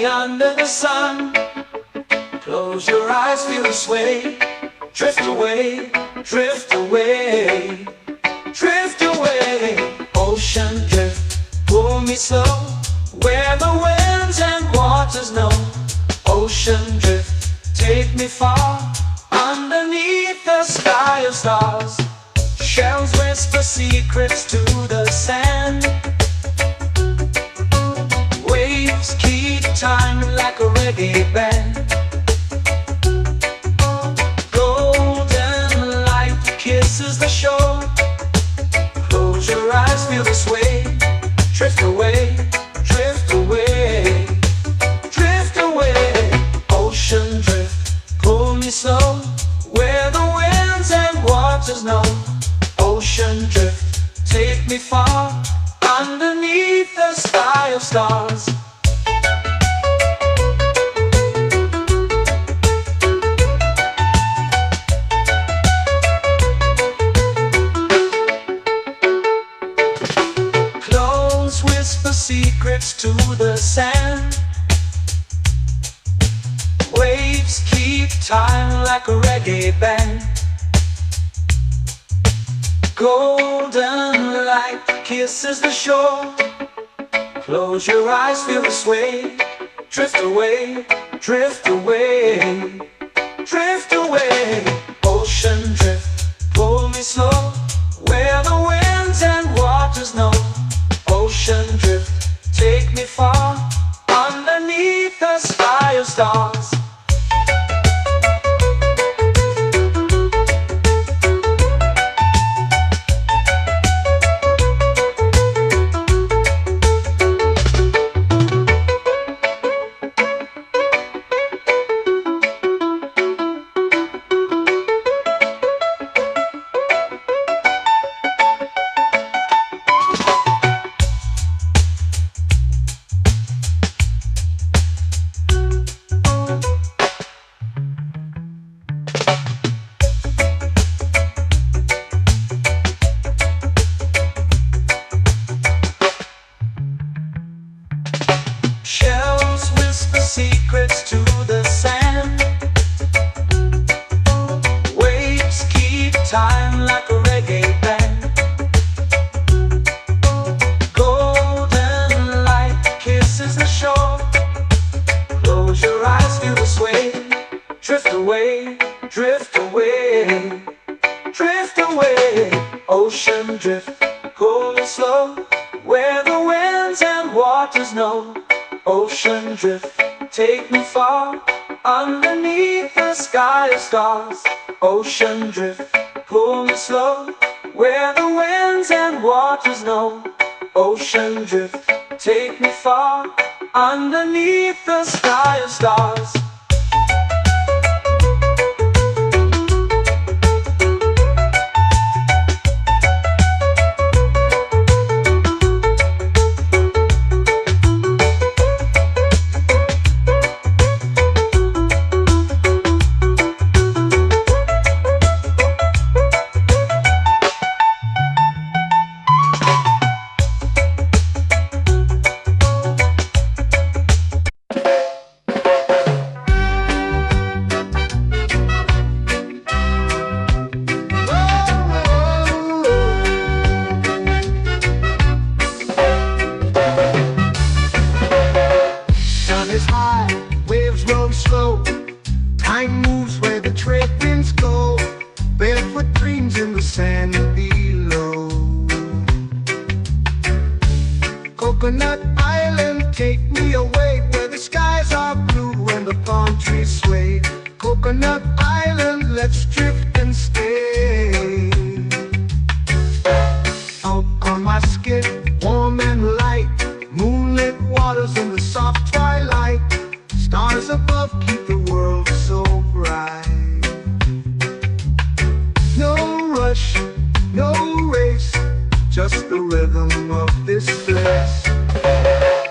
S3: under the sun. Close your eyes, feel the sway. Drift away, drift away, drift away. Ocean drift, pull me slow, where the winds and waters know. Ocean drift, take me far, underneath the sky of stars. Shells whisper secrets to the sand. Waves keep time like a reggae band. Golden light kisses the shore. Close your eyes, feel the sway. Drift away, drift away, drift away. Ocean drift, pull me slow, where the winds and waters know. Ocean drift, take me far, underneath the sky of stars. Clones whisper secrets to the sand. Waves keep time like a reggae band. Golden light kisses the shore. Close your eyes, feel the sway. Drift away, drift away, drift away. Ocean drift, pull me slow, where the winds and waters know. Ocean drift, take me far, underneath the sky of stars. Shells whisper secrets to the sand. Waves keep time like a reggae band. Golden light kisses the shore. Close your eyes, feel the sway. Drift away, drift away, drift away. Ocean drift, pull me slow, where the winds and waters know. Ocean drift, take me far, underneath the sky of stars. Ocean drift, pull me slow, where the winds and waters know. Ocean drift, take me far, underneath the sky of stars.
S2: Sun is high, waves roll slow. Time moves where the trade winds go. Barefoot dreams in the sand below. Coconut Island, take me away, where the skies are blue and the palm trees sway. Coconut Island, let's drift and stay. Out on my skin, warm and light, moonlit waters in the soft twilight. Stars above keep the world so bright. No rush, no race, just the rhythm of this place.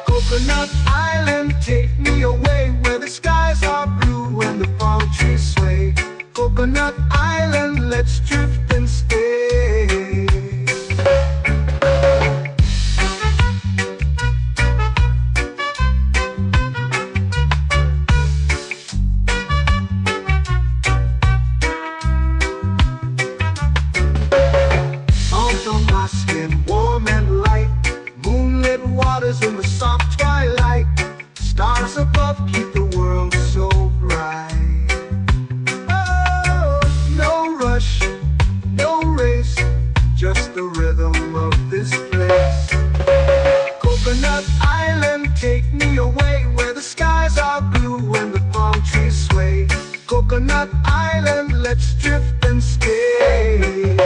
S2: Coconut Island, take me away, where the skies are blue and the palm trees sway. Coconut Island, let's drift and stay. waters in the soft twilight. Stars above keep the world so bright. Oh, no rush, no race, just the rhythm of this place. Coconut Island, take me away where the skies are blue and the palm trees sway. Coconut Island, let's drift and stay.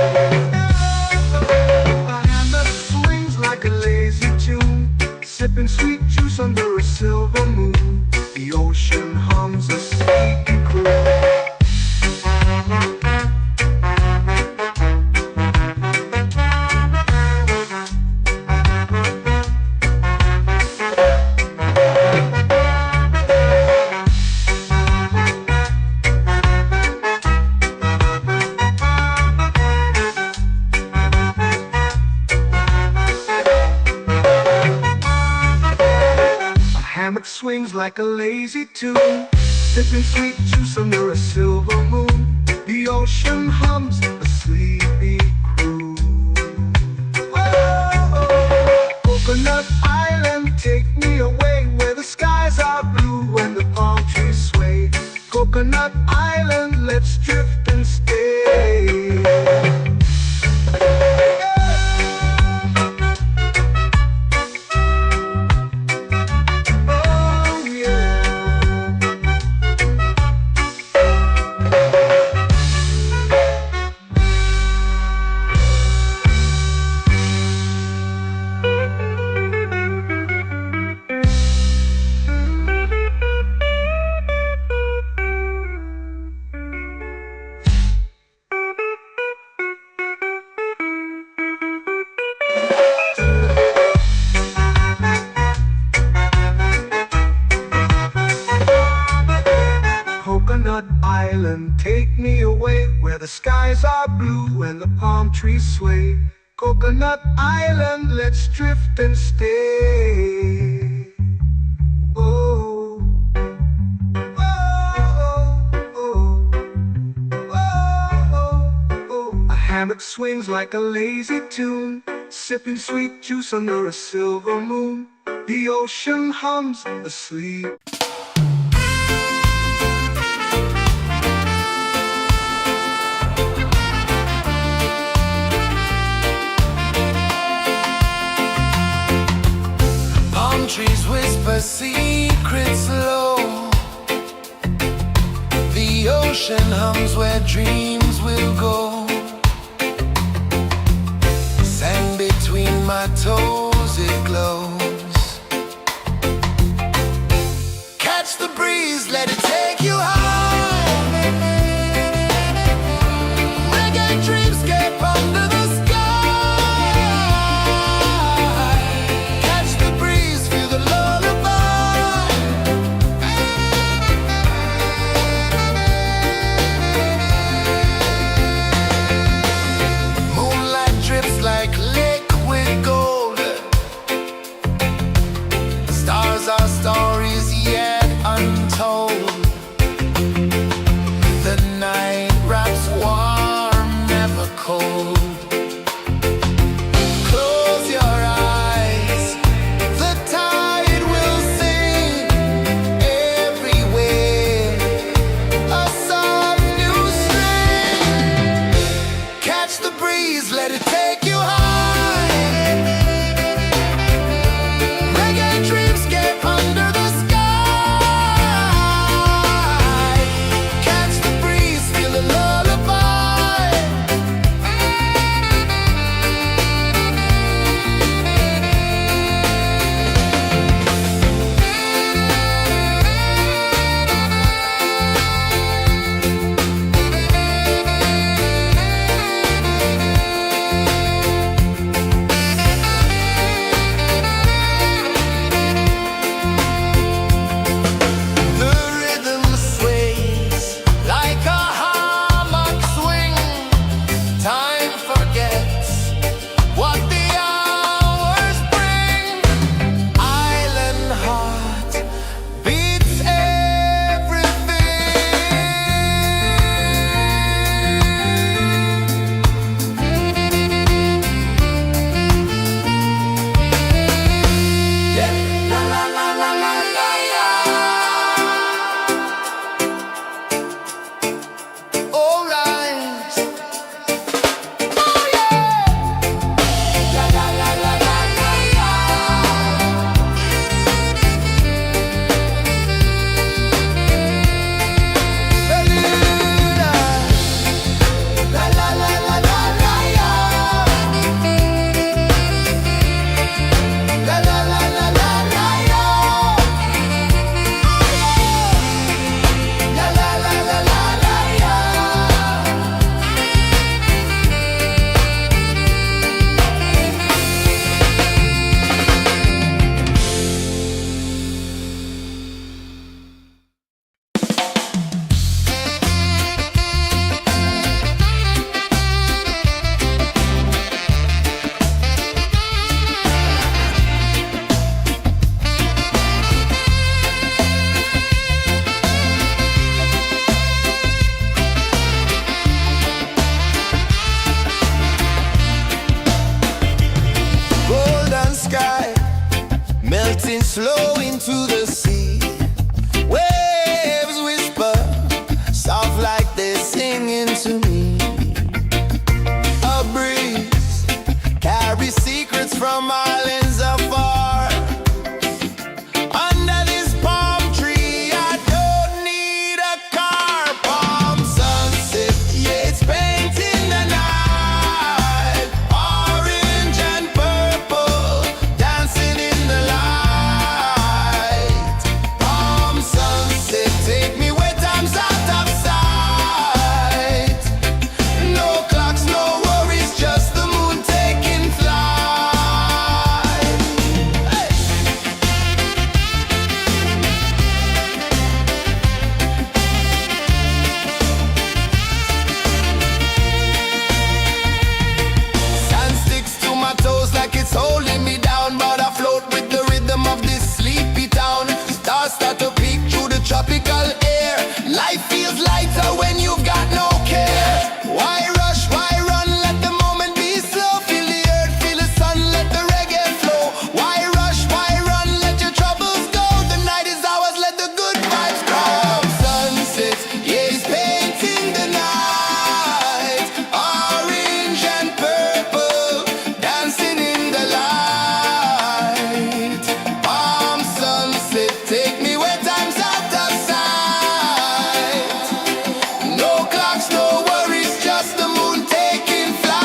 S2: A hand that swings like a lazy tune, sipping sweet juice under a silver moon. The ocean hums a sleepy croon. Hammock swings like a lazy tune, sipping sweet juice under a silver moon. The ocean hums a sleepy croon. Oh, Coconut Island, take me away where the skies are blue and the palm trees sway. Coconut Island, let's drift and stay. Coconut Island, take me away where the skies are blue and the palm trees sway. Coconut Island, let's drift and stay. Oh, oh, oh, oh, oh. A hammock swings like a lazy tune, sipping sweet juice under a silver moon. The ocean hums asleep.
S1: Trees whisper secrets low. The ocean hums where dreams will go. Sand between my toes, it glows. Catch the breeze, let it take you high. Reggae dreamscape under the sky. sky, melting slow into the sea. Waves whisper, soft like they're singing to me. A breeze carries secrets from islands afar. Under this palm tree, I don't need a car. Palm sunset, yeah, it's painting the night. Orange and purple, dancing in the light. Palm sunset, take me where time's out of sight. No clocks, no worries, just the moon taking flight. Hey! Sand sticks to my toes like it's holding me down, but I float with the rhythm of this sleepy town. Stars start to peek through the tropical air. Life feels lighter when you've got no care. Why rush, why run, let the moment be slow. Feel the earth, feel the sun, let the reggae flow. Why rush, why run, let your troubles go. The night is ours, let the good vibes grow. Sunset, yeah, it's painting the night. Orange and purple, dancing in the light. Palm sunset, take me where time's out of sight. No clocks, no worries, just the moon taking flight.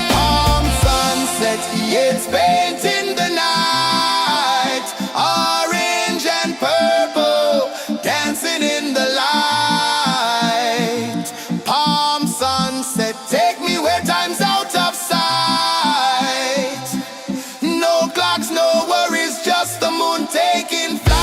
S1: Palm sunset, yeah, it's painting the night. Orange and purple, dancing in the light. Palm sunset, take me where time's out of sight. No clocks, no worries, just the moon taking flight.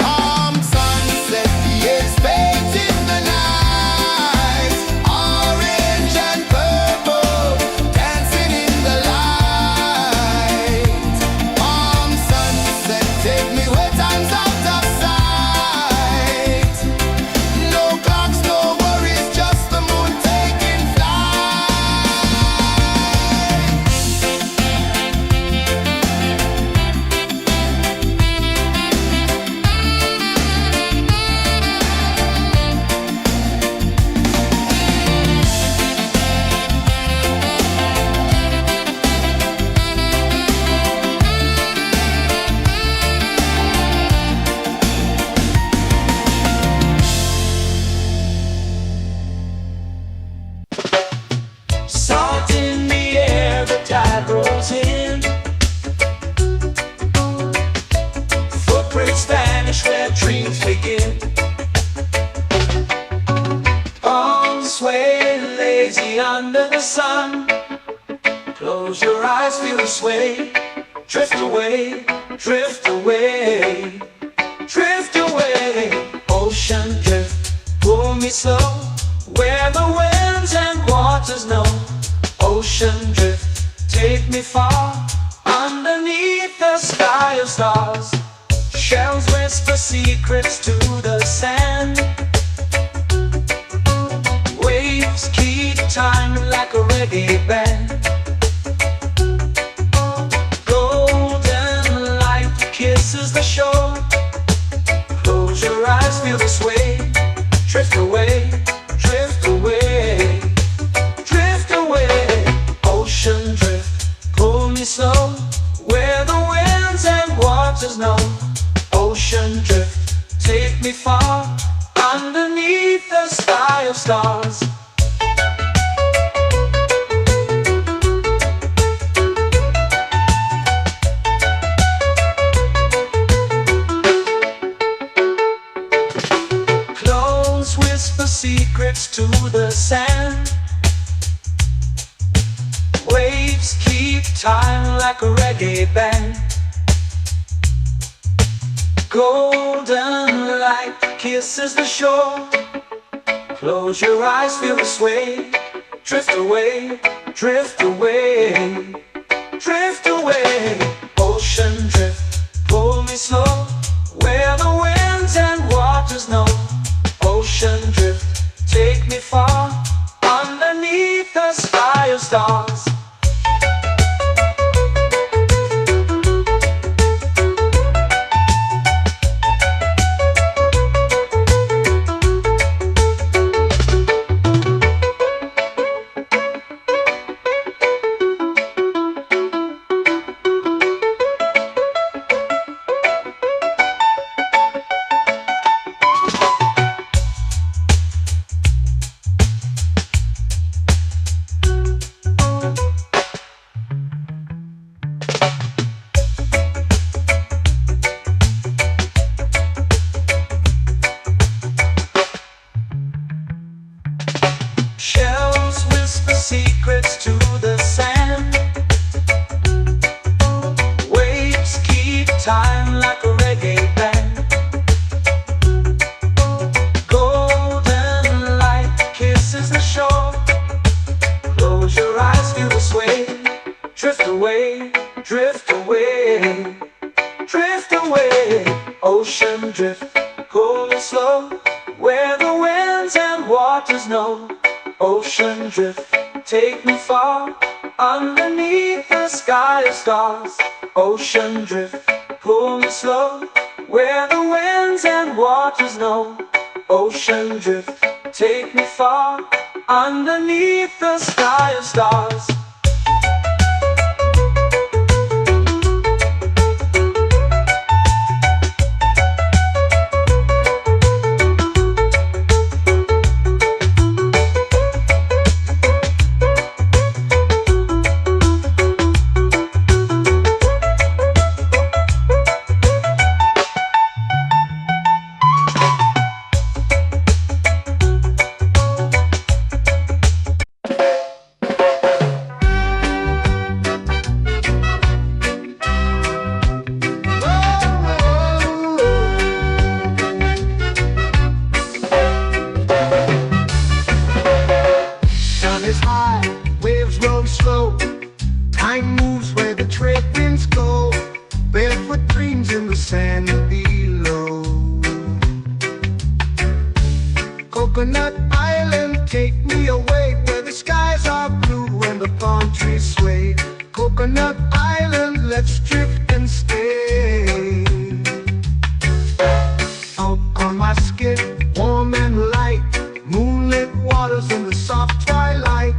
S1: Palm sunset, yeah, it's painting the night. Orange and purple, dancing in the light. Palm sunset, take me where time's out of sight. No clocks, no worries, just the moon taking flight.
S3: Salt in the air, the tide rolls in. Footprints vanish where dreams begin. Palms sway lazy under the sun. Close your eyes, feel the sway. Drift away, drift away, drift away. Ocean drift, pull me slow, where the winds and waters know. Ocean drift, take me far, underneath the sky of stars. Shells whisper secrets to the sand. Waves keep time like a reggae band. Golden light kisses the shore. Close your eyes, feel the sway. Drift away, drift away, drift away. Ocean drift, pull me slow, where the winds and waters know. Ocean drift, take me far, underneath the sky of stars. Close whisper secrets to the sand. Waves keep time like a reggae band. Golden kisses the shore. Close your eyes, feel the sway. Drift away, drift away, drift away. Ocean drift, pull me slow, where the winds and waters know. Ocean drift, take me far, underneath the sky of stars. Shells whisper secrets to the sand. Waves keep time like a reggae band. Golden light kisses the shore. Close your eyes, feel the sway. Drift away, drift away, drift away. Ocean drift, pull me slow, where the winds and waters know. Ocean drift, take me far, underneath the sky of stars. Ocean drift, pull me slow, where the winds and waters know. Ocean drift, take me far, underneath the sky of stars.
S2: Sun is high, waves roll slow. Time moves where the trade winds go. Barefoot dreams in the sand below. Coconut Island, take me away, where the skies are blue and the palm trees sway. Coconut Island, let's drift and stay. Out on my skin, warm and light, moonlit waters in the soft twilight.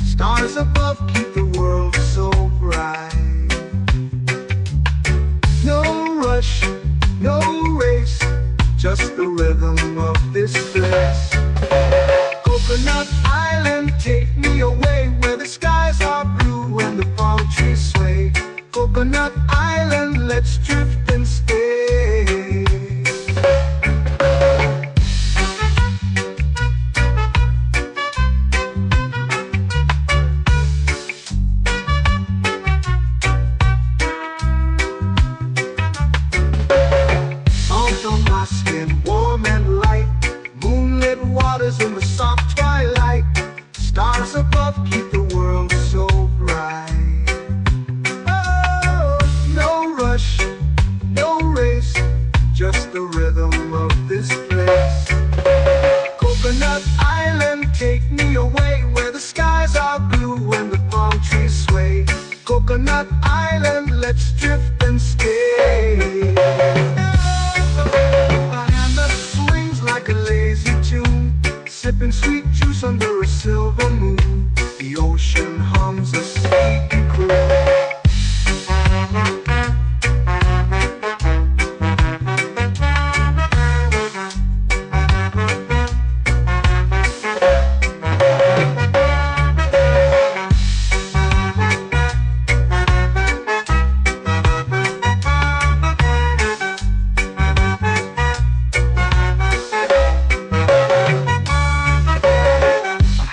S2: Stars above keep the world so bright. No rush, no race, just the rhythm of this place. Coconut Island, take me away, where the skies are blue and the palm trees sway. Coconut Island, let's drift and stay. Salt on my skin, warm and light, moonlit waters in the soft twilight. Stars above keep the world so bright. Oh, no rush, no race, just the rhythm of this place. Coconut Island, take me away, where the skies are blue and the palm trees sway. Coconut Island, let's drift and stay. A hand that swings like a lazy tune, sipping sweet juice under a silver moon. The ocean hums a sleepy croon.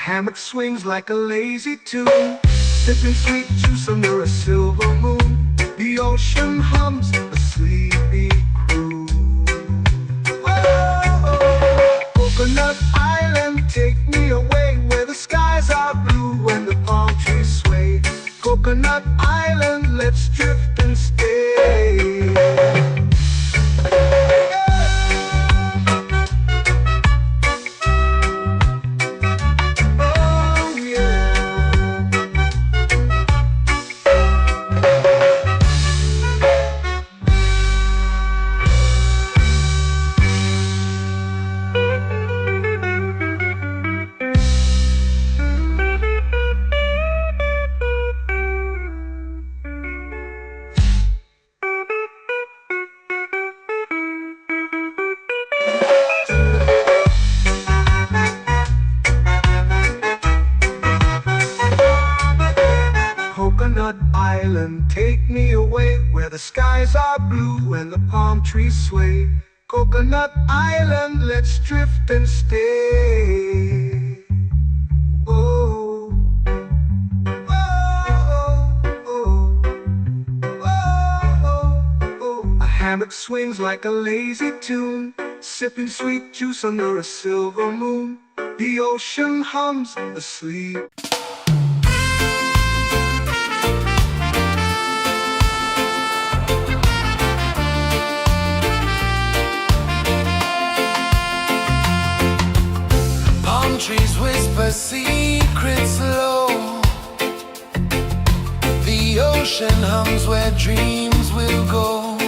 S2: Hammock swings like a lazy tune, sipping sweet juice under a silver moon. The ocean hums a sleepy croon. Oh, the skies are blue and the palm trees sway. Coconut Island, let's drift and stay. Oh, oh, oh, oh, oh. A hammock swings like a lazy tune, sipping sweet juice under a silver moon. The ocean hums asleep.
S1: Palm trees whisper secrets low. The ocean hums where dreams will go.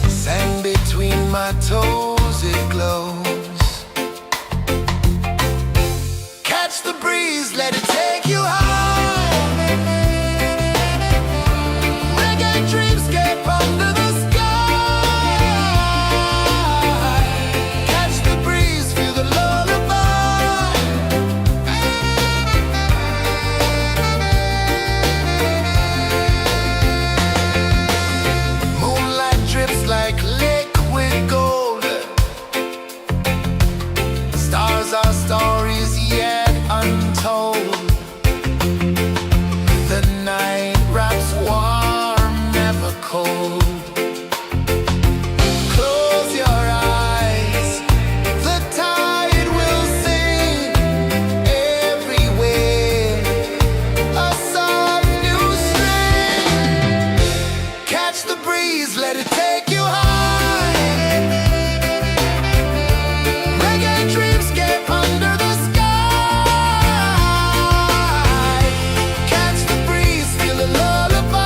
S1: Sand between my toes, it glows. Catch the breeze, let it take you high. Reggae dreamscape under the sky. Catch the breeze, feel the lullaby. Moonlight drips like liquid gold. Stars are stories yet untold. The night wraps warm, never cold. Close your eyes, the tide will sing everywhere. A soft new string. Catch the breeze, let it take you high. Reggae dreamscape under the sky. Catch the breeze, feel a lullaby.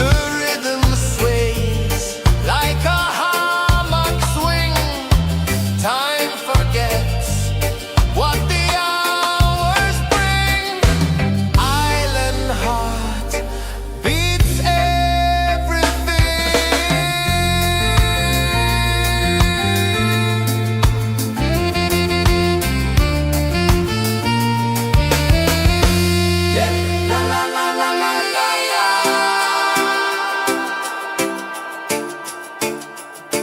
S1: The rhythm sways like a hammock swing. Time forgets what the hours bring. Island heart beats everything. Yeah. La la la la la la la.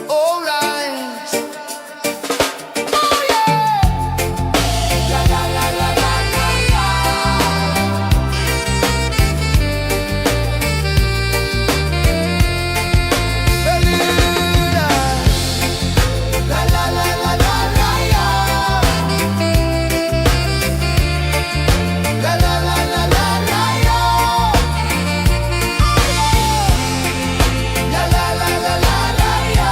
S1: All right. Oh yeah. La la la la la la la. Bermuda. La la la la la la la. La la la la la la la. La la la la la la la.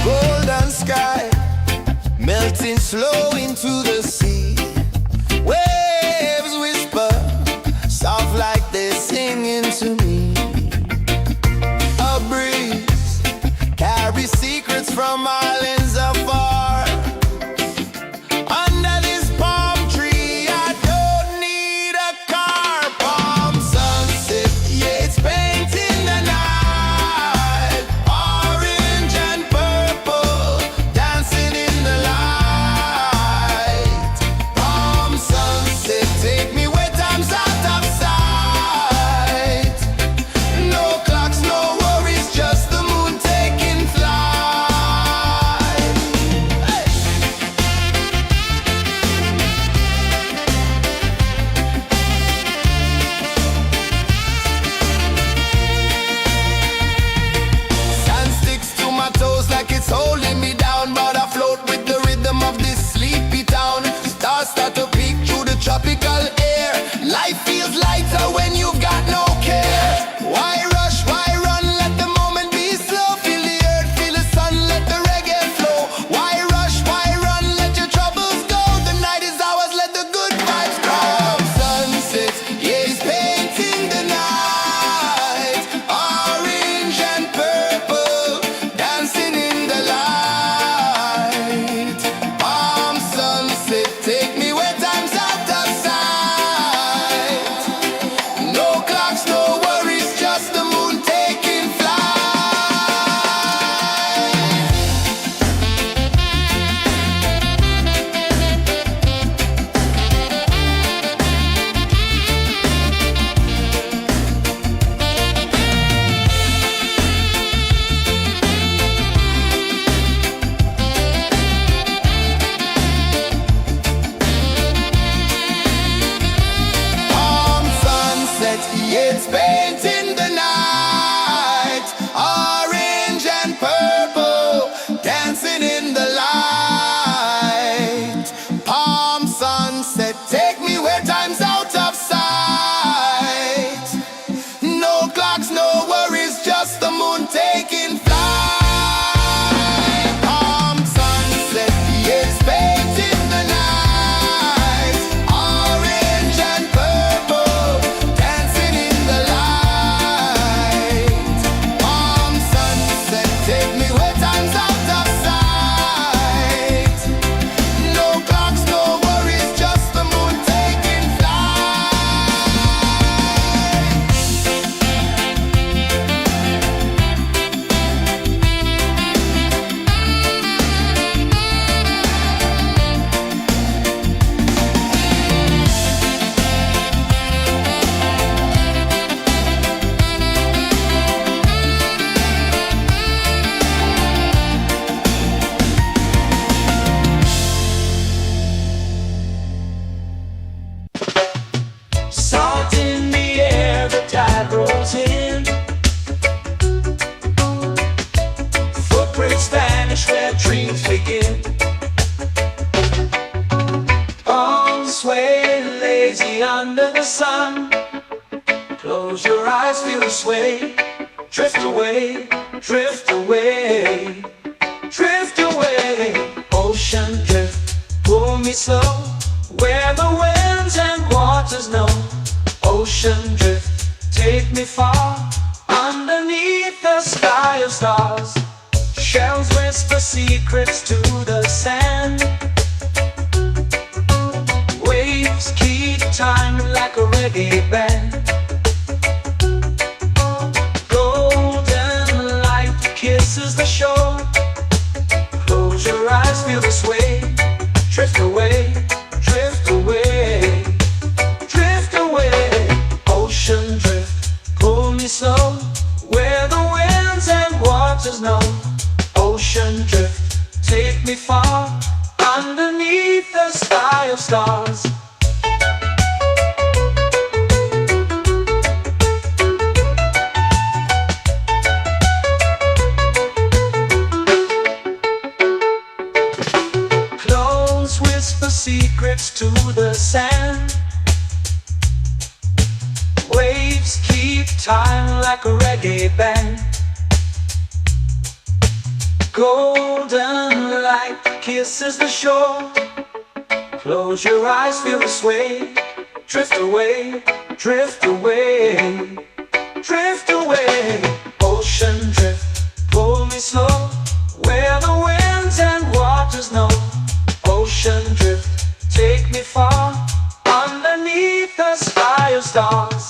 S1: Golden sky melting slow into the sea. Waves whisper soft like they're singing to me. A breeze carries secrets from islands afar. Under this palm tree, I don't need a car. Palm sunset, yeah, it's painting the night. Orange and purple, dancing in the light. Palm sunset, take me where time's out of sight. No clocks, no worries, just the moon taking flight.
S3: heartbreaks vanish where dreams begin. Palms sway lazy under the sun. Close your eyes, feel the sway. Drift away, drift away, drift away. Ocean drift, pull me slow, where the winds and waters know. Ocean drift, take me far, underneath the sky of stars. Shells whisper secrets to the sand. Waves keep time like a reggae band. Golden light kisses the shore. Close your eyes, feel the sway. Drift away, drift away, drift away. Ocean drift, pull me slow, where the winds and waters know. Ocean drift, take me far, underneath the sky of stars. Close whisper secrets to the sand. Waves keep time like a reggae band. Golden light kisses the shore. Close your eyes, feel the sway. Drift away, drift away, drift away. Ocean drift, pull me slow, where the winds and waters know. Ocean drift, take me far, underneath the sky of stars.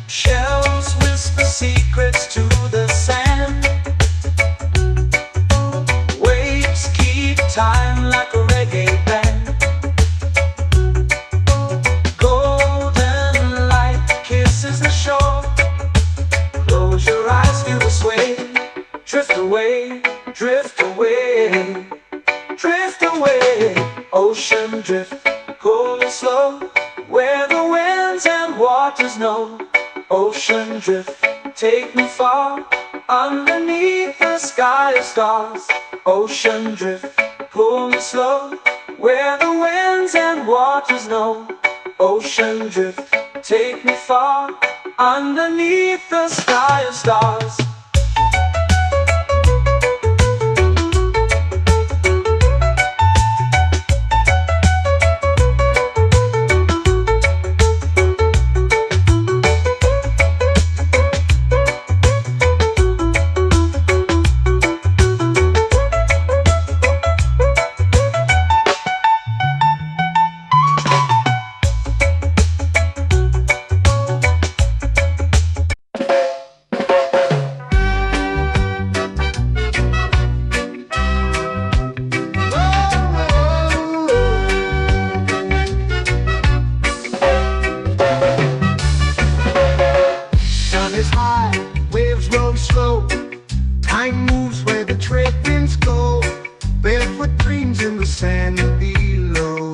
S3: Shells whisper secrets to the sand. Waves keep time like a reggae band. Golden light kisses the shore. Close your eyes, feel the sway. Drift away, drift away, drift away. Ocean drift, pull me slow, where the winds and waters know. Ocean drift, take me far, underneath the sky of stars. Ocean drift, pull me slow, where the winds and waters know. Ocean drift, take me far, underneath the sky of stars.
S2: Time moves where the trade winds go. Barefoot dreams in the sand below.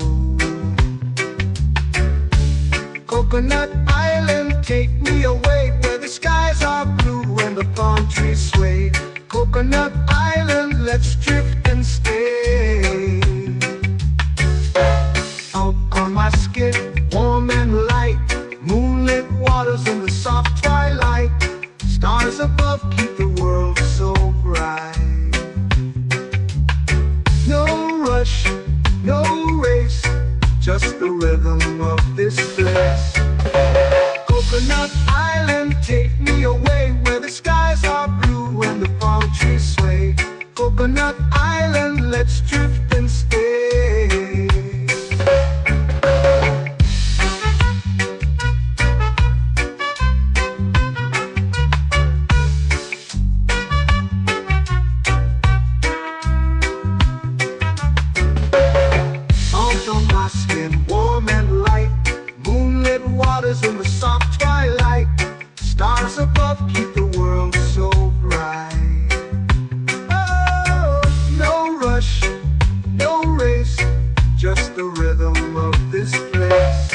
S2: Coconut Island, take me away, where the skies are blue and the palm trees sway. Coconut Island, let's drift and stay. Out on my skin, warm and light, moonlit waters in the soft twilight. Stars above keep the world so bright. No rush, no race, just the rhythm of this place. Coconut Island, take me away, where the skies are blue and the palm trees sway. Coconut Island, let's drift and stay. the rhythm of this place.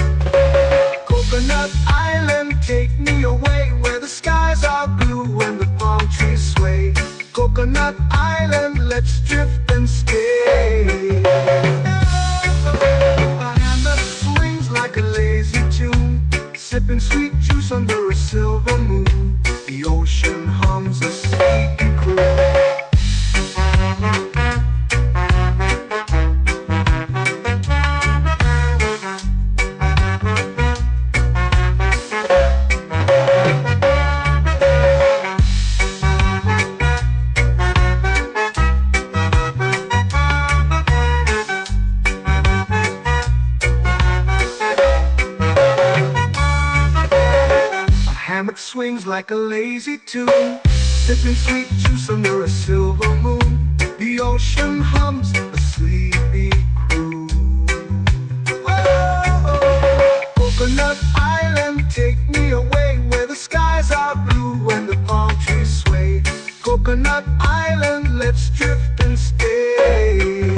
S2: Coconut Island, take me away where the skies are blue and the palm trees sway. Coconut Island, let's drift and stay. A hand that swings like a lazy tune, sipping sweet juice under a silver moon. The ocean hums a sleepy croon. Hammock swings like a lazy tune, sipping sweet juice under a silver moon. The ocean hums a sleepy croon. Whoa. Coconut Island, take me away where the skies are blue and the palm trees sway. Coconut Island, let's drift and stay.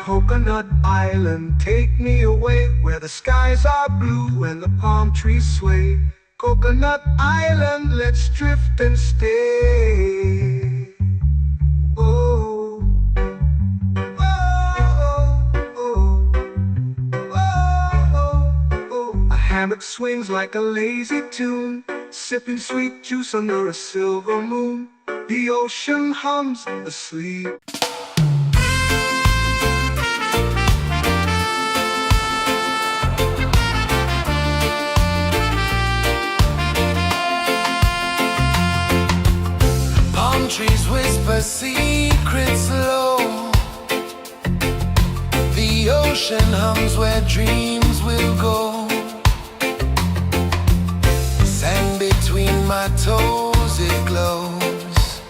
S2: Coconut Island, take me away where the skies are blue and the palm trees sway. Coconut Island, let's drift and stay. Oh, oh, oh, oh, oh. A hammock swings like a lazy tune, sipping sweet juice under a silver moon. The ocean hums asleep.
S1: Trees whisper secrets low. The ocean hums where dreams will go. Sand between my toes, it glows.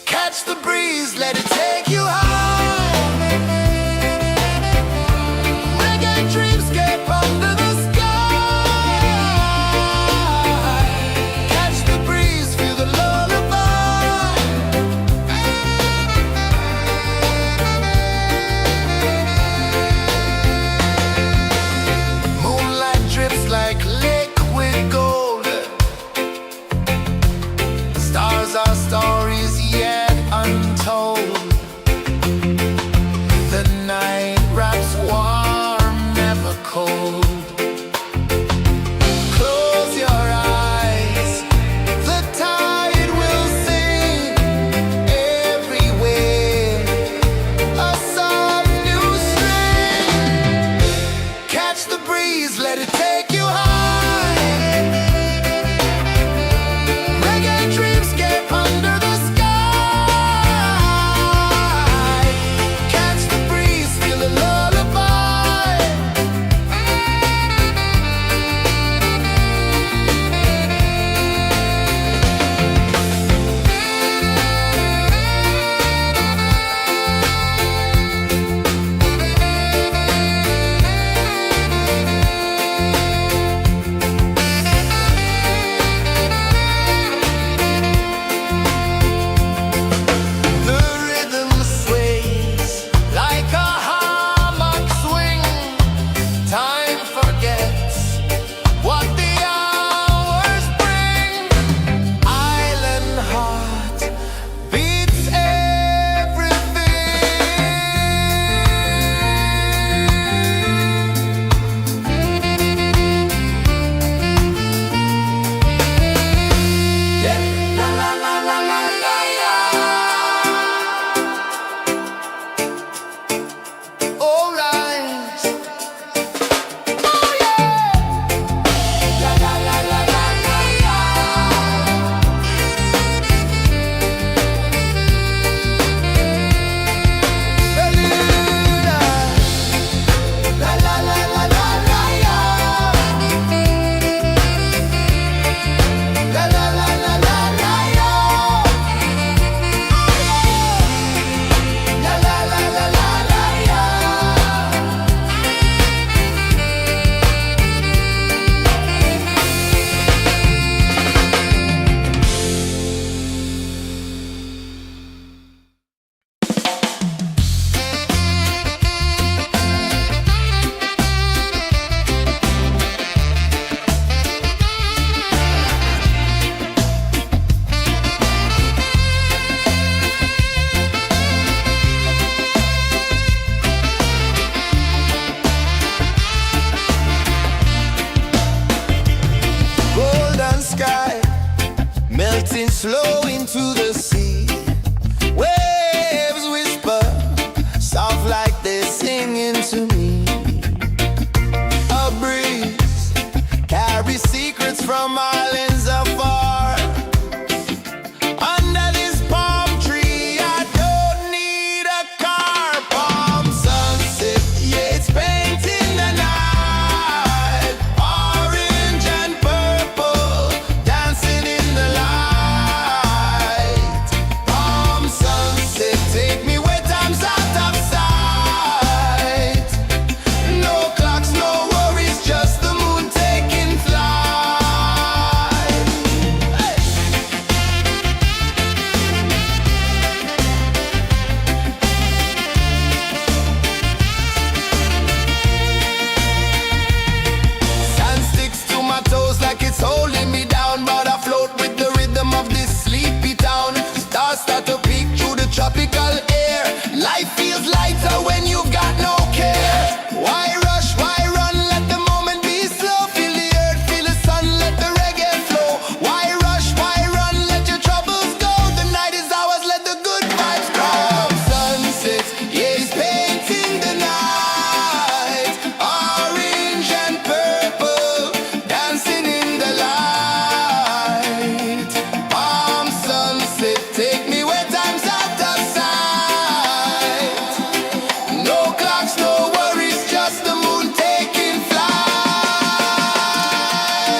S1: Catch the breeze, let it take you high. Reggae dreamscape under the stories yet untold. The night wraps warm, never cold. Close your eyes, the tide will sing everywhere. A soft new string. Catch the breeze, let it take you high. flow into the sea. Waves whisper, soft like they're singing to me. A breeze carries secrets from islands afar. Under this palm tree, I don't need a car. Palm sunset, yeah, it's painting the night. Orange and purple, dancing in the light. Palm sunset, take me where time's out of sight. No clocks, no worries, just the moon taking flight. Hey! Sand sticks to my toes like it's holding me down, but I float with the rhythm of this sleepy town. Stars start to peek through the tropical air. Life feels lighter when you've got no care. Why rush, why run, let the moment be slow. Feel the earth, feel the sun, let the reggae flow. Why rush, why run, let your troubles go. The night is ours, let the good vibes come. Sunset, yeah, it's painting the night. Orange and purple, dancing in the light. Palm sunset, take me where time's out of sight. No clocks, no worries, just the moon taking flight. Palm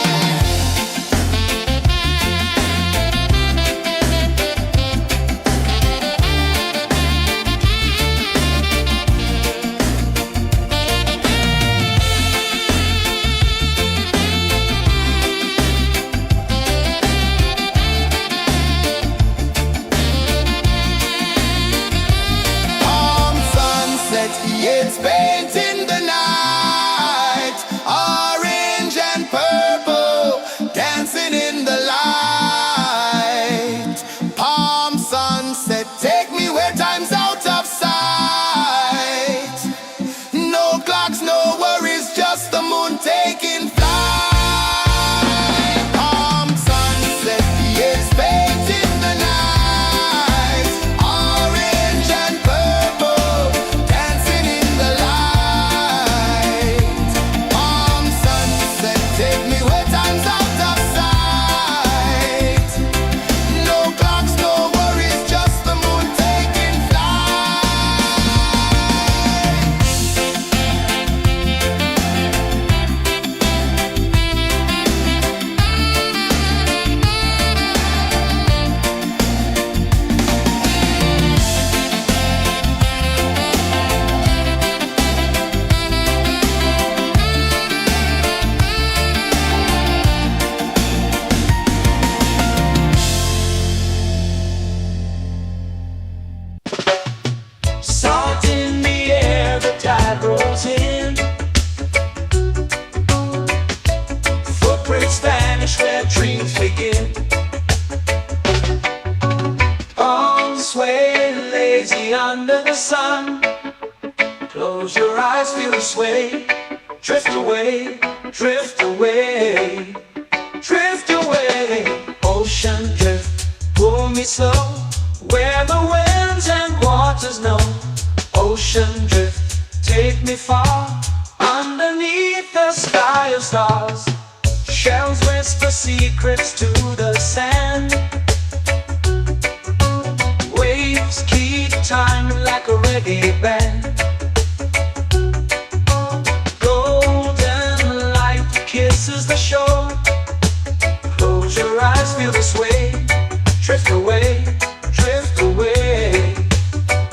S1: sunset, yeah, it's painting the night. Orange and purple, dancing in the light. Palm sunset, take me where time's out of sight. No clocks, no worries, just the moon taking flight. Palm sunset, yeah, it's painting the night. Orange and purple, dancing in the light. Palm sunset, take me where time's out of sight. No clocks, no worries, just the moon taking flight.
S3: Salt in the air, the tide rolls in. Footprints vanish where dreams begin. Arms sway lazy under the sun. Close your eyes, feel the sway. Drift away, drift away, drift away. Ocean drift, pull me slow, where the winds and waters know. Ocean drift, take me far, underneath the sky of stars. Shells whisper secrets to the sand. Waves keep time like a reggae band. Golden light kisses the shore. Close your eyes, feel the sway. Drift away, drift away,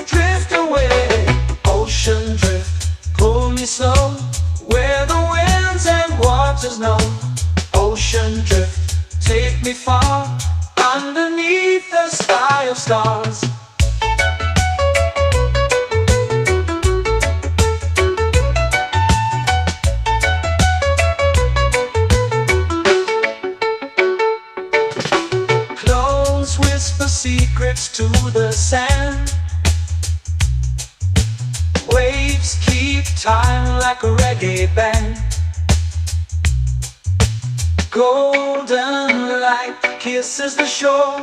S3: drift away. Ocean drift, pull me slow, where the winds and waters know. Ocean drift, take me far, underneath the sky of stars. Close whisper secrets to the sand. Waves keep time like a reggae band. Golden light kisses the shore.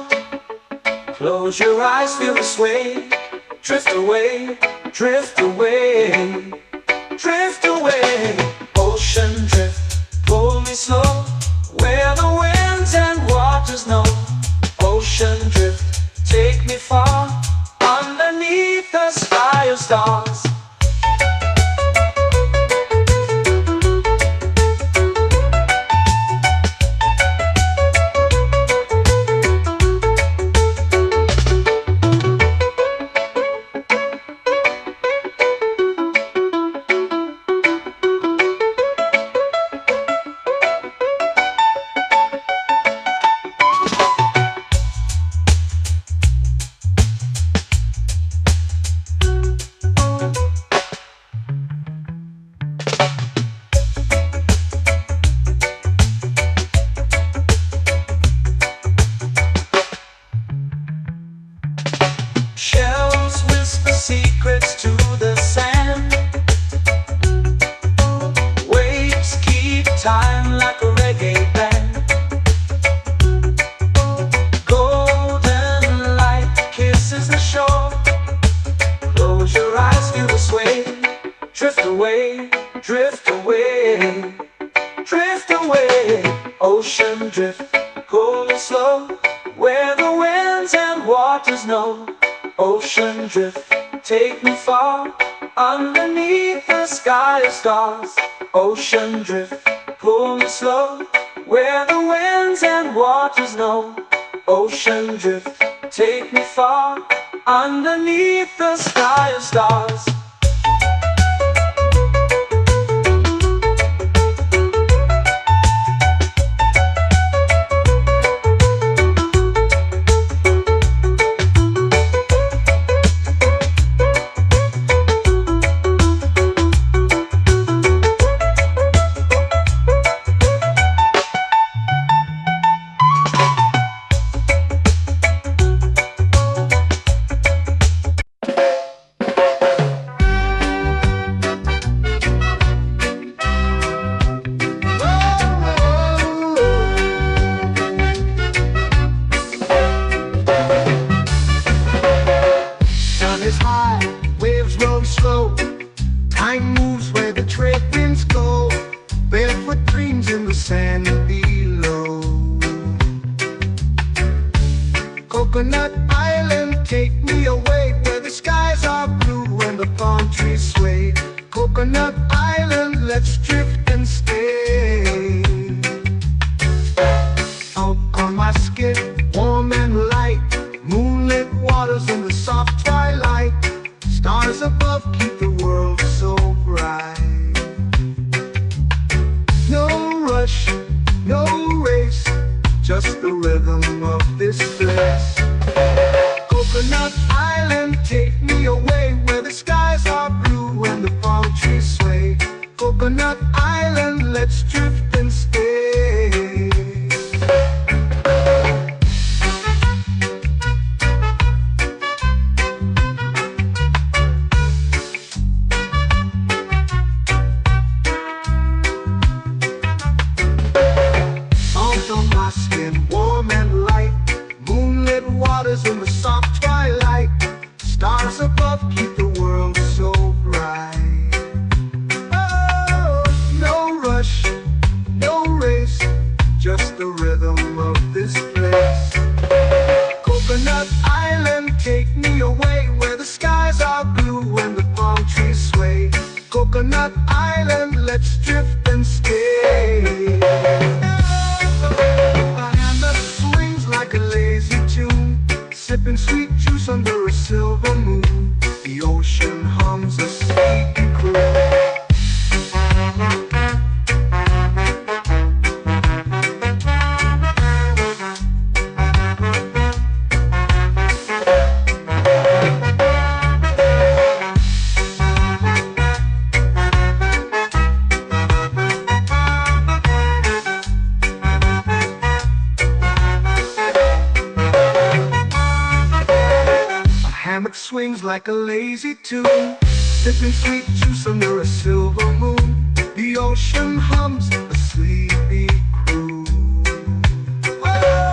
S3: Close your eyes, feel the sway. Drift away, drift away, drift away. Ocean drift, pull me slow, where the winds and waters know. Ocean drift, take me far, underneath the sky of stars. Shells whisper secrets to the sand. Waves keep time like a reggae band. Golden light kisses the shore. Close your eyes, feel the sway. Drift away, drift away, drift away. Ocean drift, cool and slow, where the winds and waters know. Ocean drift, take me far, underneath the sky of stars. Ocean drift, pull me slow, where the winds and waters know. Ocean drift, take me far, underneath the sky of stars.
S2: Is high, waves roll slow. Time moves where the trade winds go. Barefoot dreams in the sand below. Coconut Island, take me away, where the skies are blue and the palm trees sway. Coconut Island, let's drift and stay. Out on my skin, warm and light, moonlit waters in the soft twilight. Stars above keep the world so bright. No rush, no race, just the rhythm of this place. Coconut Island, take me away, where the skies are blue and the palm trees sway. Coconut Island, let's drift and stay. Warm and light, moonlit waters in the soft twilight. Stars above keep the world so bright. Oh, no rush, no race, just the rhythm of this place. Coconut Island, take me away, where the skies are blue and the palm trees sway. Coconut Island, let's drift and stay. Like a lazy tune, sipping sweet juice under a silver moon. The ocean hums a sleepy croon. Swings like a lazy tune, sipping sweet juice under a silver moon. The ocean hums a sleepy croon. Whoa!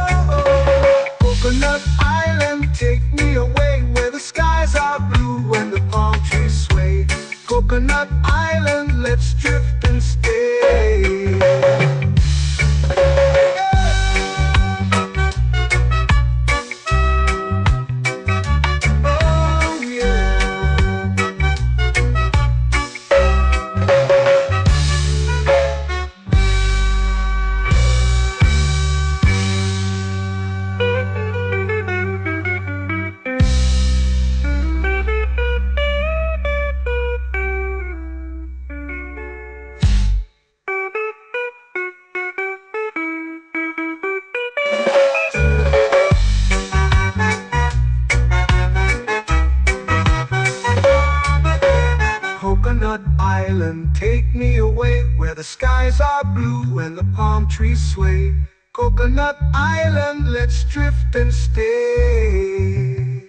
S2: Island, take me away where the skies are blue and the palm trees sway. Coconut Island, let's drift and stay.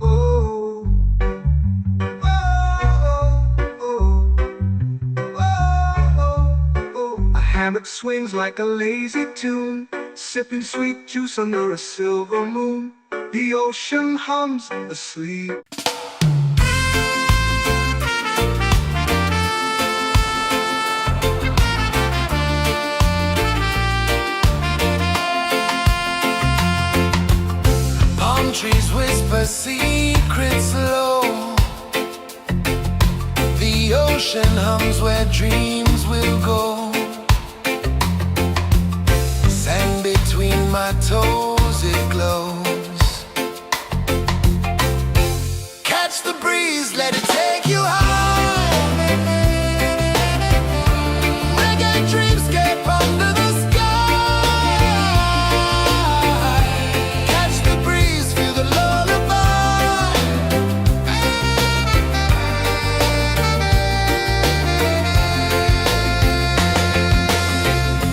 S2: Oh, oh, oh, oh, oh. A hammock swings like a lazy tune, sipping sweet juice under a silver moon. The ocean hums asleep.
S1: Palm trees whisper secrets low. The ocean hums where dreams will go. Sand between my toes, it glows. Catch the breeze, let it take you high. Reggae dreamscape under the sky. Catch the breeze, feel the lullaby.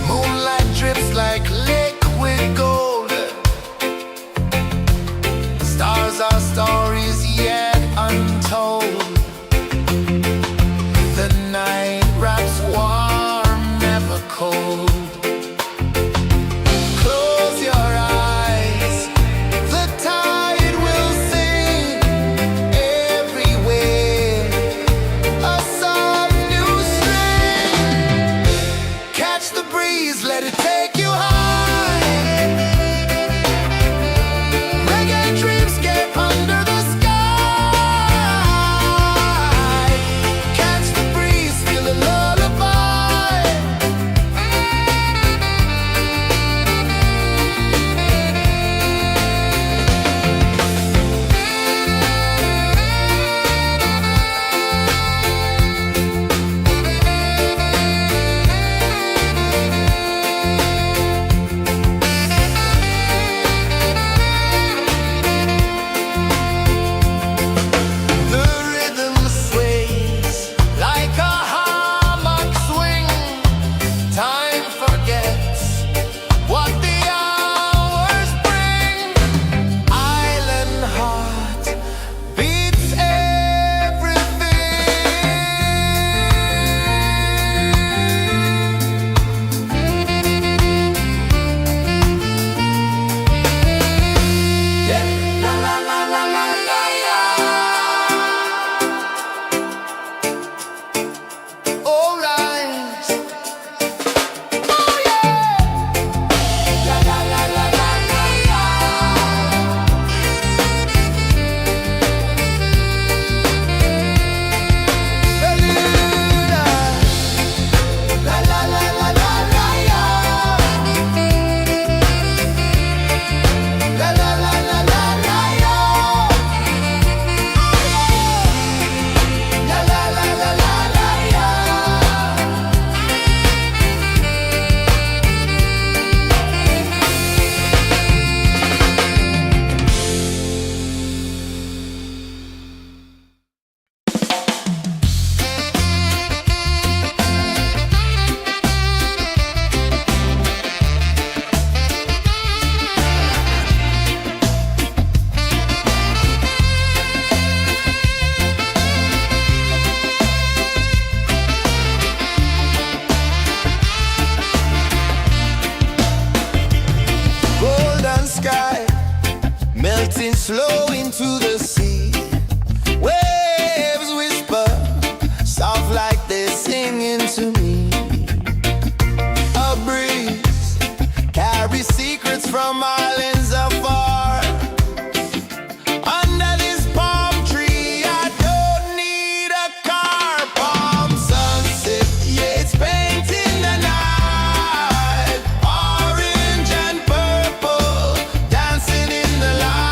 S1: Moonlight drips like liquid gold. Stars are stories yet untold. The night wraps warm, never cold. Close your eyes, the tide will sing everywhere. A soft new string. Catch the breeze, let it take you high. Reggae dreamscape under the sky. Catch the breeze, feel the lullaby. The rhythm sways like a hammock swing. Time forgets what the hours bring. Island heart beats everything. Yeah. La la la la la la la. All rise. Oh yeah. La la la la la la la. Beluga. La la la la la la la. La la la la la la la. La la la la la la la. Golden sky melting slow into the sea. Waves whisper soft like they're singing to me. A breeze carries secrets from islands afar. Under this palm tree, I don't need a car. Palm sunset, yeah, it's painting the night. Orange and purple, dancing in the light.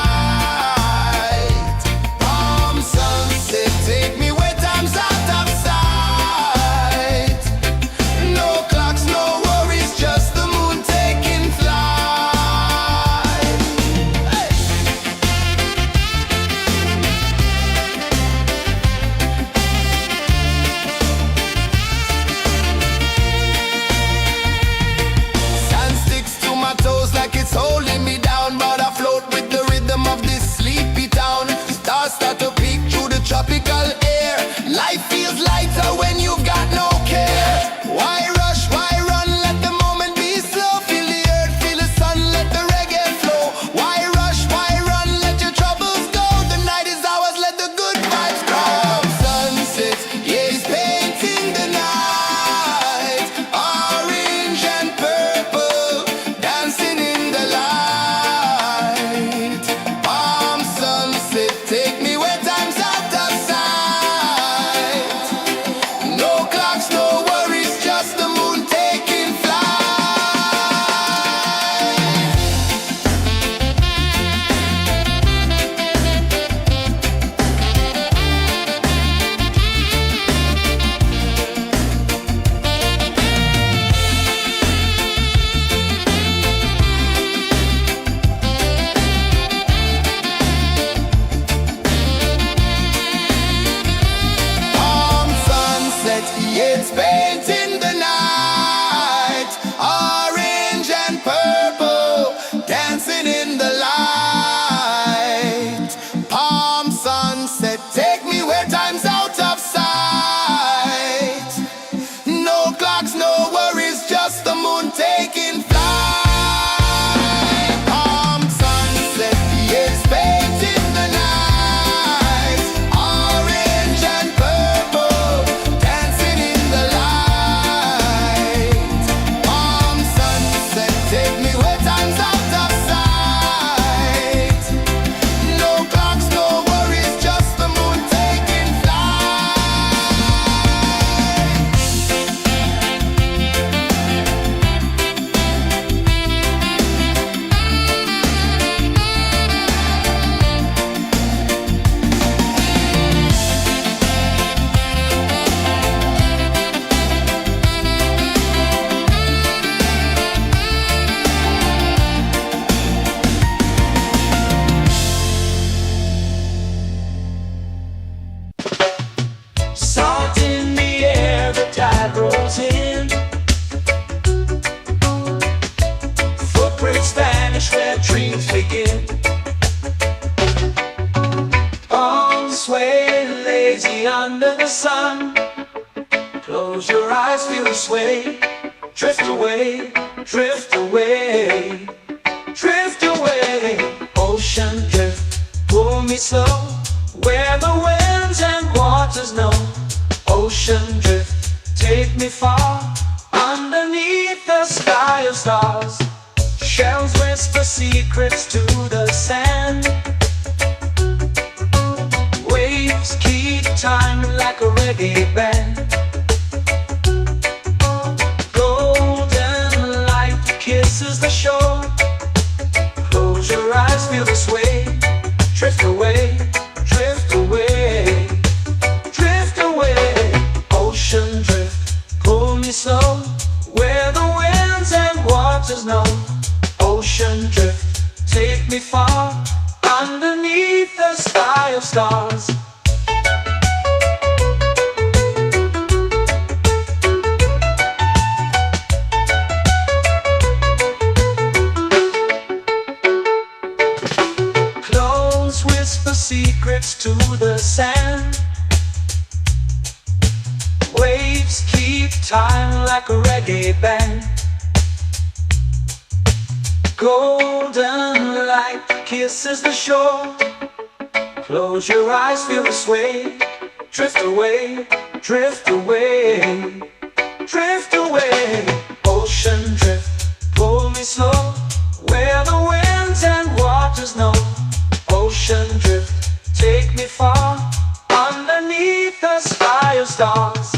S3: dreams begin. Palms sway lazy under the sun. Close your eyes, feel the sway. Drift away, drift away, drift away. Ocean drift, pull me slow, where the winds and waters know. Ocean drift, take me far, underneath the sky of stars. Shells whisper secrets to the sand. Waves keep time like a reggae band. Golden light kisses the shore. Close your eyes, feel the sway. Drift away, drift away, drift away. Ocean drift, pull me slow, where the winds and waters know. Ocean drift, take me far, underneath the sky of stars. Close whisper secrets to the sand. Waves keep time like a reggae band. Golden light kisses the shore. Close your eyes, feel the sway. Drift away, drift away, drift away. Ocean drift, pull me slow, where the winds and waters know. Ocean drift, take me far, underneath the sky of stars.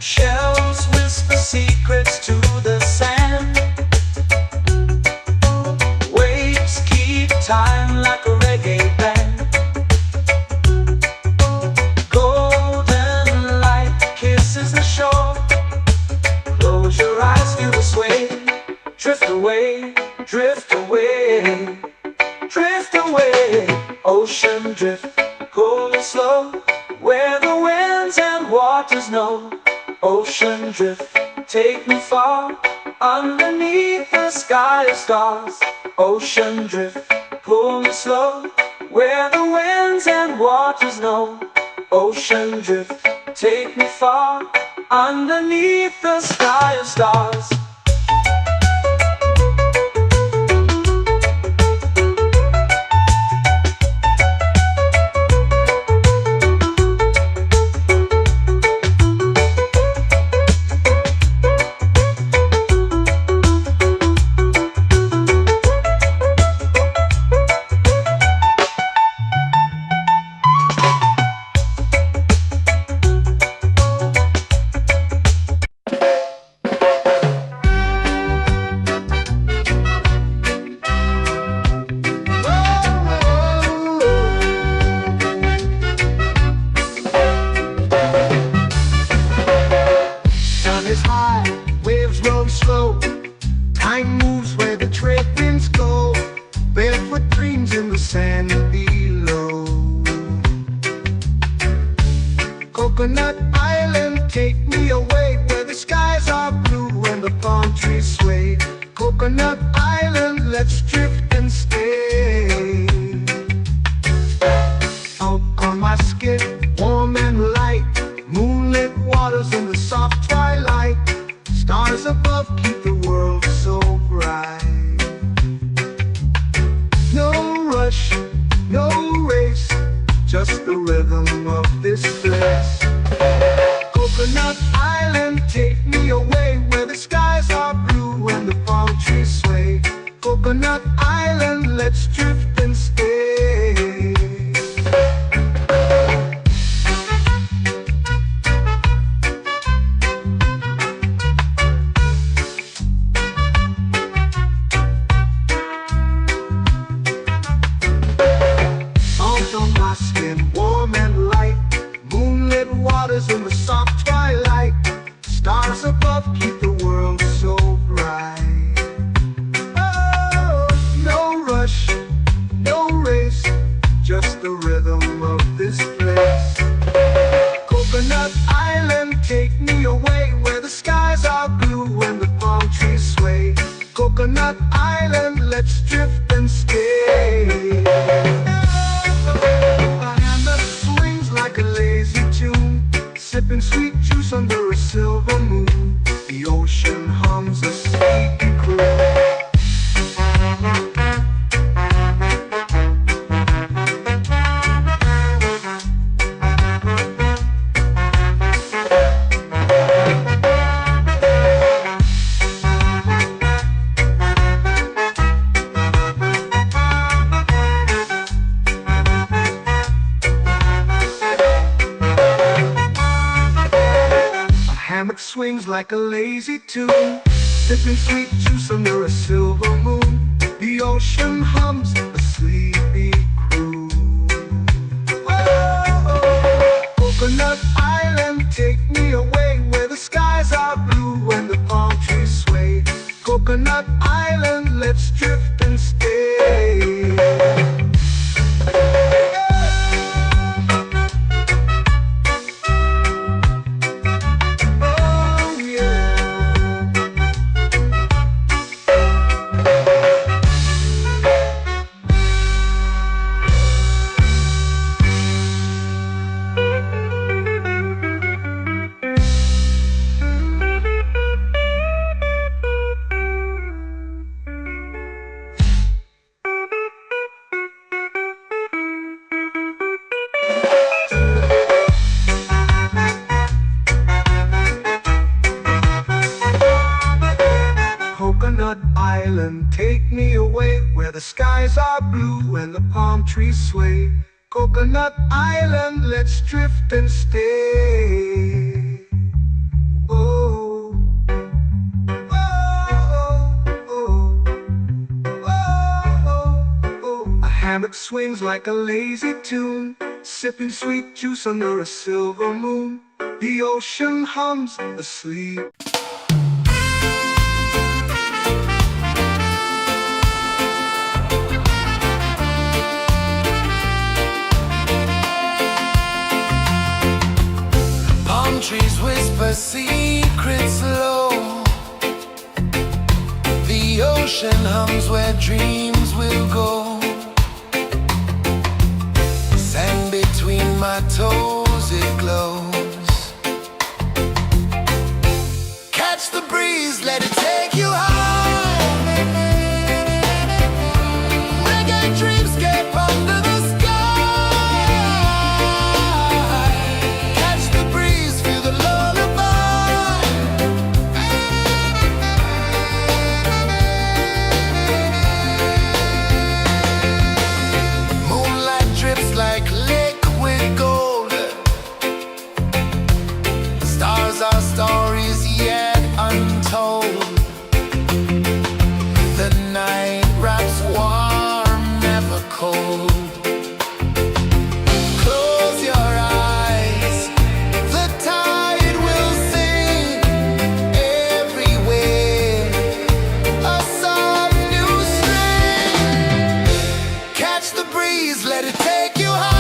S3: Shells whisper secrets to the sand. Waves keep time like a reggae band. Golden light kisses the shore. Close your eyes, feel the sway. Drift away, drift away, drift away. Ocean drift, pull me slow, where the winds and waters know. Ocean drift, take me far, underneath the sky of stars. Ocean drift, pull me slow, where the winds and waters know. Ocean drift, take me far, underneath the sky of stars.
S2: Is high, waves roll slow. Time moves where the trade winds go. Barefoot dreams in the sand below. Coconut Island, take me away, where the skies are blue and the palm trees sway. Coconut Island, let's drift and stay. Out on my skin, warm and light, moonlit waters in the soft twilight. Stars above keep the world so bright. No rush, no race, just the rhythm of this place. Coconut Island, take me away, where the skies are blue and the palm trees sway. Coconut Island, let's drift and stay. swings like a lazy tune, sipping sweet juice under a silver moon. The ocean hums a sleepy crew. Whoa, Coconut Island, take me away where the skies are blue and the palm trees sway. Coconut Island, let's drift and stay. Oh yeah. Coconut Island, take me away where the skies are blue and the palm trees sway. Coconut Island, let's drift and stay. Oh, oh, oh, oh, oh. A hammock swings like a lazy tune, sipping sweet juice under a silver moon. The ocean hums asleep.
S1: Trees whisper secrets low. The ocean hums where dreams will go. Sand between my toes, it glows. Catch the breeze, let it take you high. Reggae dreamscape under the sky. Our stories yet untold. The night wraps warm, never cold. Close your eyes, the tide will sing everywhere. A soft new string. Catch the breeze, let it take you high.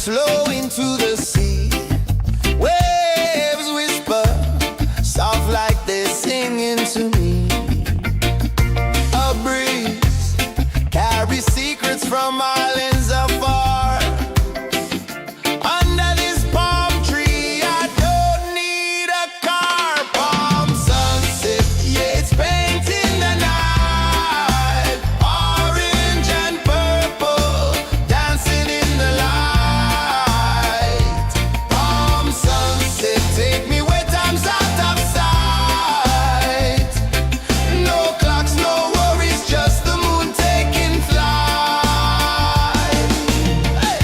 S1: flow into the sea. Waves whisper, soft like they're singing to me. A breeze carries secrets from islands afar. Under this palm tree, I don't need a car. Palm sunset, yeah, it's painting the night. Orange and purple, dancing in the light. Palm sunset, take me where time's out of sight. No clocks, no worries, just the moon taking flight. Hey!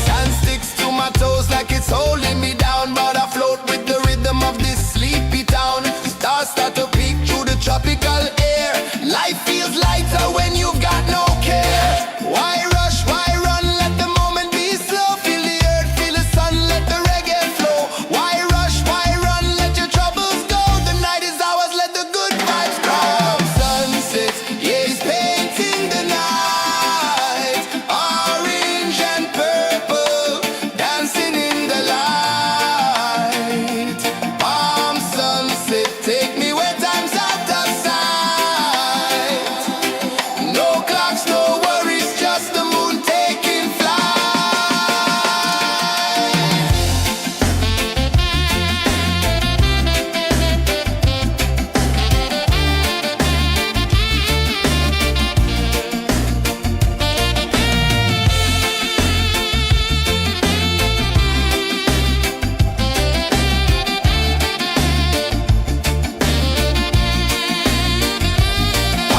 S1: Sand sticks to my toes like it's holding me down, but I float with the rhythm of this sleepy town. Stars start to peek through the tropical air. Life feels lighter when you've got no care. Why rush, why run, let the moment be slow. Feel the earth, feel the sun, let the reggae flow. Why rush, why run, let your troubles go. The night is ours, let the good vibes grow. Sunset, yeah, it's painting the night. Orange and purple, dancing in the light. Palm sunset, take me where time's out of sight. No clocks, no worries, just the moon taking flight.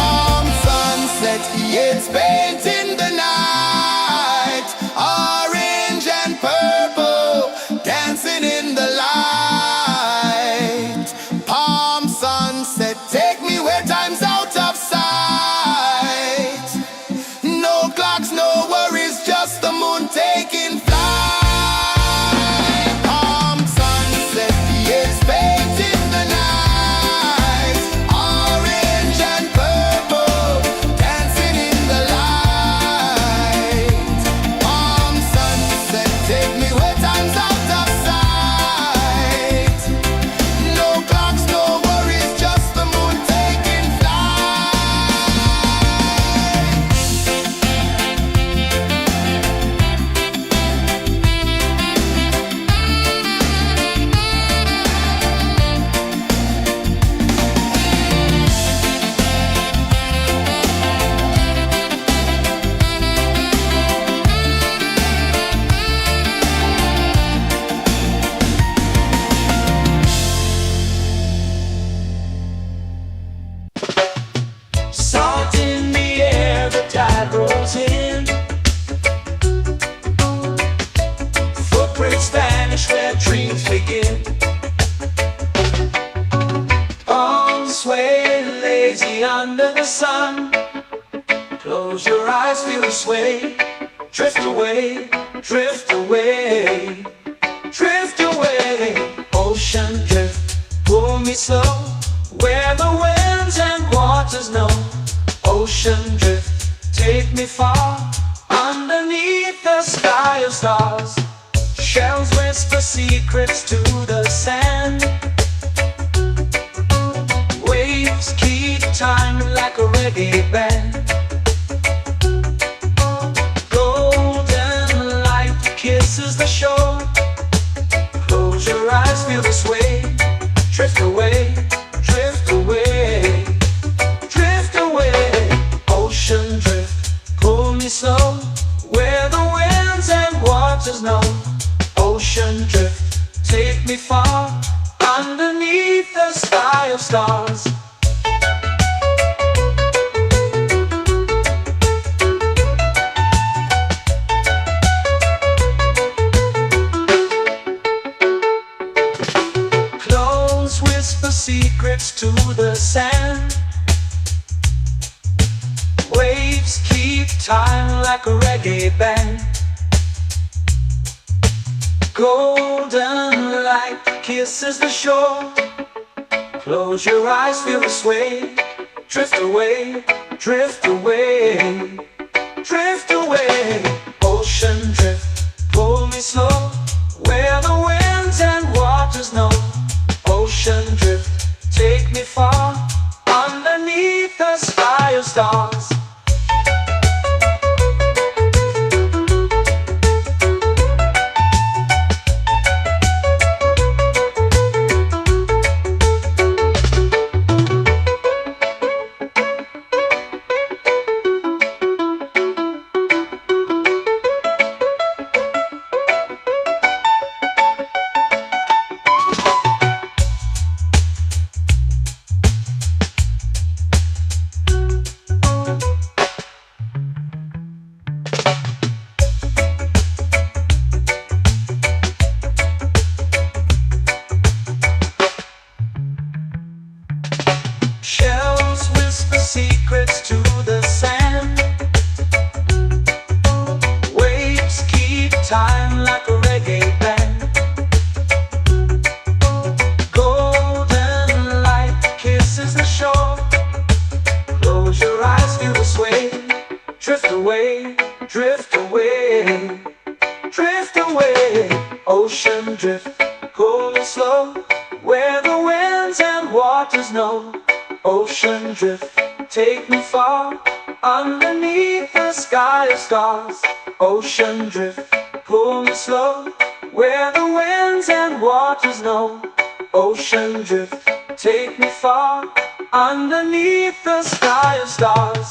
S1: Palm sunset, yeah, it's painting the night. Orange and purple, dancing in the light. Palm sunset, take me where time's out of sight. No clocks, no worries, just the moon taking flight. Palm sunset, yeah, it's painting the night. Orange and purple, dancing in the light. Palm sunset, take me where time's out of sight. No clocks, no worries, just the moon taking flight.
S3: Salt in the air, the tide rolls in. Footprints vanish where dreams begin. Arms sway lazy under the sun. Close your eyes, feel the sway. Drift away, drift away, drift away. Ocean drift, pull me slow, where the winds and waters know. Ocean drift, take me far, underneath the sky of stars. Shells whisper secrets to the sand. Waves keep time like a reggae band. Golden light kisses the shore. Close your eyes, feel the sway. Drift away, drift away, drift away. Ocean drift, pull me slow, where the winds and waters know. Ocean drift, take me far, underneath the sky of stars. Clones whisper secrets to the sand. Waves keep time like a reggae band. Golden light light kisses the shore. Close your eyes, feel the sway. Drift away, drift away, drift away. Ocean drift, pull me slow, where the winds and waters know. Ocean drift, take me far, underneath the sky of stars. Shells whisper secrets to the sand. Waves keep time like a reggae band. Golden light kisses the shore. Close your eyes, feel the sway. Drift away, drift away, drift away. Ocean drift, cool and slow, where the winds and waters know. Ocean drift, take me far, underneath the sky of stars. Ocean drift, pull me slow, where the winds and waters know. Ocean drift, take me far, underneath the sky of stars.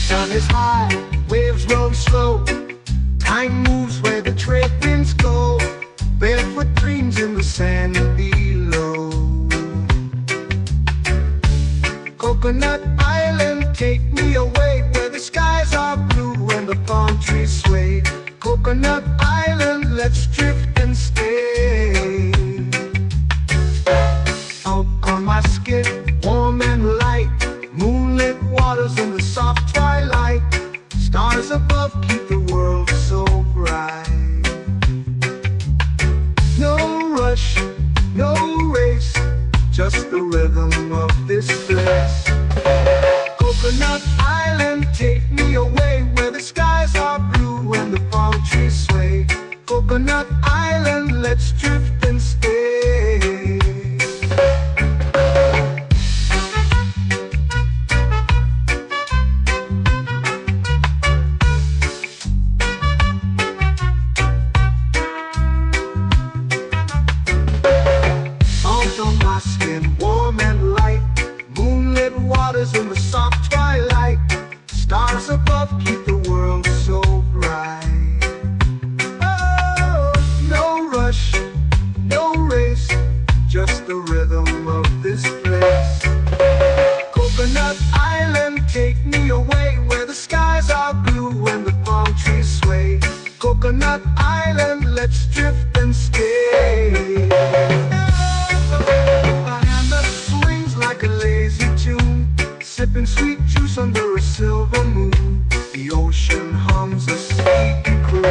S2: Sun is high, waves roll slow. Time moves where the trade winds go. Barefoot dreams in the sand below. Coconut Island, take me away, where the skies are blue and the palm trees sway. Coconut Island, let's drift and stay. Out on my skin, warm and light, moonlit waters in the soft twilight. Stars above keep the world so bright. No rush, no race, just the rhythm of this place. Coconut Island, take me away, where the skies are blue and the palm trees sway. Coconut Island, let's drift and stay. Salt on my skin, warm and light, moonlit waters in the soft twilight. Stars above keep the world so bright. Oh, no rush, no race, just the rhythm of this place. Coconut Island, take me away, where the skies are blue and the palm trees sway. Coconut Island, let's drift and stay. A hand that swings like a lazy tune, sipping sweet juice under a silver moon. The ocean hums a sleepy croon.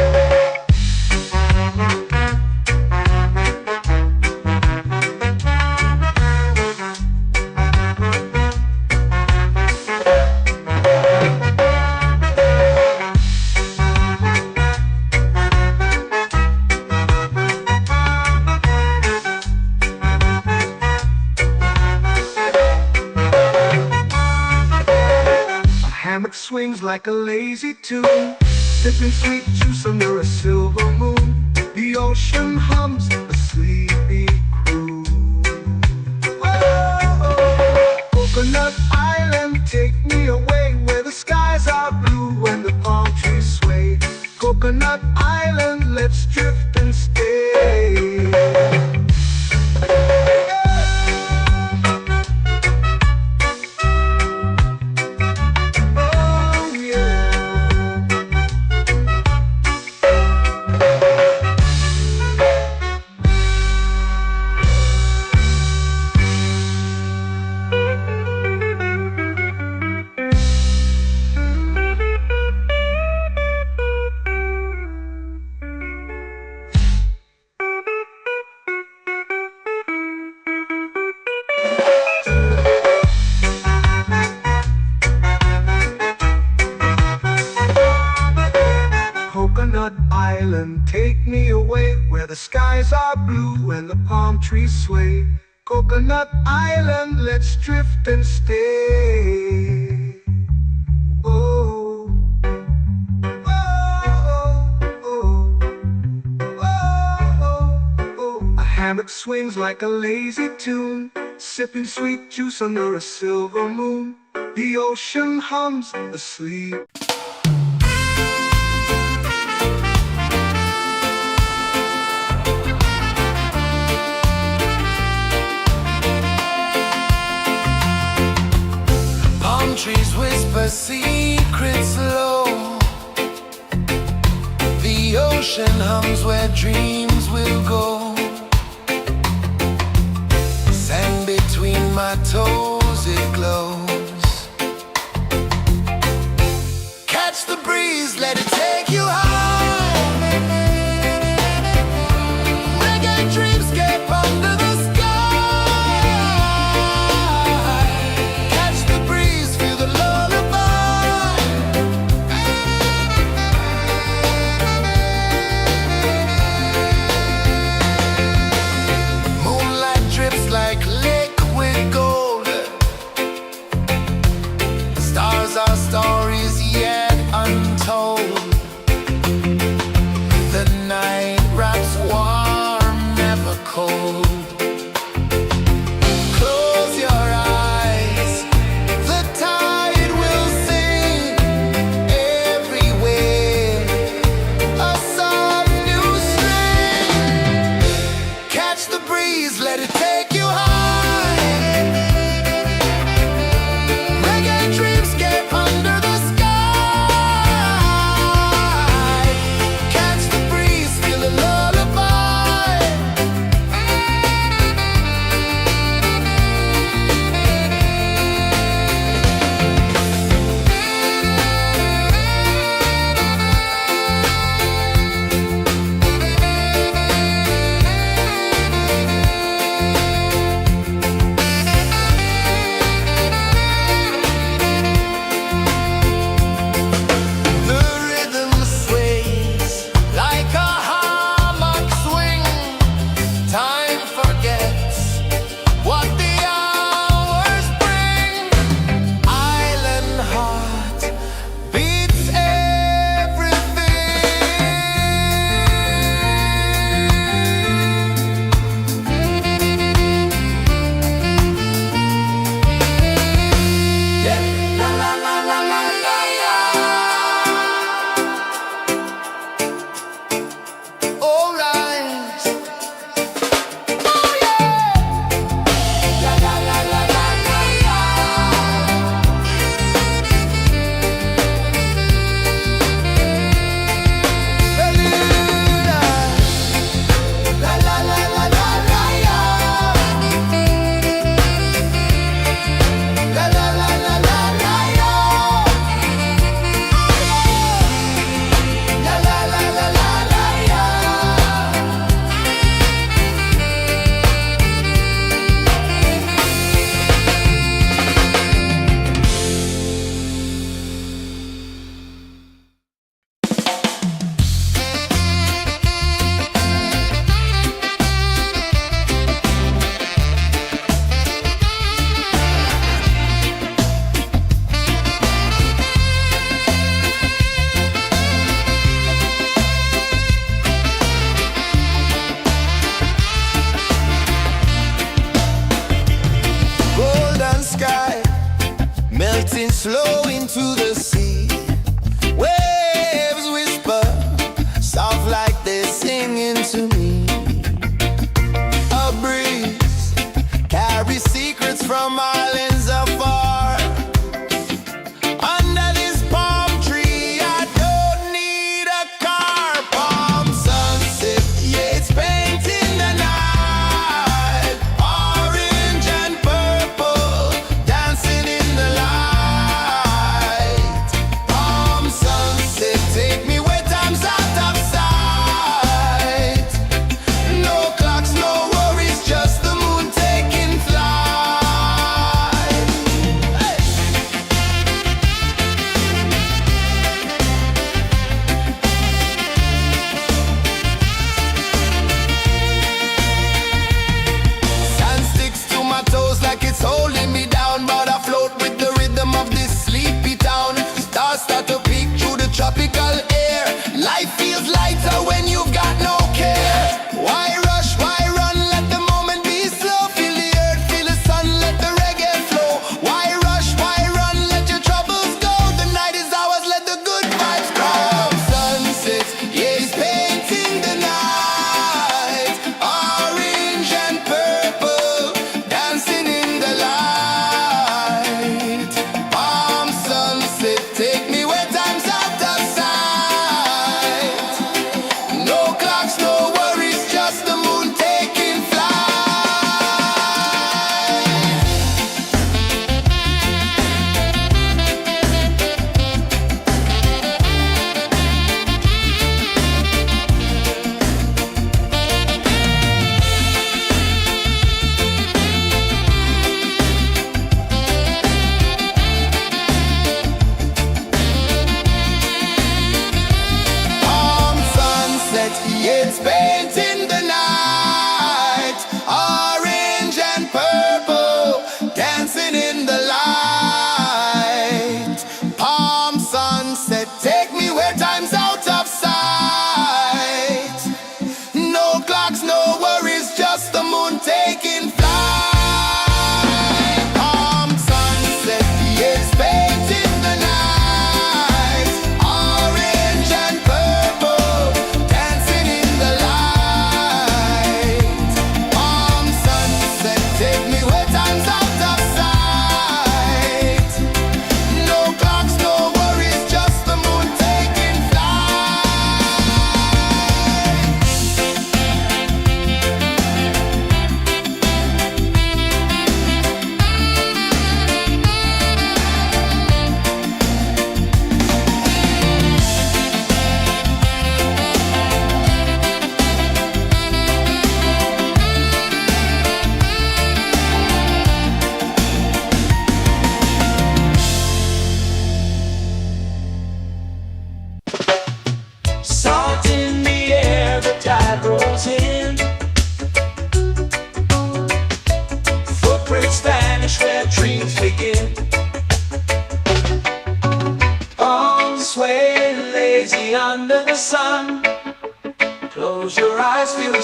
S2: Hammock swings like a lazy tune, sipping sweet juice under a silver moon. The ocean hums a sleepy croon. Whoa! drift and stay. Oh yeah. Coconut Island, take me away where the skies are blue and the palm trees sway. Coconut Island, let's drift and stay. Oh, oh, oh, oh, oh, oh. A hammock swings like a lazy tune, sipping sweet juice under a silver moon. The ocean hums asleep.
S1: Palm trees whisper secrets low. The ocean hums where dreams will go. Sand between my toes, it glows. Catch the breeze, let it take you high. Reggae dreamscape under the sky. Catch the breeze, feel the lullaby. Moonlight drips like liquid gold. Stars are stories yet untold. The night wraps warm, never cold. Close your eyes, the tide will sing everywhere. A soft new string. Catch the breeze, let it take you high. Reggae dreamscape under the sky. Catch the breeze, feel the lullaby. The rhythm sways like a hammock swing. Time forgets what the hours bring. Island heart beats everything. Yeah. La la la la la la la. All right. Oh yeah. La la la la la la la. La la la la la la la. La la la la la la la. La la la la la la la. Golden sky melting slow into the sea. Waves whisper soft like they sing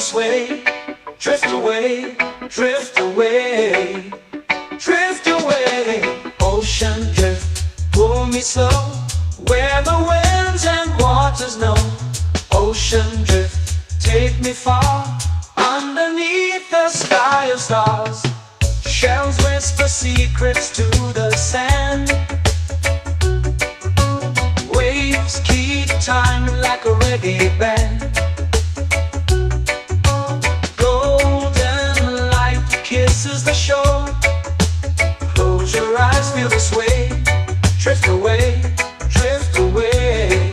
S3: sway. Drift away, drift away, drift away. Ocean drift, pull me slow, where the winds and waters know. Ocean drift, take me far, underneath the sky of stars. Shells whisper secrets to the sand. Waves keep time like a reggae band. Golden light kisses the shore. Close your eyes, feel the sway. Drift away, drift away,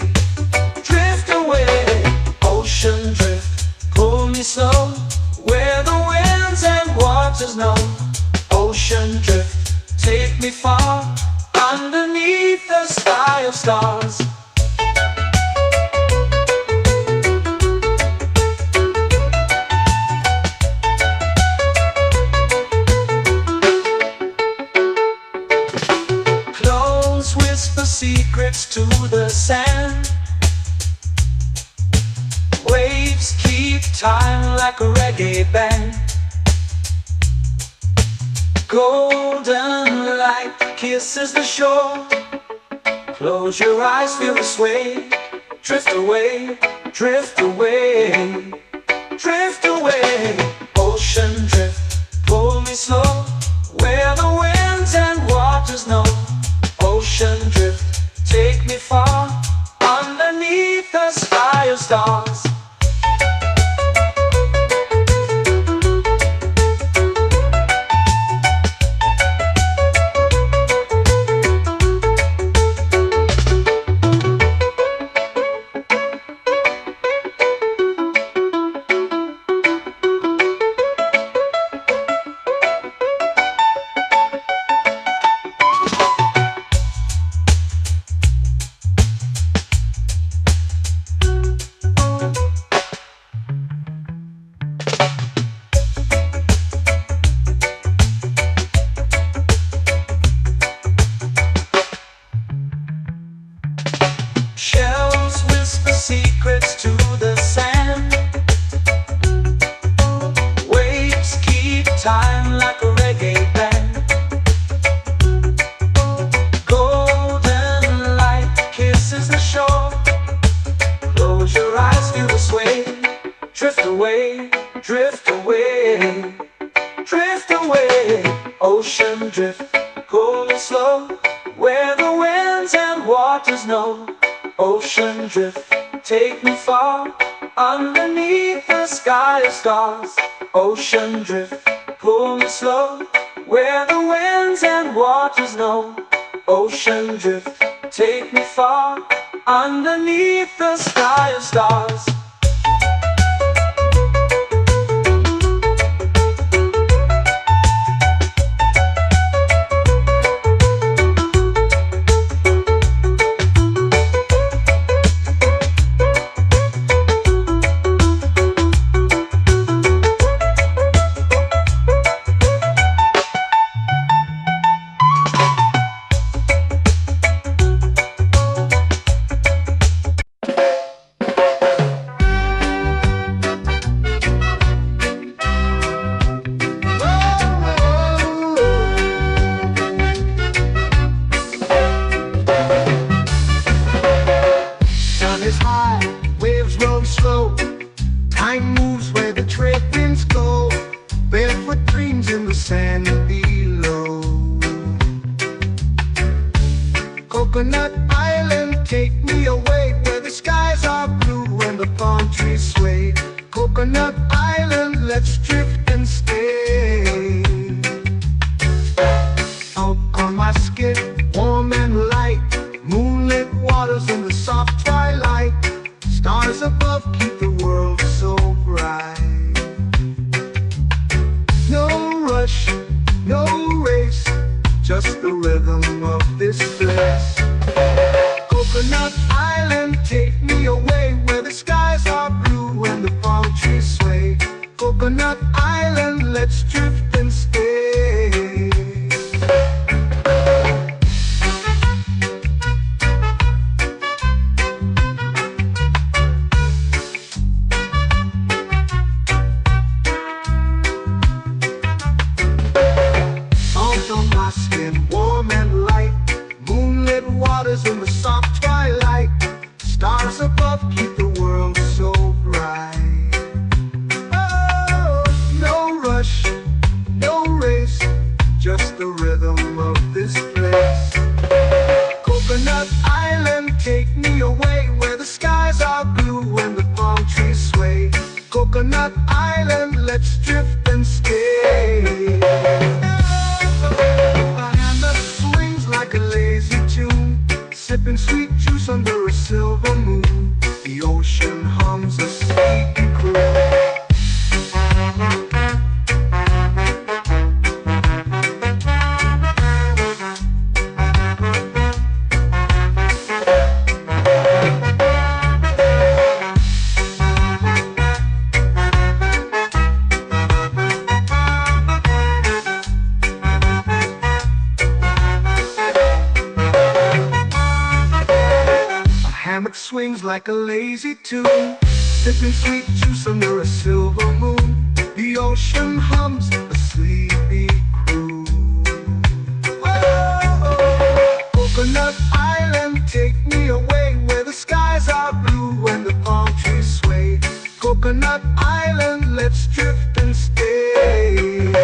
S3: drift away. Ocean drift, pull me slow, where the winds and waters know. Ocean drift, take me far, underneath the sky of stars. Close whisper secrets to the sand. Waves keep time like a reggae band. Golden light kisses the shore. Close your eyes, feel the sway. Drift away, drift away, drift away. Ocean drift, pull me slow, where the winds and waters know. Ocean drift, take me far, underneath the sky of stars. Shells whisper secrets to the sand. Waves keep time like a reggae band. Golden light kisses the shore. Close your eyes, feel the sway. Drift away, drift away, drift away. Ocean drift, pull me slow, where the winds and waters know. Ocean drift, take me far, underneath the sky of stars. Ocean drift, pull me slow, where the winds and waters know. Ocean drift, take me far, underneath the sky of stars.
S2: Sun is high, waves roll slow. Time moves where the trade winds go. Barefoot dreams in the sand below. Coconut Island, take me away, where the skies are blue and the palm trees sway. Coconut Island, let's drift and stay. Out on my skin, warm and light, moonlit waters in the soft twilight. Stars above keep the world so bright. No rush, no race, just the rhythm of this place. Coconut Island, take me away, where the skies are blue and the palm trees sway. Coconut Island, let's drift and stay. swings like a lazy tune, sipping sweet juice under a silver moon. The ocean hums a sleepy croon. Whoa, Coconut Island, take me away where the skies are blue and the palm trees sway. Coconut Island, let's drift and stay.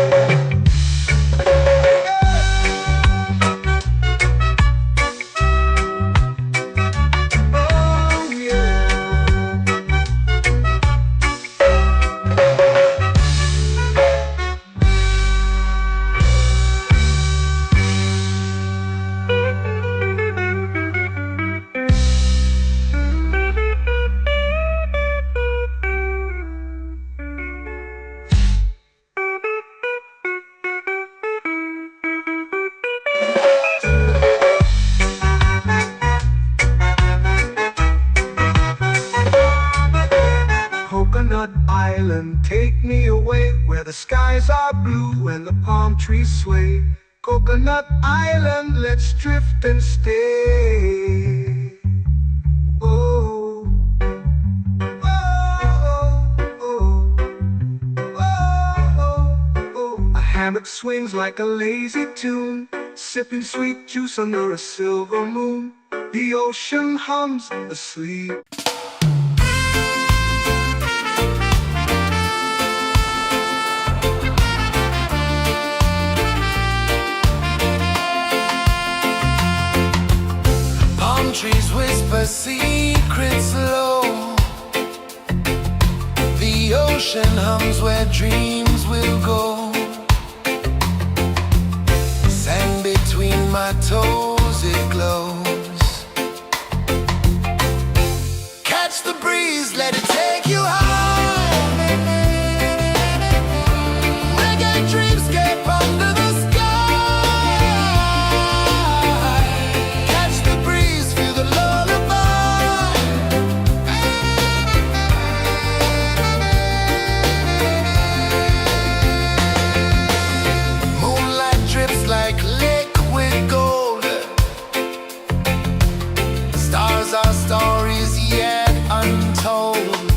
S2: Coconut Island, take me away where the skies are blue and the palm trees sway. Coconut Island, let's drift and stay. Oh, oh, oh, oh, oh. A hammock swings like a lazy tune, sipping sweet juice under a silver moon. The ocean hums asleep.
S1: Trees whisper secrets low. The ocean hums where dreams will go. Sand between my toes, it glows. Catch the breeze, let it take you high. Reggae dreamscape under the sky. Like liquid gold, stars are stories yet untold.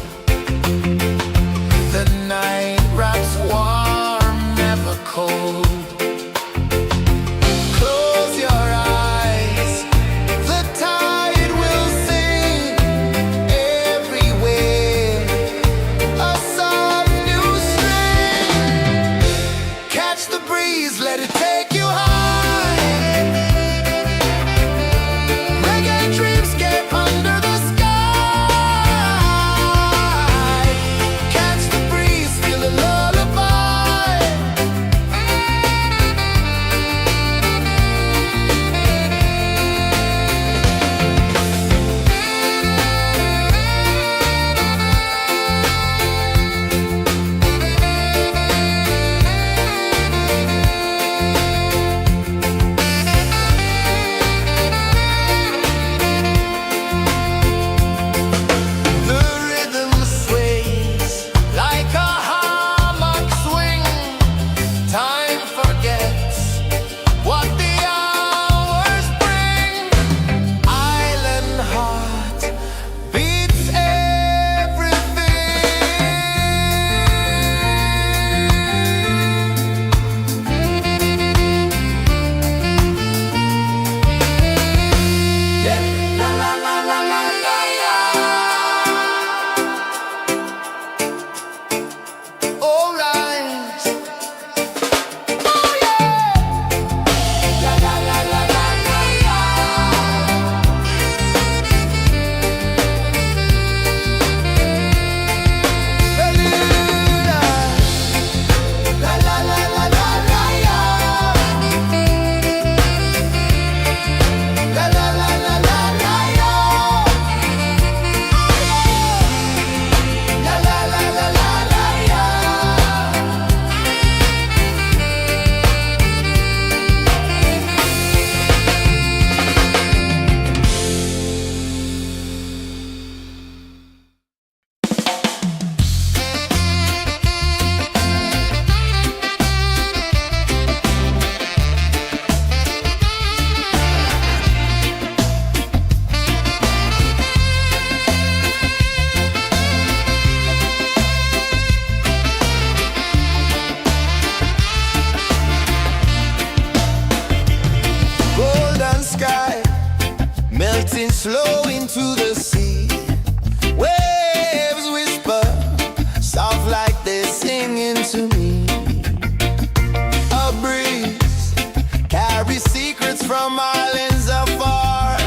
S1: flow into the sea. Waves whisper, soft like they're singing to me. A breeze carries secrets from islands afar.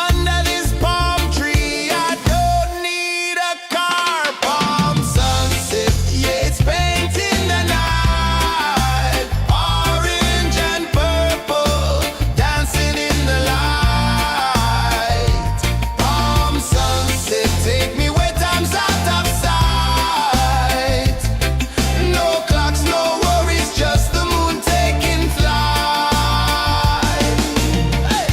S1: Under this palm tree, I don't need a car. Palm sunset, yeah, it's painting the night. Orange and purple, dancing in the light. Palm sunset, take me where time's out of sight. No clocks, no worries, just the moon taking flight. Hey!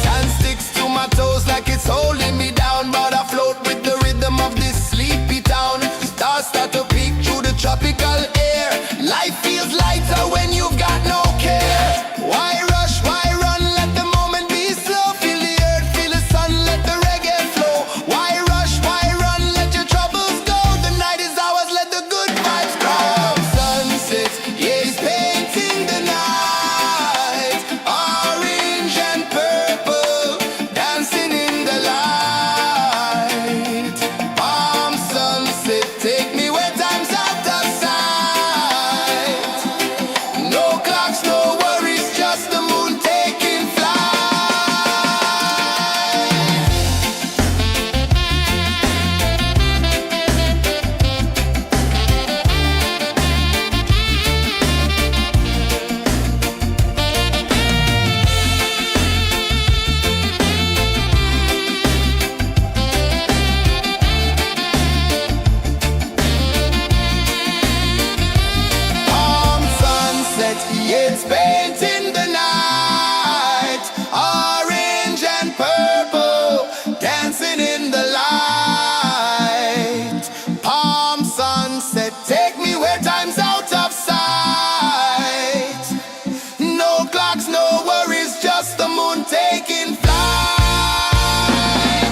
S1: Sand sticks to my toes like it's holding me down, but I float with the rhythm of this sleepy town. Stars start to peek through the tropical air. Life feels lighter when you've got no care. Why rush, why run, let the moment be slow. Feel the earth, feel the sun, let the reggae flow. Why rush, why run, let your troubles go. The night is ours, let the good vibes grow. Sunset, yeah, it's painting the night. Orange and purple, dancing in the light. Palm sunset, take me where time's out of sight. No clocks, no worries, just the moon taking flight. Palm sunset, yeah, it's painting the night. Orange and purple, dancing in the light. Palm sunset, take me where time's out of sight. No clocks, no worries, just the moon taking flight.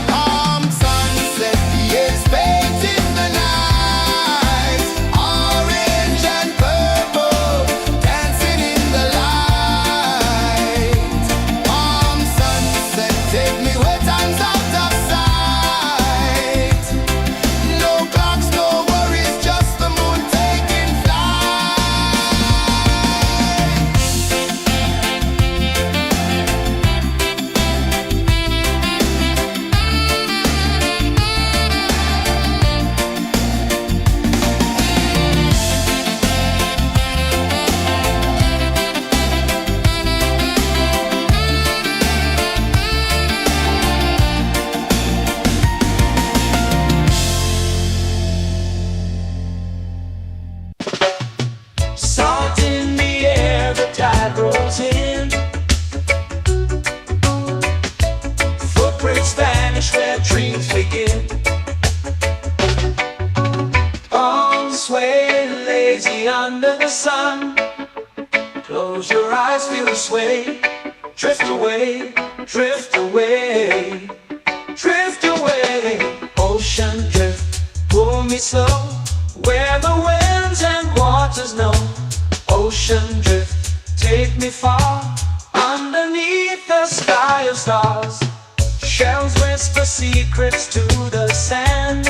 S1: Palm sunset, yeah, it's painting the night. Orange and purple, dancing in the light. Palm sunset, take me where time's out of sight. No clocks, no worries, just the moon taking flight.
S3: Salt in the air, the tide rolls in. Footprints vanish where dreams begin. Arms sway lazy under the sun. Close your eyes, feel the sway. Drift away, drift away, drift away. Ocean drift, pull me slow, where the winds and waters know. Ocean drift, take me far, underneath the sky of stars. Shells whisper secrets to the sand.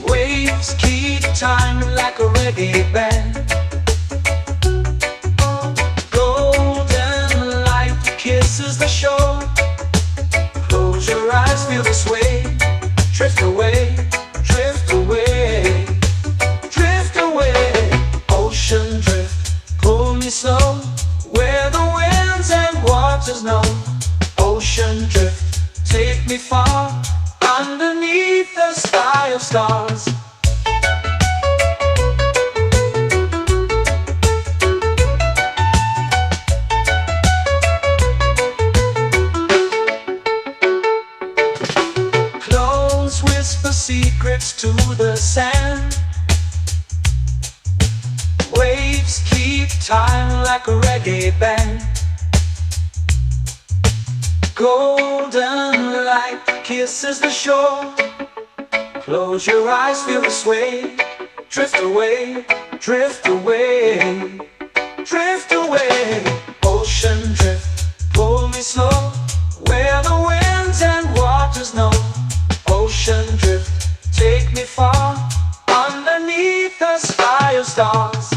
S3: Waves keep time like a reggae band. Golden light kisses the shore. Close your eyes, feel the sway. Drift away, drift away, drift away. Ocean drift, pull me slow, where the winds and waters know. Ocean drift, take me far, underneath the sky of stars. Close whisper secrets to the sand. Waves keep time like a reggae band. Golden light kisses the shore. Close your eyes, feel the sway. Drift away, drift away, drift away. Ocean drift, pull me slow, where the winds and waters know. Ocean drift, take me far, underneath the sky of stars.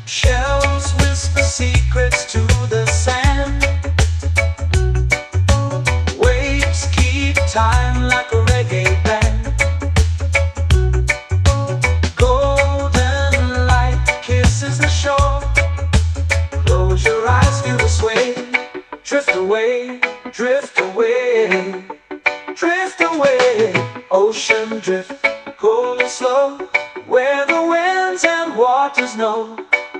S3: Shells whisper secrets to the sand. Waves keep time like a reggae band. Golden light kisses the shore. Close your eyes, feel the sway. Drift away, drift away, drift away. Ocean drift, cool and slow, where the winds and waters know.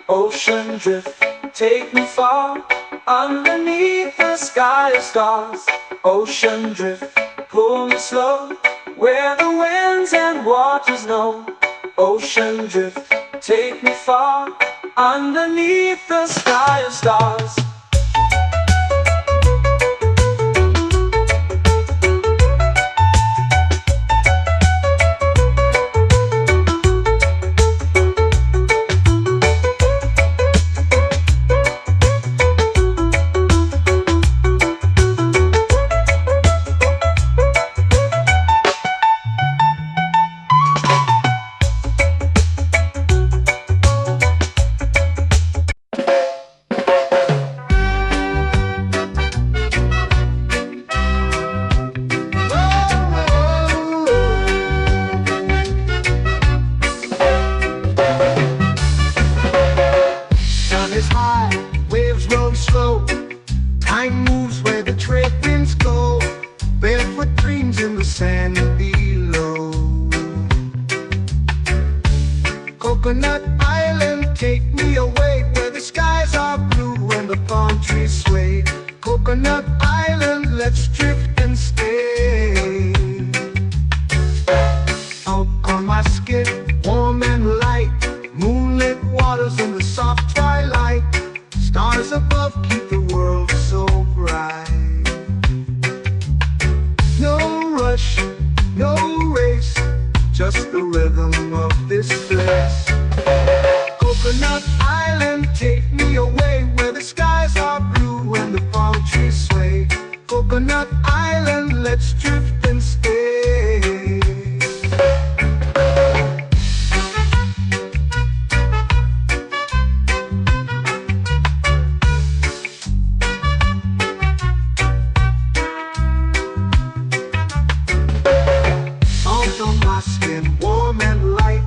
S3: Ocean drift, take me far, underneath the sky of stars. Ocean drift, pull me slow, where the winds and waters know. Ocean drift, take me far, underneath the sky of stars.
S2: Sun is high, waves roll slow. Time moves where the trade winds go. Barefoot dreams in the sand below. Coconut Island, take me away, where the skies are blue and the palm trees sway. Coconut Island, let's drift and stay. Out on my skin, warm and light, moonlit waters in the soft twilight. Stars above keep the world so bright. No rush, no race, just the rhythm of this place. Coconut Island, take me away, where the skies are blue and the palm trees sway. Coconut Island, let's drift and stay. On my skin, warm and light,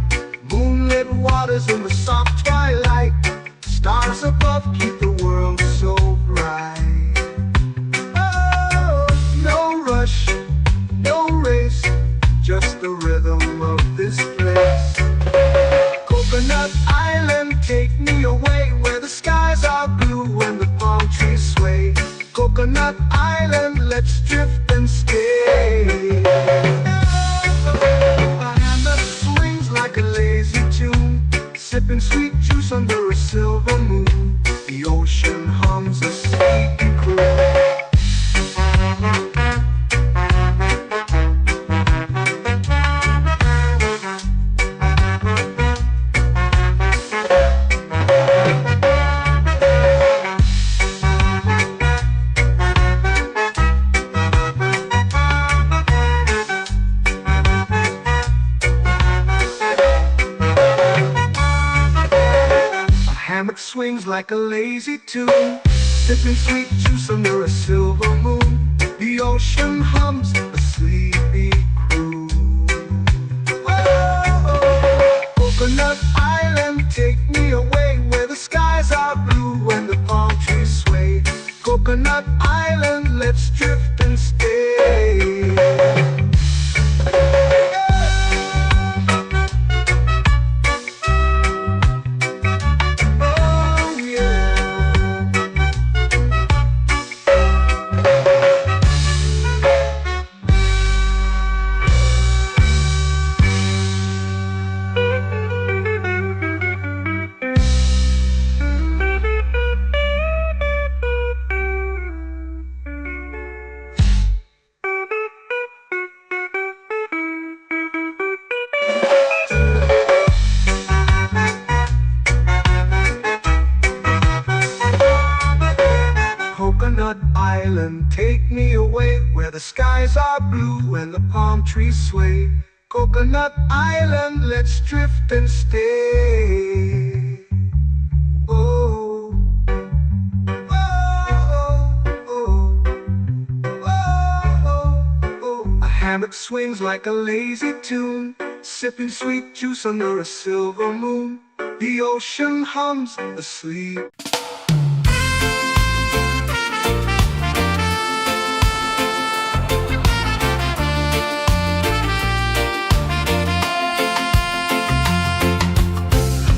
S2: moonlit waters in the soft twilight. Stars above keep the world so bright. Oh, no rush, no race, just the rhythm of this place. Coconut Island, take me away, where the skies are blue and the palm trees sway. Coconut Island, let's drift and stay. Like a lazy tune, sipping sweet juice under a silver moon. The ocean hums a sleepy croon. Hammock swings like a lazy tune, sipping sweet juice under a silver moon. The ocean hums a sleepy croon. let's drift and stay. Oh yeah. Coconut Island, take me away where the skies are blue and the palm trees sway. Coconut Island, let's drift and stay. Oh, oh, oh, oh, oh. A hammock swings like a lazy tune, sipping sweet juice under a silver moon. The ocean hums asleep.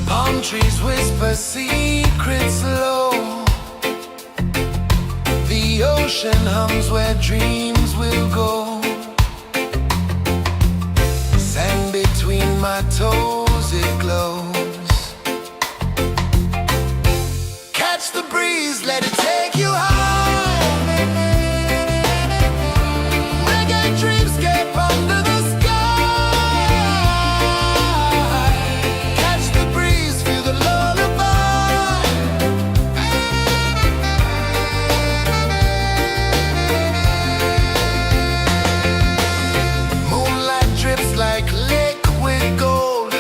S1: Palm trees whisper secrets low. The ocean hums where dreams will go. Sand between my toes, it glows. Catch the breeze, let it take you high. Reggae dreamscape under the sky. Catch the breeze, feel the lullaby. Moonlight drips like liquid gold.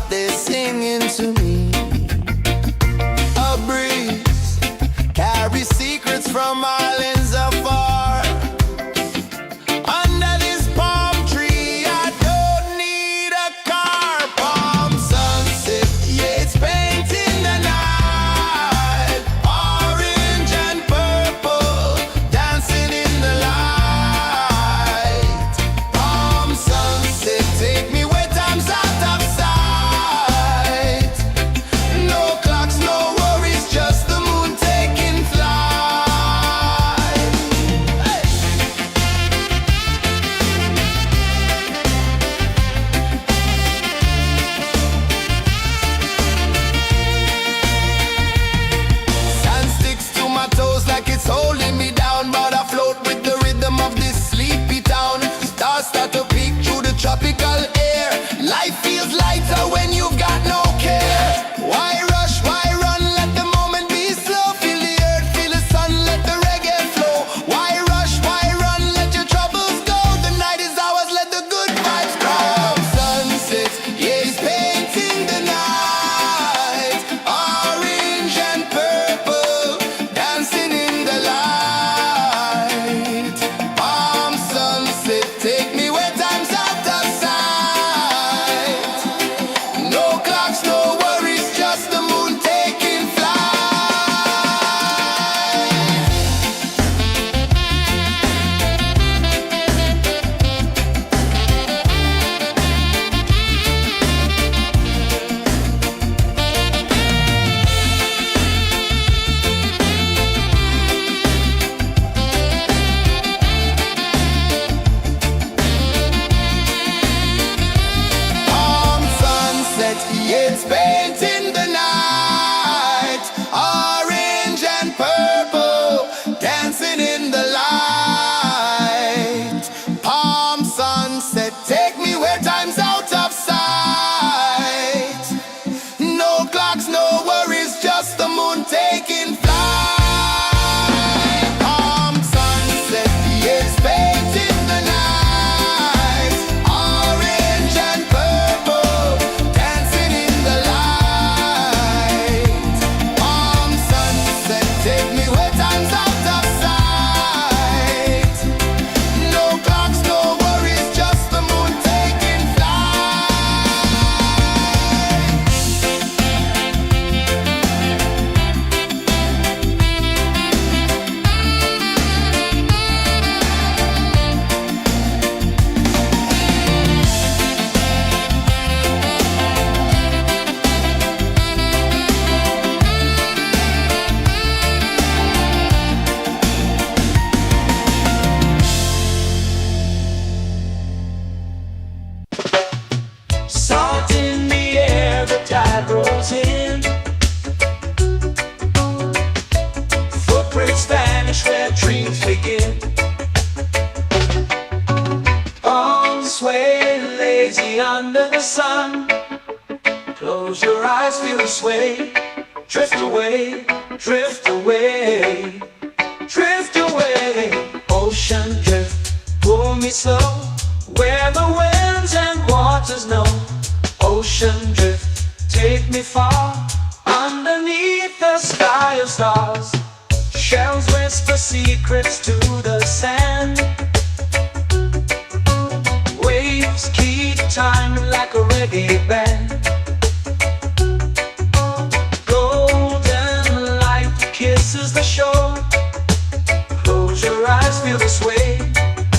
S1: they're singing to me. A breeze carries secrets from islands afar. Under this palm tree, I don't need a car. Palm sunset, yeah, it's painting the night. Orange and purple, dancing in the light. Palm sunset, take me where time's out of sight. No clocks, no worries, just the moon taking flight. Hey! Sand sticks to my toes like it's holding me down, but I float with the rhythm of this sleepy town. Stars start to peek through the tropical air. Life feels lighter when you've got no care. Why rush, why run, let the moment be slow. Feel the earth, feel the sun, let the reggae flow. Why rush, why run, let your troubles go. The night is ours, let the good vibes come. Sunset, yeah, it's painting the night. Orange and purple, dancing in the light. Palm sunset, take me where time's out of sight. No clocks, no worries, just the moon taking flight. Palm sunset, yeah, it's painting the night. Orange and purple, dancing in the light. Palm sunset, take me where time's out of sight. No clocks, no worries, just the moon taking flight. Palm sunset, yeah, it's painting the night. Orange and purple, dancing in the light. Palm sunset, take me where time's out of sight. No clocks, no worries, just the moon taking flight.
S3: Salt in the air, the tide rolls in. Footprints vanish where dreams begin. Arms sway lazy under the sun. Close your eyes, feel the sway. Drift away, drift away, drift away. Ocean drift, pull me slow, where the winds and waters know. Ocean drift, take me far, underneath the sky of stars. Shells whisper secrets to the sand. Waves keep time like a reggae band. Golden light kisses the shore. Close your eyes, feel the sway.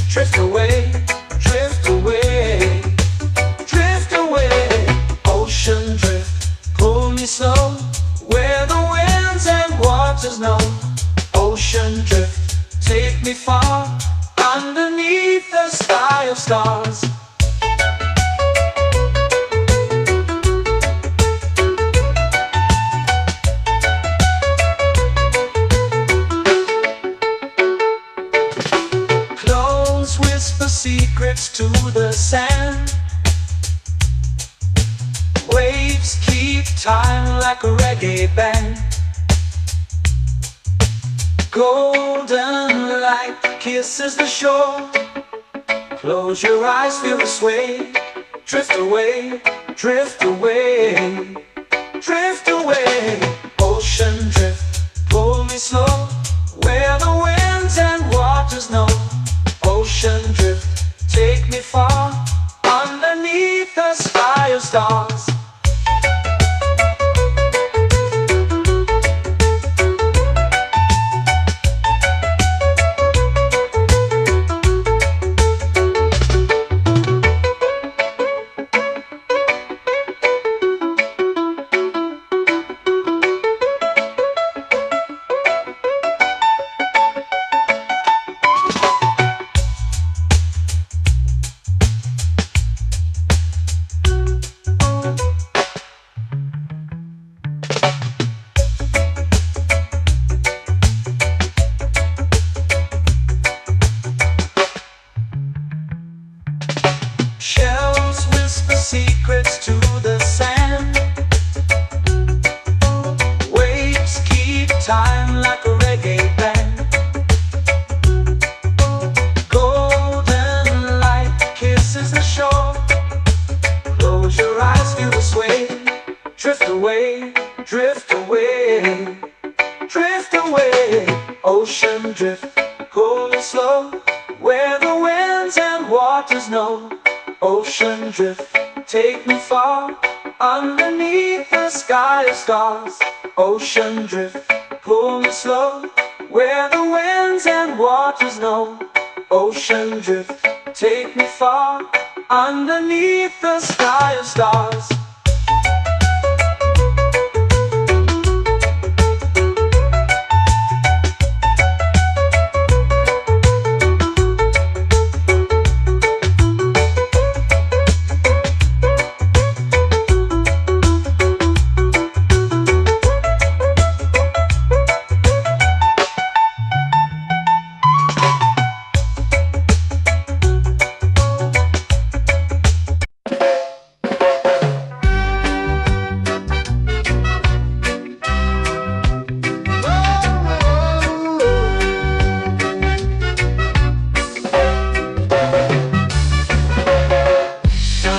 S3: Drift away, drift away, drift away. Ocean drift, pull me slow, where the winds and waters know. Ocean drift, take me far, underneath the sky of stars. Close whisper secrets to the sand. Waves keep time like a reggae band. Golden light kisses the shore. Close your eyes, feel the sway. Drift away, drift away, drift away. Ocean drift, pull me slow, where the winds and waters know. Ocean drift, take me far, underneath the sky of stars. Shells whisper secrets to the sand. Waves keep time like a reggae band. Golden light kisses the shore. Close your eyes, feel the sway. Drift away, drift away, drift away. Ocean drift, cool and slow, where the winds and waters know. Ocean drift, take me far, underneath the sky of stars. Ocean drift, pull me slow, where the winds and waters know. Ocean drift, take me far, underneath the sky of stars.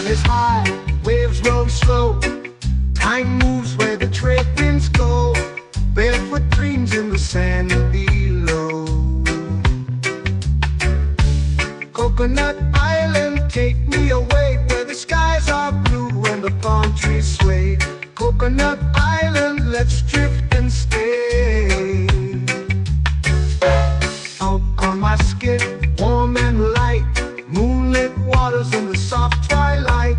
S2: Is high, waves roll slow. Time moves where the trade winds go. Barefoot dreams in the sand below. Coconut Island, take me away, where the skies are blue and the palm trees sway. Coconut Island, let's drift and stay. Out on my skin, warm and light, moonlit waters in the soft twilight.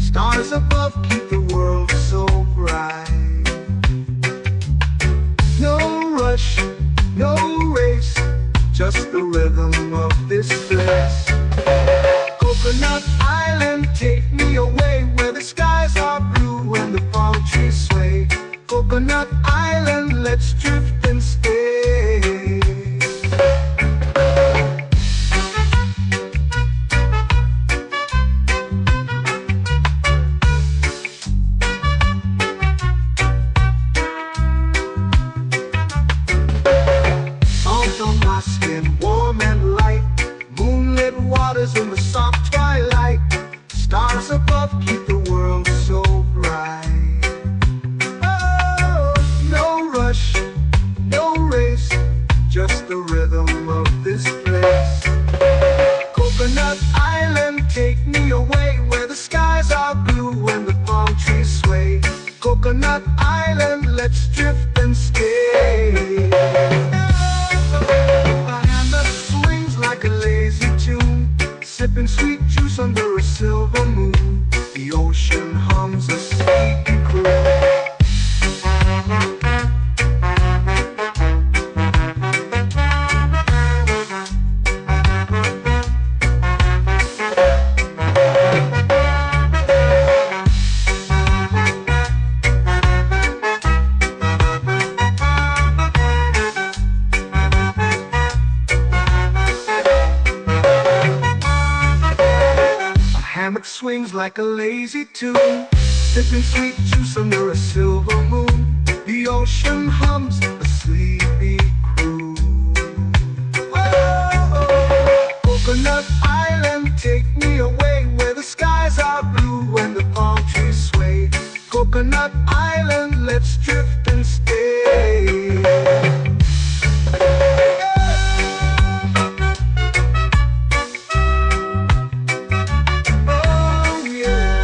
S2: Stars above keep the world so bright. No rush, no race, just the rhythm of this place. Coconut Island, take me away, where the skies are blue and the palm trees sway. Coconut Island, let's drift and stay. Warm and light, moonlit waters in the soft twilight. Stars above keep the world so bright. Oh, no rush, no race, just the rhythm of this place. Coconut Island, take me away, where the skies are blue and the palm trees sway. Coconut Island, let's drift and stay. Like a lazy tune, sipping sweet juice under a silver moon. The ocean hums a sleepy croon. Hammock swings like a lazy tune, sipping sweet juice under a silver moon. The ocean hums a sleepy croon. Whoa, Coconut Island, take me away, where the skies are blue and the palm trees Coconut Island, let's drift and stay. Oh yeah.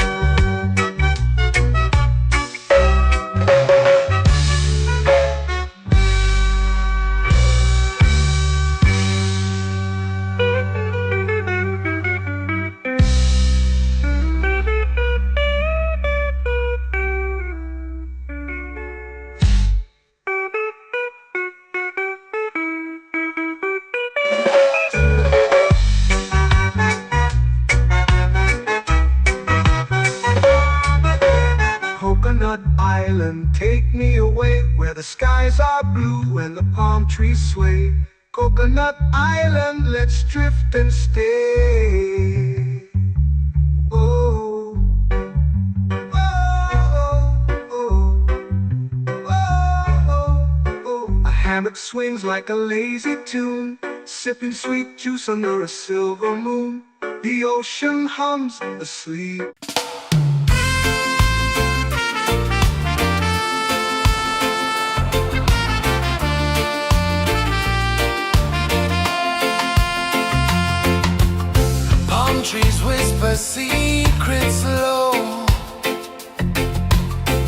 S2: Coconut Island, take me away where the skies are blue and the palm trees sway. Coconut Island, let's drift and stay. Oh, oh, oh, oh, oh. A hammock swings like a lazy tune, sipping sweet juice under a silver moon. The ocean hums asleep.
S1: Palm trees whisper secrets low.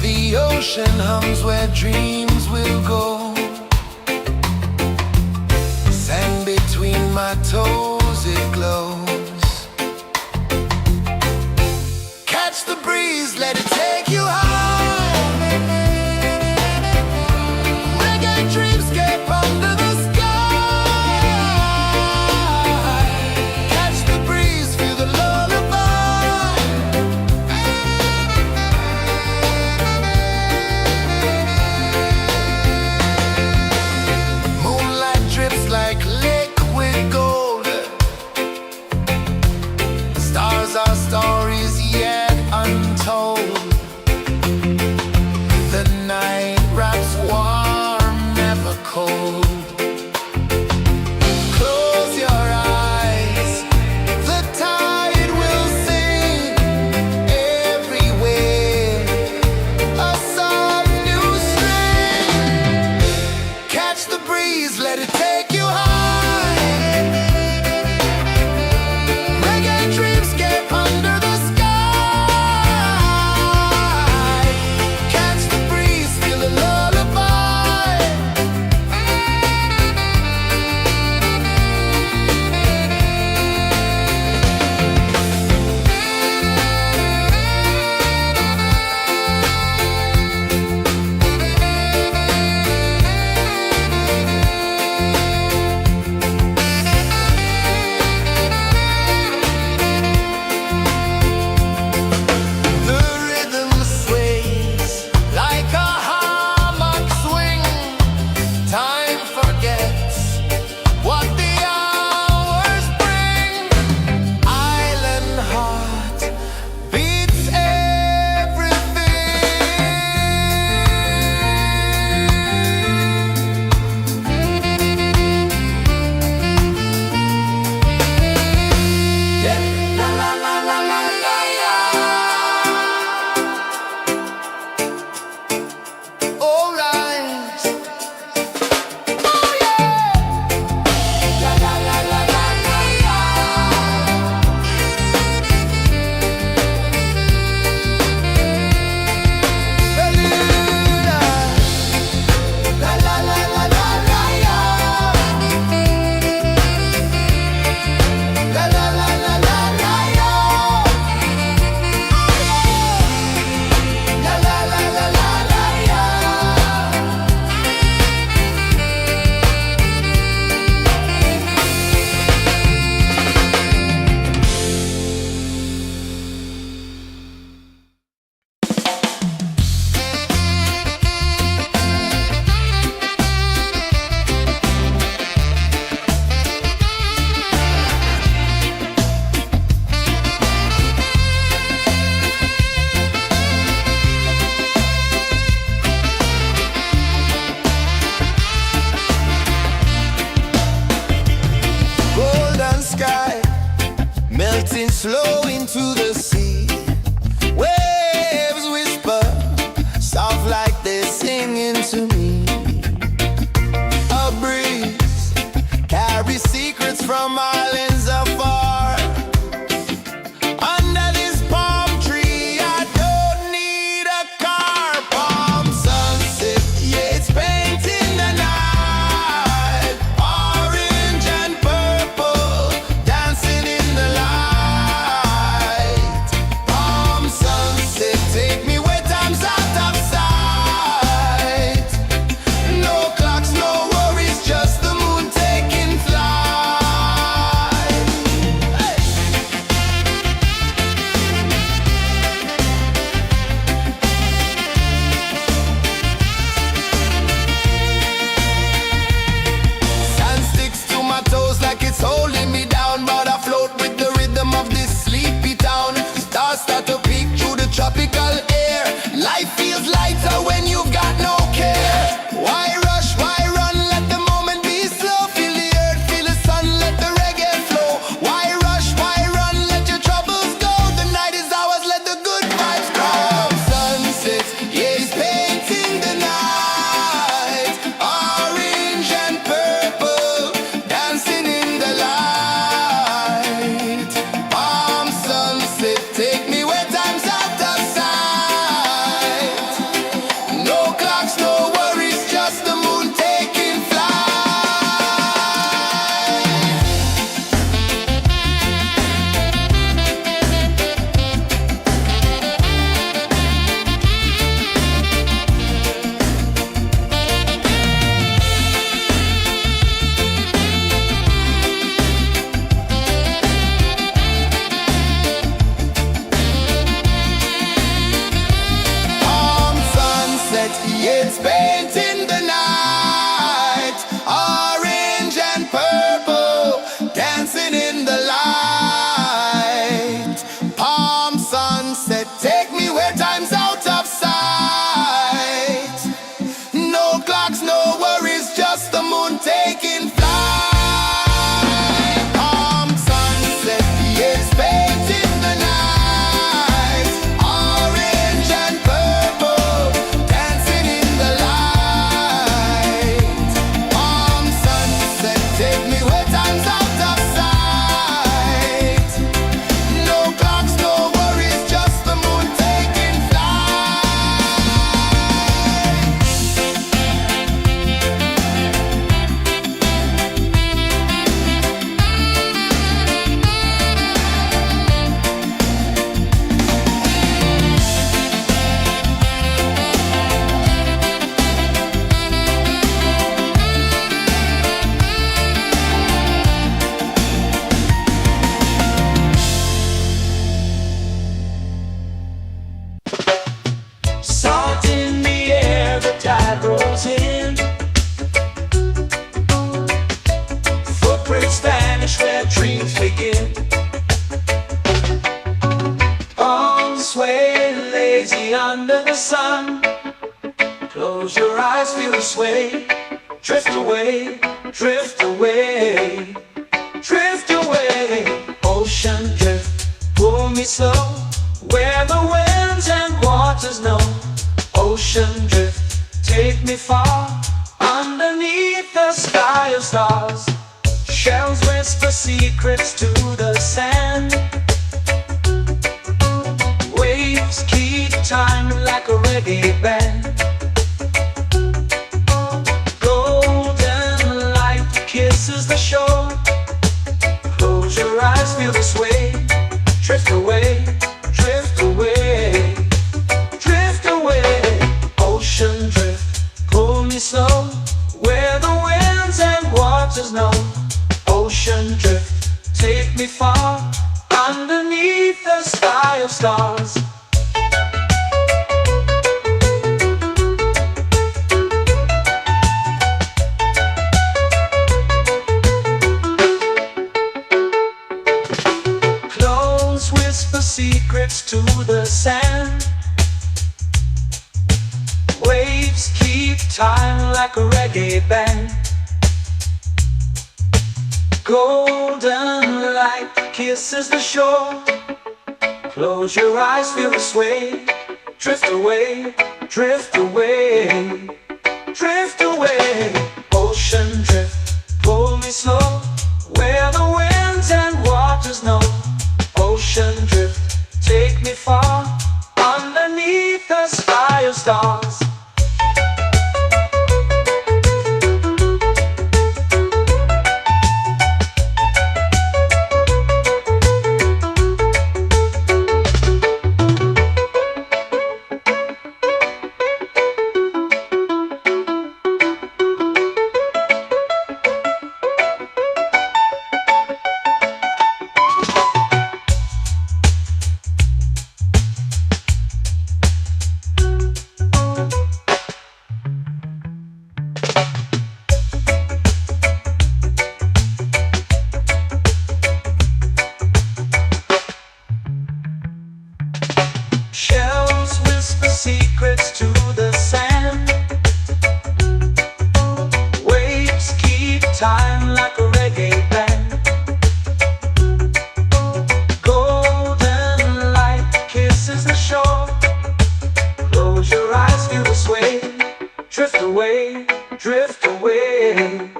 S1: The ocean hums where dreams will go. Sand between my toes, it glows. Catch the breeze, let it take you high. Reggae dreamscape under the sky. Catch the breeze, feel the lullaby. Moonlight drips like liquid gold. it's painting the night, orange and purple, dancing in the light. Palm sunset, take me where time's out of sight. No clocks, no worries, just the moon taking flight. Palm sunset, it's painting the night, orange and purple, dancing in the light. Palm sunset, take me where time's out of sight. No clocks, no worries, just the moon taking flight.
S3: Salt in the air, the tide rolls in. Footprints vanish where dreams begin. Arms sway lazy under the sun. Close your eyes, feel the sway. Drift away, drift away, drift away. Ocean drift, pull me slow, where the winds and waters know. Ocean drift, take me far, underneath the sky of stars. Shells whisper secrets to the sand. Waves keep time like a reggae band. Golden light kisses the shore. Close your eyes, feel the sway. Drift away, drift away, drift away. Ocean drift, pull me slow, where the winds and waters know. Ocean drift, take me far, underneath the sky of stars. Clones whisper secrets to the sand. Waves keep time like a reggae band. Golden light kisses the shore. Close your eyes, feel the sway. Drift away, drift away, drift away. Ocean drift, pull me slow, where the winds and waters know. Ocean drift, take me far, underneath the sky of stars. Shells whisper secrets to the sand. Waves keep time like a reggae band. Golden light kisses the shore. Close your eyes, feel the sway. Drift away, drift away,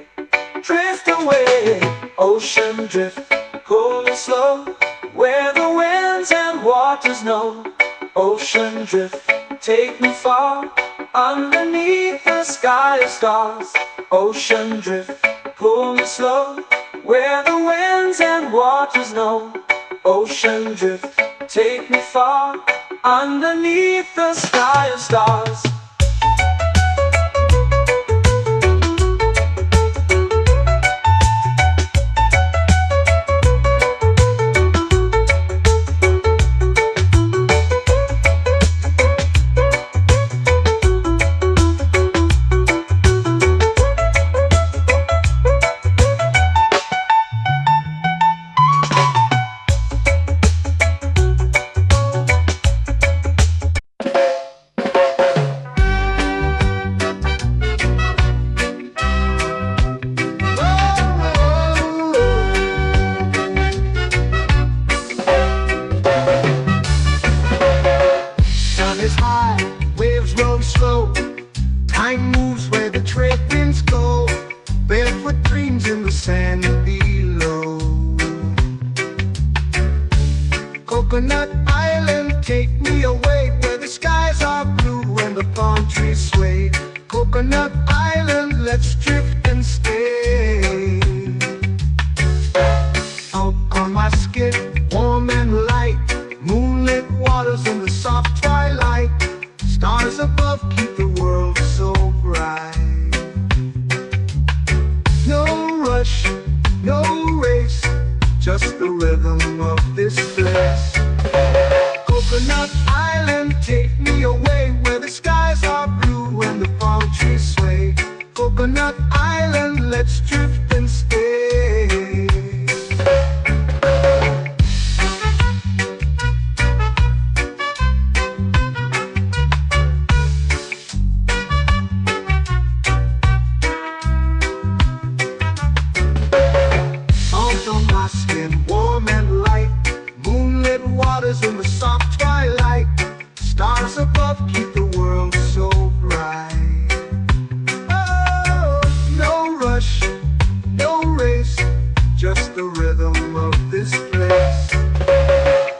S3: drift away. Ocean drift, pull me slow, where the winds and waters know. Ocean drift, take me far, underneath the sky of stars. Ocean drift, pull me slow, where the winds and waters know. Ocean drift, take me far, underneath the sky of stars.
S2: slow. Time moves where the trade winds go. Barefoot dreams in the sand below. Coconut Island, take me away where the skies are blue and the palm trees sway. Coconut Island, let's drift and stay. Out on my skin, warm and light, moonlit waters in the soft twilight. Stars above keep the world so bright. No rush, no race, just the rhythm of this place. Coconut Island, take me away where the skies are blue and the palm trees sway. Coconut Island, let's drift and stay. Salt on my skin, warm and light, moonlit waters in the soft twilight. Stars above keep the world so bright. Oh, no rush, no race, just the rhythm of this place.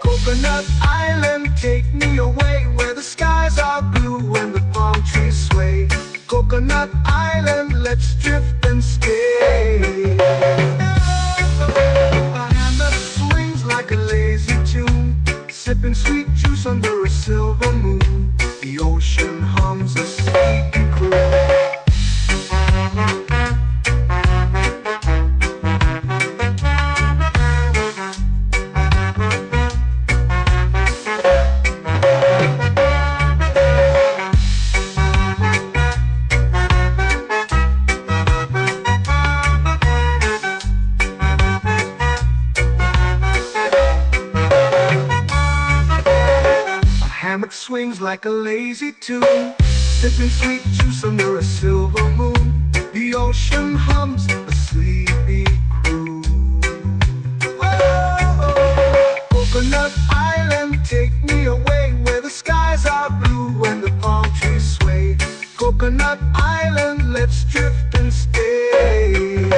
S2: Coconut Island, take me away where the skies are blue and the palm trees sway. Coconut Island, let's drift and stay. A hand that swings like a lazy tune, sipping sweet juice under a silver moon. The ocean hums a sleepy croon. Hammock swings like a lazy tune, sipping sweet juice under a silver moon. The ocean hums a sleepy croon. Whoa, Coconut Island, take me away where the skies are blue and the palm trees sway. Coconut Island, let's drift and stay.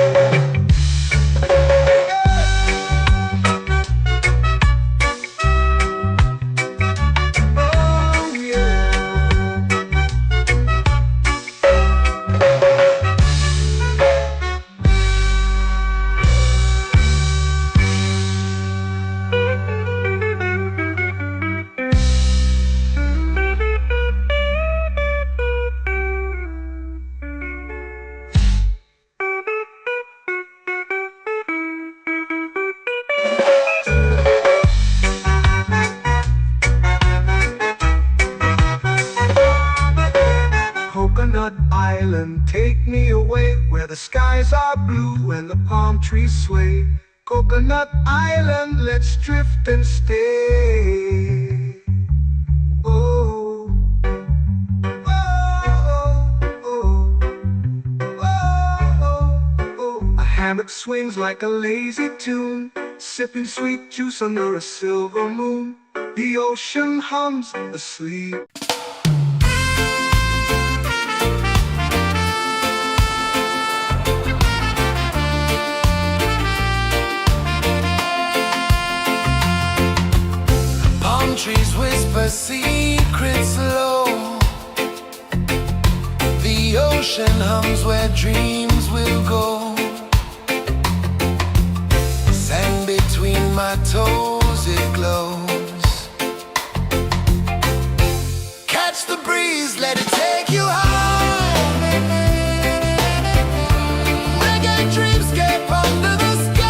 S2: Coconut Island, take me away where the skies are blue and the palm trees sway. Coconut Island, let's drift and stay. Oh, oh, oh, oh, oh. A hammock swings like a lazy tune, sipping sweet juice under a silver moon. The ocean hums asleep.
S1: Trees whisper secrets low. The ocean hums where dreams will go. Sand between my toes, it glows. Catch the breeze, let it take you high. Reggae dreamscape under the sky.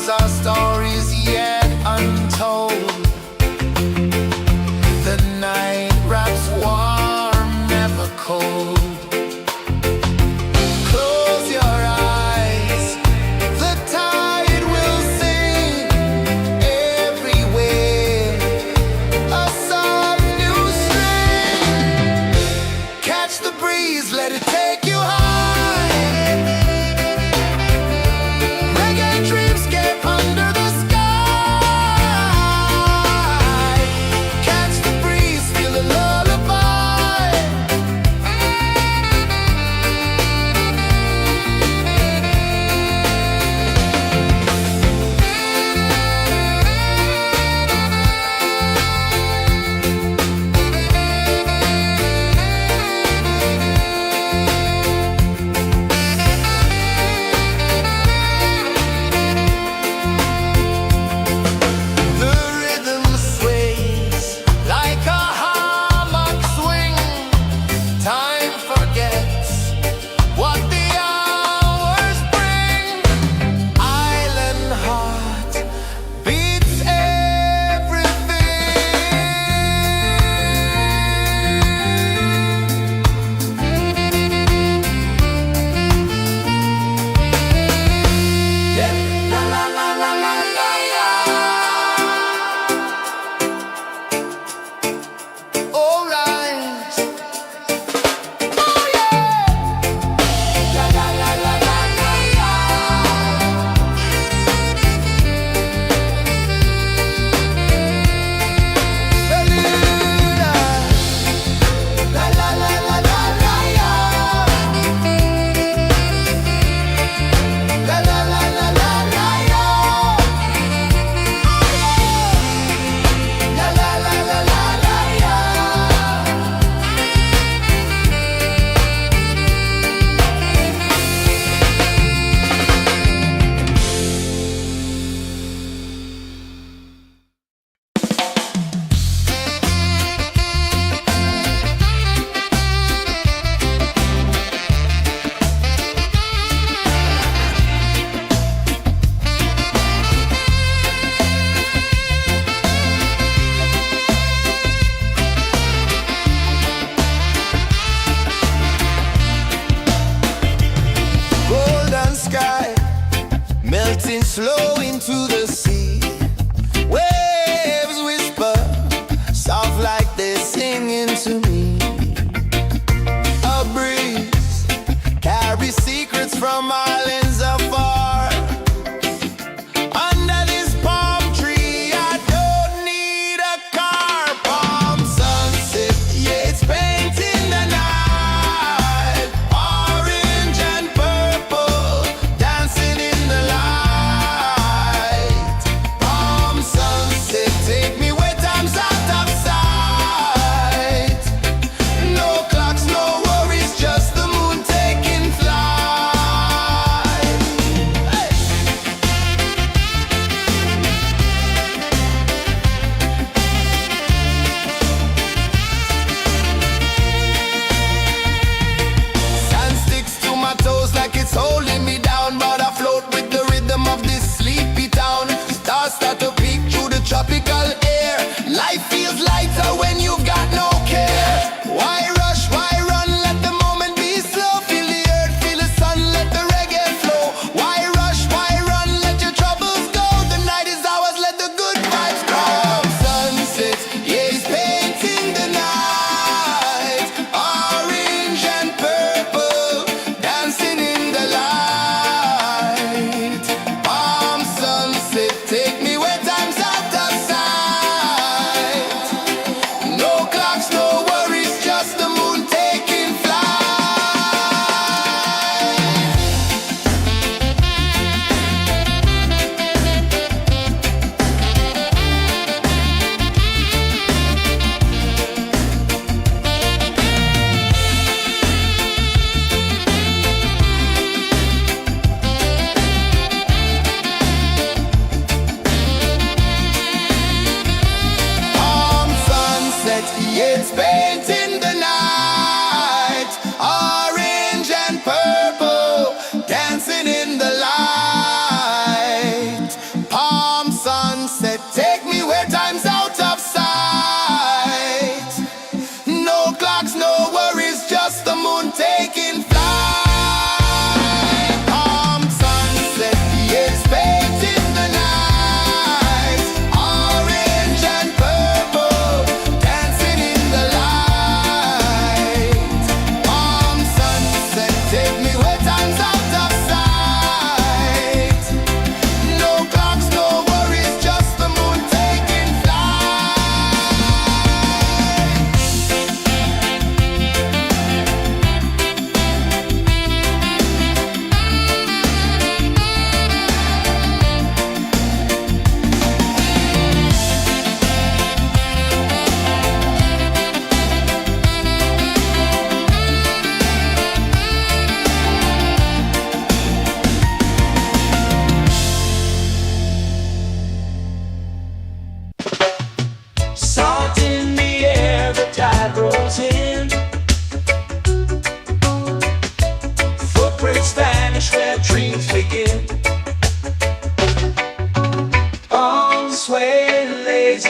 S1: Our stories yet untold.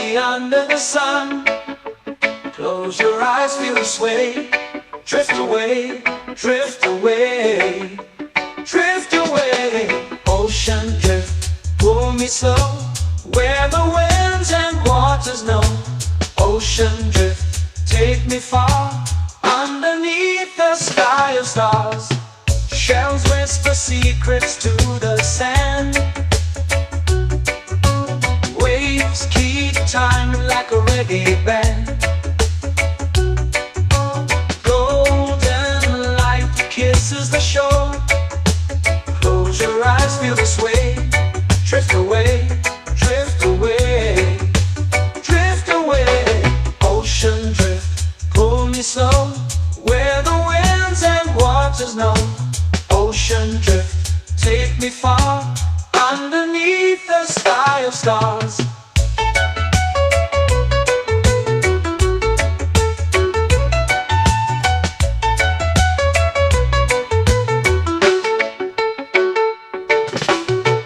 S3: lazy under the sun. Close your eyes, feel the sway. Drift away, drift away, drift away. Ocean drift, pull me slow, where the winds and waters know. Ocean drift, take me far, underneath the sky of stars. Shells whisper secrets to the sand. Waves keep time like a reggae band. Golden light kisses the shore. Close your eyes, feel the sway. Drift away, drift away, drift away. Ocean drift, pull me slow, where the winds and waters know. Ocean drift, take me far, underneath the sky of stars.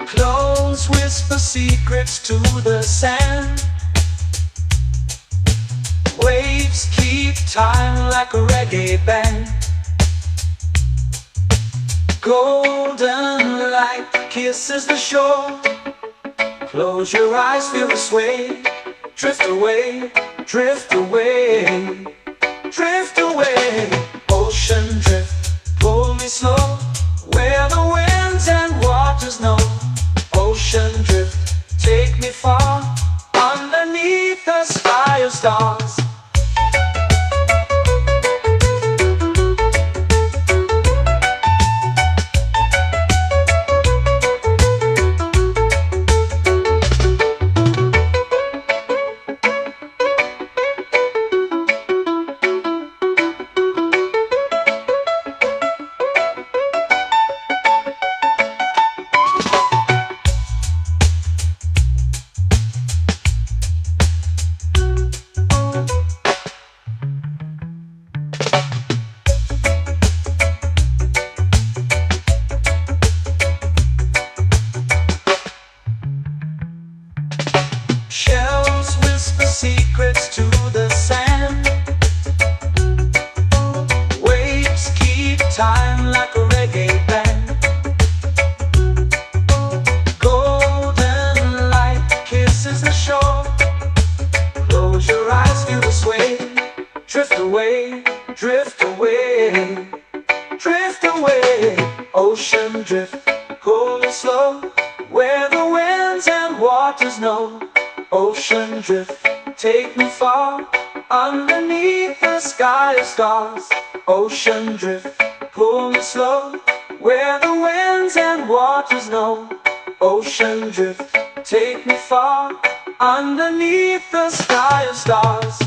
S3: Clones whisper secrets to the sand. Waves keep time like a reggae band. Golden light kisses the shore. Close your eyes, feel the sway. Drift away, drift away, drift away. Ocean drift, pull me slow, where the winds and waters know. Ocean drift, take me far, underneath the sky of stars. Shells whisper secrets to the sand. Waves keep time like a reggae band. Golden light kisses the shore. Close your eyes, feel the sway. Drift away, drift away, drift away. Ocean drift, pull me slow, where the winds and waters know. Ocean drift, take me far, underneath the sky of stars. Ocean drift, pull me slow, where the winds and waters know. Ocean drift, take me far, underneath the sky of stars.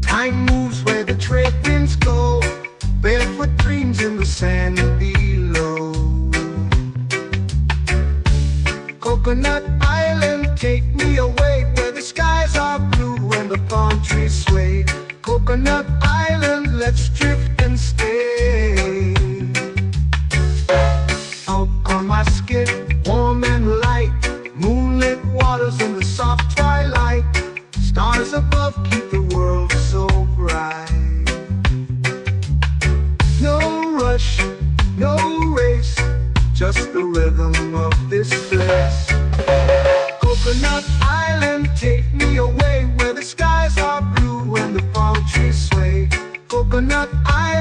S2: Time moves where the trade winds go. Barefoot dreams in the sand below. Coconut Island, take me away, where the skies are blue and the palm trees sway. Coconut Island, let's drift and stay. Out on my skin, warm and light, moonlit waters in the soft twilight. Stars above keep the world so bright. No rush, no race, just the rhythm of this place. Coconut Island, take me away, where the skies are blue and the palm trees sway. Coconut Island.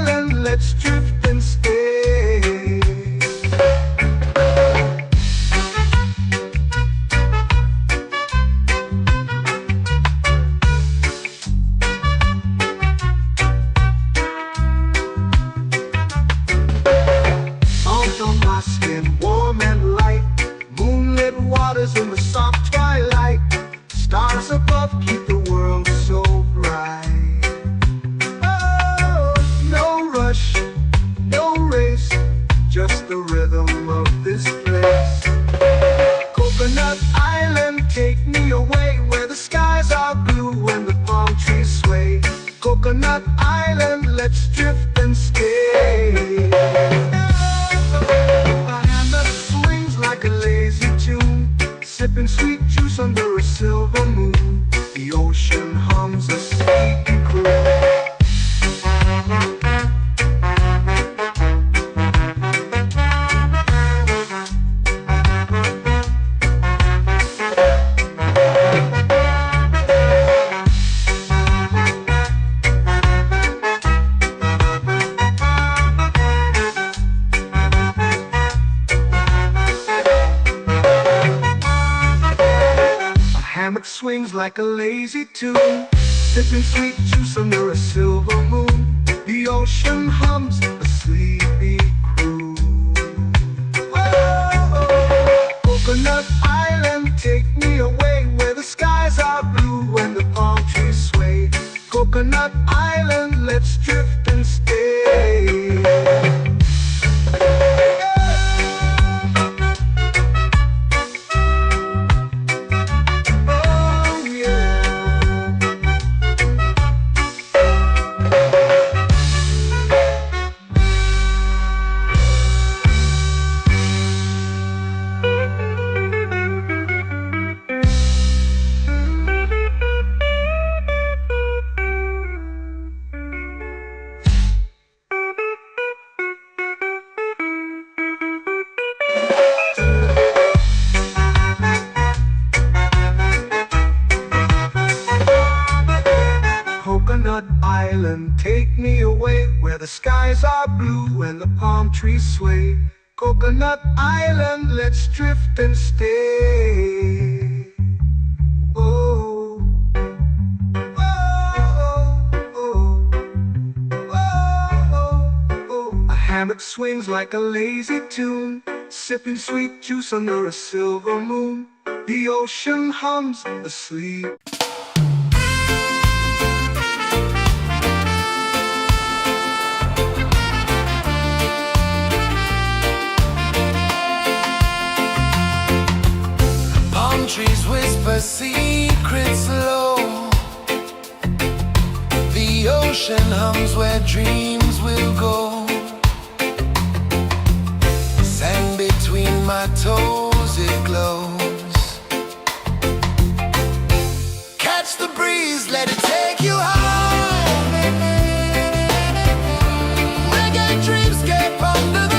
S2: keep the world so bright. Oh, no rush, no race, just the rhythm of this place. Coconut Island, take me away where the skies are blue and the palm trees sway. Coconut Island, let's drift and stay. A hand that swings like a lazy tune, sipping sweet juice under a silver moon. The ocean hums a sleepy croon. Hammock swings like a lazy tune, sipping sweet juice under a silver moon. The ocean hums a sleepy croon. Whoa, Coconut Island, take me away where the skies are blue and the palm trees sway. Coconut Island, let's drift and stay. Coconut Island, take me away where the skies are blue and the palm trees sway. Coconut Island, let's drift and stay. Oh, oh, oh, oh, oh. A hammock swings like a lazy tune, sipping sweet juice under a silver moon. The ocean hums asleep.
S1: Trees whisper secrets low. The ocean hums where dreams will go. Sand between my toes, it glows. Catch the breeze, let it take you high. Reggae dreamscape under the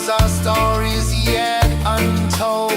S1: our stories yet untold.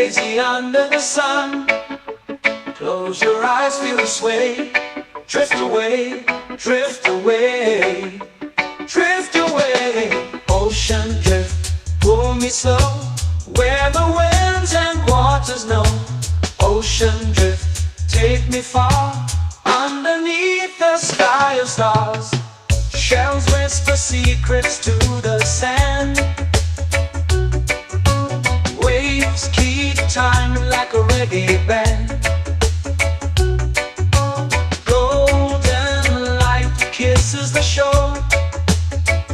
S3: lazy under the sun. Close your eyes, feel the sway. Drift away, drift away, drift away. Ocean drift, pull me slow, where the winds and waters know. Ocean drift, take me far, underneath the sky of stars. Shells whisper secrets to the sand. Waves keep time like a reggae band. Golden light kisses the shore.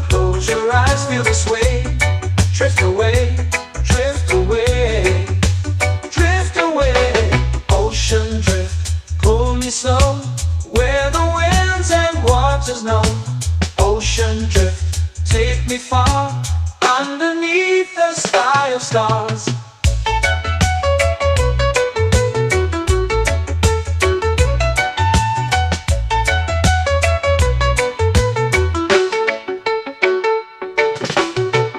S3: Close your eyes, feel the sway. Drift away, drift away, drift away. Ocean drift, pull me slow, where the winds and waters know. Ocean drift, take me far, underneath the sky of stars.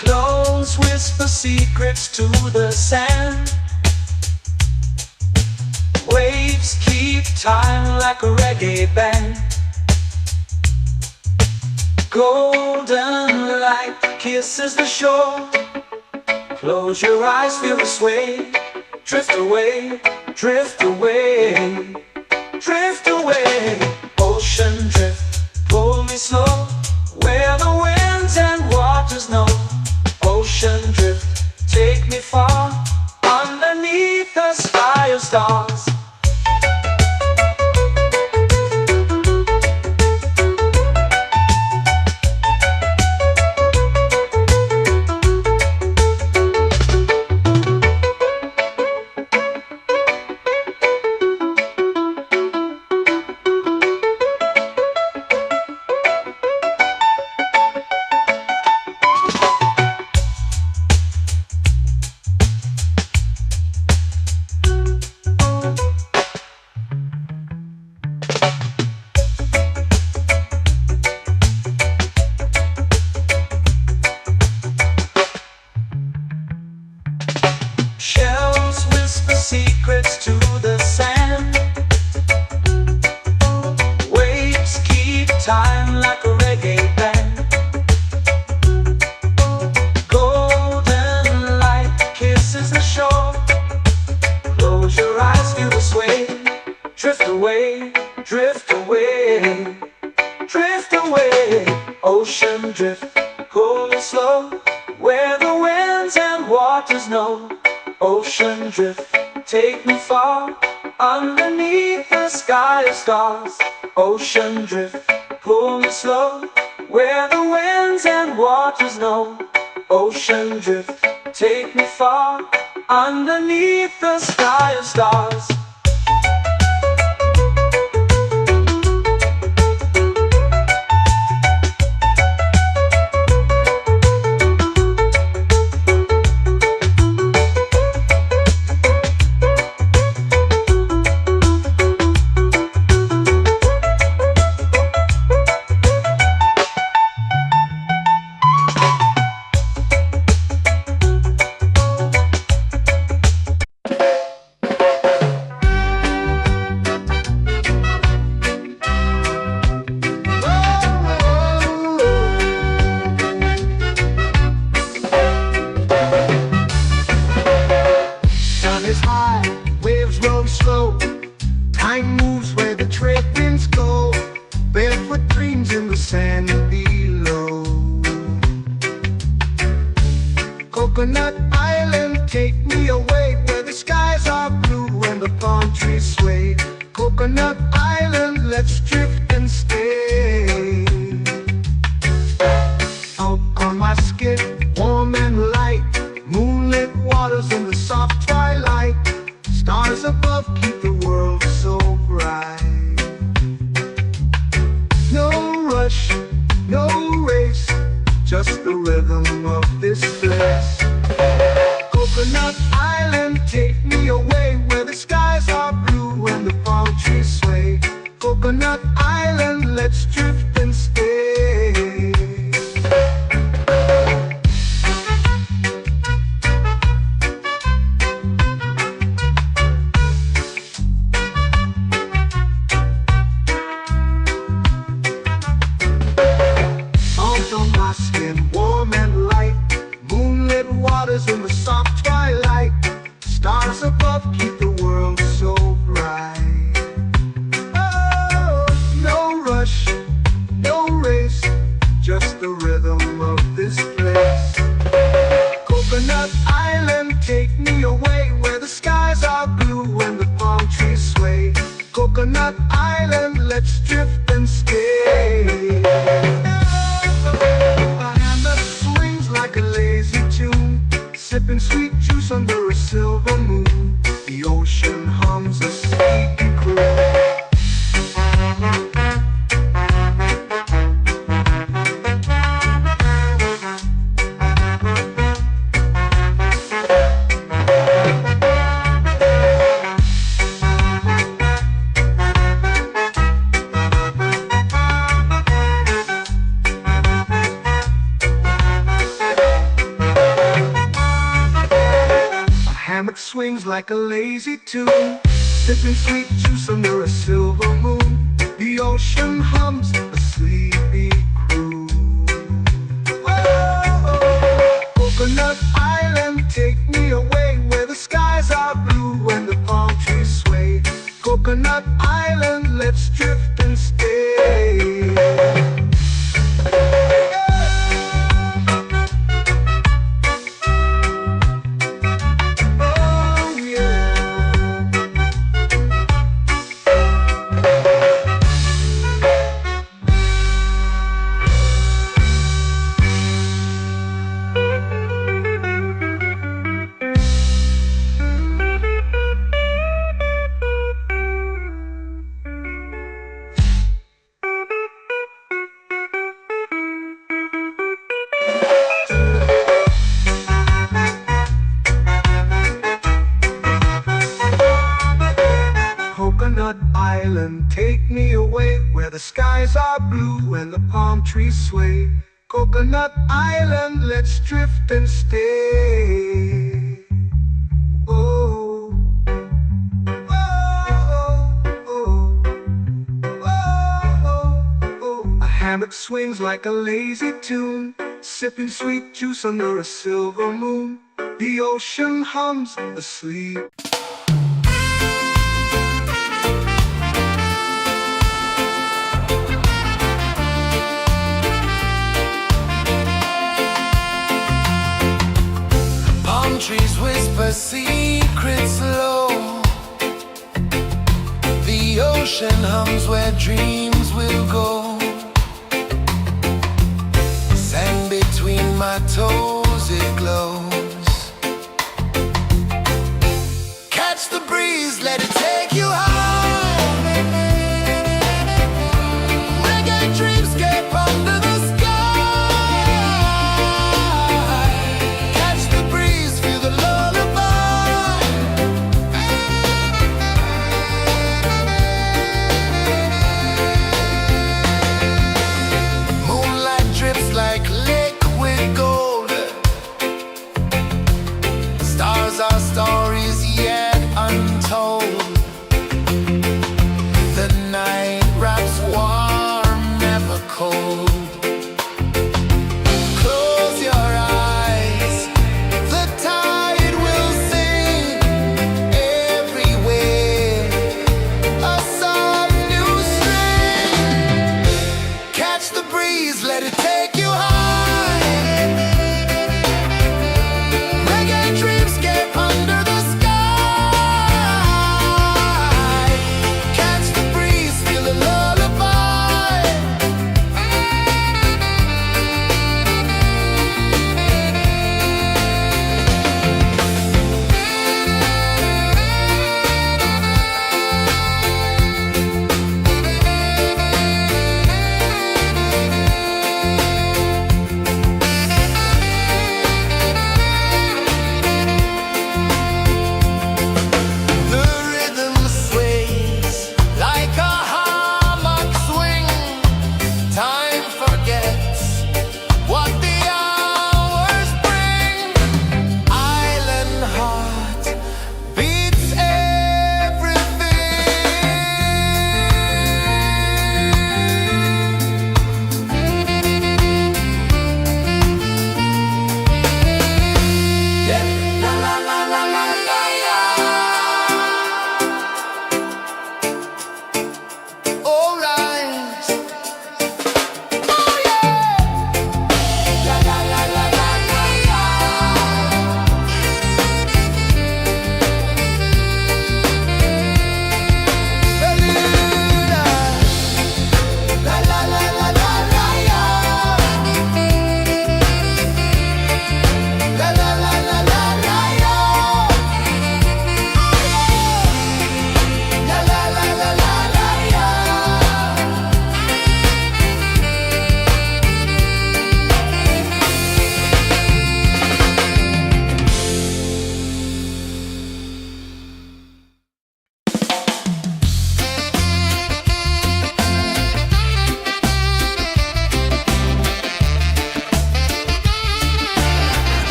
S3: Clones whisper secrets to the sand. Waves keep time like a reggae band. Golden light kisses the shore. Close your eyes, feel the sway. Drift away, drift away, drift away. Ocean drift, pull me slow, where the winds and waters know. Ocean drift, take me far, underneath the sky of stars. Shells whisper secrets to the sand. Waves keep time like a reggae band. Golden light kisses the shore. Close your eyes, feel the sway. Drift away, drift away, drift away. Ocean drift, pull me slow, where the winds and waters know. Ocean drift, take me far, underneath the sky of stars. Ocean drift, pull me slow, where the winds and waters know. Ocean drift, take me far, underneath the sky of stars.
S2: Sun is high, waves roll slow. Time moves where the trade winds go. Barefoot dreams in the sand below. Coconut Island, take me away, where the skies are blue and the palm trees sway. Coconut Island, let's drift and stay. Out on my skin, warm and light, moonlit waters in the soft twilight. Stars above keep the world so bright. No rush, no race, just the rhythm of this place. Coconut Island, take me away, where the skies are blue and the palm trees sway. Coconut Island, let's drift and stay. Coconut Island, let's drift and stay. A hammock swings like a lazy tune, sipping sweet juice under a silver moon. The ocean hums a sleepy croon. Hammock swings like a lazy tune, sipping sweet juice under a silver moon. The ocean hums a sleepy croon. Whoa, Coconut Island, take me away where the skies are blue and the palm trees sway. Coconut Island, let's drift and stay. Coconut Island, take me away where the skies are blue and the palm trees sway. Coconut Island, let's drift and stay. Oh, oh, oh, oh, oh. A hammock swings like a lazy tune, sipping sweet juice under a silver moon. The ocean hums asleep.
S1: Trees whisper secrets low. The ocean hums where dreams will go. Sand between my toes, it glows. Catch the breeze, let it take you high. Reggae dreamscape under the sky. Our stories yet untold.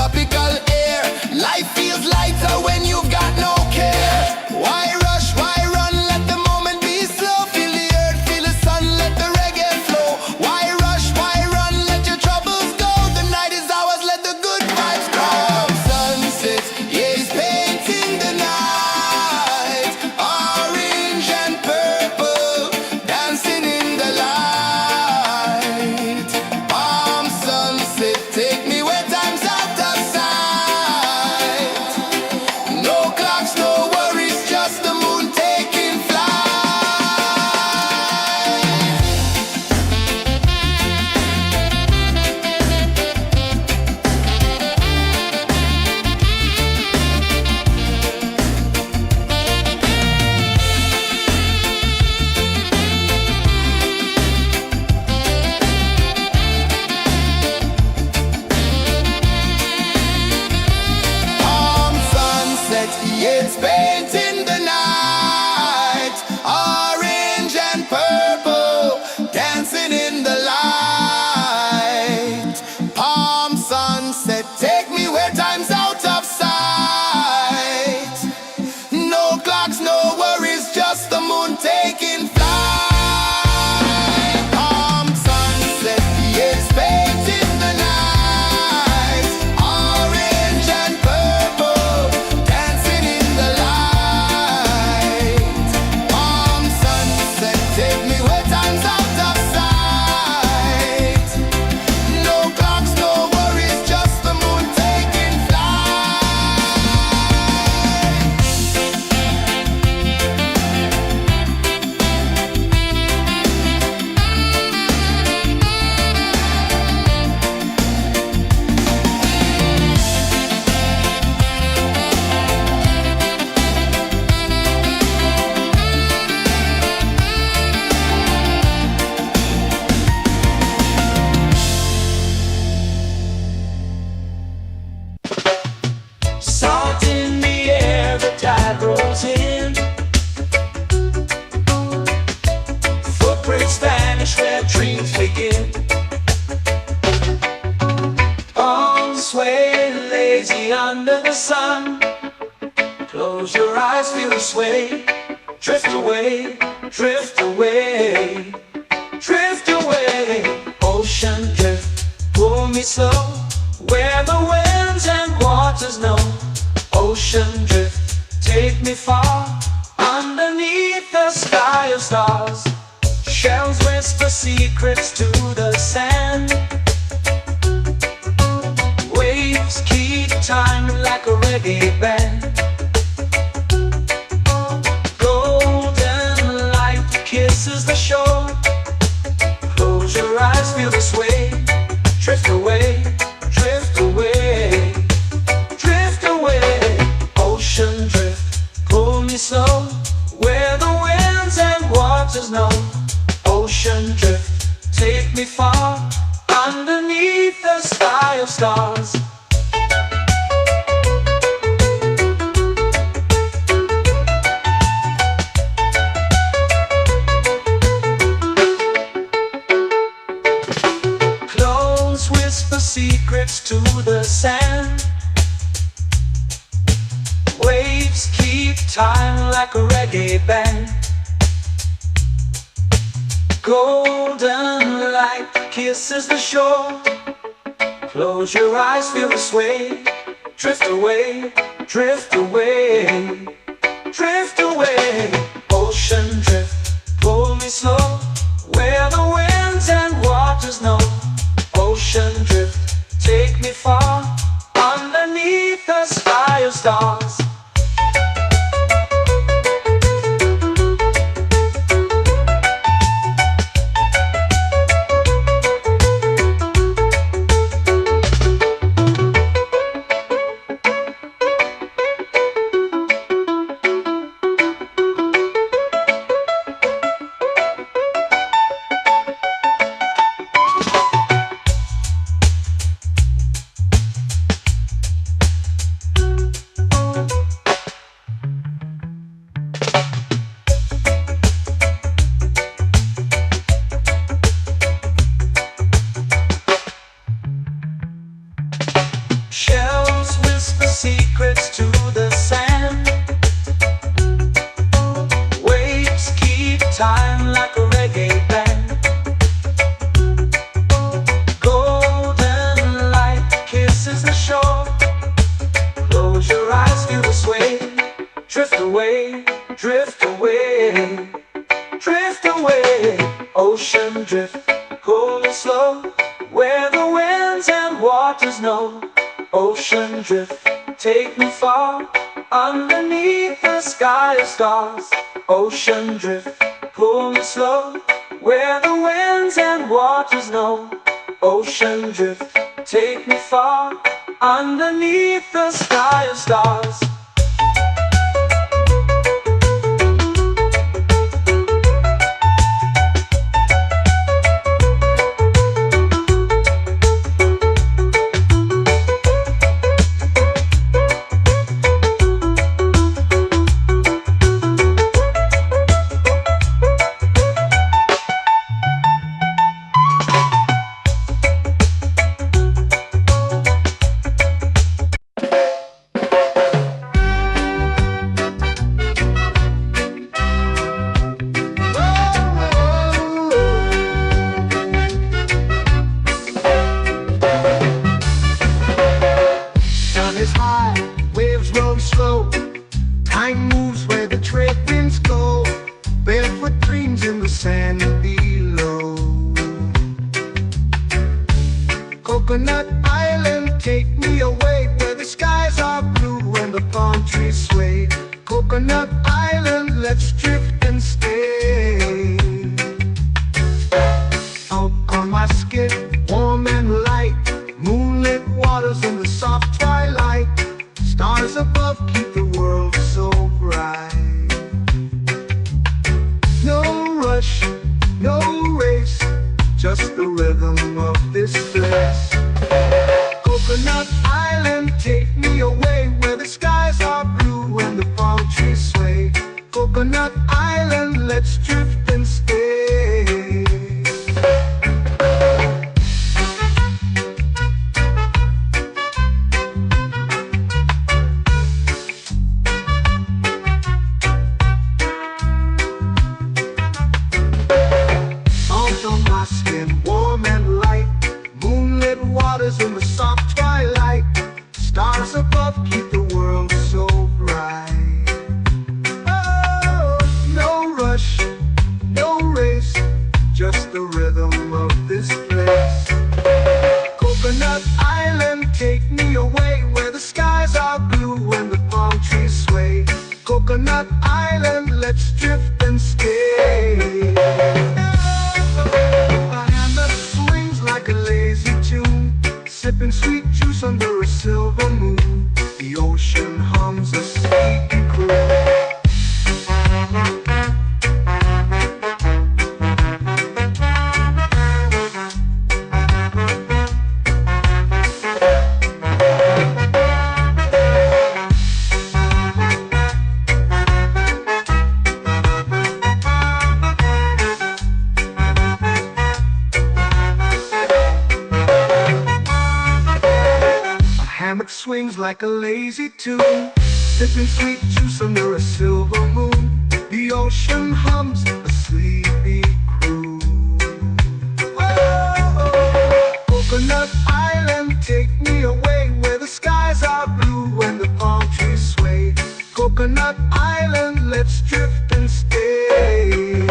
S1: tropical air. Life feels lighter when you've got no care. Why rush, why run, let the moment be slow. Feel the earth, feel the sun, let the reggae flow. Why rush, why run, let your troubles go. The night is ours, let the good vibes grow. Sunset, yeah, it's painting the night. Orange and purple, dancing in the light. Palm sunset, take me where time's out of sight. No clocks, no worries, just the moon taking flight. Palm sunset, yeah, it's painting the night. Orange and purple, dancing in the light. Palm sunset, take me where time's out of sight. No clocks, no worries, just the moon taking flight. Palm sunset, yeah, it's painting the night. Orange and purple, dancing in the light. Palm sunset, take me where time's out of sight. No clocks, no worries, just the moon taking flight.
S3: Salt in the air, the tide rolls in. Footprints vanish where dreams begin. Arms sway lazy under the sun. Close your eyes, feel the sway. Drift away, drift away, drift away. Ocean drift, pull me slow. Where the winds and waters know. Ocean drift, take me far. Underneath the sky of stars. Shells whisper secrets to the sand. Waves keep time like a reggae band. Golden light kisses the shore. Close your eyes, feel the sway. Drift away, drift away, drift away. Ocean drift, pull me slow. Where the winds and waters know. Ocean drift, take me far. Underneath the sky of stars. Close whisper secrets to the sand. Waves keep time like a reggae band. Golden light kisses the shore. Close your eyes, feel the sway. Drift away, drift away, drift away. Ocean drift, pull me slow. Where the winds and waters know. Ocean drift, take me far. Underneath the sky of stars. drift away, drift away, drift away. Ocean drift, pull me slow, where the winds and waters know. Ocean drift, take me far, underneath the sky of stars. Ocean drift, pull me slow, where the winds and waters know. Ocean drift, take me far, underneath the sky of stars.
S2: Sun is high, waves roll slow. Time moves where the trade winds go. Barefoot dreams in the sand below. Coconut Island, take me away where the skies are blue and the palm trees sway. Coconut Island, let's drift and stay. Out on my skin, warm and light, moonlit waters in the soft twilight. Stars above keep the world so bright. No rush, no race, just the rhythm of this place. Coconut Island, take me away where the skies are blue and the palm trees sway. Coconut Island, let's drift and stay. On my skin, warm and light, moonlit waters in the soft twilight. Stars above keep the world so bright. Oh, no rush, no race, just the rhythm of this place. Coconut Island, take me away where the skies are blue and the palm trees sway. Coconut Island, let's drift and stay. Like a lazy tune, sipping sweet juice under a silver moon. The ocean hums a sleepy croon. Hammock swings like a lazy tune, sipping sweet juice under a silver moon. The ocean hums a sleepy croon. Whoa, Coconut Island, take me away where the skies are blue and the palm trees sway. Coconut Island, let's drift and stay.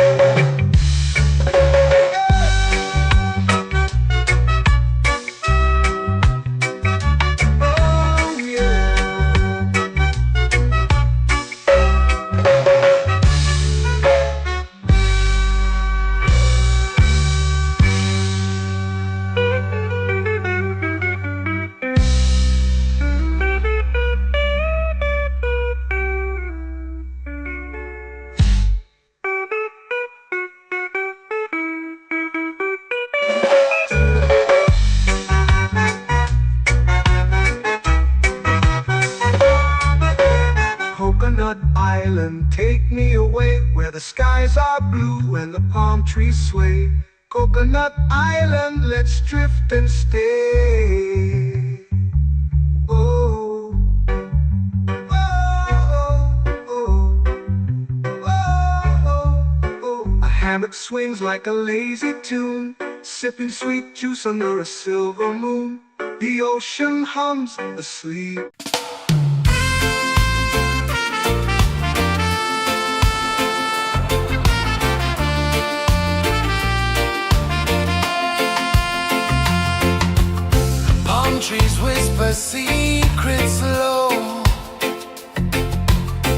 S2: Coconut Island, take me away where the skies are blue and the palm trees sway. Coconut Island, let's drift and stay. Oh, oh, oh, oh, oh. A hammock swings like a lazy tune, sipping sweet juice under a silver moon. The ocean hums asleep.
S1: trees whisper secrets low.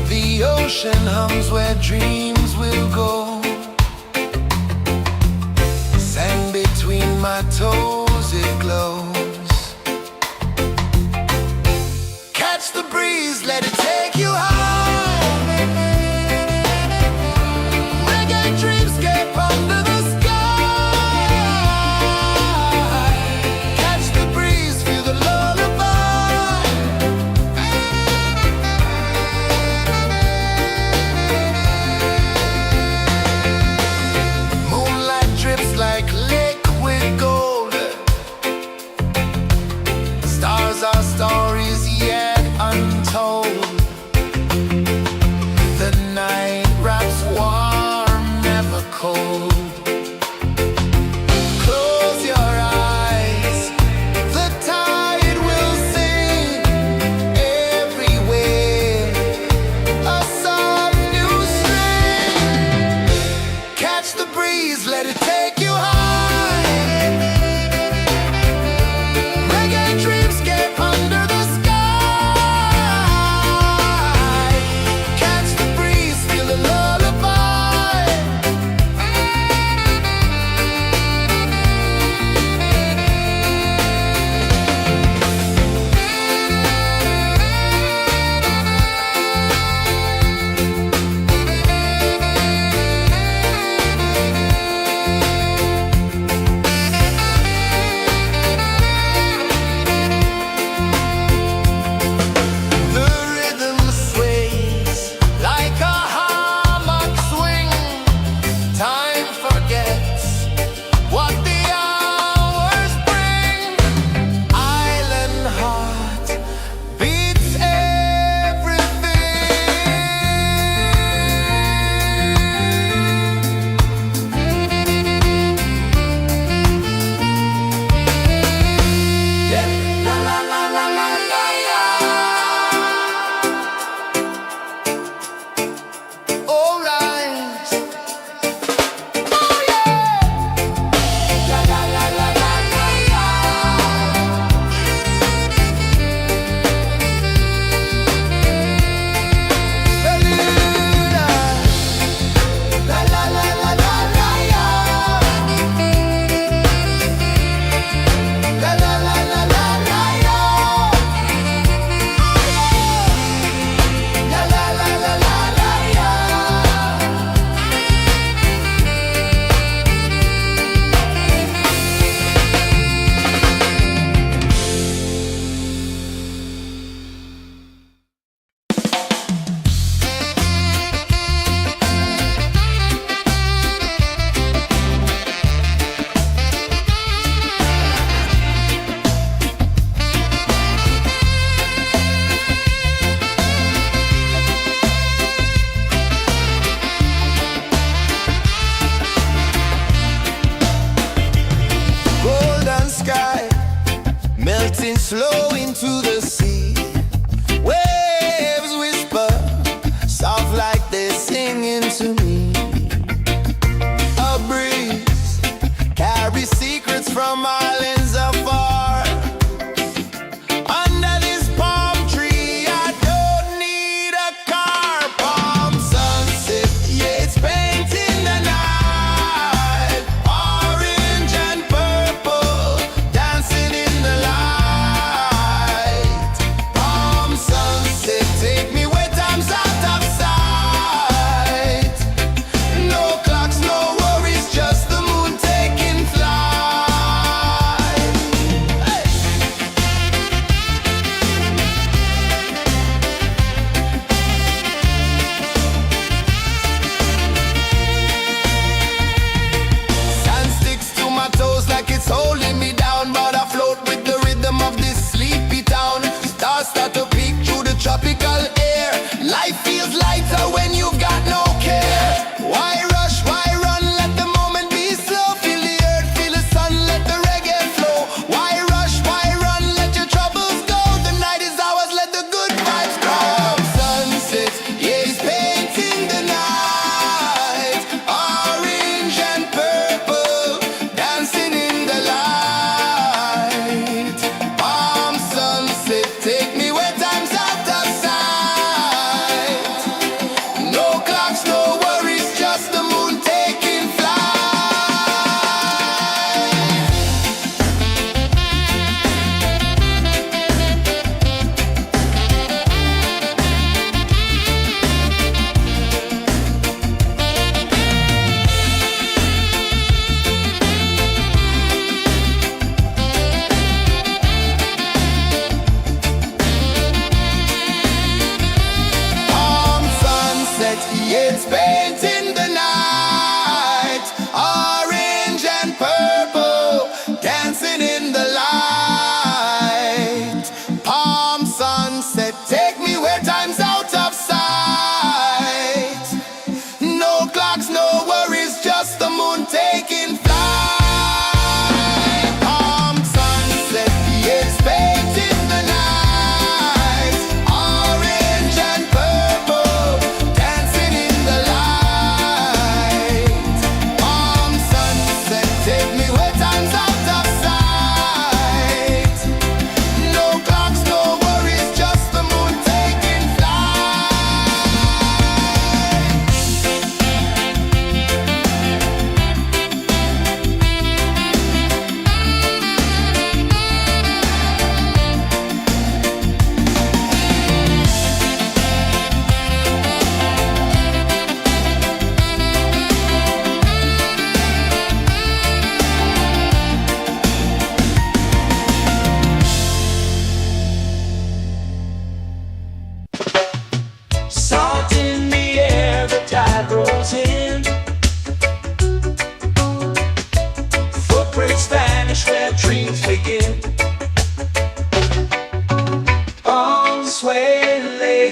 S1: The ocean hums where dreams will go. Sand between my toes, it glows. Catch the breeze, let it take you high. Reggae dreamscape under the sky. Catch the breeze, feel the lullaby. Moonlight drips like liquid gold. Stars are stories yet untold. The night wraps warm, never cold. Close your eyes, the tide will sing everywhere. A soft new string. Catch the breeze, let it take you high. Reggae dreamscape under the sky. Catch the breeze, feel the lullaby. The rhythm sways like a hammock swing. Time forgets what the hours bring. Island heart beats everything. Yeah. La la la la la la la. All right. Oh yeah. La la la la la la la. Bermuda. La la la la la la la. La la la la la la la. La la la la la la la. Golden sky melting slow into the sea. Waves whisper soft like they're singing to me. A breeze carries secrets from islands afar. Under this palm tree, I don't need a car. Palm sunset, yeah, it's painting the night. Orange and purple, dancing in the light.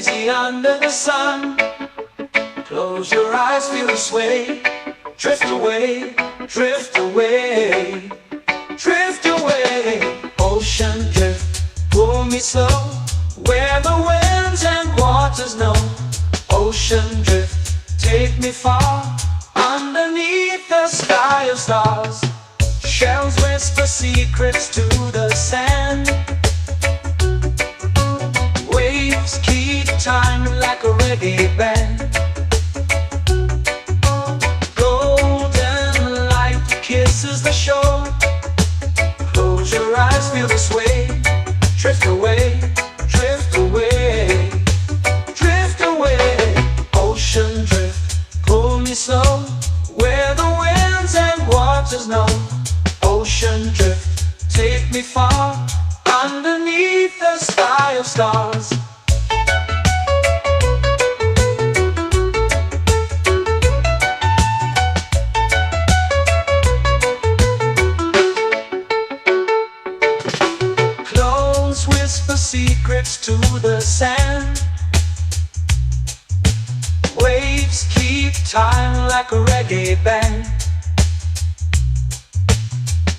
S3: lazy under the sun. Close your eyes, feel the sway. Drift away, drift away, drift away. Ocean drift, pull me slow, where the winds and waters know. Ocean drift, take me far, underneath the sky of stars. Shells whisper secrets to the sand. Waves keep time like a reggae band. Golden light kisses the shore. Close your eyes, feel the sway. Drift away, drift away, drift away. Ocean drift, pull me slow, where the winds and waters know. Ocean drift, take me far, underneath the sky of stars. Close whisper secrets to the sand. Waves keep time like a reggae band.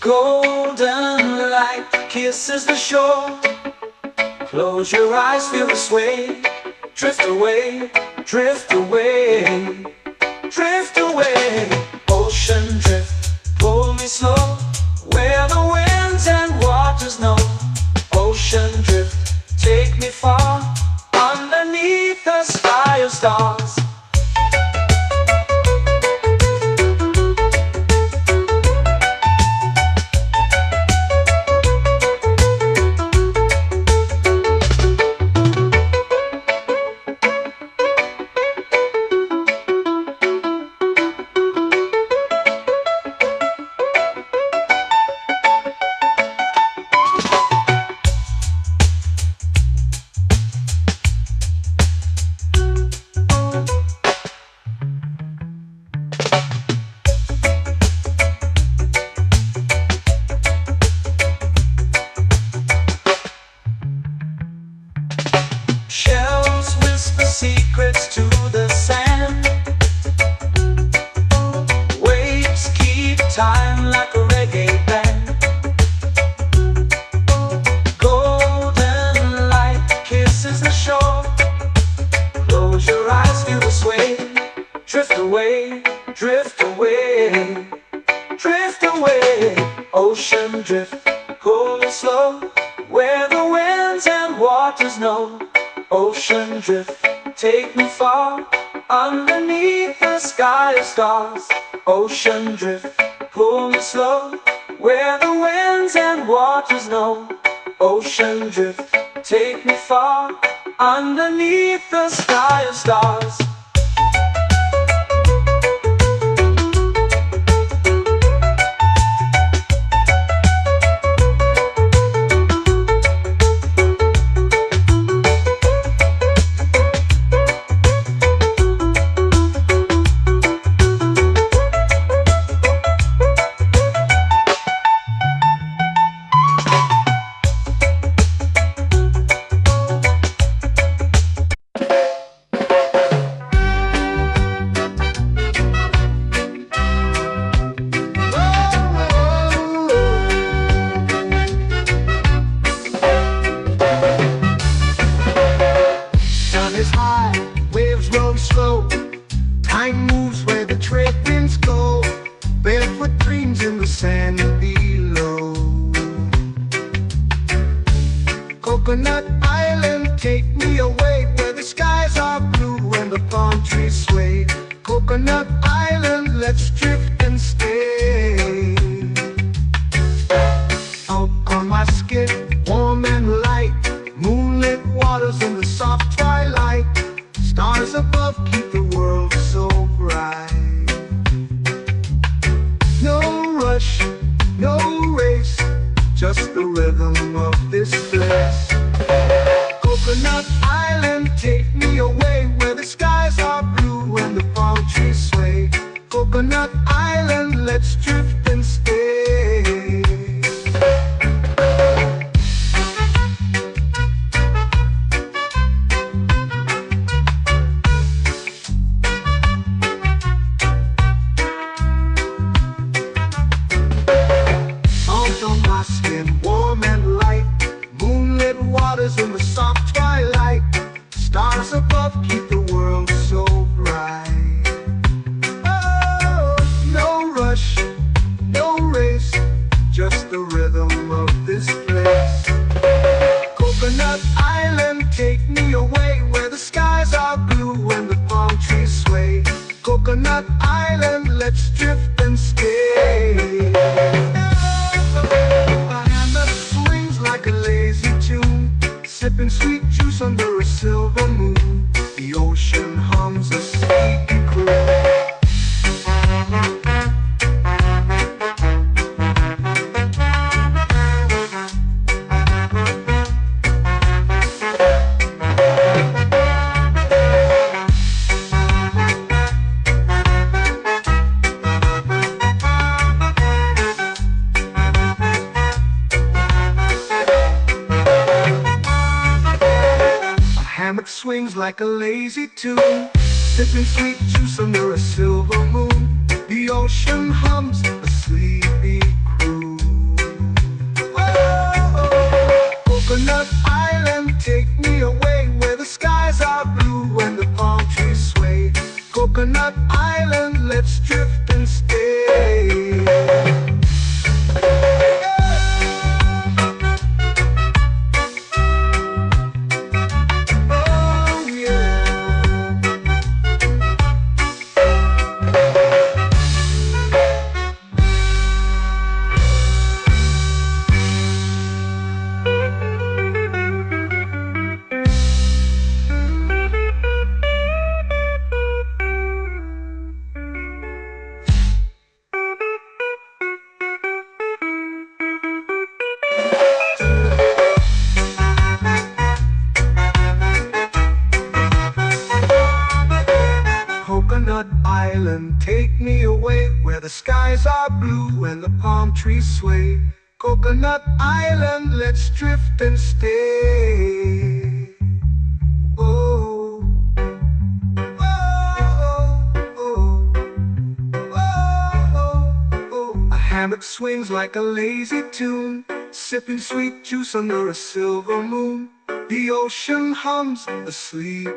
S3: Golden light kisses the shore. Close your eyes, feel the sway. Drift away, drift away, drift away. Ocean drift, pull me slow, where the winds and waters know. Ocean drift, take me far, underneath the sky of stars. Shells whisper secrets to the sand. Waves keep time like a reggae band. Golden light kisses the shore. Close your eyes, feel the sway. Drift away, drift away, drift away. Ocean drift, pull me slow, where the winds and waters know. Ocean drift, take me far, underneath the sky of stars. Ocean drift, pull me slow, where the winds and waters know. Ocean drift, take me far, underneath the sky of stars.
S2: Time moves where the trade winds go. Barefoot dreams in the sand below. Coconut Island, take me away, where the skies are blue and the palm trees sway. Coconut Island, let's drift and stay. Out on my skin, warm and light, moonlit waters in the soft twilight. Stars above keep the world so bright. No rush, no race, just the rhythm of this place. Coconut Island, take me away, where the skies are blue and the palm trees sway. Coconut Island, let's drift and in the soft twilight. Stars above keep the world so bright. Oh, no rush, no race, just the rhythm of this place. Coconut Island, take me away where the skies are blue and the palm trees sway. Coconut Island, let's drift and stay. A hand that swings like a lazy tune, sipping sweet juice under a silver moon. The ocean hums a sleepy croon. Hammock swings like a lazy tune, sipping sweet juice under a silver moon. The ocean hums a sleepy croon. Oh, Coconut Island, take me away where the skies are blue and the palm trees sway. Coconut Island, let's drift and stay. Coconut Island, take me away where the skies are blue and the palm trees sway. Coconut Island, let's drift and stay. Oh, oh, oh, oh, oh. A hammock swings like a lazy tune, sipping sweet juice under a silver moon. The ocean hums asleep.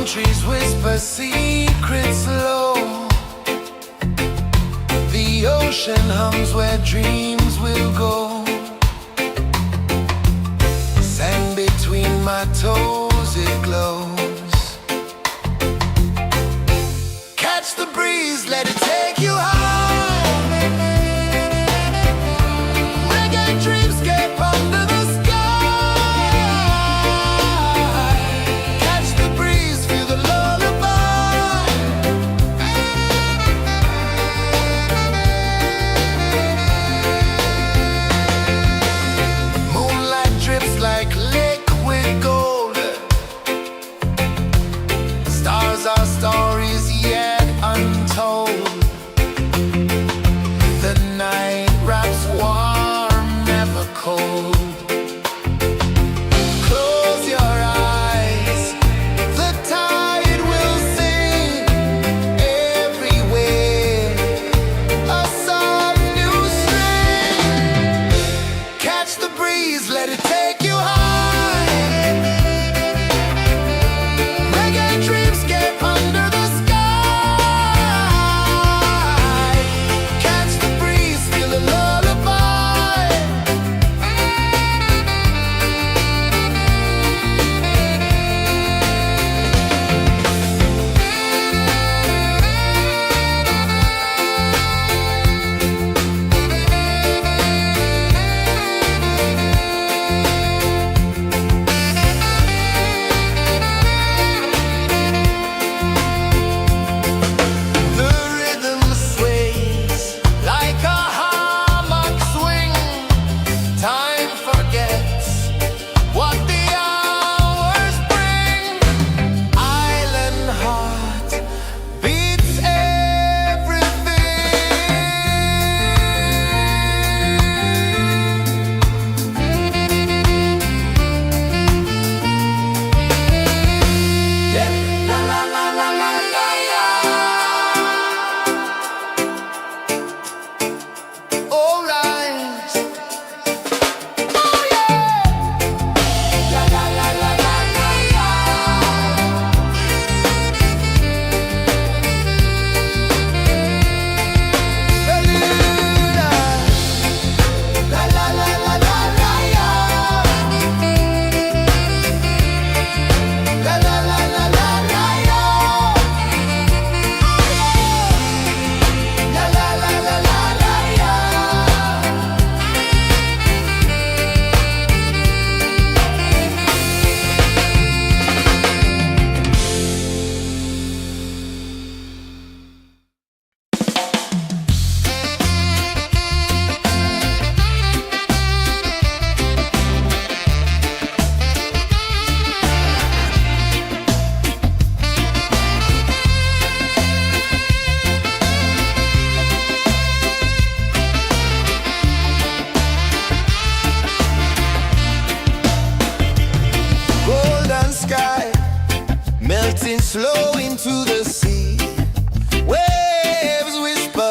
S1: Trees whisper secrets low. The ocean hums where dreams will go. Sand between my toes, it glows. Catch the breeze, let it take you high. Reggae dreamscape under the sky. slow into the sea. Waves whisper,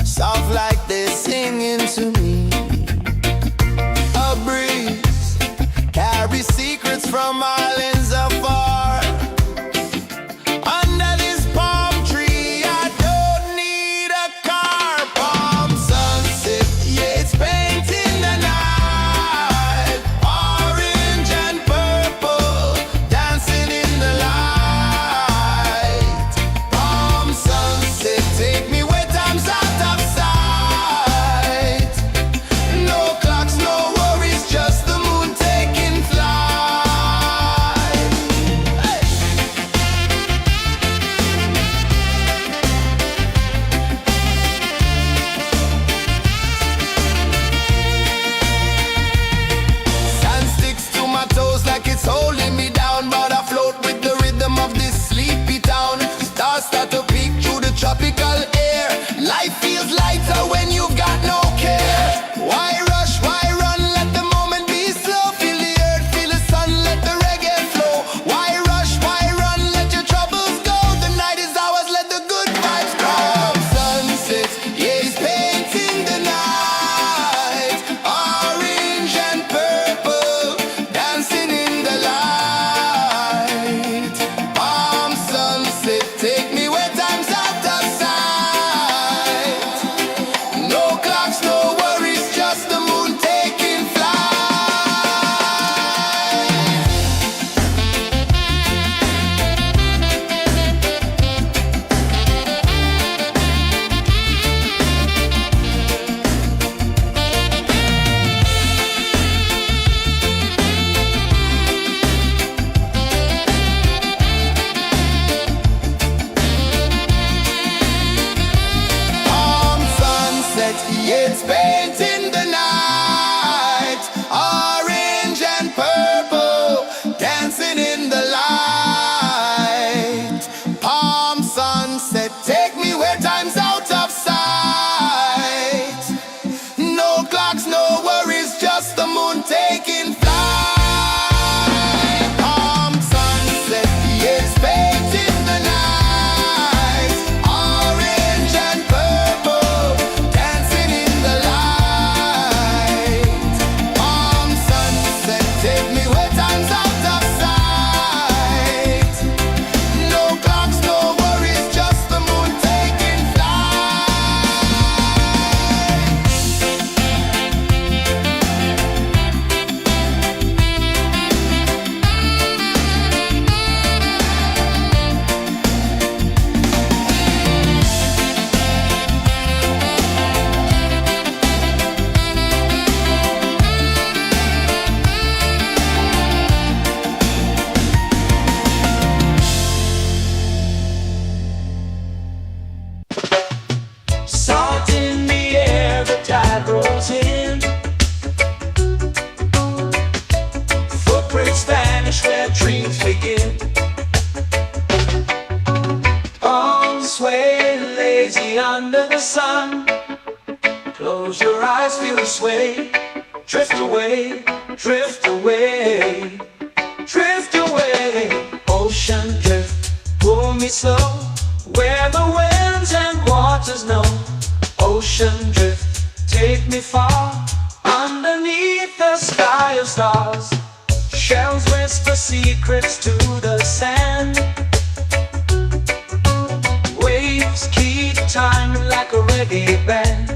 S1: soft like they're singing to me. A breeze carries secrets from islands afar. Under this palm tree, I don't need a car. Palm sunset, yeah, it's painting the night. Orange and purple, dancing in the light. Palm sunset, take me where time's out of sight. No clocks, no worries, just the moon taking flight. Hey! Sand sticks to my toes like it's holding me down, but I float with the rhythm of this sleepy town. Stars start to peek through the tropical air. Life feels lighter when you've got no care. Why rush, why run, let the moment be slow. Feel the earth, feel the sun, let the reggae flow. Why rush, why run, let your troubles go. The night is ours, let the good vibes grow. Sunset, yeah, it's painting the night. Orange and purple, dancing in the light. Palm sunset, take me where time's out of sight. No clocks, no worries, just the moon taking flight. Palm sunset, yeah, it's painting the night. Orange and purple, dancing in the light. Palm sunset, take me where time's out of sight. No clocks, no worries, just the moon taking flight. Palm sunset, yeah, it's painting the night. Orange and purple, dancing in the light. Palm sunset, take me where time's out of sight. No clocks, no worries, just the moon taking flight.
S3: Salt in the air, the tide rolls in. Footprints vanish where dreams begin. Arms sway lazy under the sun. Close your eyes, feel the sway. Drift away, drift away, drift away. Ocean drift, pull me slow. Where the winds and waters know. Ocean drift, take me far. Underneath the sky of stars. Shells whisper secrets to the sand. Waves keep time like a reggae band.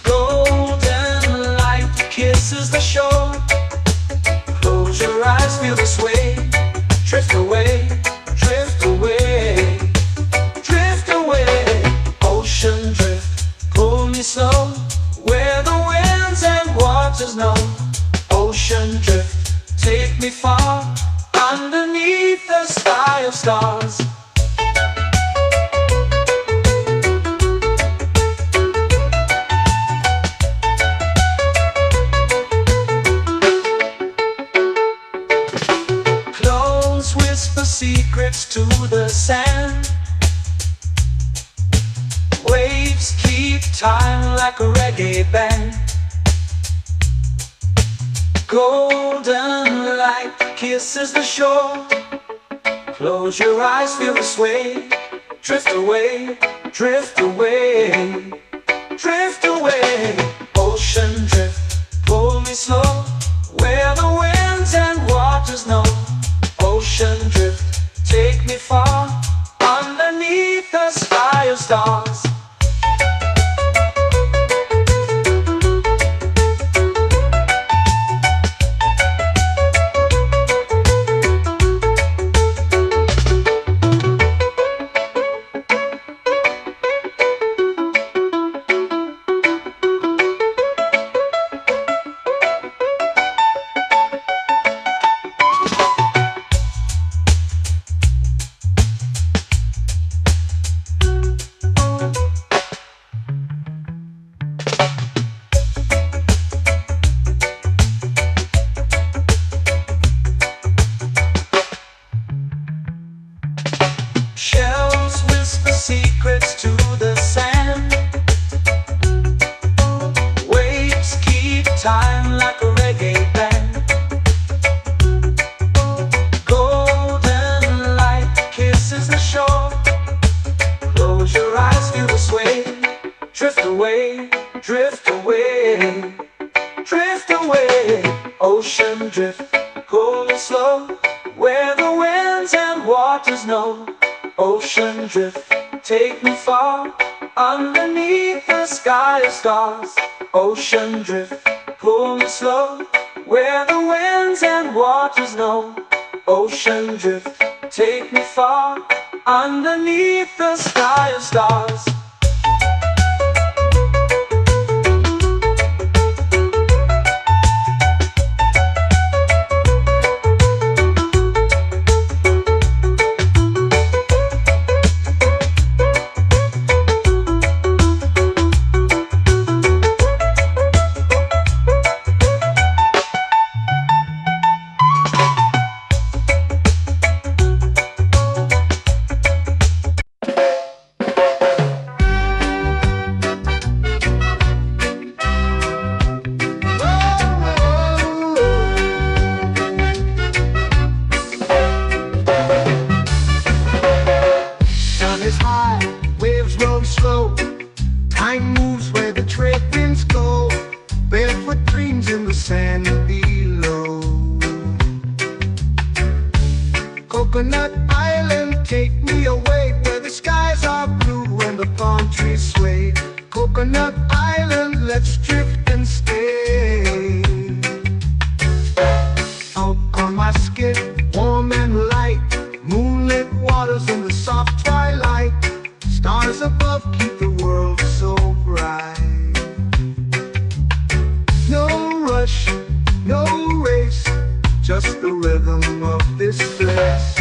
S3: Golden light kisses the shore. Close your eyes, feel the sway. Drift away, drift away, drift away. Ocean drift, pull me slow. Where the winds and waters know. Ocean drift, take me far. Underneath the sky of stars. Clones whisper secrets to the sand. Waves keep time like a reggae band. Golden light kisses the shore. Close your eyes, feel the sway. Drift away, drift away, drift away. Ocean drift, pull me slow, where the winds and waters know. Ocean drift, take me far, underneath the sky of stars. Shells whisper secrets to the sand. Waves keep time like a reggae band. Golden light kisses the shore. Close your eyes, feel the sway. Drift away, drift away, drift away. Ocean drift, cool and slow, where the winds and waters know. Ocean drift, take me far, underneath the sky of stars. Ocean drift, pull me slow, where the winds and waters know. Ocean drift, take me far, underneath the sky of stars.
S2: Is high, waves roll slow. Time moves where the trade winds go. Barefoot dreams in the sand below. Coconut Island, take me away, where the skies are blue and the palm trees sway. Coconut Island, let's drift and stay. Out on my skin, warm and light, moonlit waters in the soft twilight. Stars above keep the world so bright. No rush, no race, just the rhythm of this place.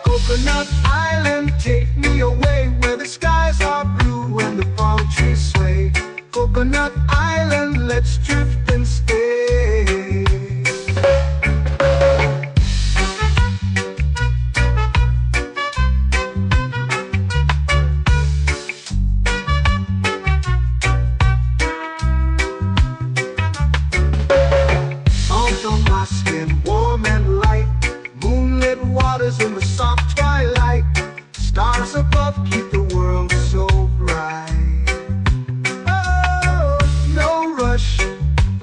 S2: Coconut Island, take me away, where the skies are blue and the palm trees sway. Coconut Island, let's drift and stay. In the soft twilight, stars above keep the world so bright. Oh, no rush,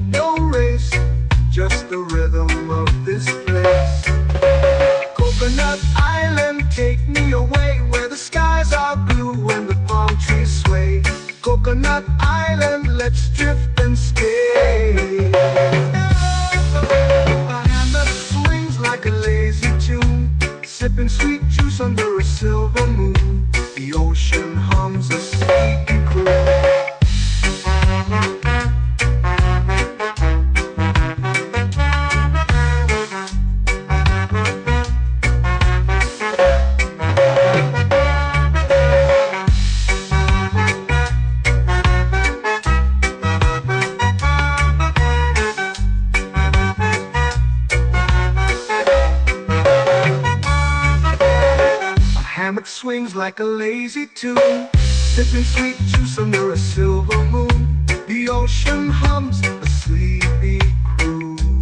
S2: no race, just the rhythm of this place. Coconut Island, take me away, where the skies are blue and the palm trees sway. Coconut Island, let's drift and stay. My hand that swings like a lazy tune, sipping sweet juice under a silver moon. The ocean hums a sleepy croon. Swings like a lazy tune, sipping sweet juice under a silver moon. The ocean hums a sleepy croon.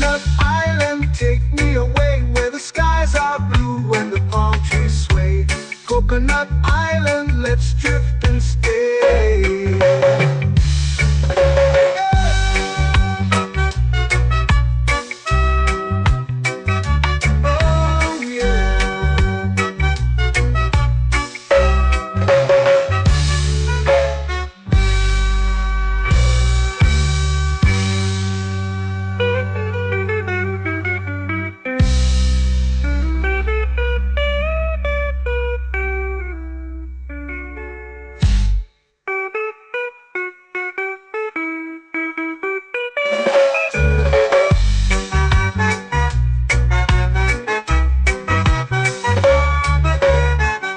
S2: Coconut Island, take me away where the skies are blue and the palm trees sway. Coconut Island, let's drift and stay. Oh yeah.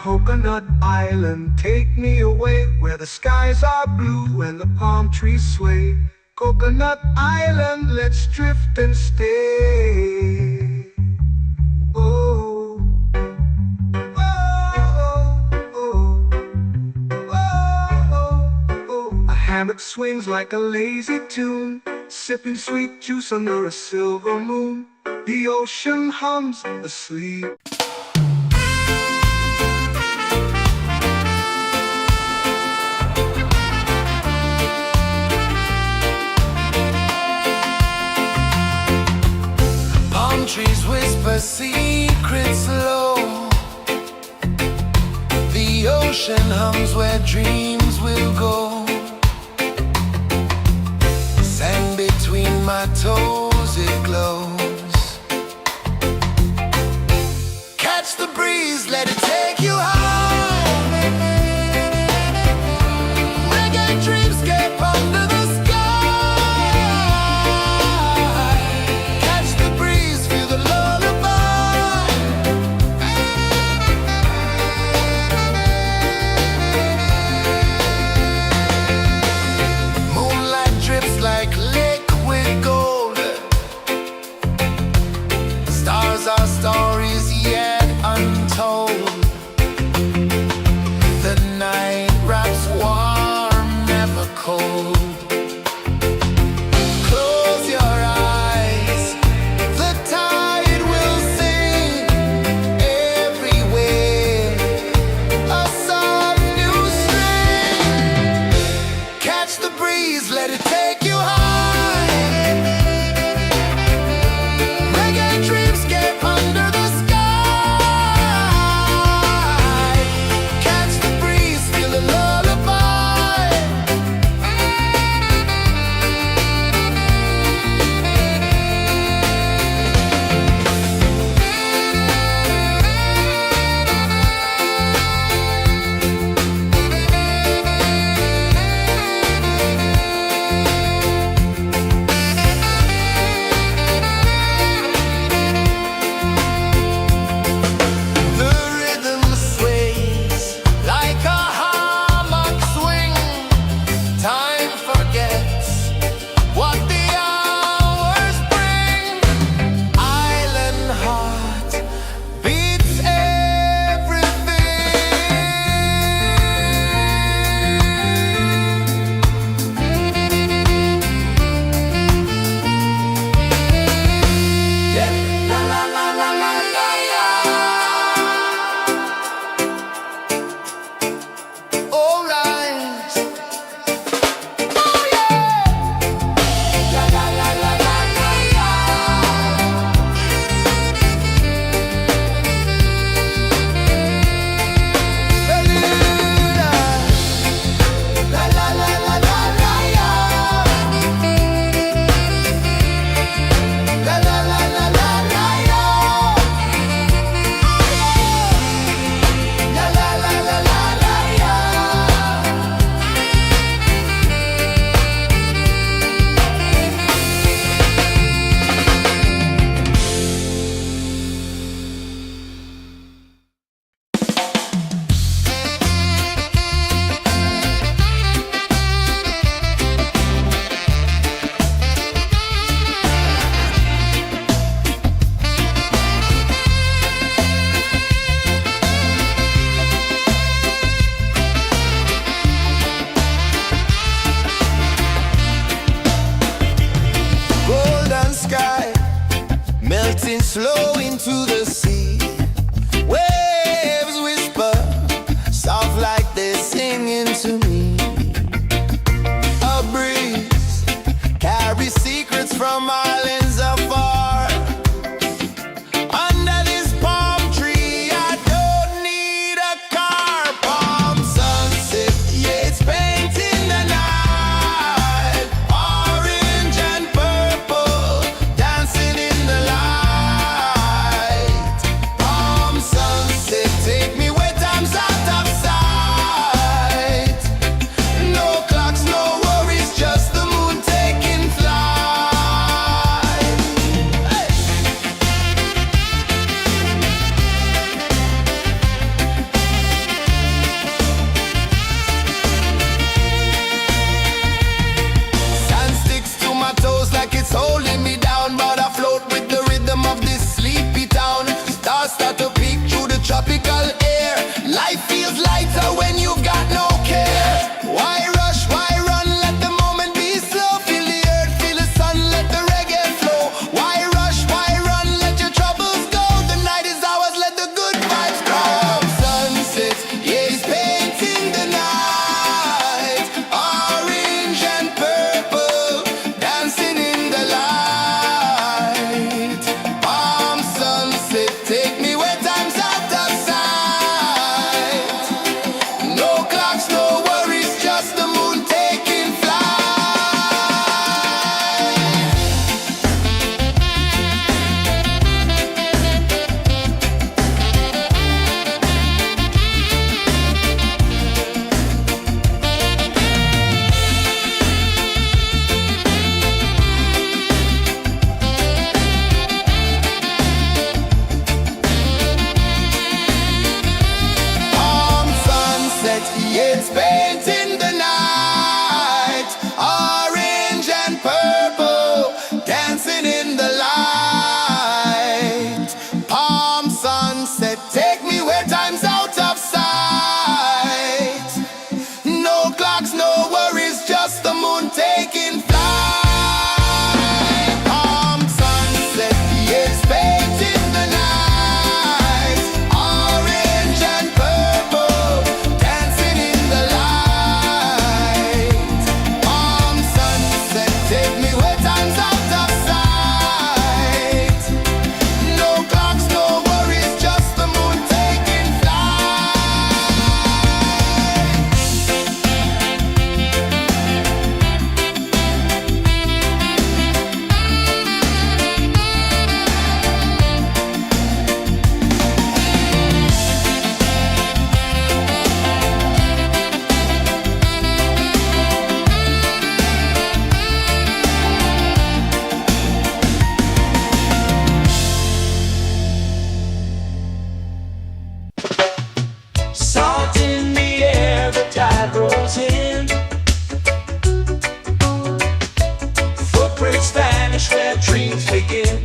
S2: Coconut Island, take me away where the skies are blue and the palm trees sway. Coconut Island, let's drift and stay. Oh, oh, oh, oh, oh. A hammock swings like a lazy tune, sipping sweet juice under a silver moon. The ocean hums asleep.
S1: Palm trees whisper secrets low. The ocean hums where dreams will go. Sand between my toes, it glows. Catch the breeze, let it take you high. Reggae dreamscape under the sky. Catch the breeze, feel the lullaby. Moonlight drips like liquid gold. floating slow into the sea. Waves whisper, soft like they're singing to me. A breeze carries secrets from islands afar. Under this palm tree, I don't need a car. Palm sunset, yeah, it's painting the night. Orange and purple, dancing in the light. Palm sunset, take me where time's out of sight. No clocks, no worries, just the moon taking flight. Hey. Sand sticks to my toes like it's holding me down, but I float with the rhythm of this sleepy town. Stars start to peek through the tropical air. Life feels lighter when you've got no care. Why rush, why run, let the moment be slow. Feel the earth, feel the sun, let the reggae flow. Why rush, why run, let your troubles go. The night is ours, let the good vibes grow. Sunset, yeah, it's painting the night. Orange and purple, dancing in the light. Palm sunset, take me where time's out of sight. No clocks, no worries, just the moon taking flight. Palm sunset, yeah, it's painting the night. Orange and purple, dancing in the light. Palm sunset, take me where time's out of sight. No clocks, no worries, just the moon taking flight. Palm sunset, yeah, it's painting the night. Orange and purple, dancing in the light. Palm sunset, take me where time's out of sight. No clocks, no worries, just the moon taking flight.
S3: Salt in the air, the tide rolls in. Footprints vanish where dreams begin.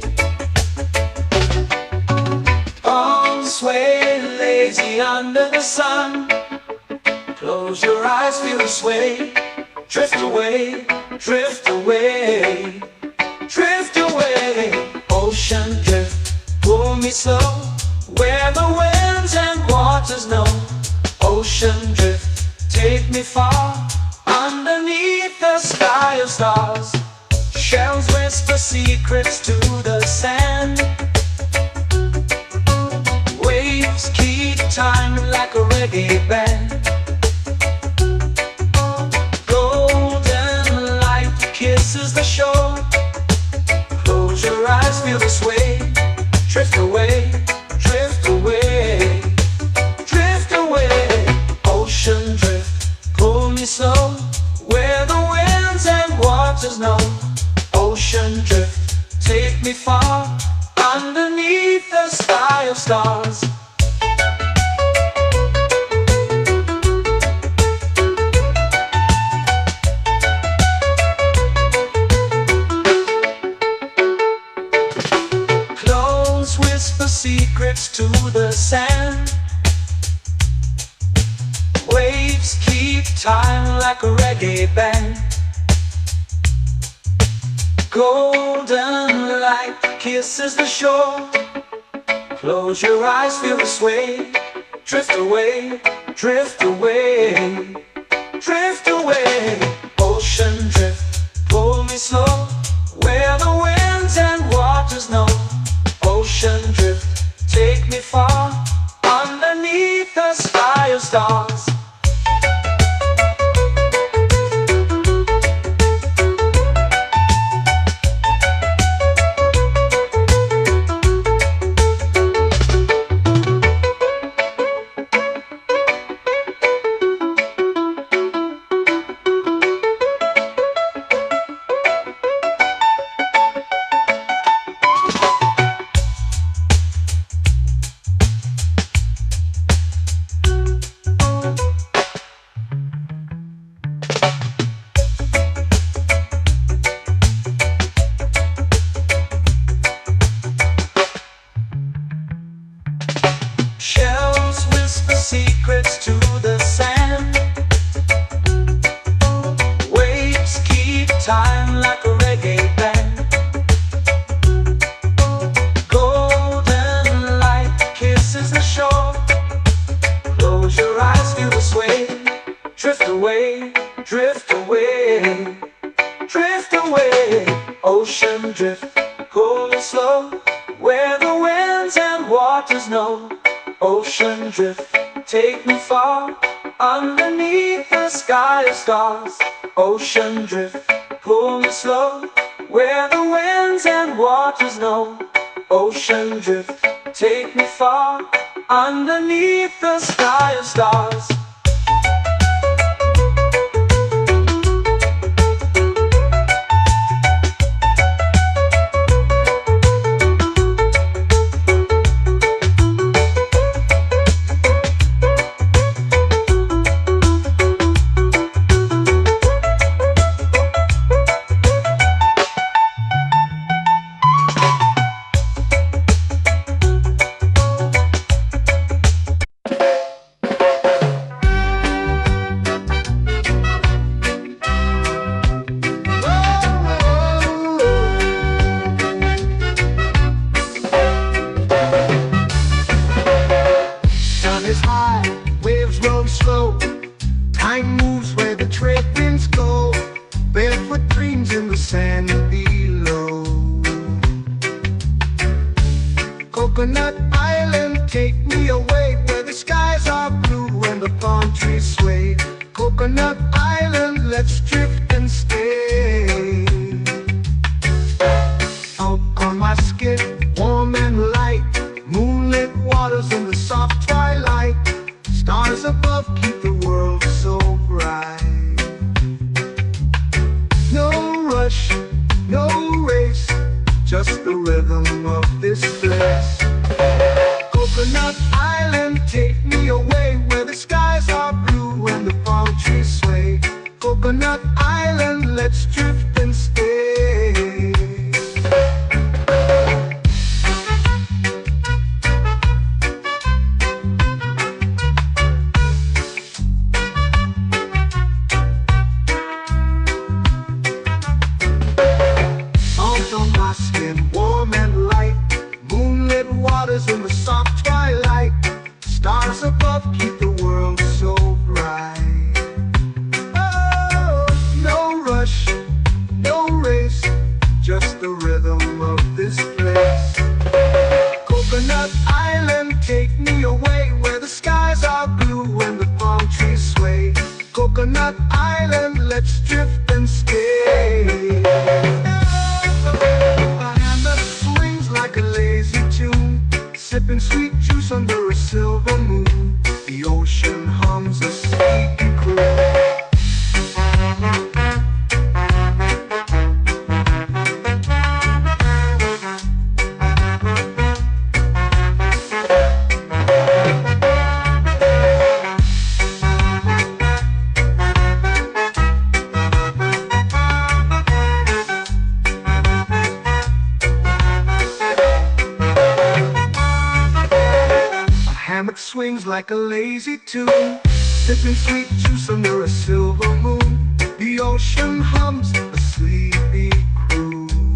S3: Arms sway lazy under the sun. Close your eyes, feel the sway. Drift away, drift away, drift away. Ocean drift, pull me slow, where the winds and waters know. Ocean drift, take me far, underneath the sky of stars. Shells whisper secrets to the sand. Waves keep time like a reggae band. Golden light kisses the shore. Close your eyes, feel the sway. Drift away, drift away, drift away. Ocean drift, pull me slow, where the winds and waters know. Ocean drift, take me far, underneath the sky of stars. Clones whisper secrets to the sand. Waves keep time like a reggae band. Golden light kisses the shore. Close your eyes, feel the sway. Drift away, drift away, drift away. Ocean drift, pull me slow, where the winds and waters know. Ocean drift, take me far, underneath the sky of stars. Shells whisper secrets to the sand. Waves keep time like a reggae band. Golden light kisses the shore. Close your eyes, feel the sway. Drift away, drift away, drift away. Ocean drift, cool and slow, where the winds and waters know. Ocean drift, take me far, underneath the sky of stars. Ocean drift, pull me slow, where the winds and waters know. Ocean drift, take me far, underneath the sky of stars.
S2: Time moves where the trade winds go. Barefoot dreams in the sand below. Coconut Island, take me away, where the skies are blue and the palm trees sway. Coconut Island, let's drift and stay. Out on my skin, warm and light, moonlit waters in the soft twilight. Stars above keep the world so bright. No rush, no race, just the rhythm of this place. Coconut Island, take me away, where the skies are blue and the palm trees sway. Coconut Island, let's drift and stay. Warm and light, moonlit waters in the soft twilight. Stars above keep the world so bright. Oh, no rush, no race, just the rhythm of this place. Coconut Island, take me away, where the skies are blue and the palm trees sway. Coconut Island, let's drift and stay. Like a lazy tune, sipping sweet juice under a silver moon. The ocean hums a sleepy croon. Swings like a lazy tune, sipping sweet juice under a silver moon. The ocean hums a sleepy croon.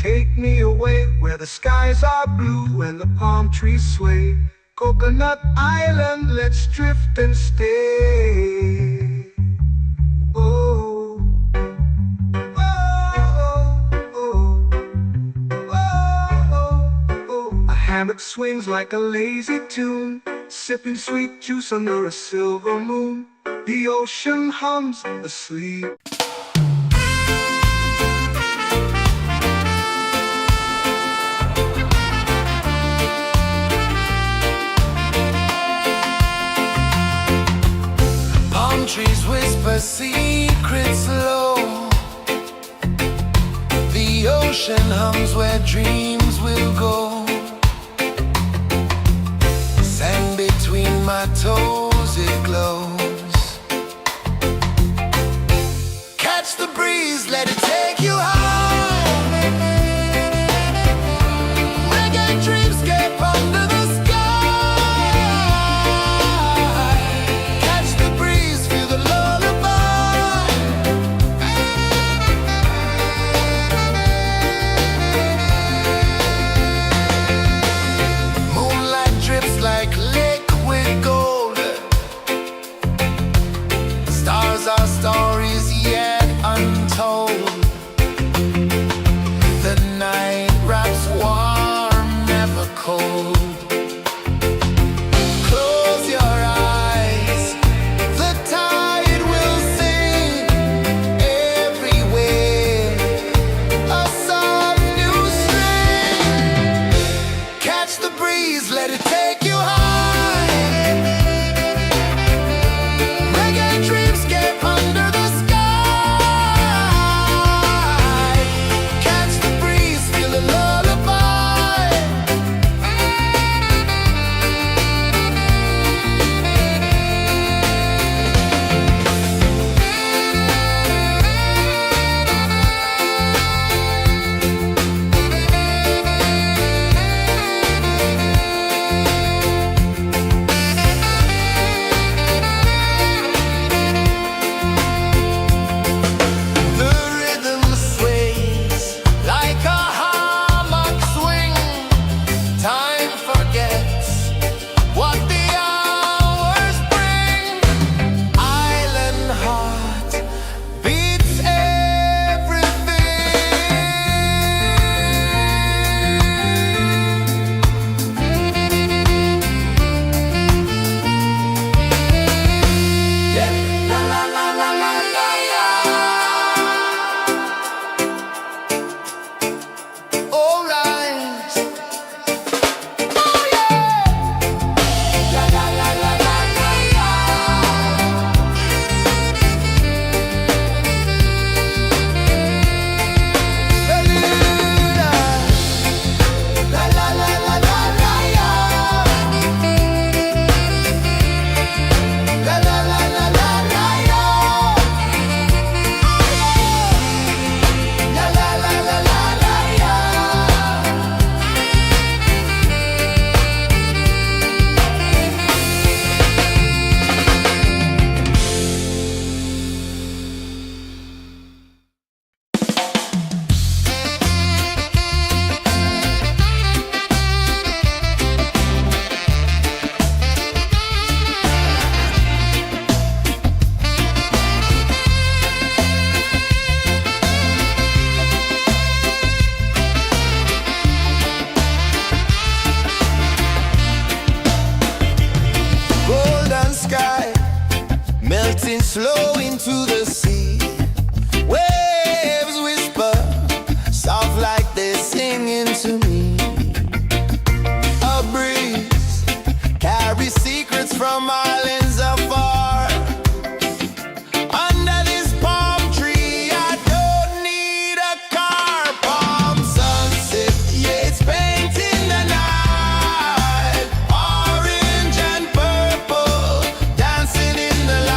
S2: take me away where the skies are blue and the palm trees sway. Coconut Island, let's drift and stay. Oh, oh, oh, oh, oh. A hammock swings like a lazy tune, sipping sweet juice under a silver moon. The ocean hums asleep.
S1: Trees whisper secrets low. The ocean hums where dreams will go. Sand between my toes, it glows. Catch the breeze, let it take you high. Reggae dreamscape under the our stories yet untold. The night wraps warm, never cold. Close your eyes, the tide will sing everywhere. A soft new string. Catch the breeze, let it take you high. Slow into the sea. Waves whisper, soft like they're singing to me. A breeze carries secrets from islands afar. Under this palm tree, I don't need a car. Palm sunset, yeah, it's painting the night. Orange and purple, dancing in the light.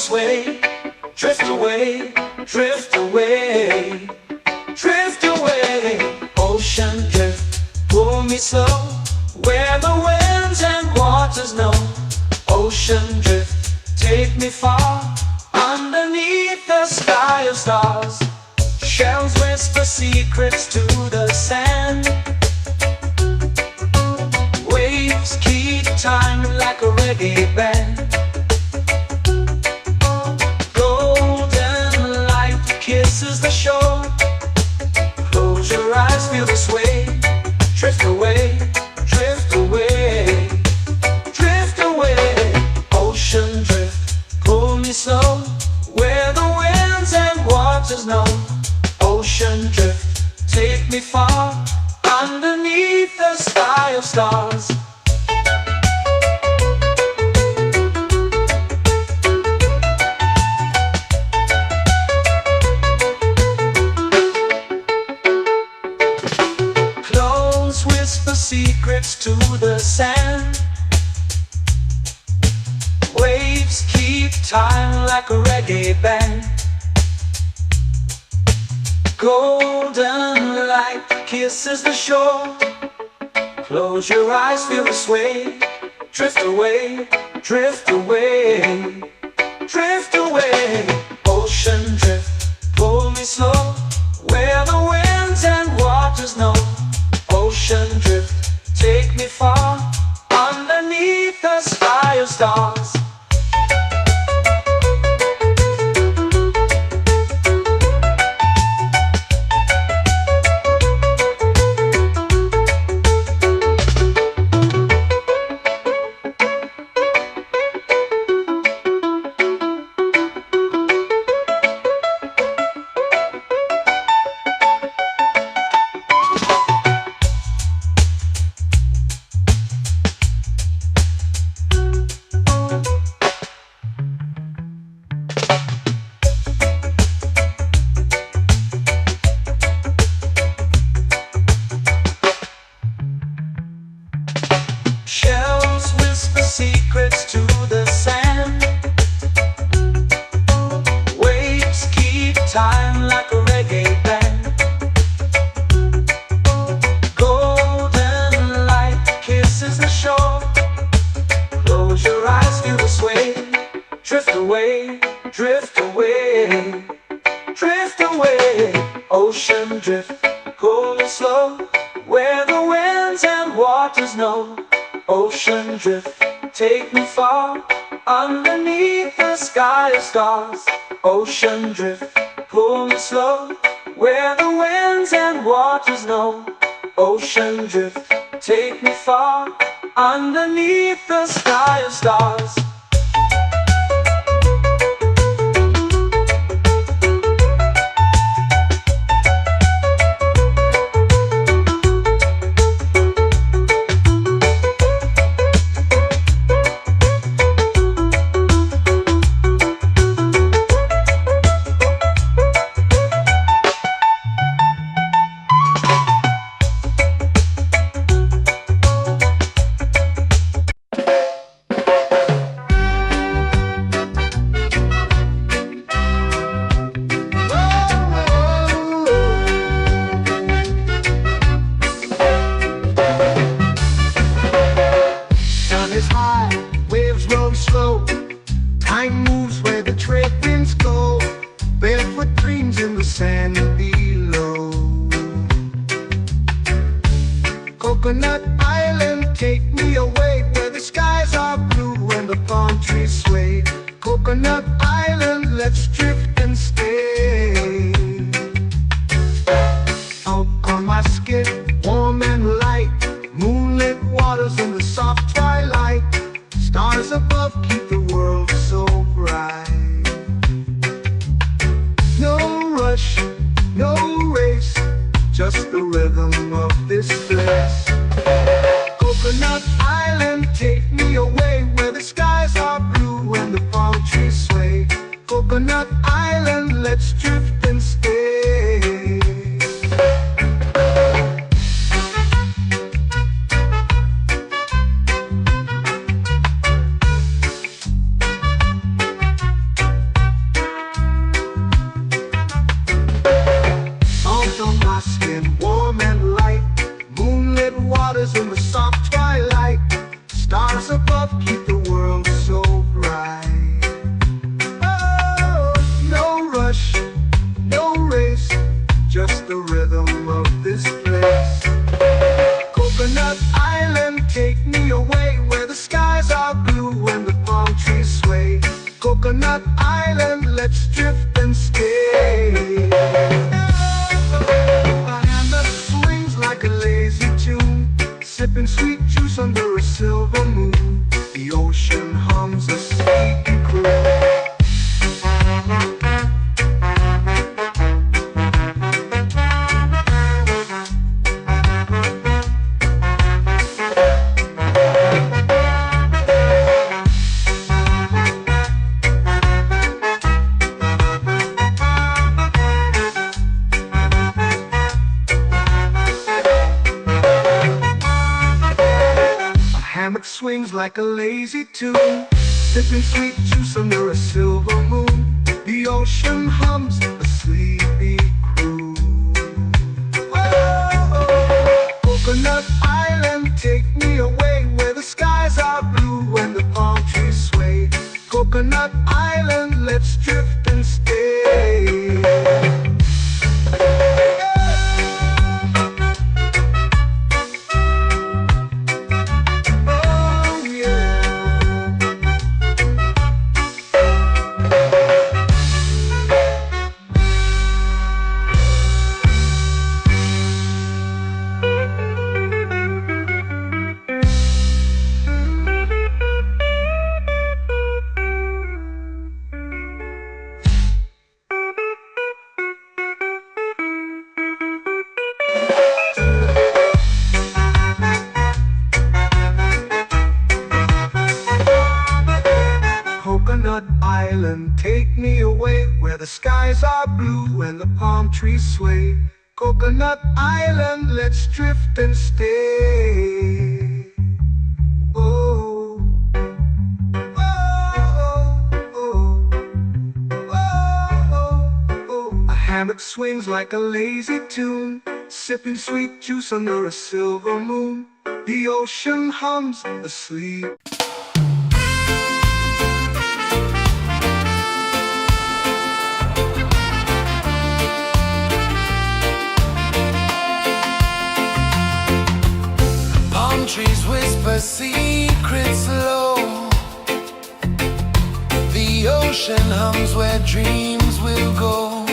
S3: sway. Drift away, drift away, drift away. Ocean drift, pull me slow, where the winds and waters know. Ocean drift, take me far, underneath the sky of stars. Shells whisper secrets to the sand. Waves keep time like a reggae band. Golden light kisses the shore. Close your eyes, feel the sway. Drift away, drift away, drift away. Ocean drift, pull me slow, where the winds and waters know. Ocean drift, take me far, underneath the sky of stars. Clones whisper secrets to the sand. Waves keep time like a reggae band. Golden light kisses the shore. Close your eyes, feel the sway. Drift away, drift away, drift away. Ocean drift, pull me slow, where the winds and waters know. Ocean drift, take me far, underneath the sky of stars. Shells whisper secrets to the sand. Waves keep time like a reggae band. Golden light kisses the shore. Close your eyes, feel the sway. Drift away, drift away, drift away. Ocean drift, pull me slow, where the winds and waters know. Ocean drift, take me far, underneath the sky of stars. Ocean drift, pull me slow, where the winds and waters know. Ocean drift, take me far, underneath the sky of stars.
S2: Sun is high, waves roll slow. Time moves where the trade winds go. Barefoot dreams in the sand below. Coconut Island, take me away, where the skies are blue and the palm trees sway. Coconut Island, let's drift and stay. Out on my skin, warm and light, moonlit waters in the soft twilight. Stars above keep the world so bright. No rush, no race, just the rhythm of this place. Coconut Island, take me away, where the skies are blue and the palm trees sway. Coconut Island, let's drift and stay. warm and light. Moonlit waters in the soft twilight. Stars above keep the world so bright. Oh, no rush, no race, just the rhythm of this place. Coconut Island, take me away where the skies are blue and the palm trees sway. Coconut Island, let's drift and stay. A hand that swings like a lazy tune, sipping sweet juice under a silver moon. The ocean hums a sleepy croon. Hammock swings like a lazy tune, sipping sweet juice under a silver moon. The ocean hums a sleepy croon. Oh, Coconut Island, take me away where the skies are blue and the palm trees sway. Coconut Island, let's drift and stay. Coconut Island, take me away where the skies are blue and the palm trees sway. Coconut Island, let's drift and stay. Oh, oh, oh, oh, oh. A hammock swings like a lazy tune, sipping sweet juice under a silver moon. The ocean hums asleep.
S1: Trees whisper secrets low. The ocean hums where dreams will go.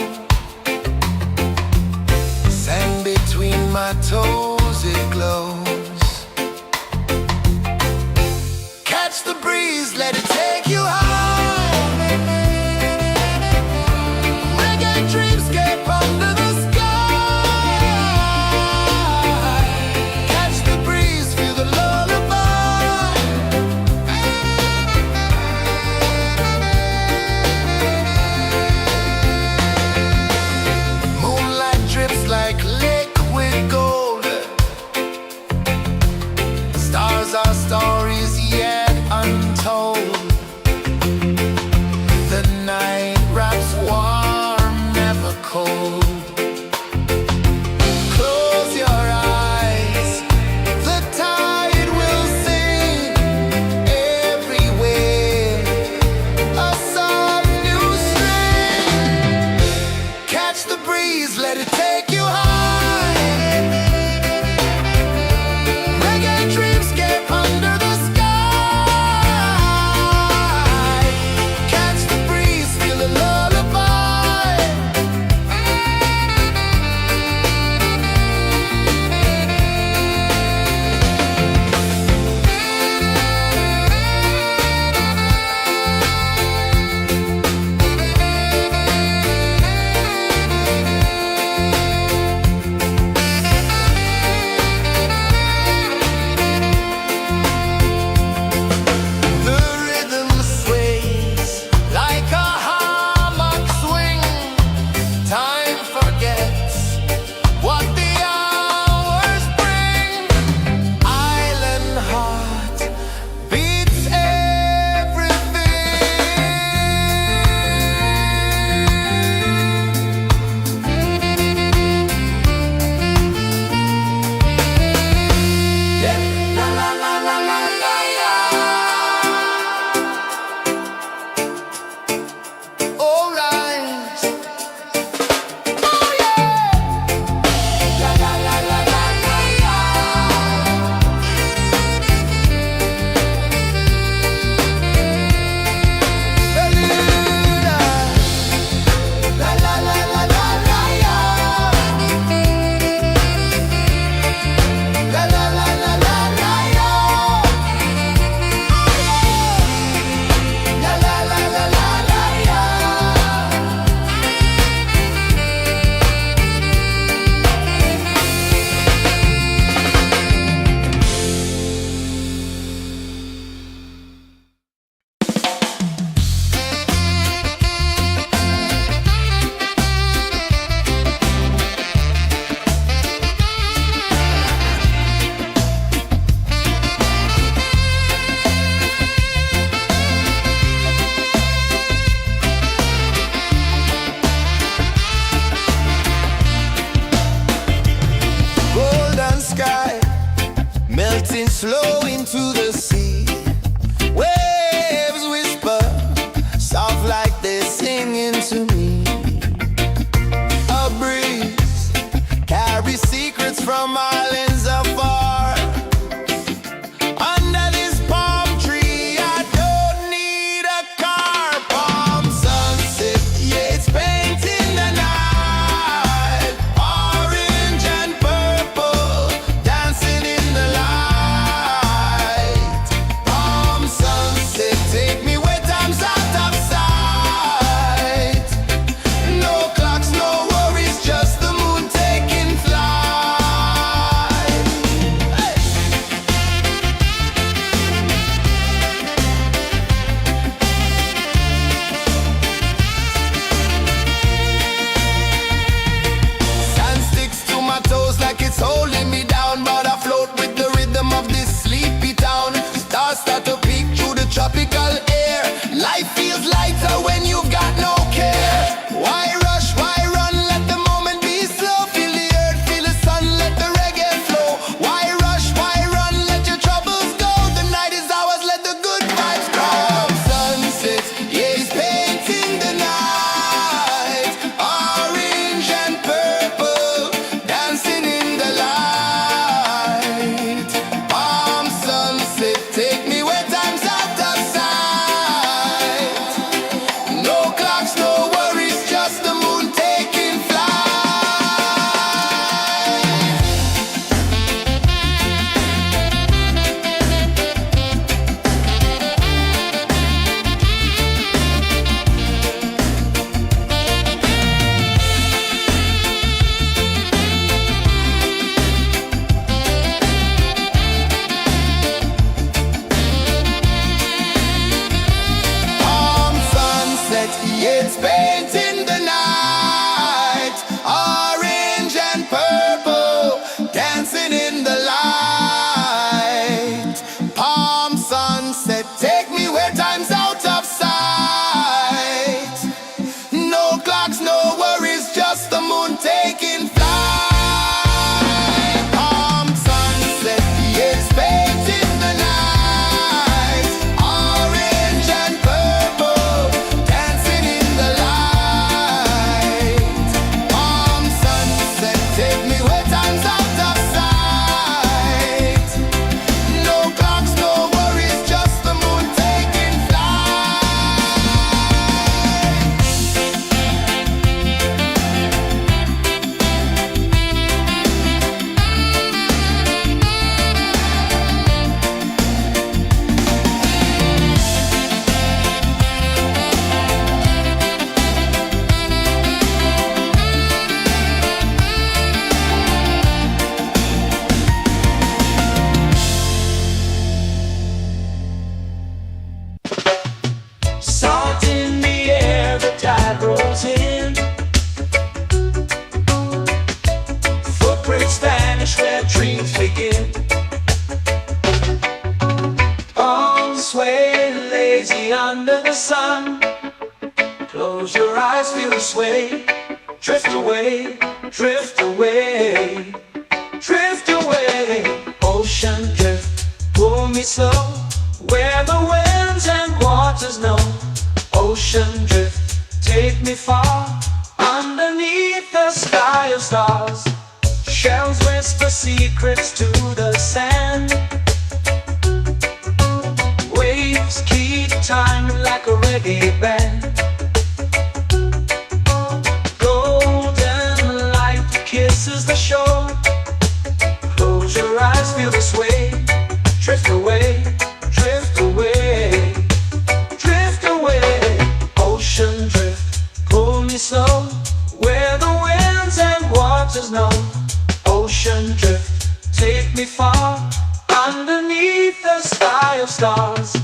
S1: Sand between my toes, it glows. Catch the breeze, let it take you high. Reggae dreamscape under the sky. flow into the sea. Waves whisper, soft like they're singing to me. A breeze carries secrets from islands afar. Under this palm tree, I don't need a car. Palm sunset, yeah, it's painting the night. Orange and purple, dancing in the light. Palm sunset, take me where time's out of sight. No clocks, no worries, just the moon taking flight. Hey! Sand sticks to my toes like it's holding me down, but I float with the rhythm of this sleepy town. Stars start to peek through the tropical air. Life feels lighter when you've got no care. Why rush, why run, let the moment be slow. Feel the earth, feel the sun, let the reggae flow. Why rush, why run, let your troubles go. The night is ours, let the good vibes grow. Sunset, yeah, it's painting the night. Orange and purple, dancing in the light. Palm sunset, take me where time's out of sight. No clocks, no worries, just the moon taking flight. Palm sunset, yeah, it's painting the night. Orange and purple, dancing in the light. Palm sunset, take me where time's out of sight. No clocks, no worries, just the moon taking flight. Palm sunset, yeah, it's painting the night. Orange and purple, dancing in the light. Palm sunset, take me where time's out of sight. No clocks, no worries, just the moon taking flight.
S3: Salt in the air, the tide rolls in. Footprints vanish where dreams begin. Arms sway lazy under the sun. Close your eyes, feel the sway. Drift away, drift away, drift away. Ocean drift, pull me slow, where the winds and waters know. Ocean drift, take me far, underneath the sky of stars. Shells whisper secrets to the sand. Waves keep time like a reggae band. Golden light kisses the shore. Close your eyes, feel the sway. Drift away, drift away, drift away. Ocean drift, pull me slow, where the winds and waters know. Ocean drift, take me far, underneath the sky of stars.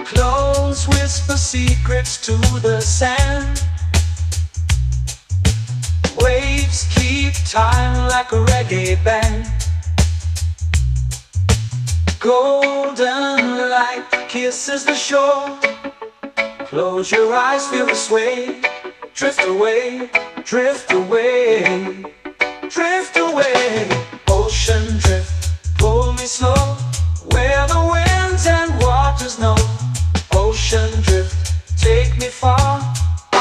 S3: Close whisper secrets to the sand. Waves keep time like a reggae band. Golden light light kisses the shore. Close your eyes, feel the sway. Drift away, drift away, drift away. Ocean drift, pull me slow, where the winds and waters know. Ocean drift, take me far,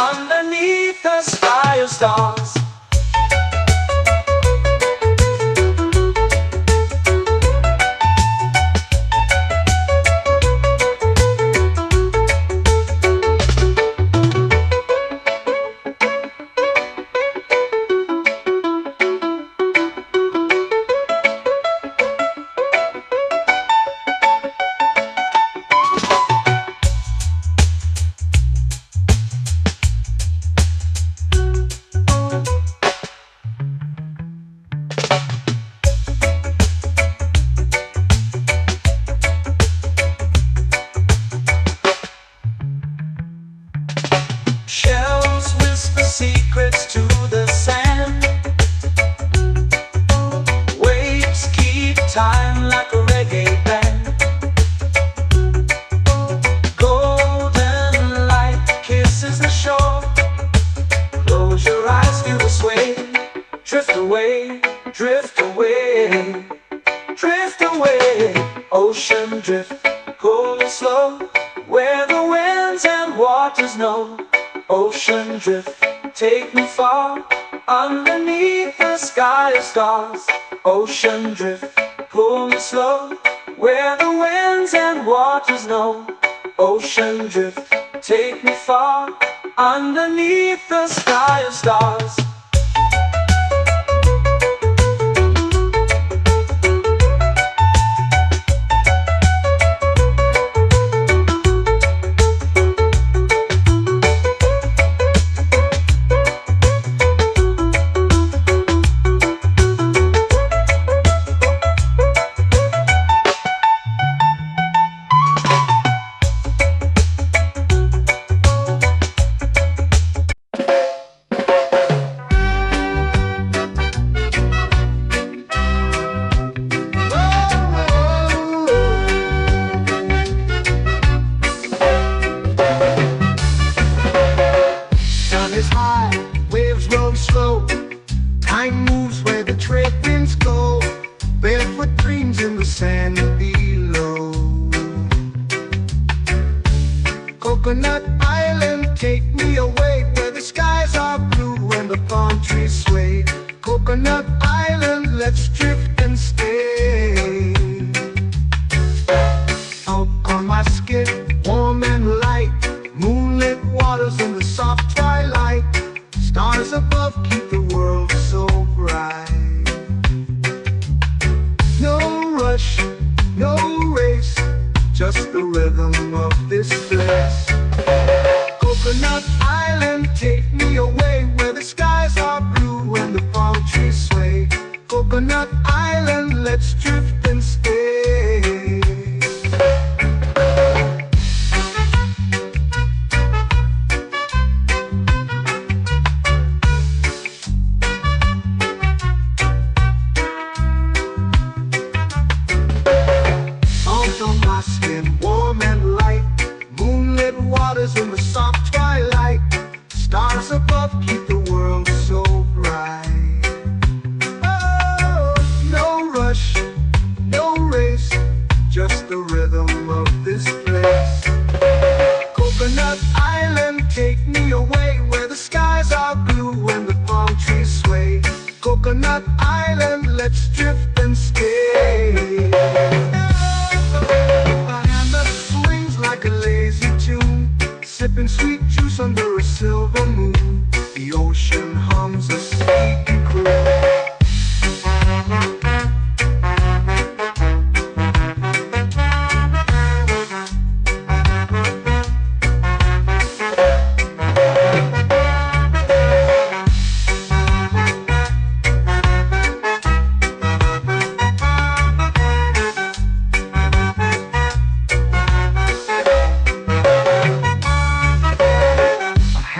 S3: underneath the sky of stars. Shells whisper secrets to the sand. Waves keep time like a reggae band. Golden light kisses the shore. Close your eyes, feel the sway. Drift away, drift away, drift away. Ocean drift, pull me slow, where the winds and waters know. Ocean drift, take me far, underneath the sky of stars. Ocean drift, pull me slow, where the winds and waters know. Ocean drift, take me far, underneath the sky of stars.
S2: Sun is high, waves roll slow. Time moves where the trade winds go. Barefoot dreams in the sand below. Coconut Island, take me away, where the skies are blue and the palm trees sway. Coconut Island, let's drift and stay. Out on my skin, warm and light, moonlit waters in the soft twilight. Stars above keep the world so bright. No rush, no race, just the rhythm of this place. Coconut Island, take me away, where the skies are blue and the palm trees sway. Coconut Island, let's drift and stay. On my skin, warm and light, moonlit waters in the soft twilight. Stars above keep the world so bright. Oh, no rush, no race, just the rhythm of this place. Coconut Island, take me away, where the skies are blue and the palm trees sway. Coconut Island, let's drift and stay. Like a lazy tune, sipping sweet juice under a silver moon. The ocean hums a sleepy croon.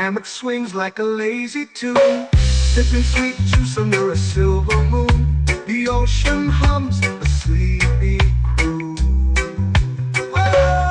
S2: Hammock swings like a lazy tune, sipping sweet juice under a silver moon. The ocean hums a sleepy croon. Whoa!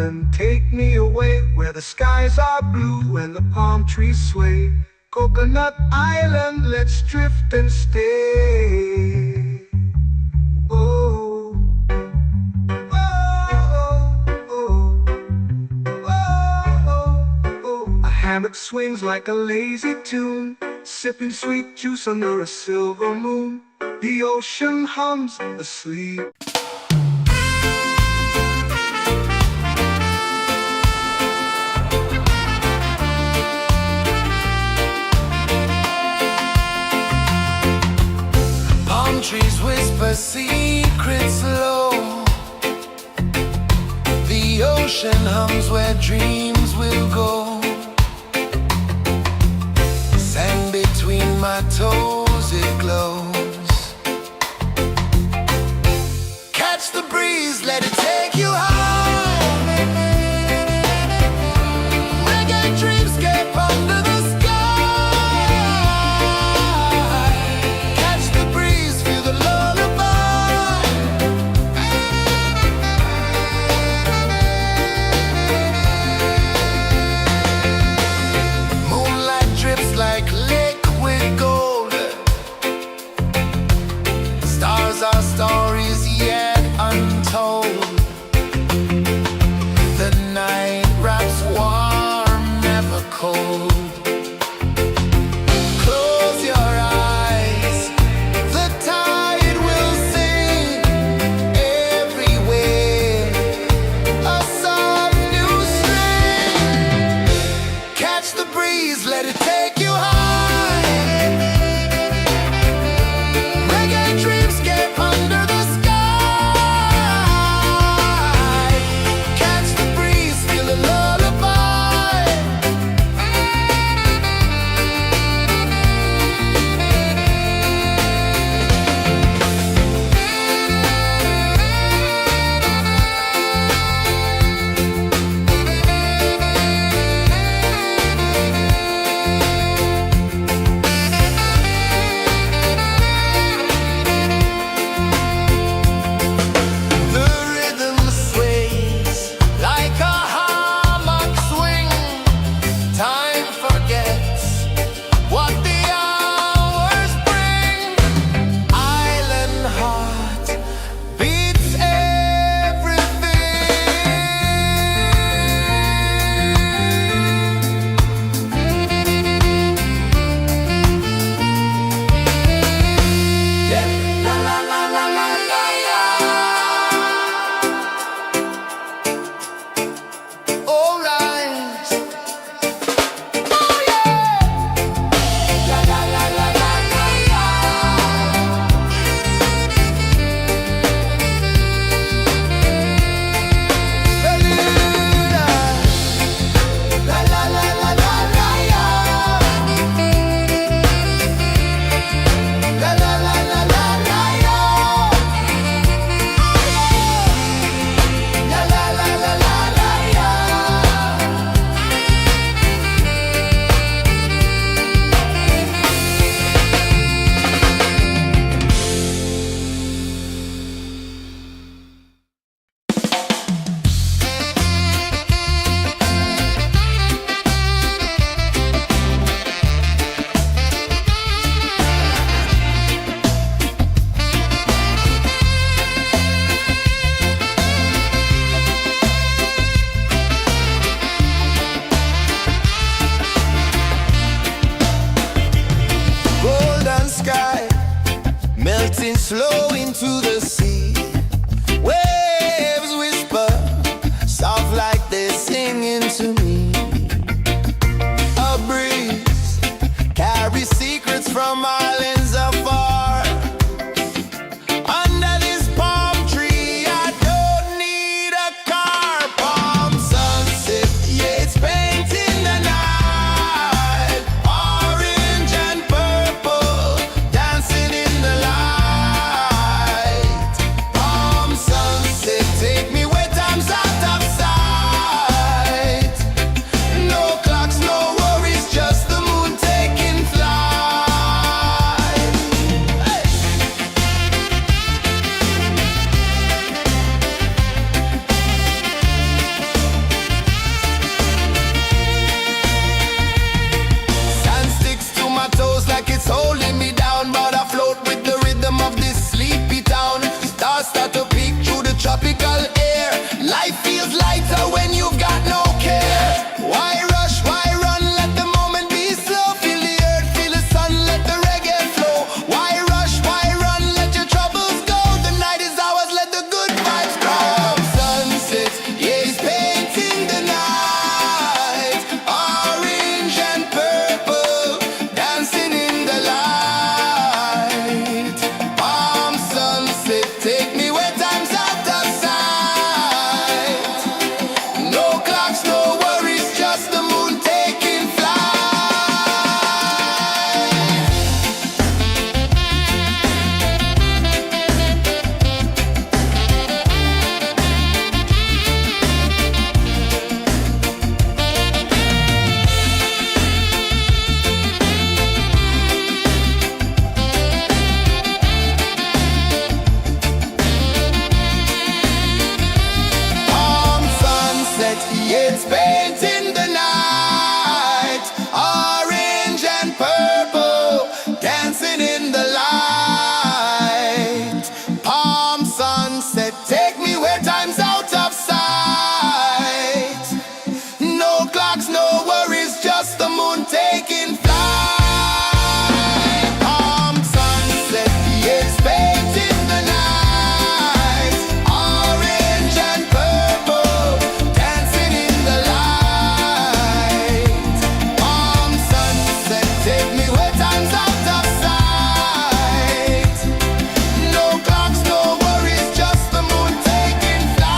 S2: island, take me away where the skies are blue and the palm trees sway. Coconut Island, let's drift and stay. Oh, oh, oh, oh, oh. A hammock swings like a lazy tune, sipping sweet juice under a silver moon. The ocean hums asleep.
S1: Palm trees whisper secrets low. The ocean hums where dreams will go. Sand between my toes, it glows. Catch the breeze, let it take you high. Reggae dreamscape under the sky. Catch the breeze, feel the lullaby. Moonlight drips like liquid gold. Stars are stories yet untold. The night wraps warm, never cold. Close your eyes, the tide will sing everywhere. A soft new string. Catch the breeze, let it take you high. Reggae dreamscape under the sky. Catch the breeze, feel a lullaby. The rhythm sways like a hammock swing. Time forgets what the hours bring. Island heart beats everything. Yeah. La la la la la la la. All right. Oh yeah. La la la la la la la. Bermuda. La la la la la la la. La la la la la la la. La la la la la la la. Golden sky melting slow into the sea. Waves whisper soft like they're singing to me. A breeze carries secrets from islands afar. Under this palm tree, I don't need a car. Palm sunset, yeah, it's painting the night. Orange and purple, dancing in the light. take me where time's out of sight. No clocks, no worries, just the moon taking flight.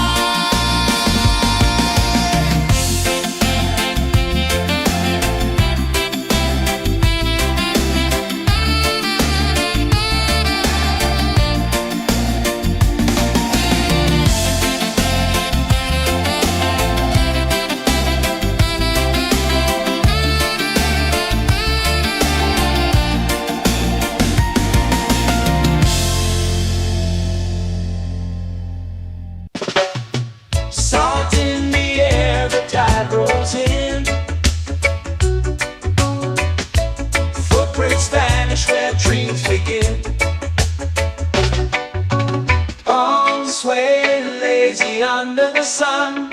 S3: Salt in the air, the tide rolls in. Footprints vanish where dreams begin. Arms sway lazy under the sun.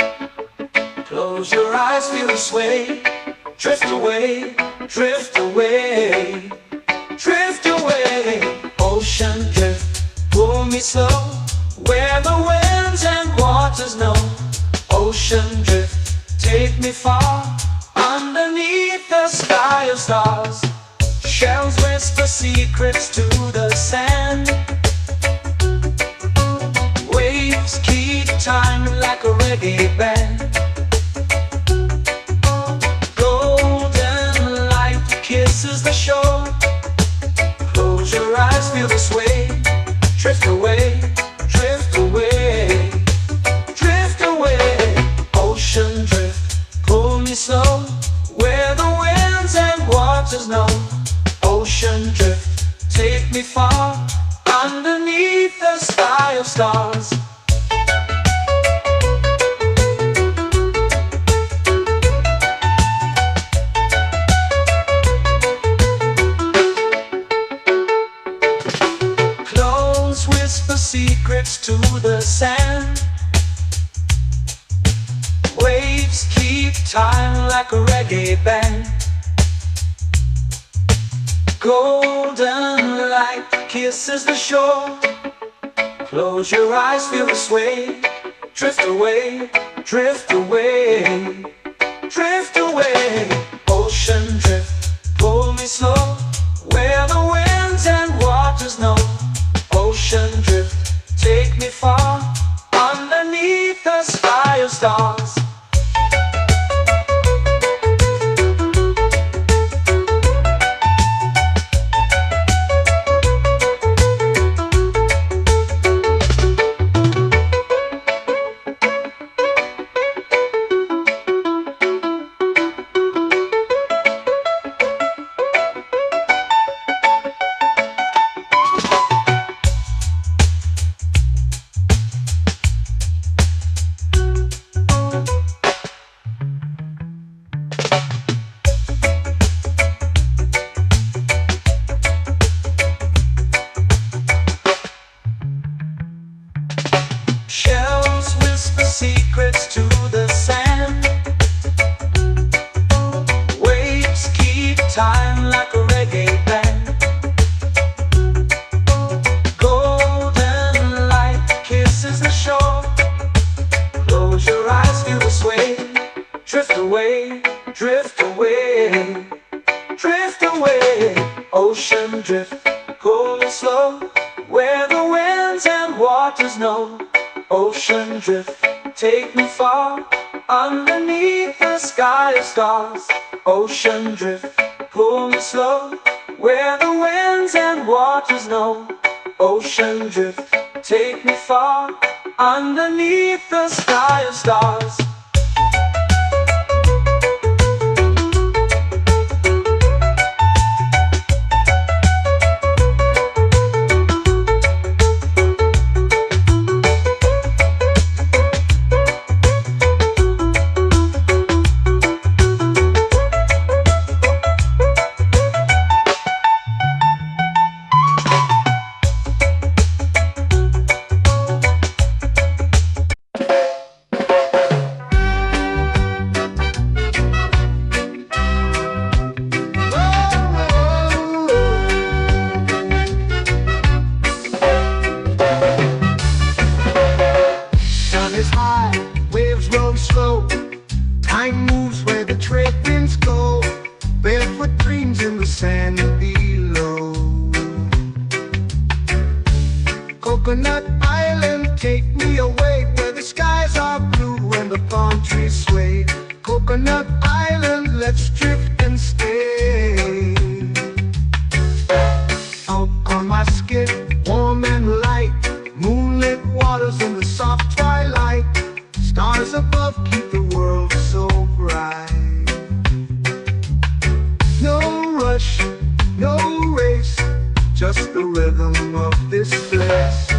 S3: Close your eyes, feel the sway. Drift away, drift away, drift away. Ocean drift, pull me slow, where the winds and waters know. Ocean drift, take me far, underneath the sky of stars. Shells whisper secrets to the sand. Waves keep time like a reggae band. Golden light kisses the shore. Close your eyes, feel the sway. Drift away, drift away, drift away. Ocean drift, pull me slow, where the winds and waters know. Ocean drift, take me far, underneath the sky of stars. Close whisper secrets to the sand. Waves keep time like a reggae band. Golden light kisses the shore. Close your eyes, feel the sway. Drift away, drift away, drift away. Ocean drift, pull me slow, where the winds and waters know. Ocean drift, take me far, underneath the sky of stars. Shells whisper secrets to the sand. Waves keep time like a reggae band. Golden light kisses the shore. Close your eyes, feel the sway. Drift away, drift away, drift away. Ocean drift, pull me slow, where the winds and waters know. Ocean drift, take me far, underneath the sky of stars. Ocean drift, pull me slow, where the winds and waters know. Ocean drift, take me far, underneath the sky of stars.
S2: Coconut Island, take me away where the skies are blue and the palm trees sway. Coconut Island, let's drift and stay. Out on my skin, warm and light, moonlit waters in the soft twilight. Stars above keep the world so bright. No rush, no race, just the rhythm of this place.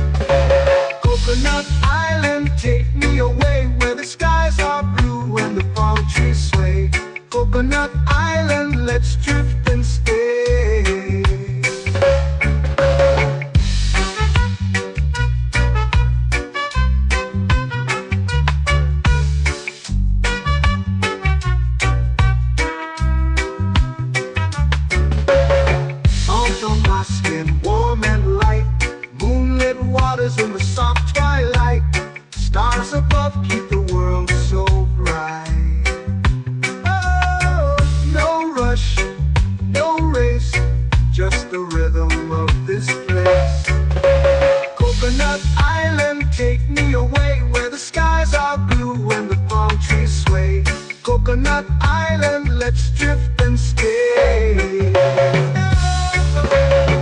S2: Coconut Island, take me away where the skies are blue and the palm trees sway. Coconut Island, let's drift and stay. Salt on my skin, warm and light, moonlit waters in the soft twilight. Stars above keep the world so bright. Oh, no rush, no race, just the rhythm of this place. Coconut Island, take me away where the skies are blue and the palm trees sway. Coconut Island, let's drift and stay.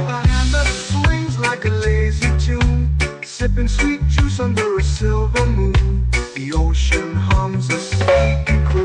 S2: A hand that swings like a lazy tune, sipping sweet juice under a silver moon. The ocean hums a sleepy croon.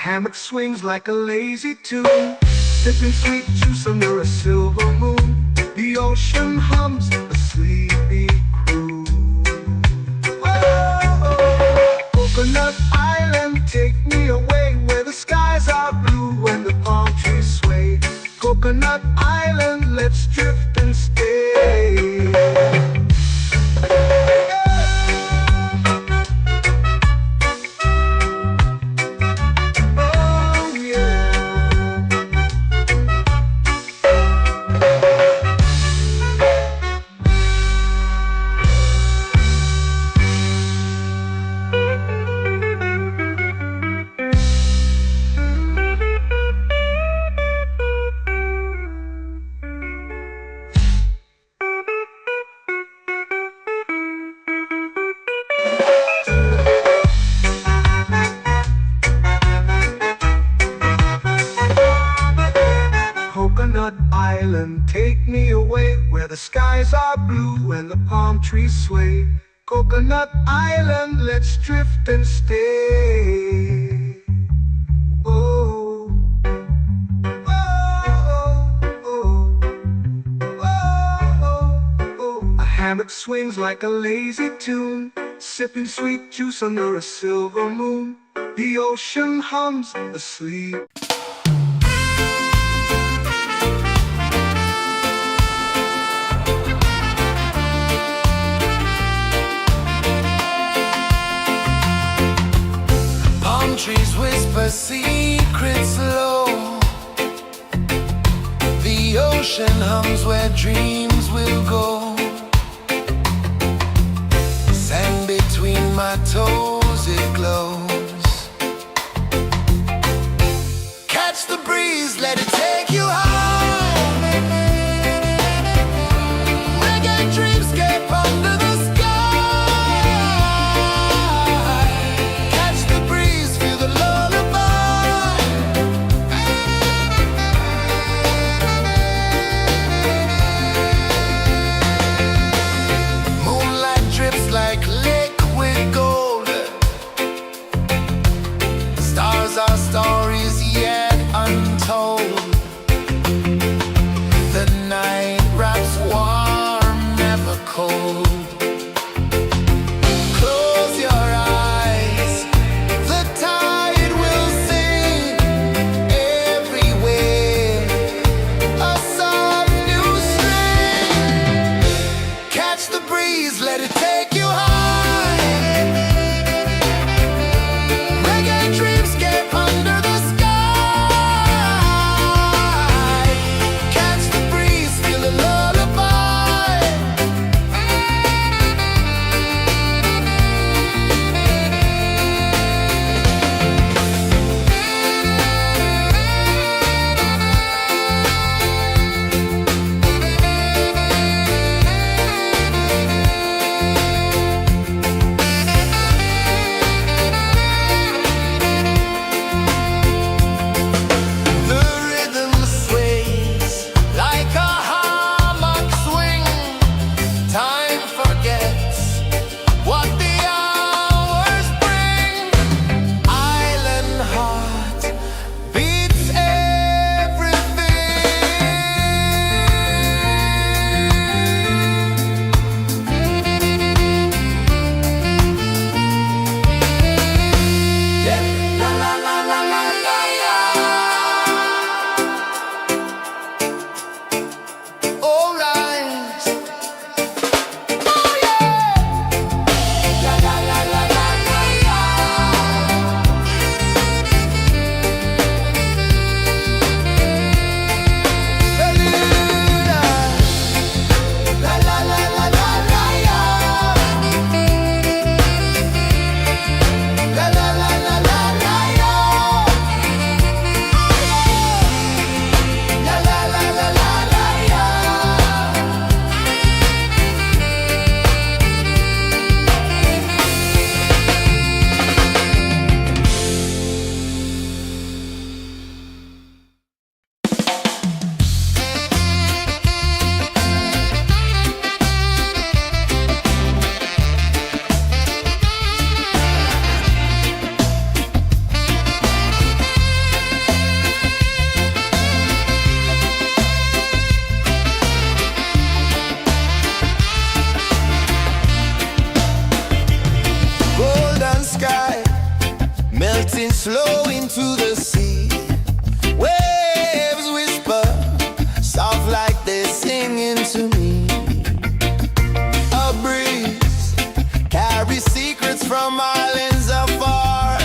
S2: Hammock swings like a lazy tune, sipping sweet juice under a silver moon. The ocean hums a sleepy croon. Whoa, Coconut Island, take me away where the skies are blue and the palm trees sway. Coconut Island, let's drift and stay. Coconut Island, take me away where the skies are blue and the palm trees sway. Coconut Island, let's drift and stay. Oh, oh, oh, oh, oh. A hammock swings like a lazy tune, sipping sweet juice under a silver moon. The ocean hums asleep.
S1: Trees whisper secrets low. The ocean hums where dreams will go. Sand between my toes, it glows. Catch the breeze, let it take you high. Reggae dreamscape under the stories yet untold. The night wraps warm, never cold. Close your eyes, the tide will sing everywhere. A soft new string. Catch the breeze, let it take you high. flow into the sea. Waves whisper, soft like they're singing to me. A breeze carries secrets from islands afar.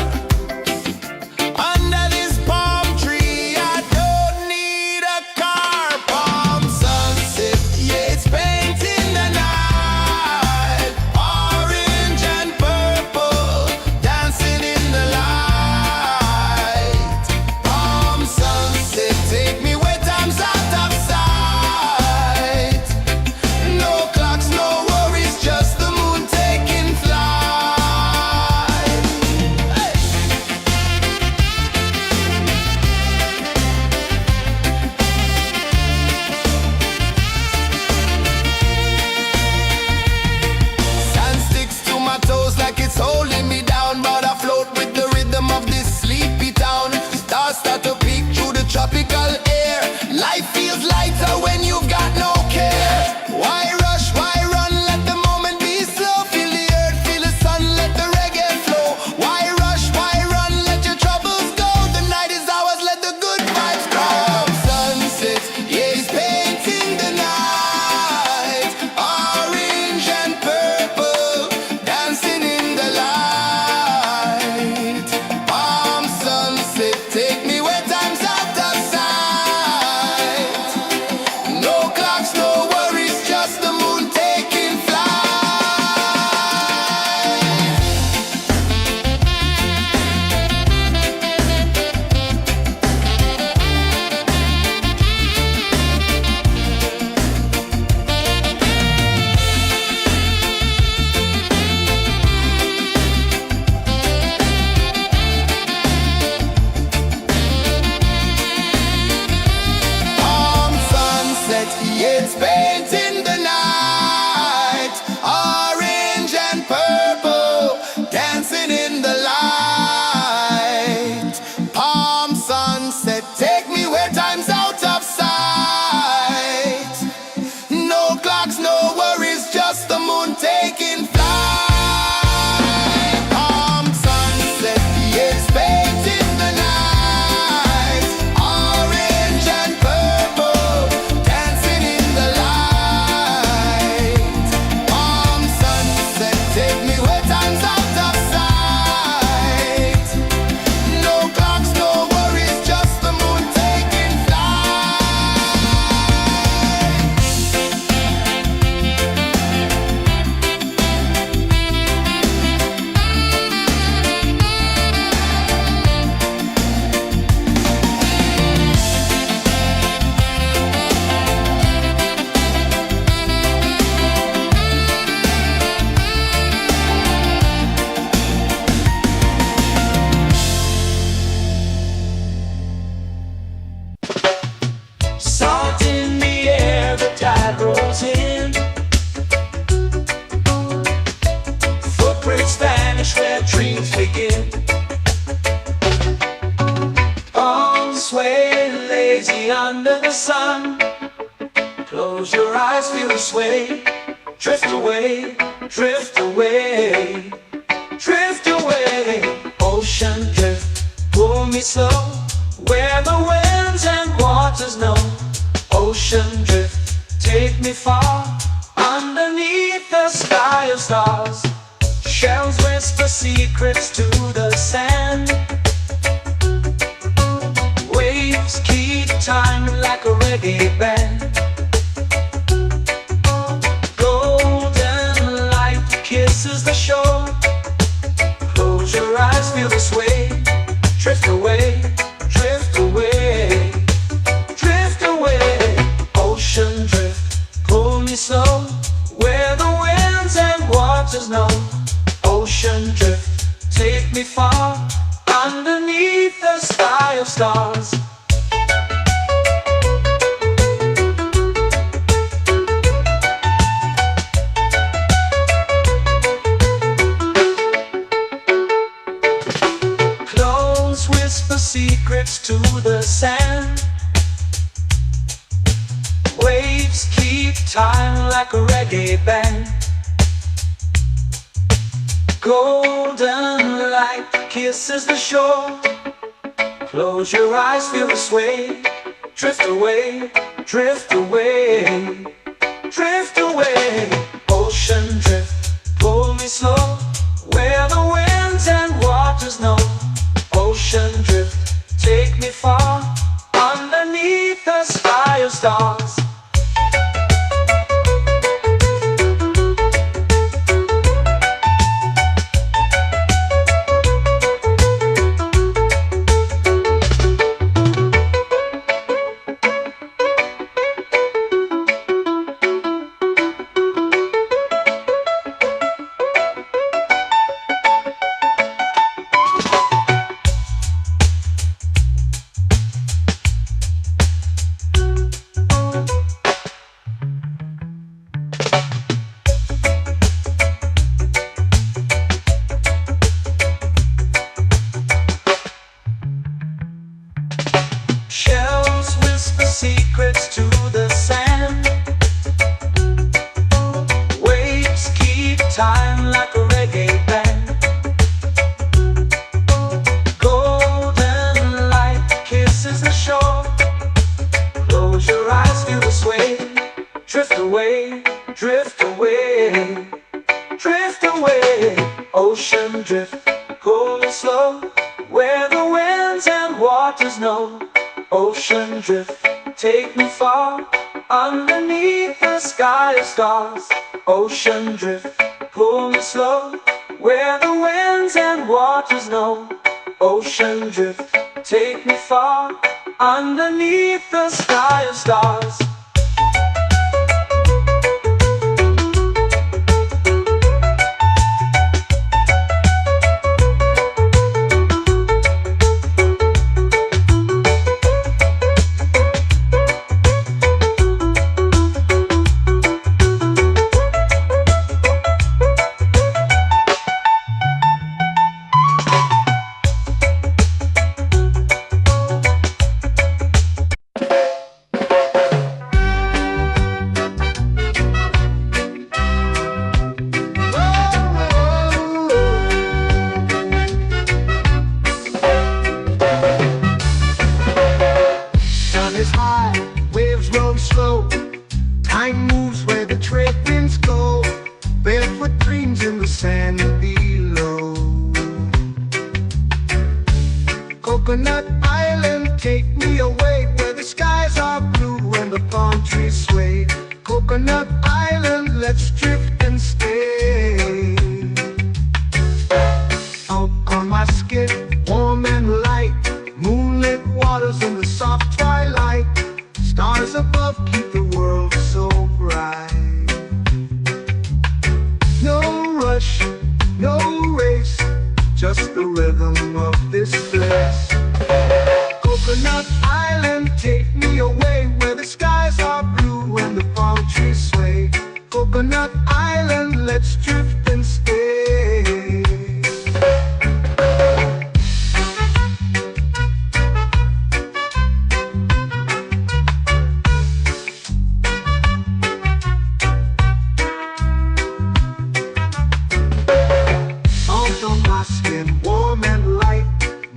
S1: Under this palm tree, I don't need a car. Palm sunset, yeah, it's painting the night. Orange and purple, dancing in the light. Palm sunset, take me where time's out of sight. No clocks, no worries, just the moon taking flight. Hey! Sand sticks to my toes like it's holding me down, but I float with the rhythm of this sleepy town. Stars start to peek through the tropical air. Life feels lighter when you've got no care. Why rush, why run, let the moment be slow. Feel the earth, feel the sun, let the reggae flow. Why rush, why run, let your troubles go. The night is ours, let the good vibes come. Sunset, yeah, it's painting the night. Orange and purple, dancing in the light. Palm sunset, take me where time's out of sight. No clocks, no worries, just the moon taking flight. Palm sunset, yeah, it's painting the night. Orange and purple, dancing in the light. Palm sunset, take me where time's out of sight. No clocks, no worries, just the moon taking flight. Palm sunset, yeah, it's painting the night. Orange and purple, dancing in the light. Palm sunset, take me where time's out of sight. No clocks, no worries, just the moon taking flight.
S3: Salt in the air, the tide rolls in. Footprints vanish where dreams begin. Arms sway lazy under the sun. Close your eyes, feel the sway. Drift away, drift away, drift away. Ocean drift, pull me slow, where the winds and waters know. Ocean drift, take me far, underneath the sky of stars. Shells whisper secrets to the sand. Waves keep time like a reggae band. Golden light kisses the shore. Close your eyes, feel the sway. Drift away, drift away, drift away. Ocean drift, pull me slow, where the winds and waters know. Ocean drift, take me far, underneath the sky of stars. Close whisper secrets to the sand. Waves keep time like a reggae band. Golden light kisses the shore. Close your eyes, feel the sway. Drift away, drift away, drift away. Ocean drift, pull me slow, where the winds and waters know. Ocean drift, take me far, underneath the sky of stars. Shells whisper secrets to the sand. Waves keep time like a reggae band. Golden light kisses the shore. Close your eyes, feel the sway. Drift away, drift away, drift away. Ocean drift, cool and slow, where the winds and waters know. Ocean drift, take me far, underneath the sky of stars. Ocean drift, pull me slow, where the winds and waters know. Ocean drift, take me far, underneath the sky of stars.
S2: Is high, waves roll slow. Time moves where the trade winds go. Barefoot dreams in the sand below. Coconut Island, take me away, where the skies are blue and the palm trees sway. Coconut Island, let's drift and stay. Out on my skin, warm and light, moonlit waters in the soft twilight. Stars above keep the world so bright. No rush, no race, just the rhythm of this place. Coconut Island, take me away, where the skies are blue and the palm trees sway. Coconut Island, let's drift and stay. Warm and light,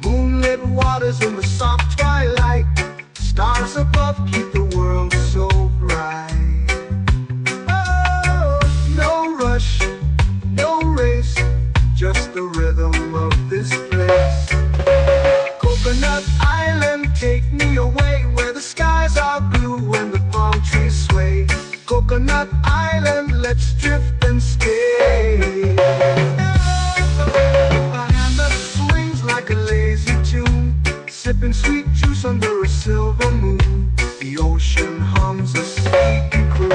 S2: moonlit waters in the soft twilight. Stars above keep the world so bright. Oh, no rush, no race, just the rhythm of this place. Coconut Island, take me away, where the skies are blue and the palm trees sway. Coconut Island, let's drift and stay. Sipping sweet juice under a silver moon. The ocean hums a sleepy croon.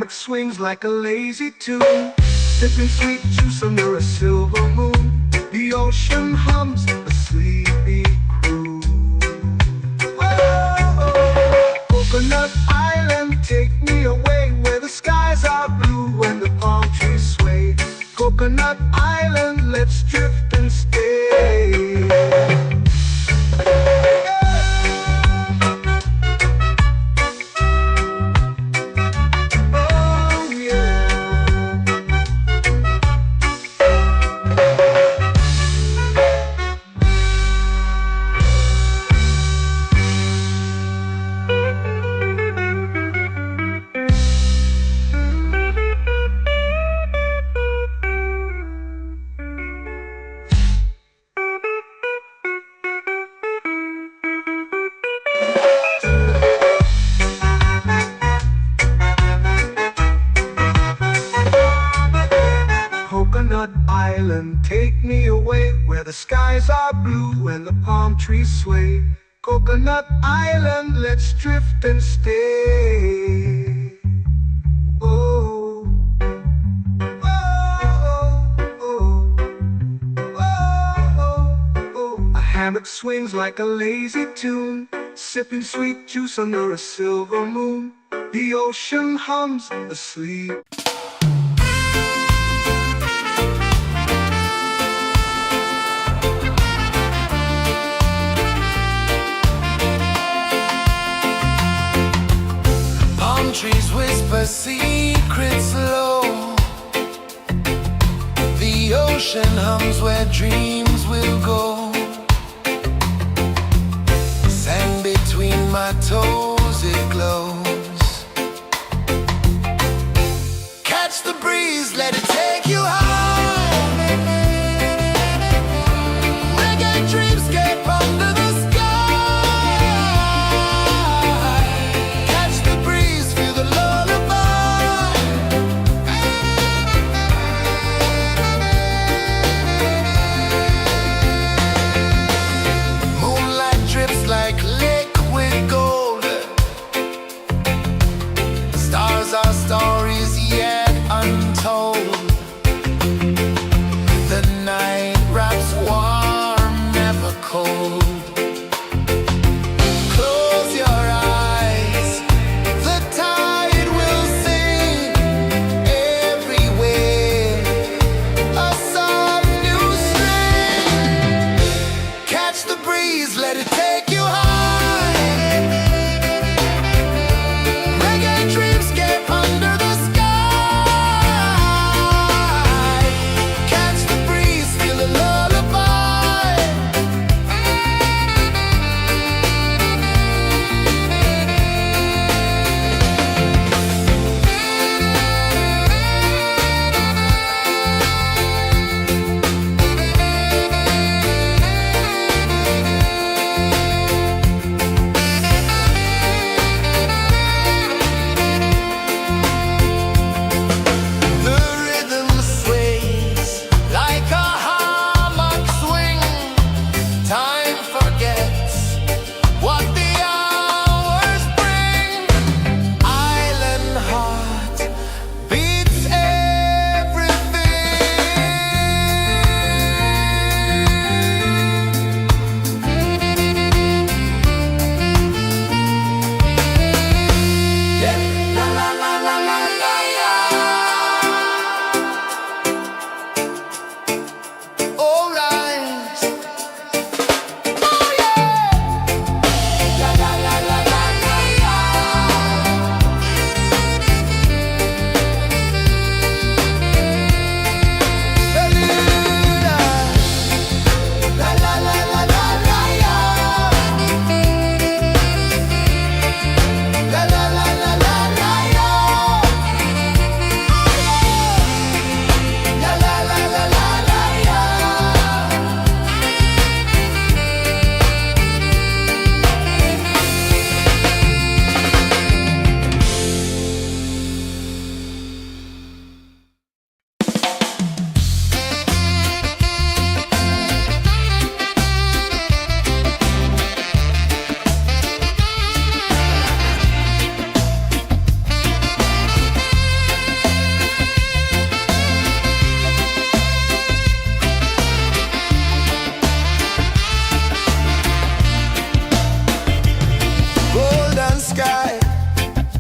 S2: Swings like a lazy tune, sipping sweet juice under a silver moon. The ocean hums a sleepy croon. Whoa. skies are blue and the palm trees sway. Coconut Island, let's drift and stay. Oh, oh, oh, oh, oh. A hammock swings like a lazy tune, sipping sweet juice under a silver moon. The ocean hums asleep.
S1: Palm trees whisper secrets low. The ocean hums where dreams will go. Sand between my toes, it glows. Catch the breeze, let it take you high. Reggae dreamscape under the sky. Catch the breeze, feel the lullaby. Moonlight drips like liquid gold. Stars are stories yet untold. The night wraps warm, never cold. Close your eyes, the tide will sing everywhere. A soft new string. Catch the breeze, let it take you high. Reggae dreamscape under the sky. Catch the breeze, feel a lullaby. The rhythm sways like a hammock swing. Time forgets what the hours bring. Island heart beats everything. La la la la la la la. All rise. Oh yeah. La la la la la la la. La la la la la la la. La la la la la la la. La la la la la la la. Golden sky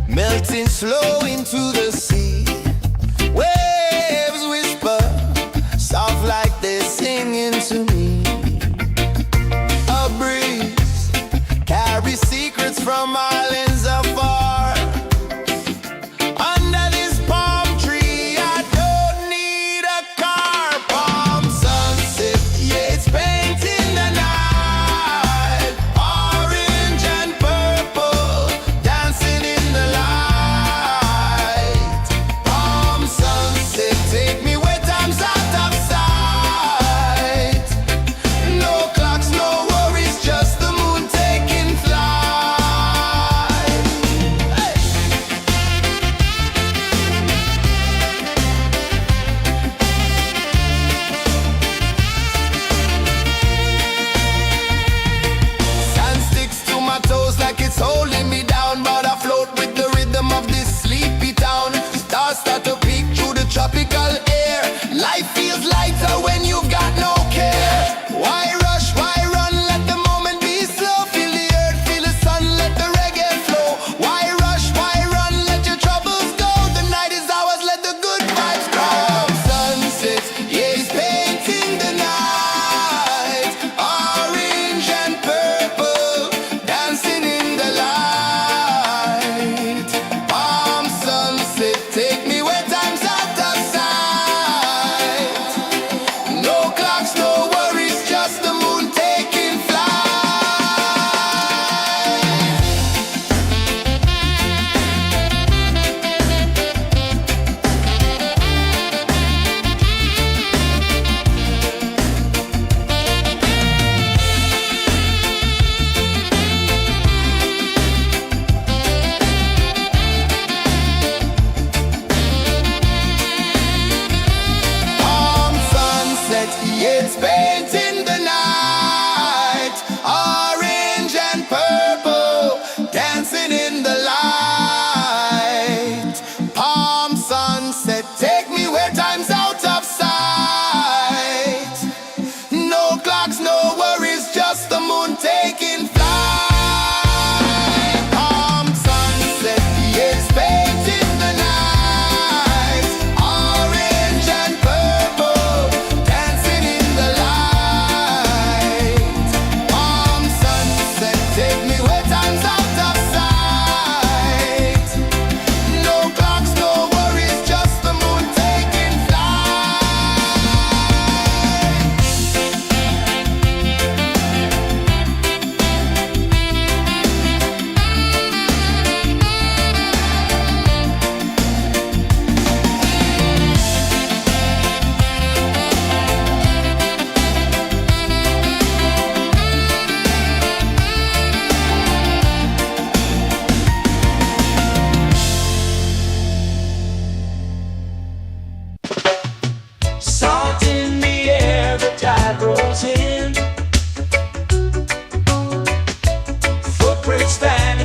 S1: melting slow into the sea. Waves whisper soft like they're singing to me. A breeze carries secrets from islands afar. Under this palm tree, I don't need a car. Palm sunset, yeah, it's painting the night. Orange and purple, dancing in the light.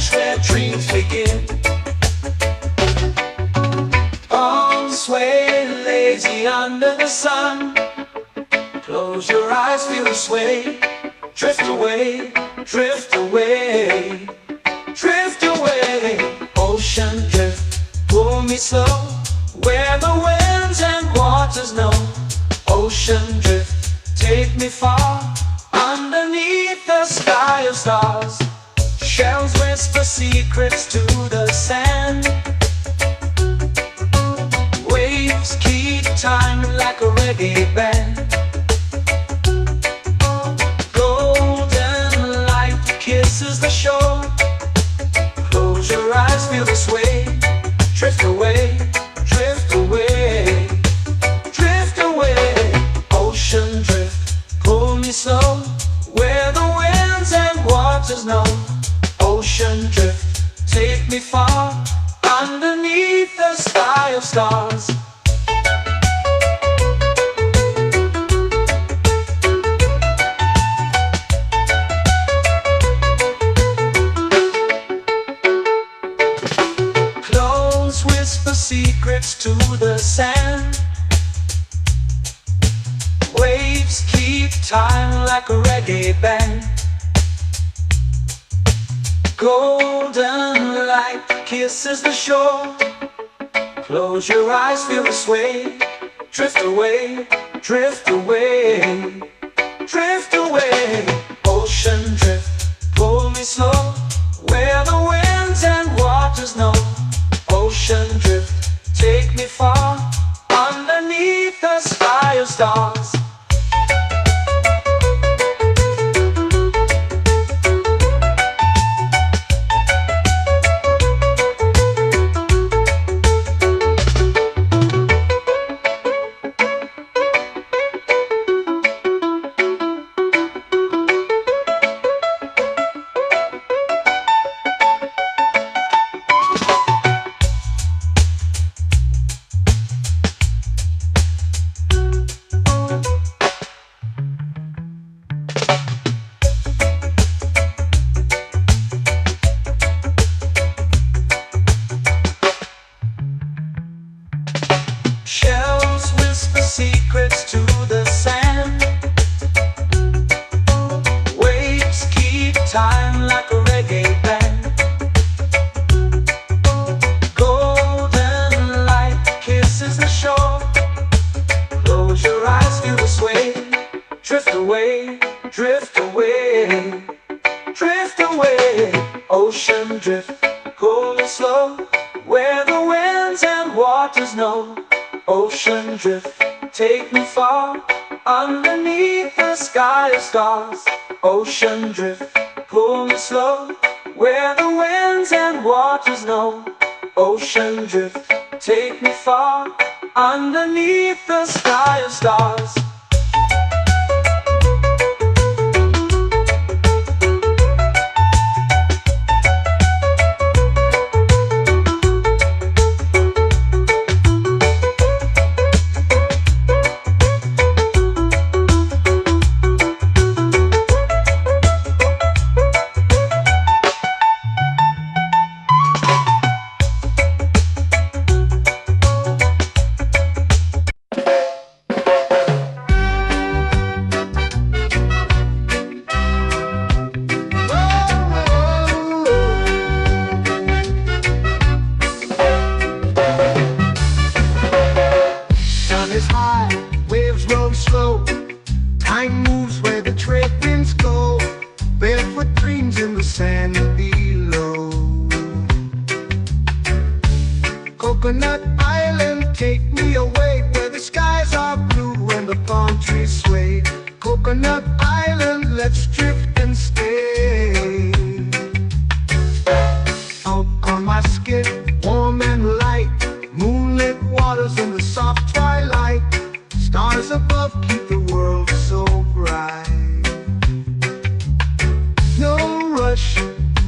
S3: place where dreams begin. Palms sway lazy under the sun. Close your eyes, feel the sway. Drift away, drift away, drift away. Ocean drift, pull me slow, where the winds and waters know. Ocean drift, take me far, underneath the sky of stars. Shells whisper secrets to the sand. Waves keep time like a reggae band. Golden light kisses the shore. Close your eyes, feel the sway. Drift away, drift away, drift away. Ocean drift, pull me slow, where the winds and waters know. Ocean drift, take me far, underneath the sky of stars. Close whisper secrets to the sand. Waves keep time like a reggae band. Golden light kisses the shore. Close your eyes, feel the sway. Drift away, drift away, drift away. Ocean drift, pull me slow, where the winds and waters know. Ocean drift, take me far, underneath the sky of stars. Shells whisper secrets to the sand. Waves keep time like a reggae band. Golden light kisses the shore. Close your eyes, feel the sway. Drift away, drift away, drift away. Ocean drift, pull me slow, where the winds and waters know. Ocean drift, take me far, underneath the sky of stars. Ocean drift, pull me slow, where the winds and waters know. Ocean drift, take me far, underneath the sky of stars.
S2: Time moves where the trade winds go. Barefoot dreams in the sand below. Coconut Island, take me away, where the skies are blue and the palm trees sway. Coconut Island, let's drift and stay. Out on my skin, warm and light, moonlit waters in the soft twilight. Stars above keep the world so bright. No rush,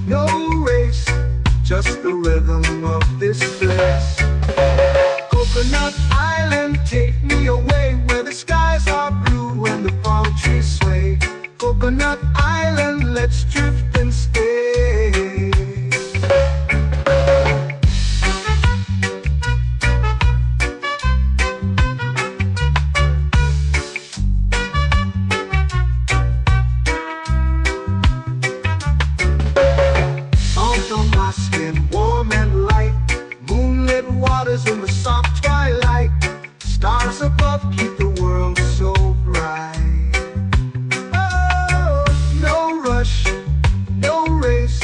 S2: no race, just the rhythm of this place. Coconut Island, take me away, where the skies are blue and the palm trees sway. Coconut Island, let's drift and stay. rush, no race,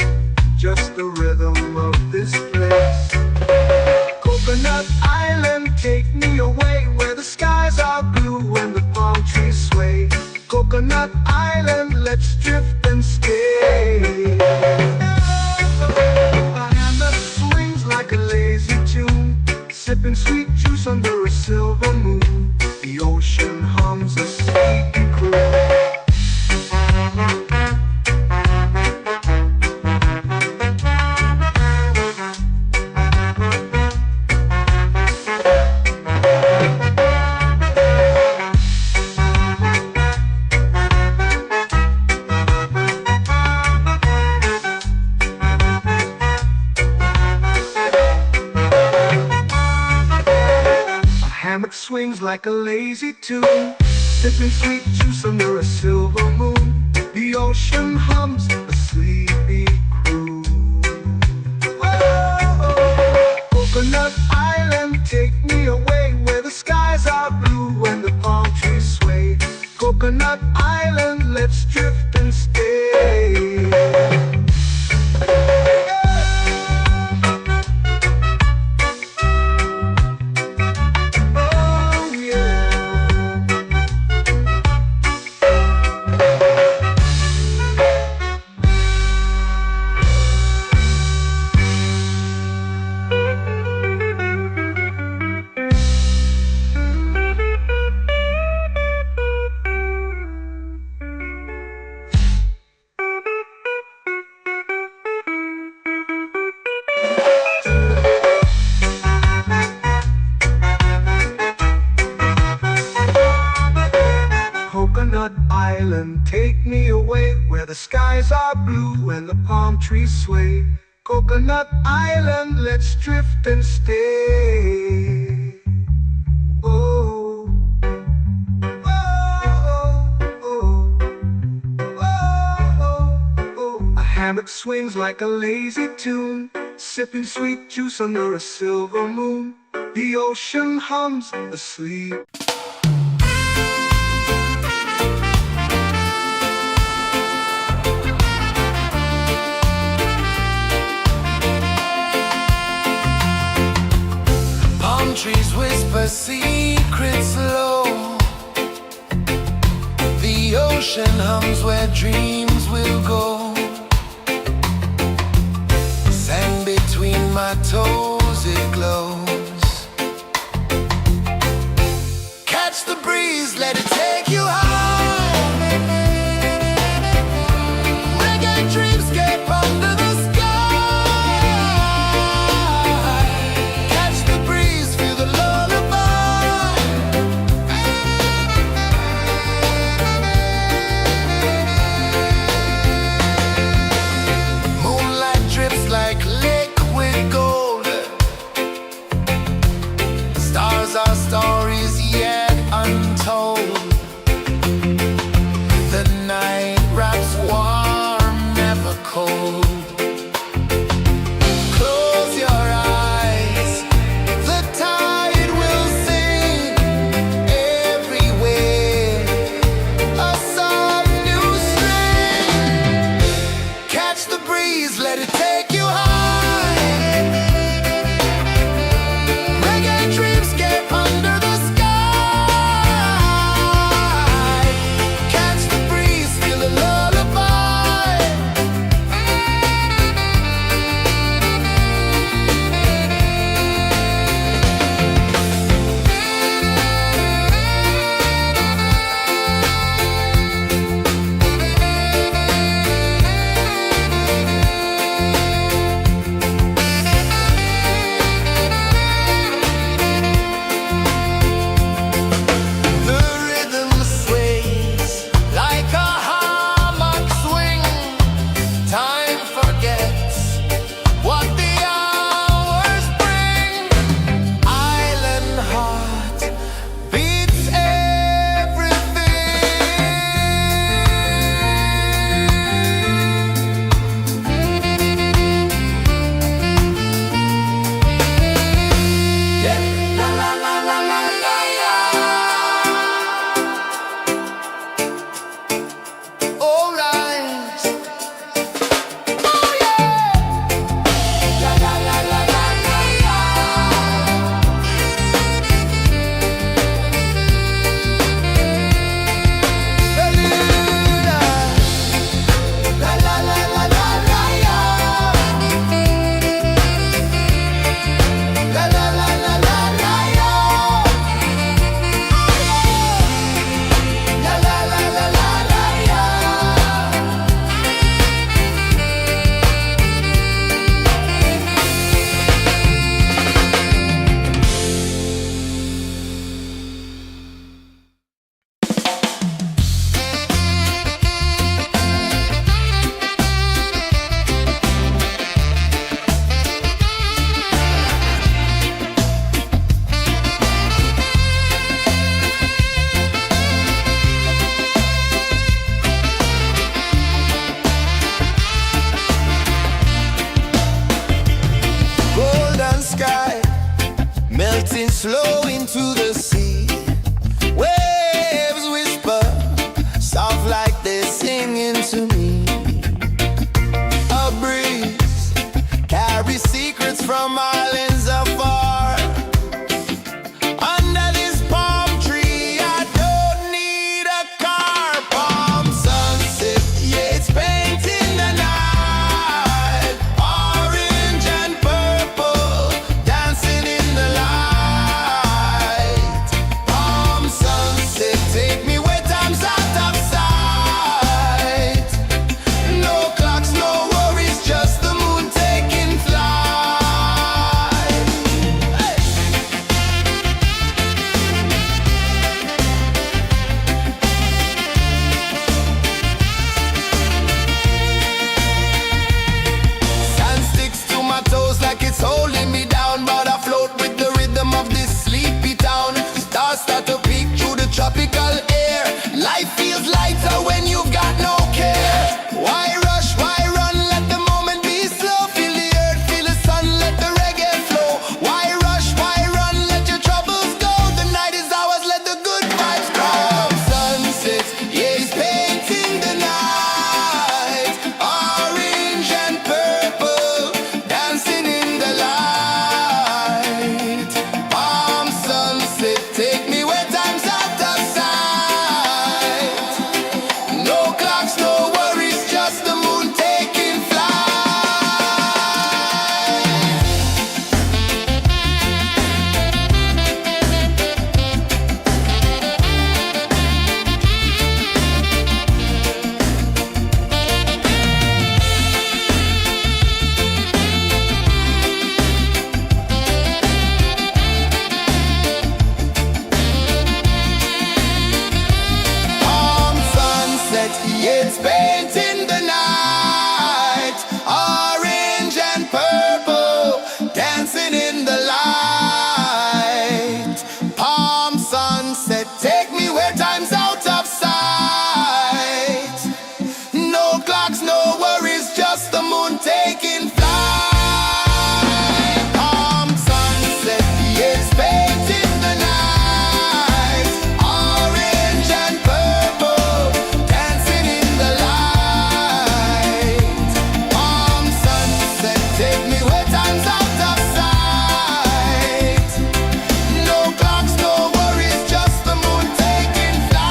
S2: just the rhythm of this place. Coconut Island, take me away where the skies are blue and the palm trees sway. Coconut Island, let's drift and stay. A hand that swings like a lazy tune, sipping sweet juice under a silver moon. The ocean hums a sweet croon. Hammock swings like a lazy tune, sipping sweet juice under a silver moon. The ocean hums a sleepy croon. Whoa. Coconut Island, take me away where the skies are blue and the palm trees sway. Coconut Island, let's drift and stay. Coconut Island, take me away where the skies are blue and the palm trees sway. Coconut Island, let's drift and stay. Oh, oh, oh, oh, oh. A hammock swings like a lazy tune, sipping sweet juice under a silver moon. The ocean hums asleep.
S1: Trees whisper secrets low. The ocean hums where dreams will go. Sand between my toes, it glows. Catch the breeze, let it take you high. Reggae dreamscape under the sky. sky, melting slow into the sea. Waves whisper, soft like they're singing to me. A breeze carries secrets from islands afar. Under this palm tree, I don't need a car. Palm sunset, yeah, it's painting the night. Orange and purple, dancing in the light. Palm sunset, take me where time's out of sight. No clocks, no worries, just the moon taking flight. Hey! Sand sticks to my toes like it's holding me down, but I float with the rhythm of this sleepy town. Stars start to peek through the tropical air. Life feels lighter when you've got no care. Why rush, why run, let the moment be slow. Feel the earth, feel the sun, let the reggae flow. Why rush, why run, let your troubles go. The night is ours, let the good vibes grow. Sunset, yeah, it's painting the night. Orange and purple, dancing in the light. Palm sunset, take me where time's out of sight. No clocks, no worries, just the moon taking flight. Palm sunset, yeah, it's painting the night. Orange and purple, dancing in the light. Palm sunset, take me where time's out of sight. No clocks, no worries, just the moon taking flight. Palm sunset, yeah, it's painting the night. Orange and purple, dancing in the light. Palm sunset, take me where time's out of sight. No clocks, no worries, just the moon taking flight.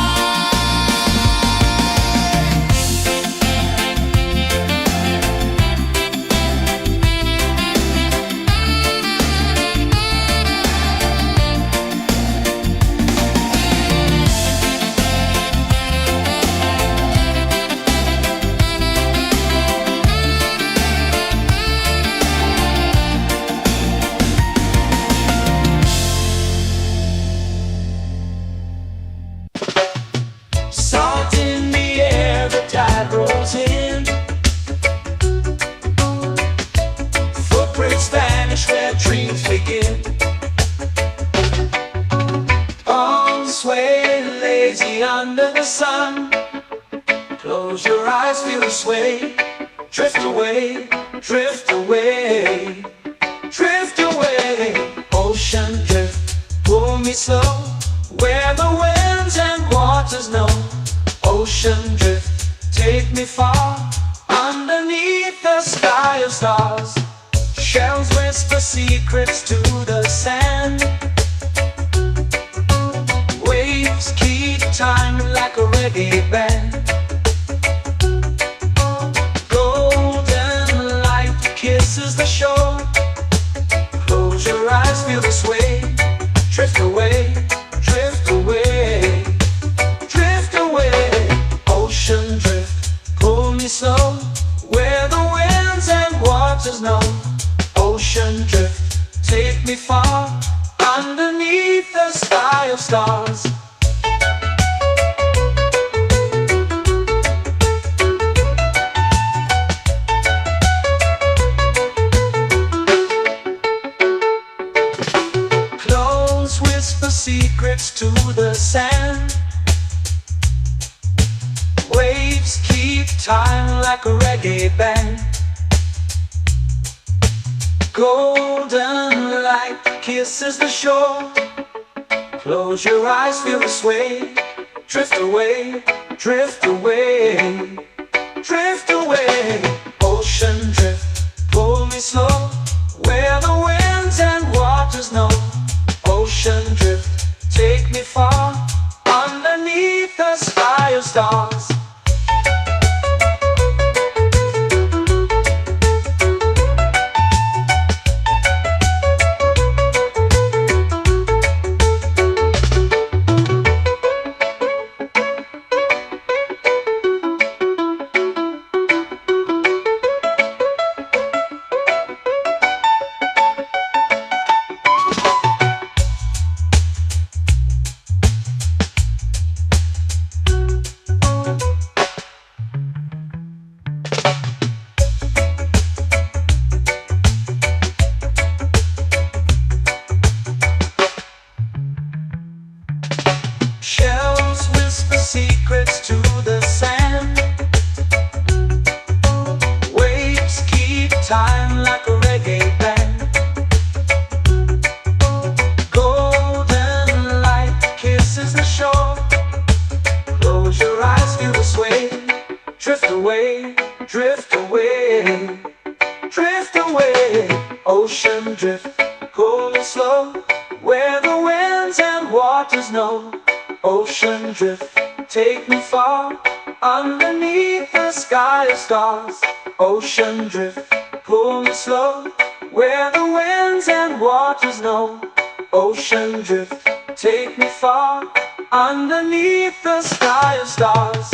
S3: Salt in the air, the tide rolls in. Footprints vanish where dreams begin. Arms sway lazy under the sun. Close your eyes, feel the sway. Drift away, drift away, drift away. Ocean drift, pull me slow. Where the winds and waters know. Ocean drift, take me far. Underneath the sky of stars. Shells whisper secrets to the sand. Waves keep time like a reggae band. Golden light kisses the shore. Close your eyes, feel the sway. Drift away, drift away, drift away. Ocean drift, pull me slow. Where the winds and waters know. Ocean drift, take me far. Underneath the sky of stars. Close whisper secrets to the sand. Waves keep time like a reggae band. Golden light kisses the shore. Close your eyes, feel the sway. Drift away, drift away, drift away. Ocean drift, pull me slow, where the winds and waters know. Ocean drift, take me far, underneath the sky of stars. Shells whisper secrets to the sand. Waves keep time like a reggae band. Golden light kisses the shore. Close your eyes, feel the sway. Drift away, drift away, drift away. Ocean drift, cool and slow, where the winds and waters know. Ocean drift, take me far, underneath the sky of stars. Ocean drift, pull me slow, where the winds and waters know. Ocean drift, take me far, underneath the sky of stars.